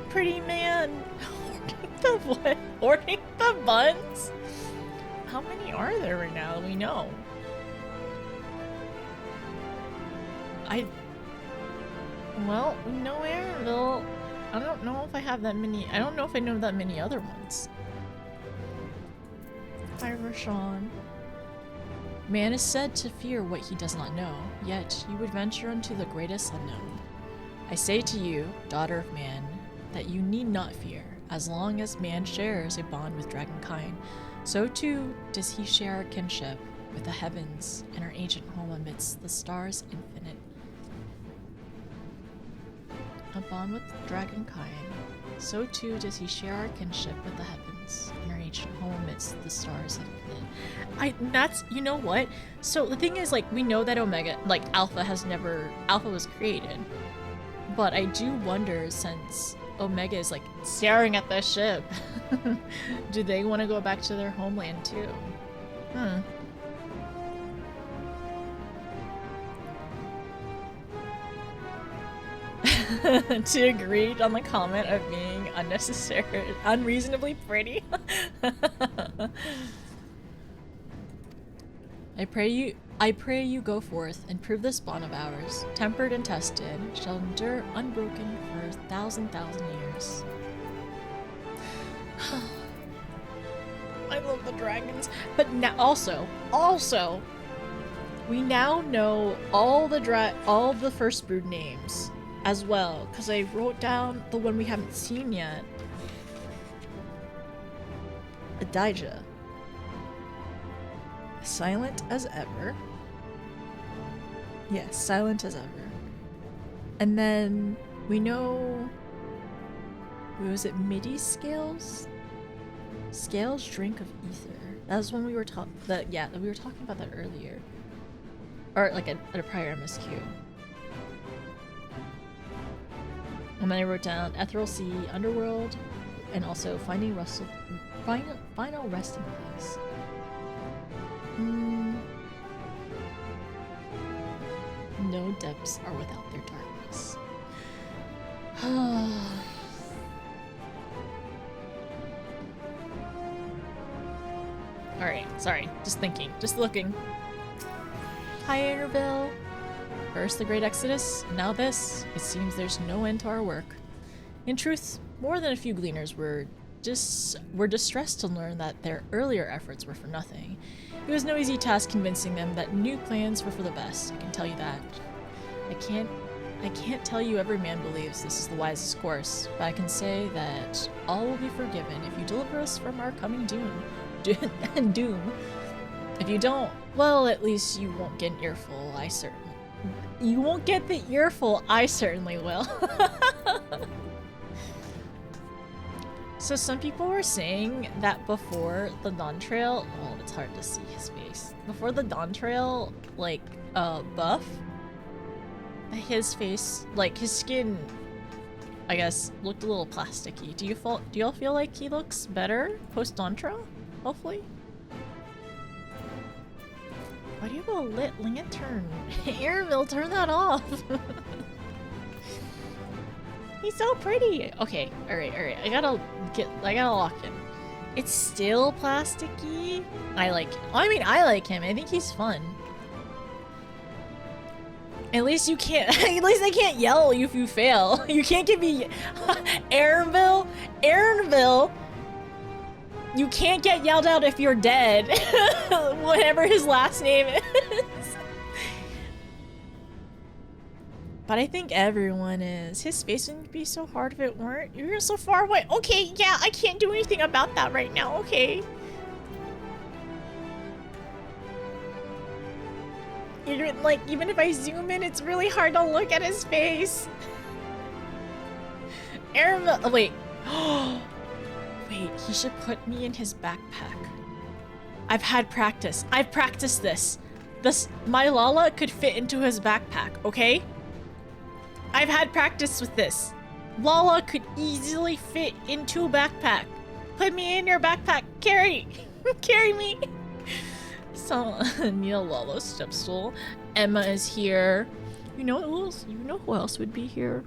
Pretty man. Hoarding the what? Hoarding the buns? How many are there right now that we know? Well, we know Airville. I don't know if I have that many. I don't know if I know that many other ones. Hi, Rashawn. Man is said to fear what he does not know, yet you would venture into the greatest unknown. I say to you, daughter of man, that you need not fear, as long as man shares a bond with dragonkind. So too does he share our kinship with the heavens and our ancient home amidst the stars infinite. A bond with dragonkind. So too does he share our kinship with the heavens and our ancient home amidst the stars infinite. That's, you know what? So the thing is, like, we know that Omega, like, Alpha was created. But I do wonder, since Omega is, like, staring at the ship, do they want to go back to their homeland too? To agree on the comment of being unreasonably pretty. I pray you go forth and prove this bond of ours, tempered and tested, shall endure unbroken for 1,000 years. I love the dragons, but now also, we now know all the first brood names as well, because I wrote down the one we haven't seen yet. Adijah. Silent as ever. Yes, silent as ever. And then we know, was it MIDI scales? Scales drink of ether. That was when we were we were talking about that earlier. Or like at a prior MSQ. And then I wrote down Ethereal Sea, Underworld, and also Final Resting Place. No depths are without their darkness. Alright, sorry. Just thinking. Just looking. Hi, Interville. First the Great Exodus, now this. It seems there's no end to our work. In truth, more than a few gleaners were distressed to learn that their earlier efforts were for nothing. It was no easy task convincing them that new plans were for the best, I can tell you that. I can't tell you every man believes this is the wisest course, but I can say that all will be forgiven if you deliver us from our coming doom. If you don't, well, at least you won't get an earful, You won't get the earful, I certainly will. So some people were saying that before the Dawn Trail, oh, it's hard to see his face. Before the Dawn Trail, like, buff, his face, like, his skin, I guess, looked a little plasticky. Do y'all feel like he looks better post Dawn Trail? Hopefully. Why do you have a lit lantern? Airville, turn that off! He's so pretty! Okay, alright. I gotta lock in. It's still plasticky? I like him. I think he's fun. At least I can't yell if you fail. You can't give me Airville, you can't get yelled out if you're dead. Whatever his last name is. But I think everyone is. His face wouldn't be so hard if it weren't. You're so far away. Okay, yeah, I can't do anything about that right now. Okay. Like, even if I zoom in, it's really hard to look at his face. Oh, wait. Wait, he should put me in his backpack. I've had practice. I've practiced this. My Lala could fit into his backpack, okay? I've had practice with this. Lala could easily fit into a backpack. Put me in your backpack. Carry me. So, Neil Lala's step stool. Emma is here. You know who else would be here?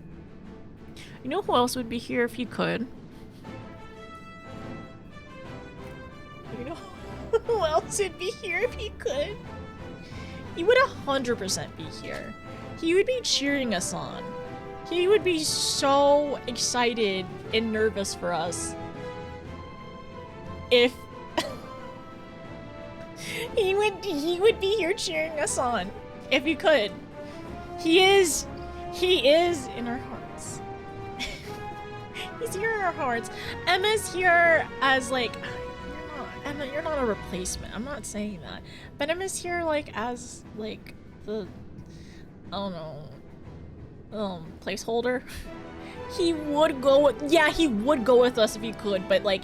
You know who else would be here if he could? You know who else would be here if he could? He would 100% be here. He would be cheering us on. He would be so excited and nervous for us if he would be here cheering us on if he could. He is in our hearts. He's here in our hearts. Emma's here as like, Emma, you're not a replacement. I'm not saying that, but Emma's here like as like the, I don't know, placeholder. He would go with, yeah, he would go with us if he could, but like,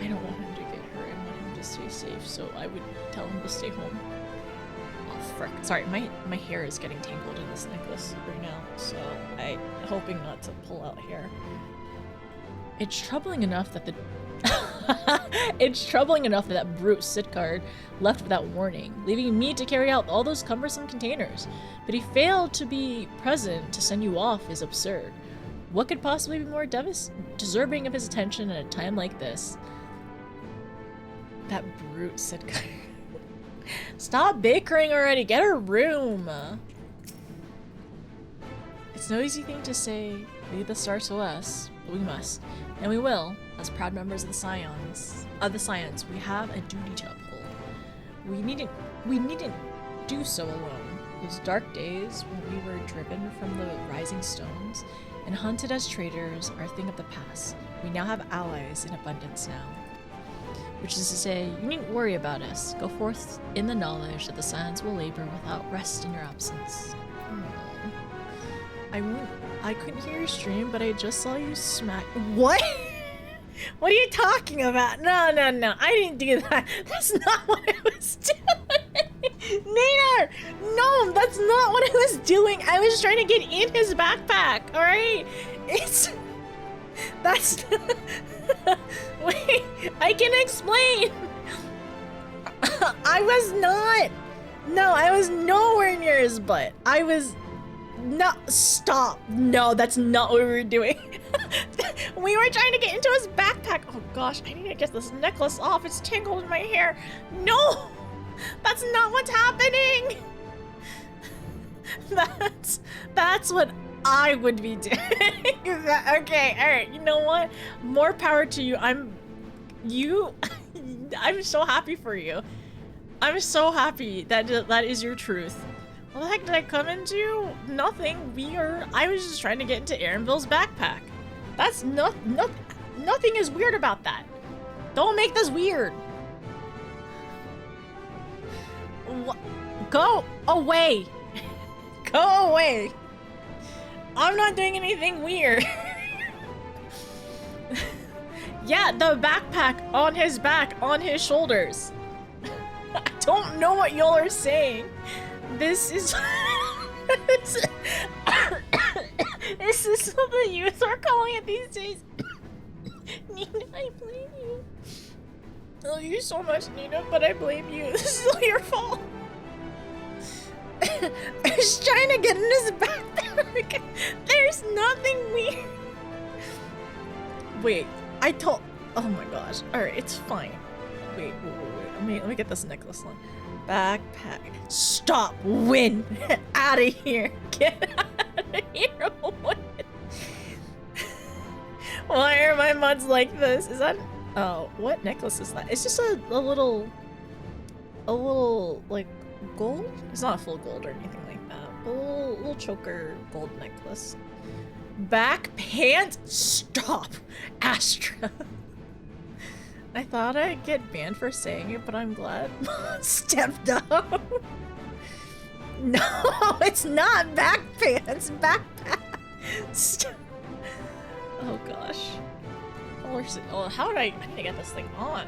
I don't want him to get hurt. I want him to stay safe, so I would tell him to stay home. Oh frick! Sorry, my hair is getting tangled in this necklace right now, so I'm hoping not to pull out hair. It's troubling enough that that brute Sitkard left without warning, leaving me to carry out all those cumbersome containers. But he failed to be present to send you off is absurd. What could possibly be more deserving of his attention at a time like this? That brute Sitkard. Stop bickering already, get a room! It's no easy thing to say, lead the stars to us, but we must. And we will, as proud members of the Scions. We have a duty to uphold. We needn't do so alone. Those dark days when we were driven from the rising stones and hunted as traitors are a thing of the past. We now have allies in abundance now. Which is to say, you needn't worry about us. Go forth in the knowledge that the Scions will labor without rest in your absence. I couldn't hear your stream, but I just saw you smack. What? What are you talking about? No. I didn't do that. That's not what I was doing. Nader! No, that's not what I was doing. I was trying to get in his backpack, alright? That's... Wait, I can explain. I was not. No, I was nowhere near his butt. I was... No, stop. No, that's not what we were doing. We were trying to get into his backpack. Oh gosh, I need to get this necklace off. It's tangled in my hair. No, that's not what's happening. That's what I would be doing. Okay, alright, you know what? More power to you. I'm so happy for you. I'm so happy that that is your truth. What the heck did I come into? Nothing. I was just trying to get into Aaronville's backpack. That's nothing is weird about that. Don't make this weird. Go away. Go away. I'm not doing anything weird. Yeah, the backpack on his back, on his shoulders. I don't know what y'all are saying. This is... This is what the youth are calling it these days. Nina, I blame you. I love you so much, Nina, but I blame you. This is all your fault. I was trying to get in his backpack. There's nothing weird. Wait, oh my gosh. Alright, it's fine. Wait. Let me get this necklace on. Backpack. Stop! Win! Out of here! Get out of here! Why are my muds like this? Is that... Oh, what necklace is that? It's just a little, like, gold? It's not full gold or anything like that. A little choker gold necklace. Back pants? Stop! Astra! I thought I'd get banned for saying it, but I'm glad stepped up. No, it's not back pants, backpack. Oh gosh. Oh, how did I need to get this thing on?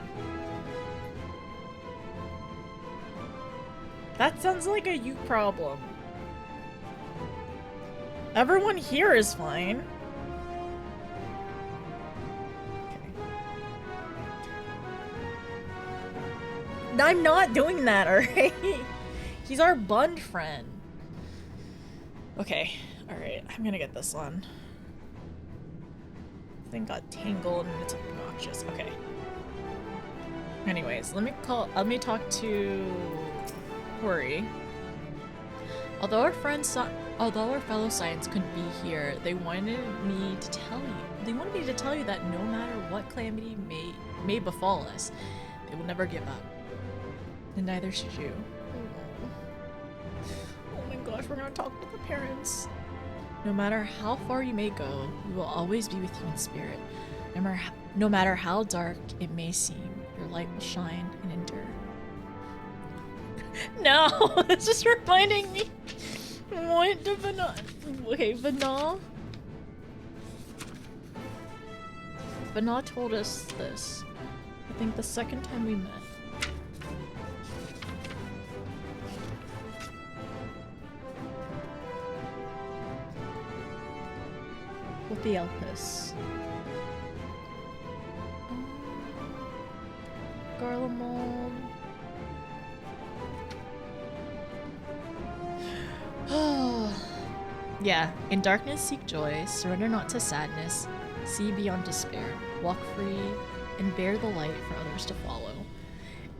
That sounds like a you problem. Everyone here is fine. I'm not doing that, alright? He's our bund friend. Okay, alright, I'm gonna get this on. Thing got tangled and it's obnoxious. Okay. Anyways, let me talk to Hori. Although our fellow science couldn't be here, they wanted me to tell you. They wanted me to tell you that no matter what calamity may befall us, they will never give up. And neither should you. Oh my gosh, we're gonna talk to the parents. No matter how far you may go, we will always be with you in spirit. No matter how dark it may seem, your light will shine and endure. No, it's just reminding me. What the Vana? Okay, Vana. Vana told us this. I think the second time we met. With the Elpis. Garlemald. Yeah, in darkness seek joy, surrender not to sadness, see beyond despair, walk free, and bear the light for others to follow.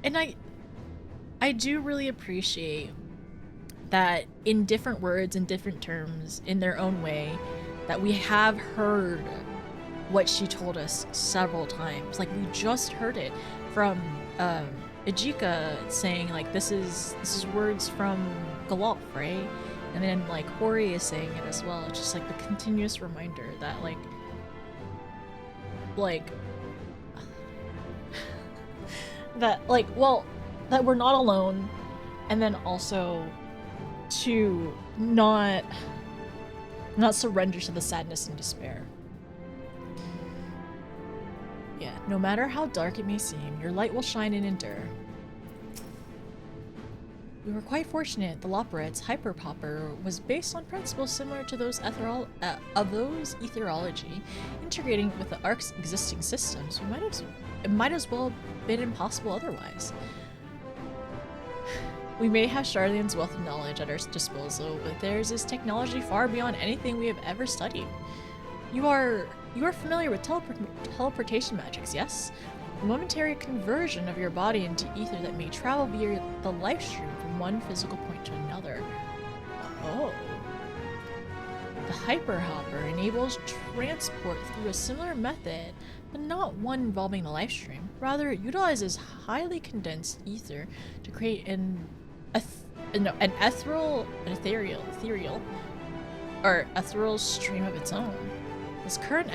And I do really appreciate that in different words and different terms, in their own way, that we have heard what she told us several times. Like, we just heard it from Ejika saying, like, this is words from Galop, right? And then, like, Hori is saying it as well. It's just, like, the continuous reminder that, like, that, like, well, that we're not alone, and then also to not surrender to the sadness and despair. Yeah, no matter how dark it may seem, your light will shine and endure. We were quite fortunate. The Loporet's hyperpopper was based on principles similar to those etherology, integrating with the Ark's existing systems. It might as well have been impossible otherwise. We may have Charlene's wealth of knowledge at our disposal, but theirs is technology far beyond anything we have ever studied. You are familiar with teleportation magics, yes? A momentary conversion of your body into ether that may travel via the life stream from one physical point to another. Oh. The hyperhopper enables transport through a similar method, but not one involving the life stream. Rather, it utilizes highly condensed ether to create an ethereal stream of its own. This current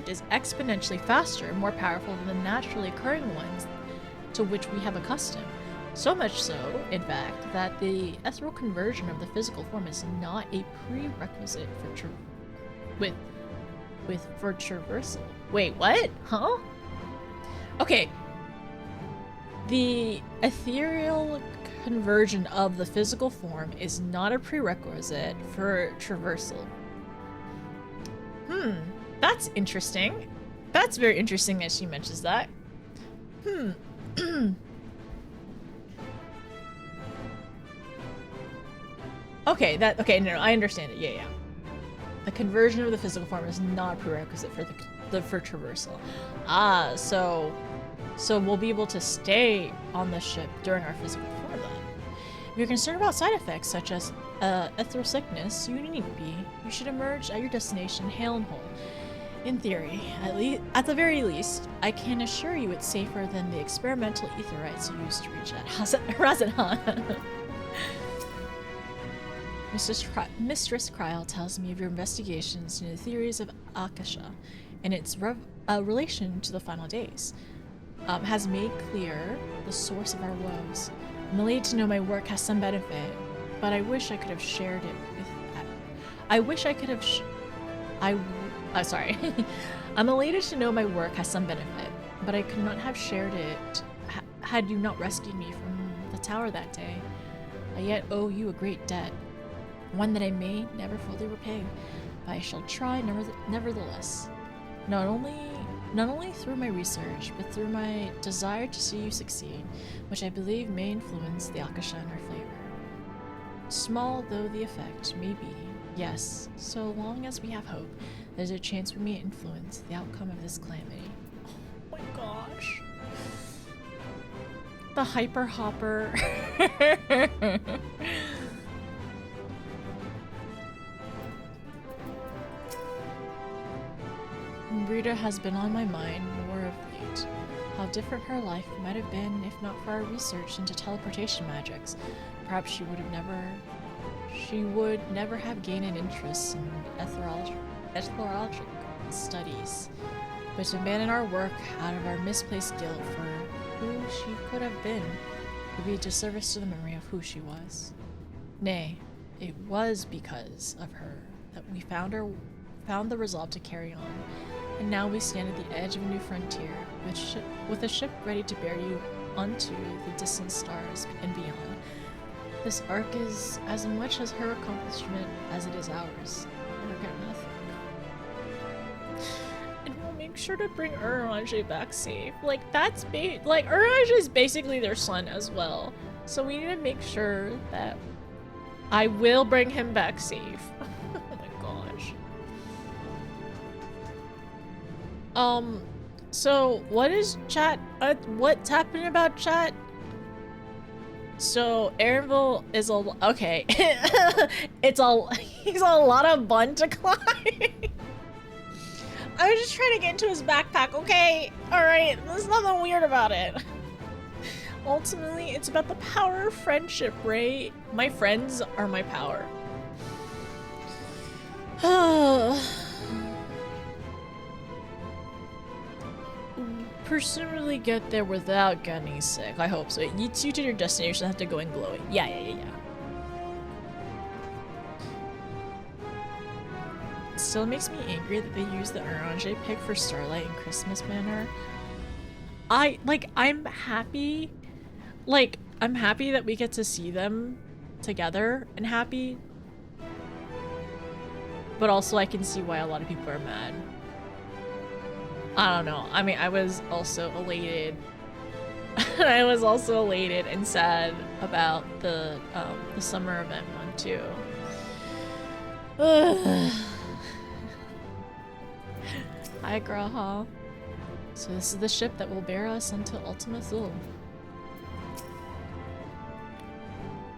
is exponentially faster and more powerful than the naturally occurring ones to which we have accustomed. So much so, in fact, that the ethereal conversion of the physical form is not a prerequisite for traversal. Wait, what? Huh? Okay. The ethereal conversion of the physical form is not a prerequisite for traversal. That's interesting. That's very interesting that she mentions that. Okay, no, I understand it. Yeah. The conversion of the physical form is not a prerequisite for traversal. Ah, so we'll be able to stay on the ship during our physical form then. If you're concerned about side effects such as ethereal sickness, you needn't be. You should emerge at your destination hale and whole. In theory, at the very least, I can assure you it's safer than the experimental etherites you used to reach at Razanhan. Mistress Kryl tells me of your investigations into the theories of Akasha and its relation to the final days. Has made clear the source of our woes. I'm elated to know my work has some benefit, but I wish I could have shared it with. Sorry. I'm elated to know my work has some benefit, but I could not have shared it had you not rescued me from the tower that day. I yet owe you a great debt, one that I may never fully repay, but I shall try nevertheless. Not only through my research, but through my desire to see you succeed, which I believe may influence the Akasha in her favor. Small though the effect may be, yes, so long as we have hope, there's a chance we may influence the outcome of this calamity. Oh my gosh. The hyper hopper. Frida has been on my mind more of late. How different her life might have been if not for our research into teleportation magics. Perhaps she would never have gained an interest in etherologic studies, but to abandon our work out of our misplaced guilt for who she could have been would be a disservice to the memory of who she was. Nay, it was because of her that we found the resolve to carry on, and now we stand at the edge of a new frontier, with a ship ready to bear you unto the distant stars and beyond. This arc is as much as her accomplishment as it is ours. I regret nothing. And we'll make sure to bring Uranger back safe. Like, that's like, Uranger is basically their son as well. So we need to make sure that I will bring him back safe. Oh my gosh. So what is chat? What's happening about chat? So Aaronville is okay. He's a lot of bun to climb. I was just trying to get into his backpack, okay? Alright, there's nothing weird about it. Ultimately, it's about the power of friendship, right? My friends are my power. Presumably get there without getting sick. I hope so. You to your destination have to go in glowing. Yeah. It still makes me angry that they use the Uranger pick for Starlight and Christmas Banner. I'm happy. Like, I'm happy that we get to see them together and happy. But also I can see why a lot of people are mad. I don't know. I mean, I was also elated. I was also elated and sad about the summer event one too. Hi, Graha. So this is the ship that will bear us until Ultima Thule.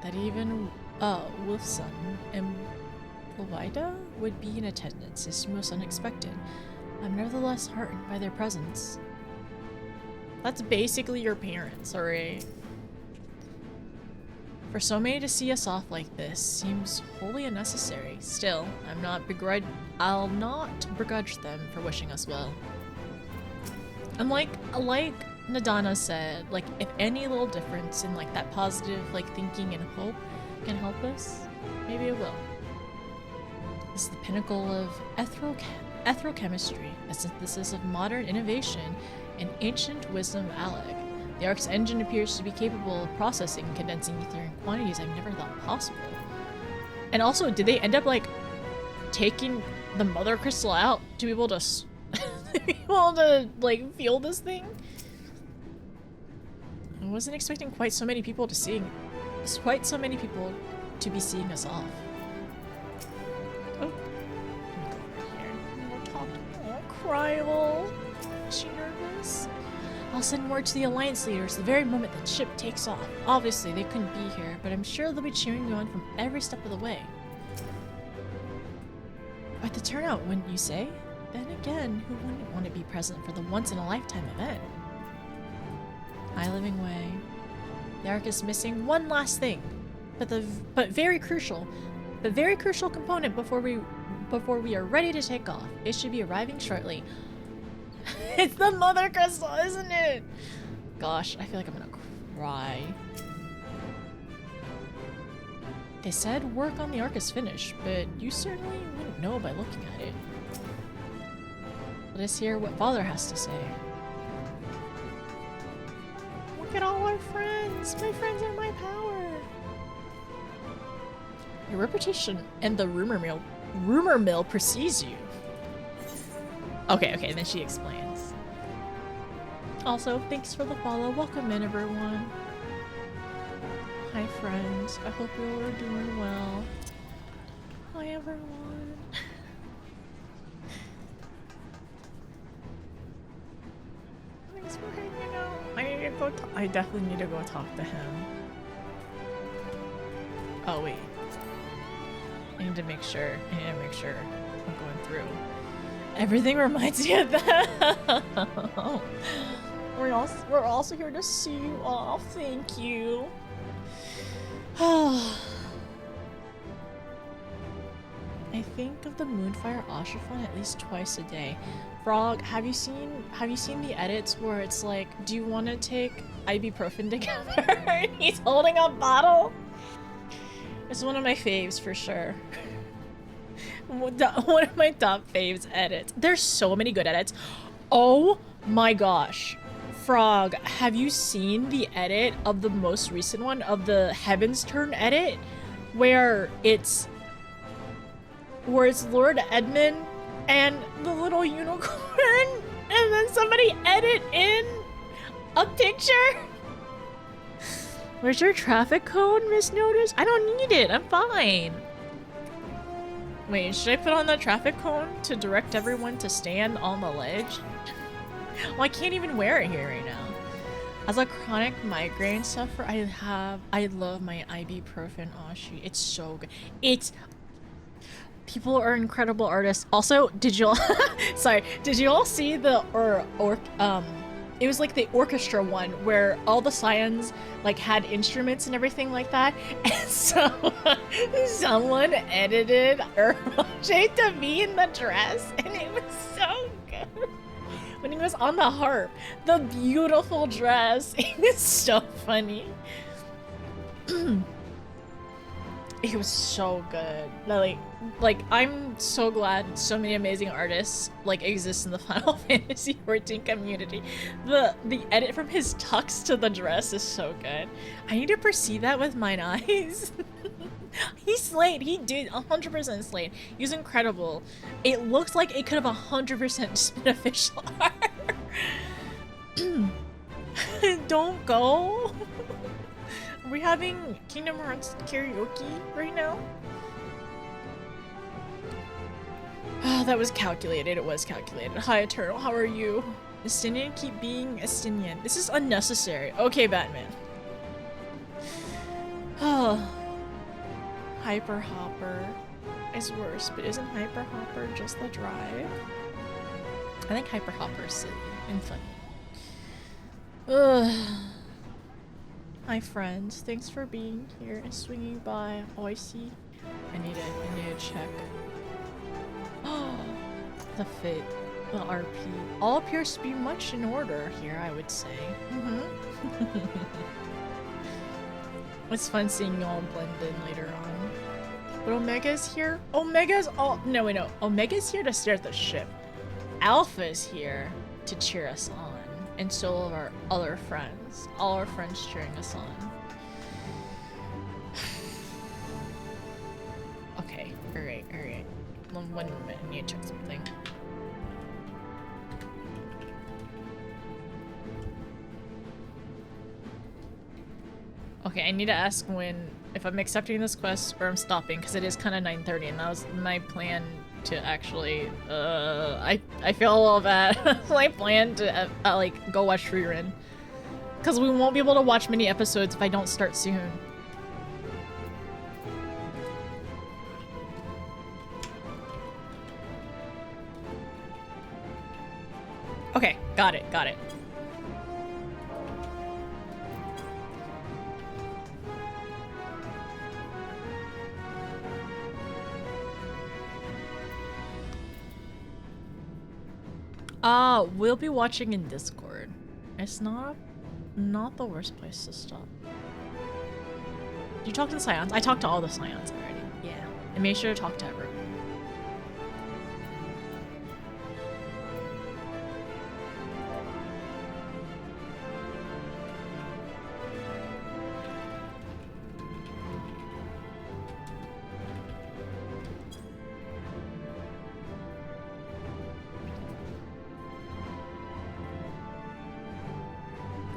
That even Wolfson and Lovida would be in attendance is most unexpected. I'm nevertheless heartened by their presence. That's basically your parents, alright? For so many to see us off like this seems wholly unnecessary. Still, I'll not begrudge them for wishing us well. And like Nadana said, like, if any little difference in like that positive like thinking and hope can help us, maybe it will. This is the pinnacle of etherochemistry, a synthesis of modern innovation and ancient wisdom of Alec. The Ark's engine appears to be capable of processing and condensing ether in quantities I've never thought possible. And also, did they end up like taking the mother crystal out to be able to like fuel this thing? I wasn't expecting quite so many people to be seeing us off. Oh, Cryable. Is she nervous? I'll send word to the Alliance leaders the very moment the ship takes off. Obviously, they couldn't be here, but I'm sure they'll be cheering you on from every step of the way. Quite the turnout, wouldn't you say? Then again, who wouldn't want to be present for the once-in-a-lifetime event? High living way. The Ark is missing one last thing, but very crucial component before we are ready to take off. It should be arriving shortly. It's the mother crystal, isn't it? Gosh, I feel like I'm gonna cry. They said work on the Ark is finished, but you certainly wouldn't know by looking at it. Let us hear what Father has to say. Look at all our friends! My friends are my power! Your reputation and the rumor mill precedes you. Okay, then she explains. Also, thanks for the follow. Welcome in, everyone. Hi, friends. I hope you all are doing well. Hi, everyone. Thanks for hanging out. I definitely need to go talk to him. Oh, wait. I need to make sure I'm going through. Everything reminds me of that. We're also here to see you off. Thank you. I think of the Moonfire Ashrafon at least twice a day. Frog, have you seen the edits where it's like, do you want to take ibuprofen together? And he's holding a bottle. It's one of my faves for sure. One of my top faves edits. There's so many good edits. Oh my gosh. Frog, have you seen the edit of the most recent one of the Heaven's Turn edit? Where it's Lord Edmund and the little unicorn, and then somebody edit in a picture? Where's your traffic cone, Miss Notice? I don't need it, I'm fine. Wait, should I put on the traffic cone to direct everyone to stand on the ledge? Well, I can't even wear it here right now. As a chronic migraine sufferer, I love my ibuprofen Ashi. It's so good. People are incredible artists. Also, did you all did you all see the it was like the orchestra one where all the Scions like had instruments and everything like that, and so someone edited Urmache to be in the dress, and it was so good. When he was on the harp, the beautiful dress, it was so funny. It was so good. Like I'm so glad so many amazing artists like exist in the Final Fantasy XIV community. The edit from his tux to the dress is so good. I need to perceive that with mine eyes. He slayed. He did 100% slayed. He was incredible. It looks like it could have 100% just been official art. Don't go. Are we having Kingdom Hearts karaoke right now? Oh, that was calculated. It was calculated. Hi, Eternal. How are you? Estinian, keep being Estinian. This is unnecessary. Okay, Batman. Oh. Hyper Hopper is worse, but isn't Hyper Hopper just the drive? I think Hyper Hopper is silly and funny. Ugh. Hi friends, thanks for being here and swinging by. Oh, I see. I need to check. Oh, the fit, the RP. All appears to be much in order here, I would say. It's fun seeing you all blend in later on. But Omega's here? Omega's all- no wait, no. Omega's here to stare at the ship. Alpha's here to cheer us on. And so of our other friends. All our friends cheering us on. Okay, alright. 1 minute, I need to check something. Okay, I need to ask if I'm accepting this quest or I'm stopping, because it is kind of 9:30 and that was my plan to actually, I feel a little bad. My plan to, like, go watch rerun. Because we won't be able to watch many episodes if I don't start soon. Okay, got it. We'll be watching in Discord. It's not the worst place to stop. Did you talk to the Scions? I talked to all the Scions already. Yeah. And make sure to talk to everyone.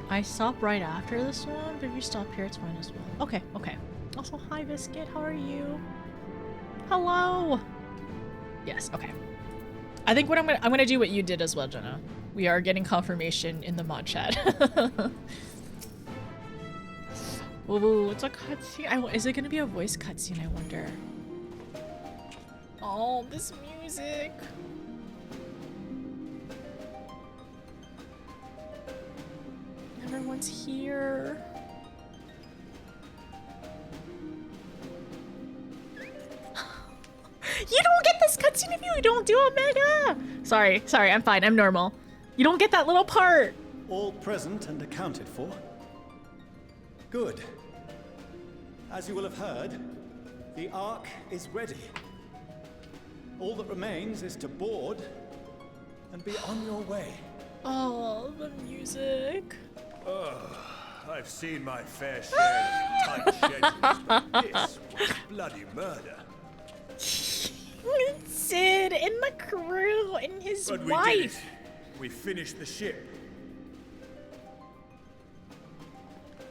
I stop right after this one, but if you stop here, it's fine as well. Okay. Also, hi Biscuit, how are you? Hello! Yes, okay. I think what I'm gonna do what you did as well, Jenna. We are getting confirmation in the mod chat. Ooh, it's a cutscene. Is it gonna be a voice cutscene, I wonder? Oh, this music. everyone's here. You don't get this cutscene if you don't do Omega! Sorry, I'm fine, I'm normal. You don't get that little part. All present and accounted for? Good. As you will have heard, the Ark is ready. All that remains is to board and be on your way. Oh, the music. I've seen my fair share of tight schedules, but this was bloody murder. Sid and the crew and his But wife. we did it. We finished the ship.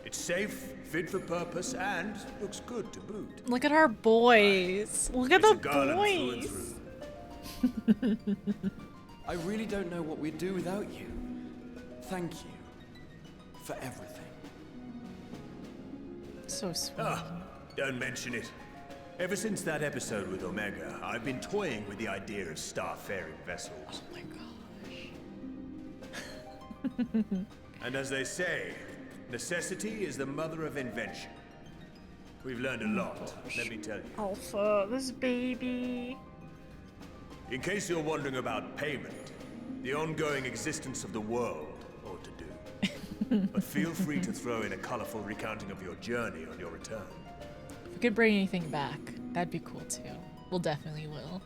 It's safe, fit for purpose, and looks good to boot. Look at our boys. Look at It's the a garland through and boys. through. I really don't know what we'd do without you. Thank you for everything. So sweet. Don't mention it. Ever since that episode with Omega, I've been toying with the idea of star-faring vessels. Oh my gosh. And as they say, necessity is the mother of invention. We've learned a lot, let me tell you. Alpha, this baby. In case you're wondering about payment, the ongoing existence of the world ought to do. But feel free to throw in a colorful recounting of your journey on your return. If we could bring anything back, that'd be cool too. We'll definitely will.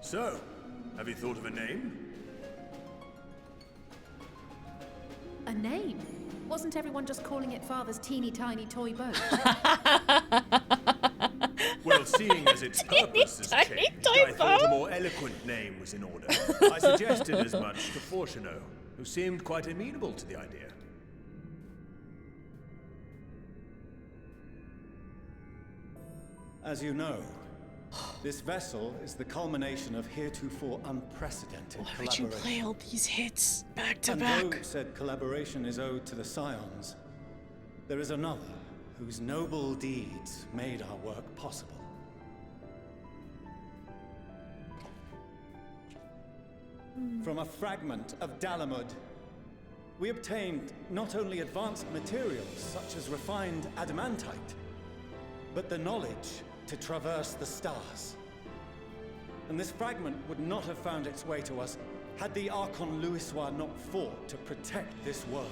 So, have you thought of a name? A name? Wasn't everyone just calling it Father's teeny tiny toy boat? Well, seeing as its purpose has tiny changed, toy I thought a boat? more eloquent name was in order. I suggested as much to Fortuno, who seemed quite amenable to the idea. As you know, this vessel is the culmination of heretofore unprecedented Why would you play all these hits back to and back? though said collaboration is owed to the Scions, there is another whose noble deeds made our work possible. From a fragment of Dalamud, we obtained not only advanced materials such as refined adamantite, but the knowledge to traverse the stars. And this fragment would not have found its way to us had the Archon Louisois not fought to protect this world.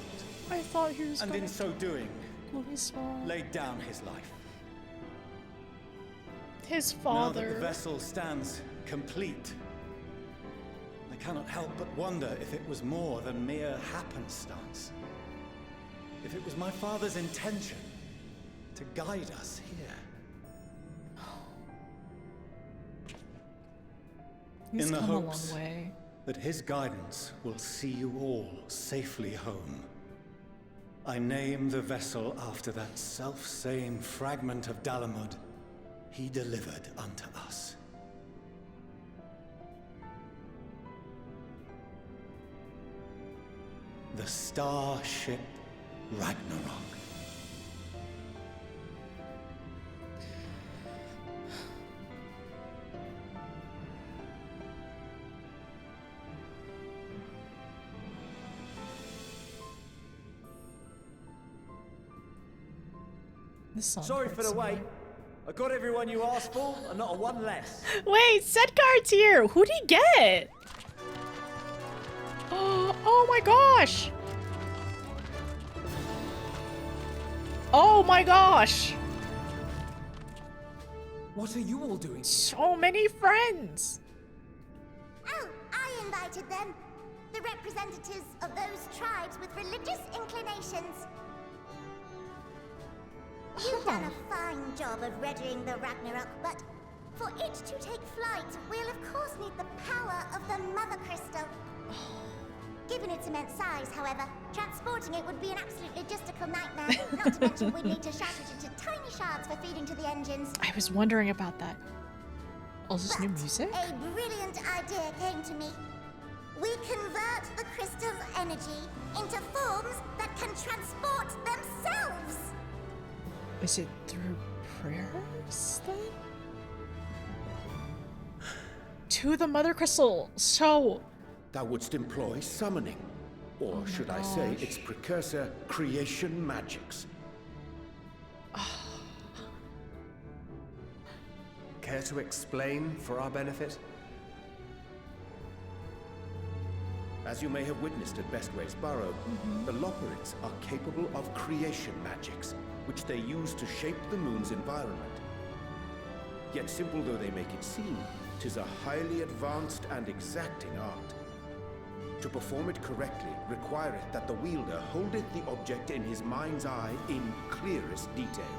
I thought he was And in so doing, Louisois. laid down his life. His Now that the father. vessel stands complete, I cannot help but wonder if it was more than mere happenstance. If it was my father's intention to guide us here. He's In the come a long hopes way. that his guidance will see you all safely home, I name the vessel after that self-same fragment of Dalamud he delivered unto us. The starship Ragnarok. This song Sorry for hurts the me. wait. I got everyone you asked for, and not a one less. Wait, Sedgar's here. Who'd he get? Oh my gosh. Oh my gosh. What are you all doing? So many friends. Oh, I invited them. The representatives of those tribes with religious inclinations. You've done a fine job of readying the Ragnarok, but for it to take flight, we'll of course need the power of the Mother Crystal. Given its immense size, however, transporting it would be an absolute logistical nightmare. Not to mention we'd need to shatter it into tiny shards for feeding to the engines. I was wondering about that. Oh, is this new music? A brilliant idea came to me. We convert the crystal's energy into forms that can transport themselves. Is it through prayers then? To the Mother Crystal. So Thou wouldst employ summoning, Or should I say its precursor, creation magics. Care to explain for our benefit? As you may have witnessed at Bestways Burrow, the Loporrits are capable of creation magics, which they use to shape the moon's environment. Yet simple though they make it seem, 'tis a highly advanced and exacting art. To perform it correctly requireth that the wielder holdeth the object in his mind's eye in clearest detail.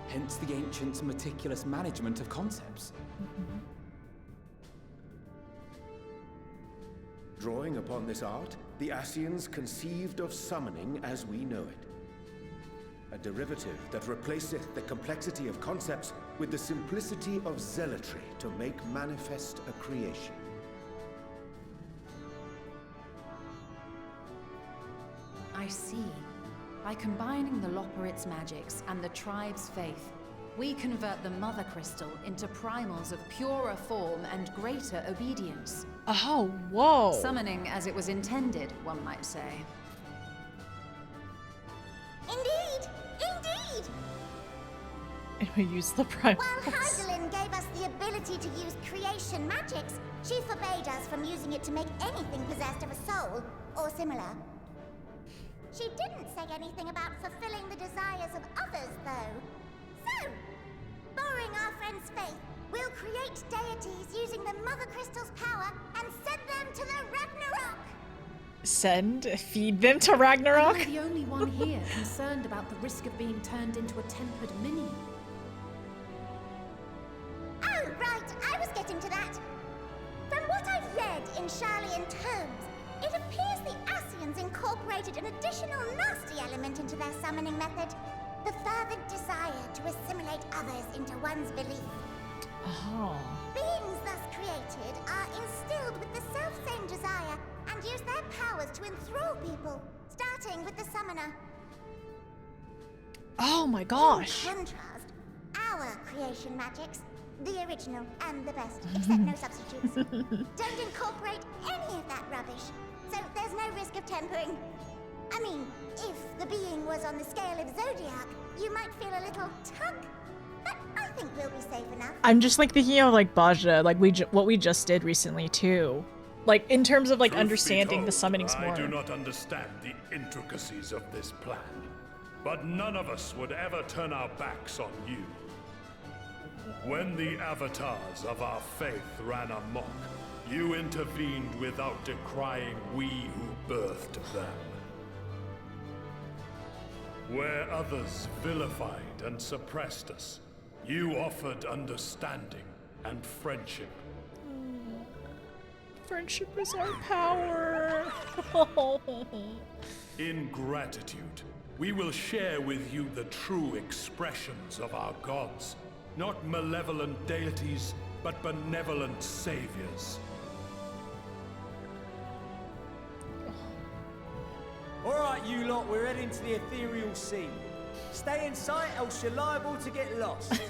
Hence the ancients' meticulous management of concepts. Drawing upon this art, the Ascians conceived of summoning as we know it. A derivative that replaceth the complexity of concepts with the simplicity of zealotry to make manifest a creation. I see. By combining the Loporrits' magics and the tribe's faith, we convert the Mother Crystal into primals of purer form and greater obedience. Oh, whoa. Summoning as it was intended, one might say. Indeed! Indeed! And we use the primals. While Heidelin gave us the ability to use creation magics, she forbade us from using it to make anything possessed of a soul, or similar. She didn't say anything about fulfilling the desires of others, though. So, borrowing our friend's faith, we'll create deities using the Mother Crystal's power and send them to the Ragnarok! Feed them to Ragnarok? Am I the only one here concerned about the risk of being turned into a tempered minion? Oh, right, I was getting to that. From what I've read in Sharlayan tomes, it appears the Ascians incorporated an additional nasty element into their summoning method. The fervent desire to assimilate others into one's belief. Oh. Beings thus created are instilled with the self-same desire and use their powers to enthrall people, starting with the summoner. Oh my gosh. In contrast, our creation magics, the original and the best, except no substitutes, don't incorporate any of that rubbish, so there's no risk of tempering. I mean, if the being was on the scale of Zodiac, you might feel a little tug, but I think we'll be safe enough. I'm just like thinking of like Bajra, like what we just did recently too. Like in terms of like Truth understanding be the told, summonings more. I do not understand the intricacies of this plan, but none of us would ever turn our backs on you. When the avatars of our faith ran amok, you intervened without decrying we who birthed them. Where others vilified and suppressed us, you offered understanding and friendship. Friendship is our power. In gratitude, we will share with you the true expressions of our gods. Not malevolent deities, but benevolent saviors. Alright, you lot, we're heading to the ethereal sea. Stay in sight, else you're liable to get lost.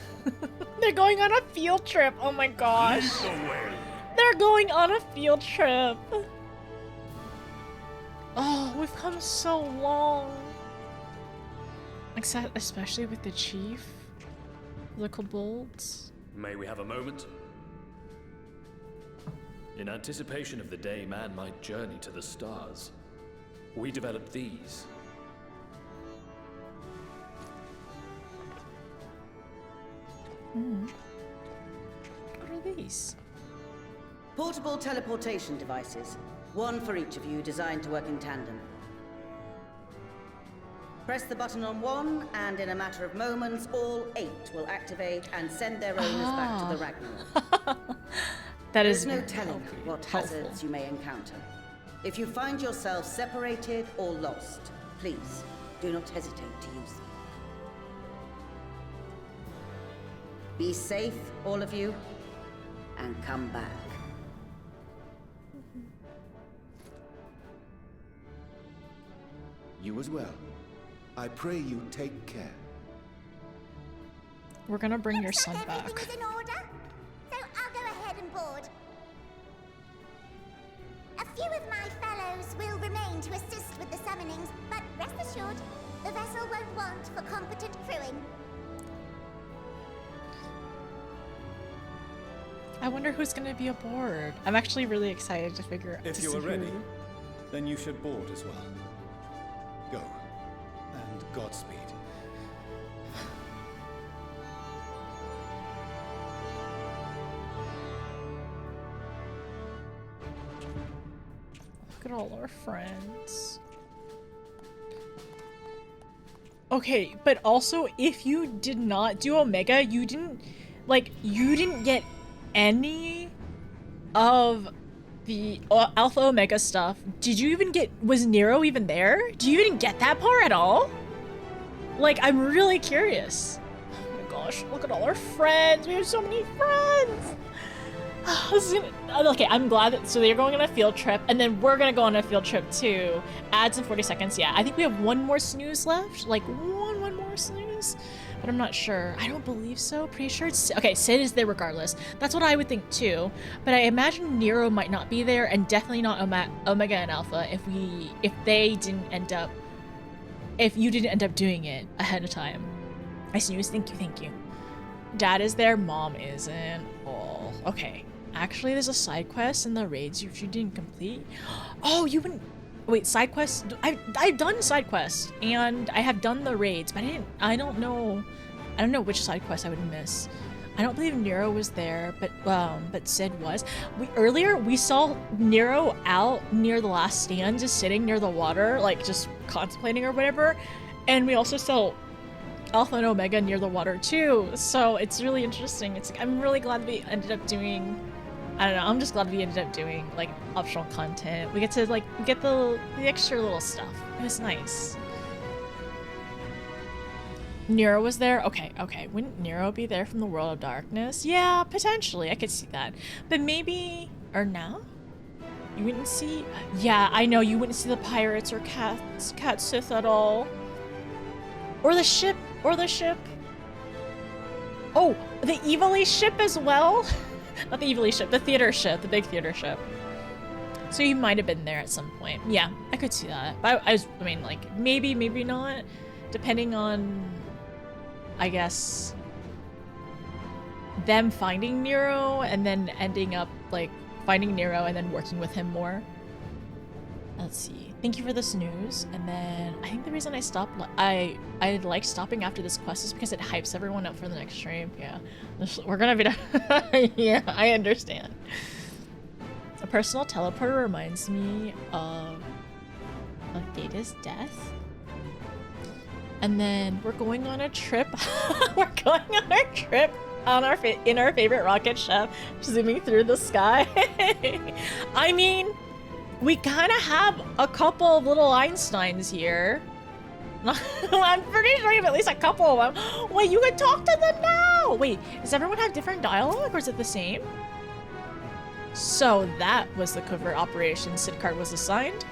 They're going on a field trip. Oh my gosh. Lead the way. They're going on a field trip. Oh, we've come so long. Except, especially with the chief. The kobolds. May we have a moment? In anticipation of the day man might journey to the stars, we developed these. What are these? Portable teleportation devices. One for each of you, designed to work in tandem. Press the button on one, and in a matter of moments, all 8 will activate and send their owners back to the Ragnarok. That is There's no telling what hazards you may encounter. If you find yourself separated or lost, please do not hesitate to use them. Be safe, all of you, and come back. You as well. I pray you take care. We're gonna bring your son Everything back. is in order, so I'll go ahead and board. A few of my fellows will remain to assist with the summonings, but rest assured, the vessel won't want for competent crewing. I wonder who's gonna be aboard. I'm actually really excited to figure out. If you are ready, then you should board as well. Go. And Godspeed. Look at all our friends. Okay, but also if you did not do Omega, you didn't get any of the Alpha Omega stuff. Did you even get, was Nero even there? Do you even get that part at all? Like, I'm really curious. Oh my gosh, look at all our friends. We have so many friends. Okay, I'm glad that, so they're going on a field trip, and then we're gonna go on a field trip too. Ads in 40 seconds, yeah. I think we have one more snooze left, like one more snooze, but I'm not sure. I don't believe so, pretty sure it's, okay, Sid is there regardless. That's what I would think too, but I imagine Nero might not be there, and definitely not Omega and Alpha if you didn't end up doing it ahead of time. I snooze, thank you. Dad is there, Mom isn't. Oh, okay. Actually, there's a side quest in the raids you didn't complete. Oh, you wouldn't. Wait, side quests? I've done side quests and I have done the raids, but I don't know which side quest I would miss. I don't believe Nero was there, but Sid was. Earlier we saw Nero out near the last stand, just sitting near the water, like just contemplating or whatever, and we also saw Alpha and Omega near the water too. So it's really interesting. I'm really glad we ended up doing. I don't know, I'm just glad we ended up doing, like, optional content. We get to, like, get the extra little stuff. It was nice. Nero was there? Okay. Wouldn't Nero be there from the World of Darkness? Yeah, potentially. I could see that. But maybe... Or now? You wouldn't see... Yeah, I know, you wouldn't see the pirates or Cat Sith at all. Or the ship. Oh, the Evil ship as well? Not the Evil ship, the theater ship, the big theater ship. So you might have been there at some point. Yeah, I could see that. But I mean, like, maybe not, depending on, I guess, them finding Nero and then ending up, like, finding Nero and then working with him more. Let's see. Thank you for the snooze. And then I think the reason I stopped, I like stopping after this quest is because it hypes everyone up for the next stream. Yeah, we're gonna be done. Yeah, I understand. A personal teleporter reminds me of Data's death. And then we're going on a trip. We're going on our trip on in our favorite rocket ship, zooming through the sky. I mean, we kind of have a couple of little Einsteins here. I'm pretty sure you have at least a couple of them. Wait, you can talk to them now! Wait, does everyone have different dialogue or is it the same? So that was the covert operation Sidcard was assigned?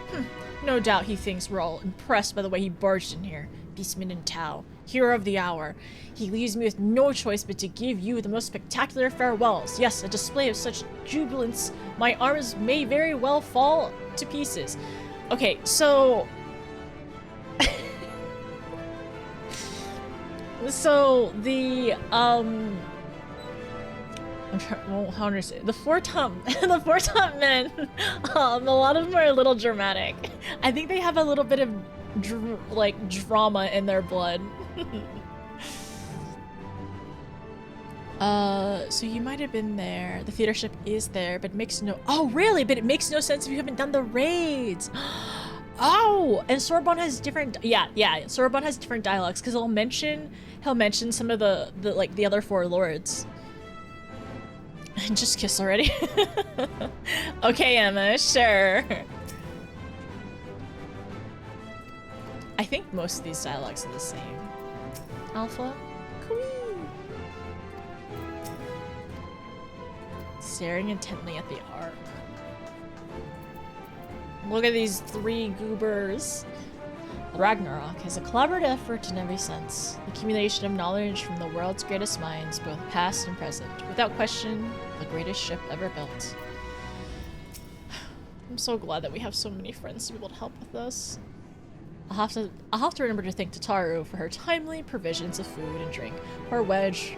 No doubt he thinks we're all impressed by the way he barged in here. Beastman and Tau, hero of the hour. He leaves me with no choice but to give you the most spectacular farewells. Yes, a display of such jubilance, my arms may very well fall to pieces. Okay, so... so the, how do I say it? The four top men, a lot of them are a little dramatic. I think they have a little bit of drama in their blood. So you might have been there. The theater ship is there, but it makes no... Oh, really? But it makes no sense if you haven't done the raids. Oh, and Sorbonne has different... Yeah, Sorbonne has different dialogues, because he'll mention some of the other four lords. Just kiss already. Okay, Emma, sure. I think most of these dialogues are the same. Alpha? Queen! Staring intently at the ark. Look at these three goobers. Ragnarok is a collaborative effort in every sense. The accumulation of knowledge from the world's greatest minds, both past and present. Without question, the greatest ship ever built. I'm so glad that we have so many friends to be able to help with this. I'll have to remember to thank Tataru for her timely provisions of food and drink. Poor Wedge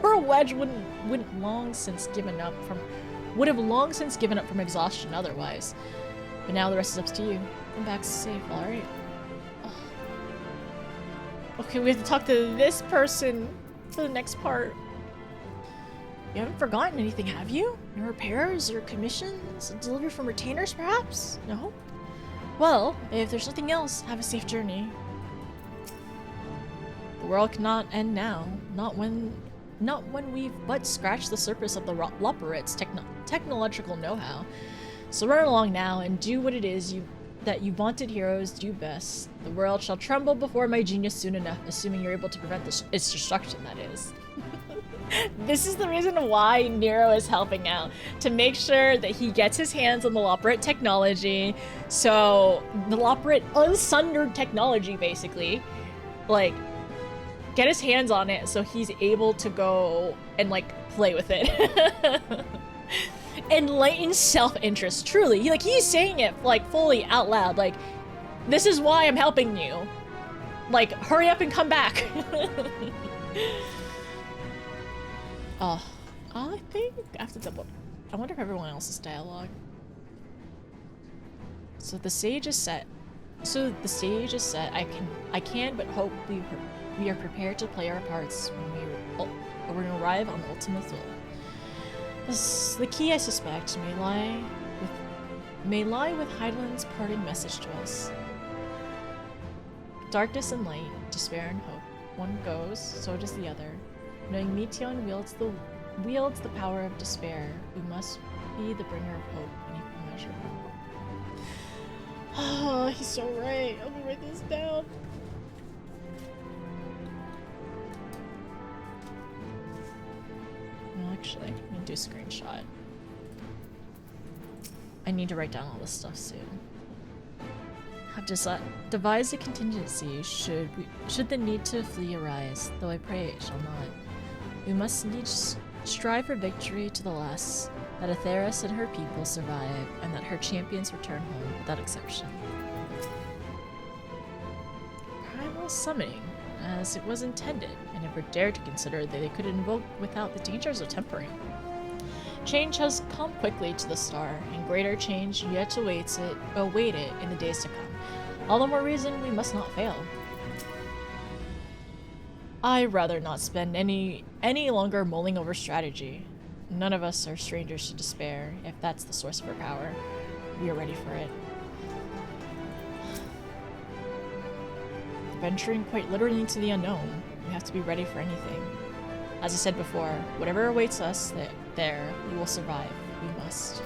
would have long since given up from exhaustion otherwise. But now the rest is up to you. Come back safe, alright? Okay, we have to talk to this person for the next part. You haven't forgotten anything, have you? No repairs or commissions? Delivery from retainers, perhaps? No? Well, if there's nothing else, have a safe journey. The world cannot end now. Not when we've but scratched the surface of the Loporrit's technological know-how. So run along now and do what it is that you vaunted heroes do best. The world shall tremble before my genius soon enough, assuming you're able to prevent its destruction, that is. This is the reason why Nero is helping out, to make sure that he gets his hands on the Loporrit technology, so the Loporrit unsundered technology, basically, like, get his hands on it so he's able to go and, like, play with it. Enlightened self-interest, truly. He's saying it, like, fully out loud, like, this is why I'm helping you. Like, hurry up and come back. I think I have to double. I wonder if everyone else's dialogue. So the stage is set. I can but hope we are prepared to play our parts when we arrive on Ultima Thule. The key, I suspect, may lie with Hydaelyn's parting message to us. Darkness and light, despair and hope. One goes, so does the other. Knowing Meteion wields the power of despair, we must be the bringer of hope in equal measure. Oh, he's so right. Let me write this down. Well, actually, I'm gonna do a screenshot. I need to write down all this stuff soon. Have devised a contingency should the need to flee arise, though I pray it shall not. We must needs strive for victory to the last, that Atheris and her people survive, and that her champions return home without exception. Primal summoning, as it was intended, I never dared to consider that they could invoke without the dangers of tempering. Change has come quickly to the star, and greater change yet awaits it in the days to come. All the more reason we must not fail. I'd rather not spend any longer mulling over strategy. None of us are strangers to despair, if that's the source of our power. We are ready for it. Venturing quite literally into the unknown, we have to be ready for anything. As I said before, whatever awaits us there, we will survive. We must.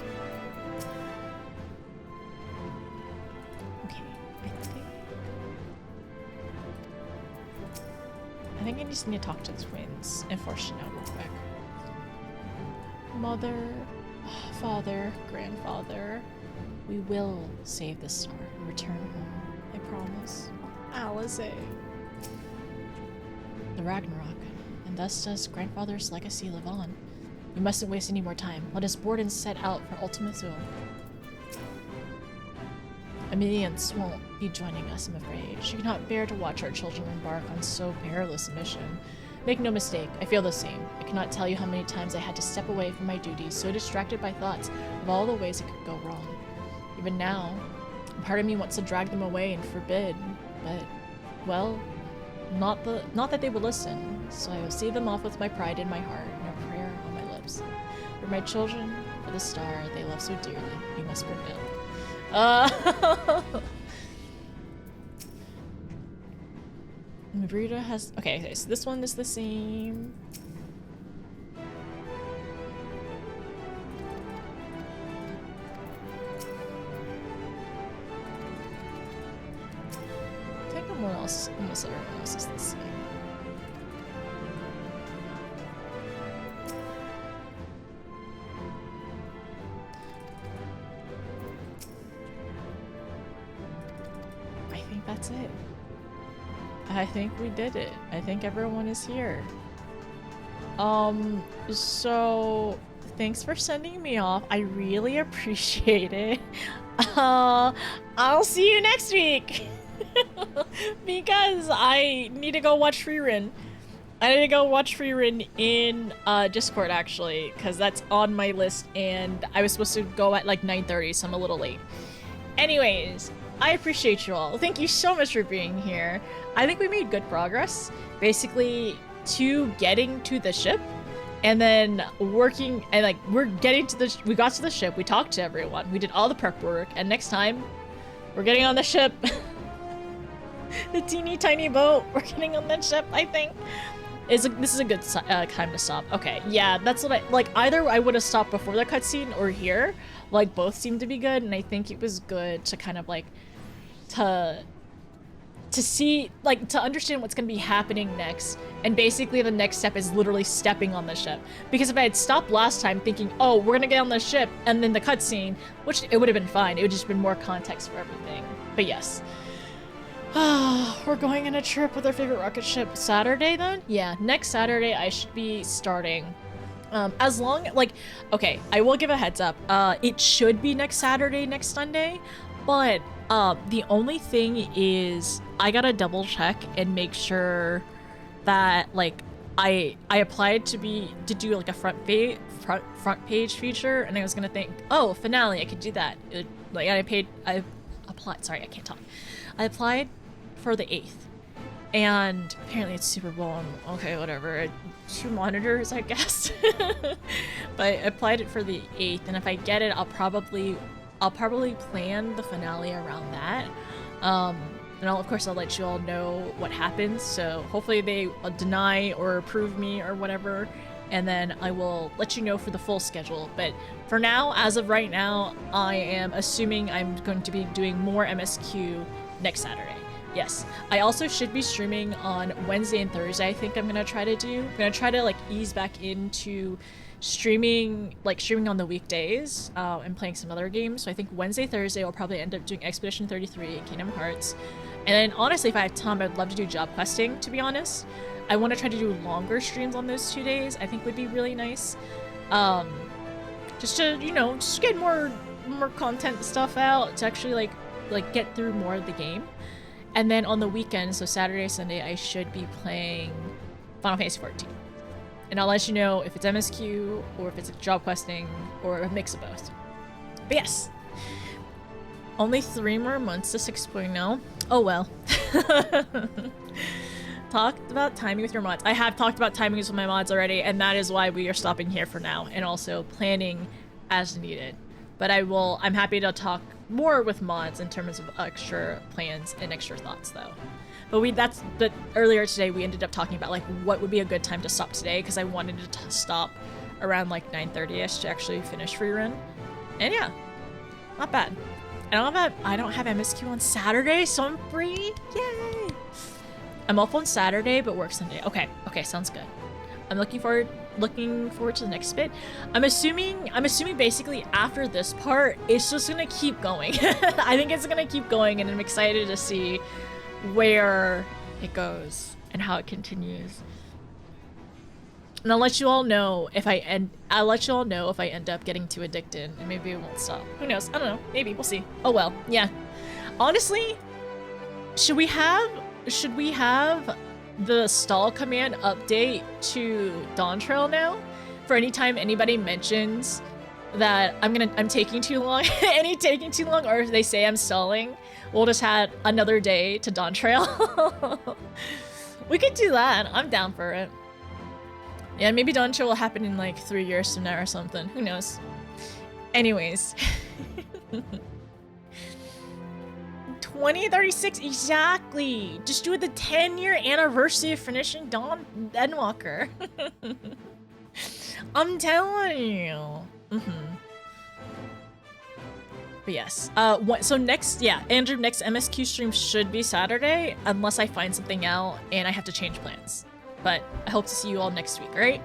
Okay, I think I just need to talk to the twins and force it out real quick. Mother, father, grandfather, we will save the star and return home. I promise. Alice. The Ragnarok, and thus does grandfather's legacy live on. We mustn't waste any more time. Let us board and set out for Ultima Thule. Emilience won't be joining us, I'm afraid. She cannot bear to watch our children embark on so perilous a mission. Make no mistake, I feel the same. I cannot tell you how many times I had to step away from my duties, so distracted by thoughts of all the ways it could go wrong. Even now, part of me wants to drag them away and forbid, but, well, not that they would listen, so I will see them off with my pride in my heart and a prayer on my lips. For my children, for the star they love so dearly, we must prevail. Mabrita has... Okay, so this one is the same. I think almost everyone else is the same. I think that's it. I think we did it. I think everyone is here. So thanks for sending me off. I really appreciate it. I'll see you next week. Because I need to go watch Freerun. I need to go watch Freerun in Discord, actually, because that's on my list, and I was supposed to go at like 9:30, so I'm a little late. Anyways, I appreciate you all. Thank you so much for being here. I think we made good progress, basically, to getting to the ship, and then working, and like, we got to the ship, we talked to everyone, we did all the prep work, and next time, we're getting on the ship. The teeny tiny boat, we're getting on that ship, I think. This is a good time to stop. Okay, yeah, that's what either I would have stopped before the cutscene or here. Like, both seemed to be good, and I think it was good to kind of like, to see, like, to understand what's gonna be happening next. And basically the next step is literally stepping on the ship. Because if I had stopped last time thinking, oh, we're gonna get on the ship, and then the cutscene, which it would have been fine. It would just been more context for everything. But yes. We're going on a trip with our favorite rocket ship. Saturday then? Yeah, next Saturday I should be starting. As long, like, okay, I will give a heads up. It should be next Saturday, next Sunday, but the only thing is I gotta double check and make sure that, like, I applied to do like a front page feature, and I was gonna think, oh, finale, I could do that. I applied, sorry, I can't talk. I applied for the 8th, and apparently it's Super Bowl, and okay, whatever, 2 monitors, I guess. But I applied it for the 8th, and if I get it, I'll probably plan the finale around that. And of course I'll let you all know what happens, so hopefully they deny or approve me or whatever, and then I will let you know for the full schedule. But for now, as of right now, I am assuming I'm going to be doing more MSQ next Saturday. Yes. I also should be streaming on Wednesday and Thursday, I think I'm gonna try to do. I'm gonna try to like ease back into streaming on the weekdays and playing some other games. So I think Wednesday, Thursday, I'll probably end up doing Expedition 33 and Kingdom Hearts. And then honestly, if I have time, I'd love to do job questing, to be honest. I want to try to do longer streams on those 2 days, I think would be really nice. Just to, you know, just get more content stuff out to actually like get through more of the game. And then on the weekend, so Saturday, Sunday, I should be playing Final Fantasy 14. And I'll let you know if it's MSQ, or if it's job questing, or a mix of both. But yes. Only 3 more months to 6.0. Oh well. Talked about timing with your mods. I have talked about timings with my mods already, and that is why we are stopping here for now, and also planning as needed. But I'm happy to talk more with mods in terms of extra plans and extra thoughts, though. But earlier today we ended up talking about like what would be a good time to stop today, because I wanted to stop around like 9:30ish to actually finish Freerun. And yeah, not bad. And I don't have MSQ on Saturday, so I'm free. Yay! I'm off on Saturday, but work Sunday. Okay, sounds good. I'm looking forward to the next bit. I'm assuming basically after this part, it's just gonna keep going. I think it's gonna keep going, and I'm excited to see where it goes and how it continues. And I'll let you all know if I end up getting too addicted, and maybe it won't stop. Who knows? I don't know. Maybe we'll see. Oh well. Yeah. Honestly, should we have the stall command update to Dawn Trail now? For any time anybody mentions that I'm taking too long, taking too long, or if they say I'm stalling, we'll just add another day to Dawn Trail. We could do that. I'm down for it. Yeah, maybe Dawn Trail will happen in like 3 years from now or something. Who knows? Anyways. 2036, exactly! Just do the 10-year anniversary of finishing Dawn Endwalker. I'm telling you. But yes. So next, yeah, Andrew, next MSQ stream should be Saturday, unless I find something out and I have to change plans. But I hope to see you all next week, right?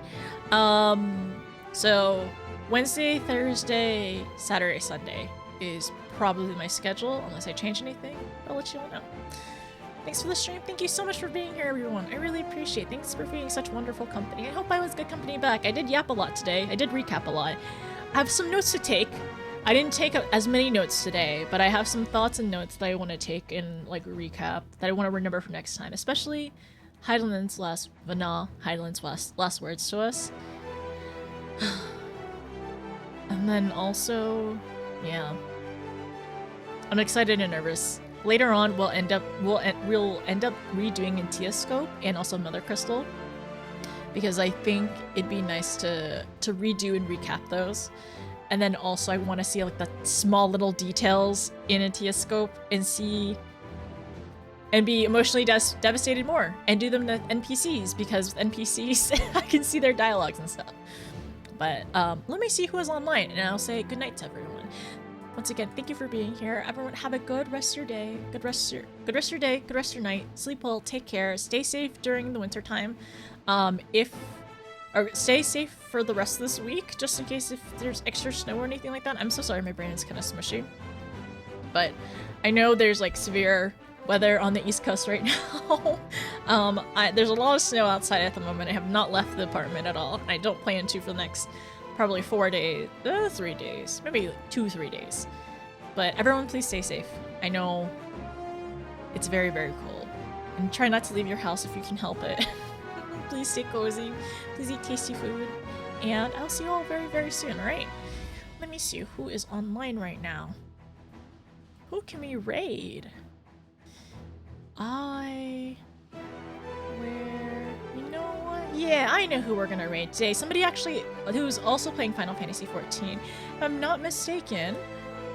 So Wednesday, Thursday, Saturday, Sunday is probably my schedule, unless I change anything. I'll let you all know. Thanks for the stream. Thank you so much for being here, everyone. I really appreciate it. Thanks for being such wonderful company. I hope I was good company back. I did yap a lot today. I did recap a lot. I have some notes to take. I didn't take as many notes today, but I have some thoughts and notes that I want to take in like recap that I want to remember for next time, especially Heidelman's last words to us. And then also, yeah, I'm excited and nervous. Later on, we'll end up redoing Intiascope and also Mother Crystal, because I think it'd be nice to redo and recap those. And then also I want to see like the small little details in Intiascope and see and be emotionally devastated more and do them to NPCs, because with NPCs I can see their dialogues and stuff. But let me see who is online and I'll say good night to everyone. Once again, thank you for being here. Everyone have a good rest of your day, good rest of your night. Sleep well, take care, stay safe during the winter time. Stay safe for the rest of this week, just in case if there's extra snow or anything like that. I'm so sorry, my brain is kind of smushy. But I know there's like severe weather on the East Coast right now. There's a lot of snow outside at the moment. I have not left the apartment at all. I don't plan to for the next probably 4 days, 3 days, maybe 2-3 days. But everyone please stay safe. I know it's very, very cold. And try not to leave your house if you can help it. Please stay cozy, please eat tasty food, and I'll see you all very, very soon, alright? Let me see who is online right now. Who can we raid? You know what? Yeah, I know who we're gonna raid today. Somebody actually who's also playing Final Fantasy XIV. If I'm not mistaken,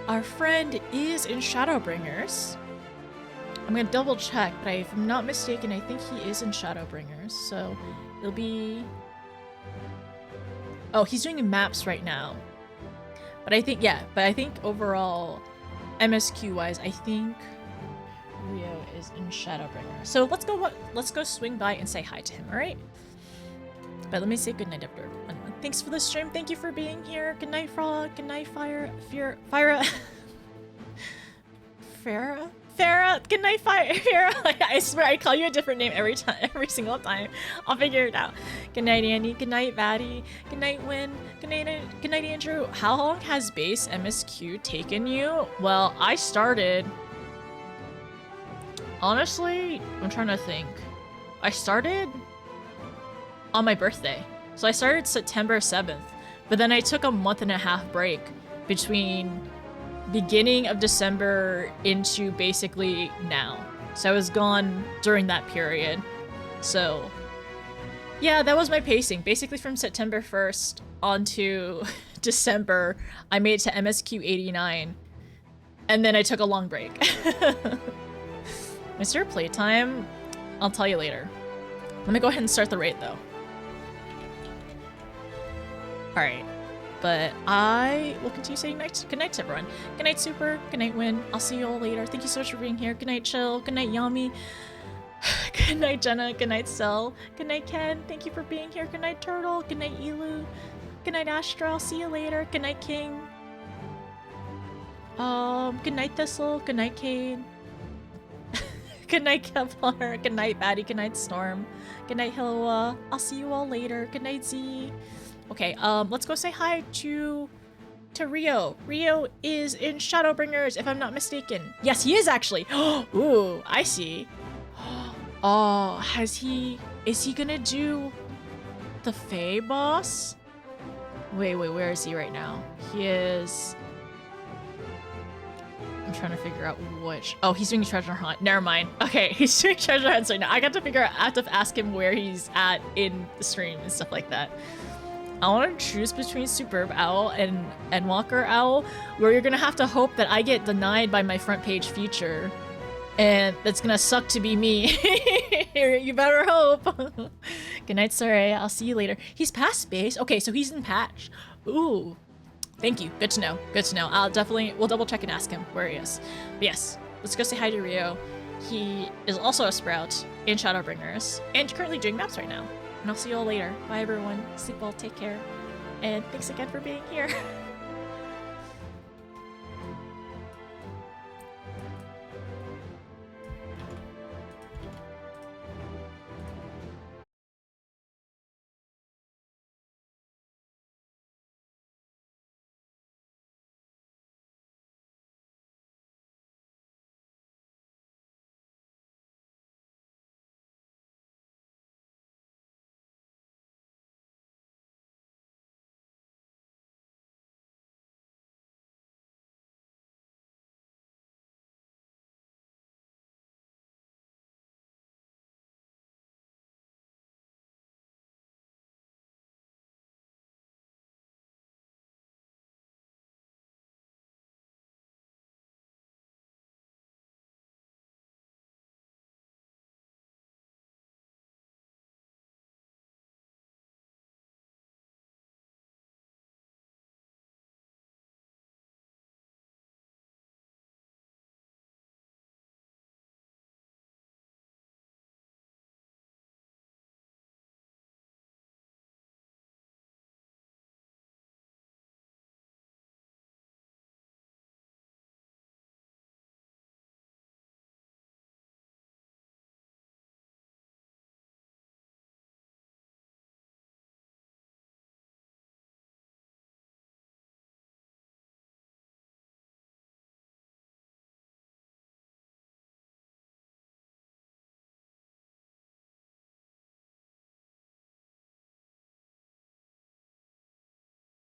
our friend is in Shadowbringers. I'm gonna double check, but if I'm not mistaken, I think he is in Shadowbringers, so it'll be... Oh, he's doing maps right now. But I think, yeah, overall, MSQ-wise, I think Rio is in Shadowbringer. So let's go swing by and say hi to him, alright? But let me say goodnight everyone. Thanks for the stream, thank you for being here. Good night, Frog, good night, Farah, good night, Farah. I swear I call you a different name every single time. I'll figure it out. Good night, Andy. Good night, Vaddie. Good night, Win. Good night, Andrew. How long has base MSQ taken you? Well, I started... Honestly, I'm trying to think. I started on my birthday. So I started September 7th, but then I took a 1.5-month break between beginning of December into basically now. So I was gone during that period. So yeah, that was my pacing. Basically from September 1st onto December, I made it to MSQ89, and then I took a long break. Mr. Playtime, I'll tell you later. Let me go ahead and start the raid though. Alright. But I will continue saying good night to everyone. Good night, Super. Good night, Win. I'll see you all later. Thank you so much for being here. Good night, Chill. Good night, Yami. Good night, Jenna. Good night, Cell. Good night, Ken. Thank you for being here. Good night, Turtle. Good night, Elu. Good night, Astra. I'll see you later. Good night, King. Good night, Thistle. Good night, Cade. Good night, Kevlar. Good night, Batty. Good night, Storm. Good night, Hilwa. I'll see you all later. Good night, Z. Okay, let's go say hi to Rio. Rio is in Shadowbringers, if I'm not mistaken. Yes, he is actually. Ooh, I see. Oh, is he gonna do the Fae boss? Wait, where is he right now? He is... I'm trying to figure out which... Oh, he's doing Treasure Hunt. Never mind. Okay, he's doing Treasure Hunts right now. I have to ask him where he's at in the stream and stuff like that. I want to choose between Superb Owl and Endwalker Owl, where you're gonna have to hope that I get denied by my front page feature. And that's gonna suck to be me. You better hope. Good night, Saray. I'll see you later. He's past base? Okay, so he's in patch. Ooh. Thank you. Good to know. Good to know. We'll double check and ask him where he is. But yes, let's go say hi to Rio. He is also a Sprout in Shadowbringers and currently doing maps right now. And I'll see you all later. Bye everyone. Sleep well, take care. And thanks again for being here.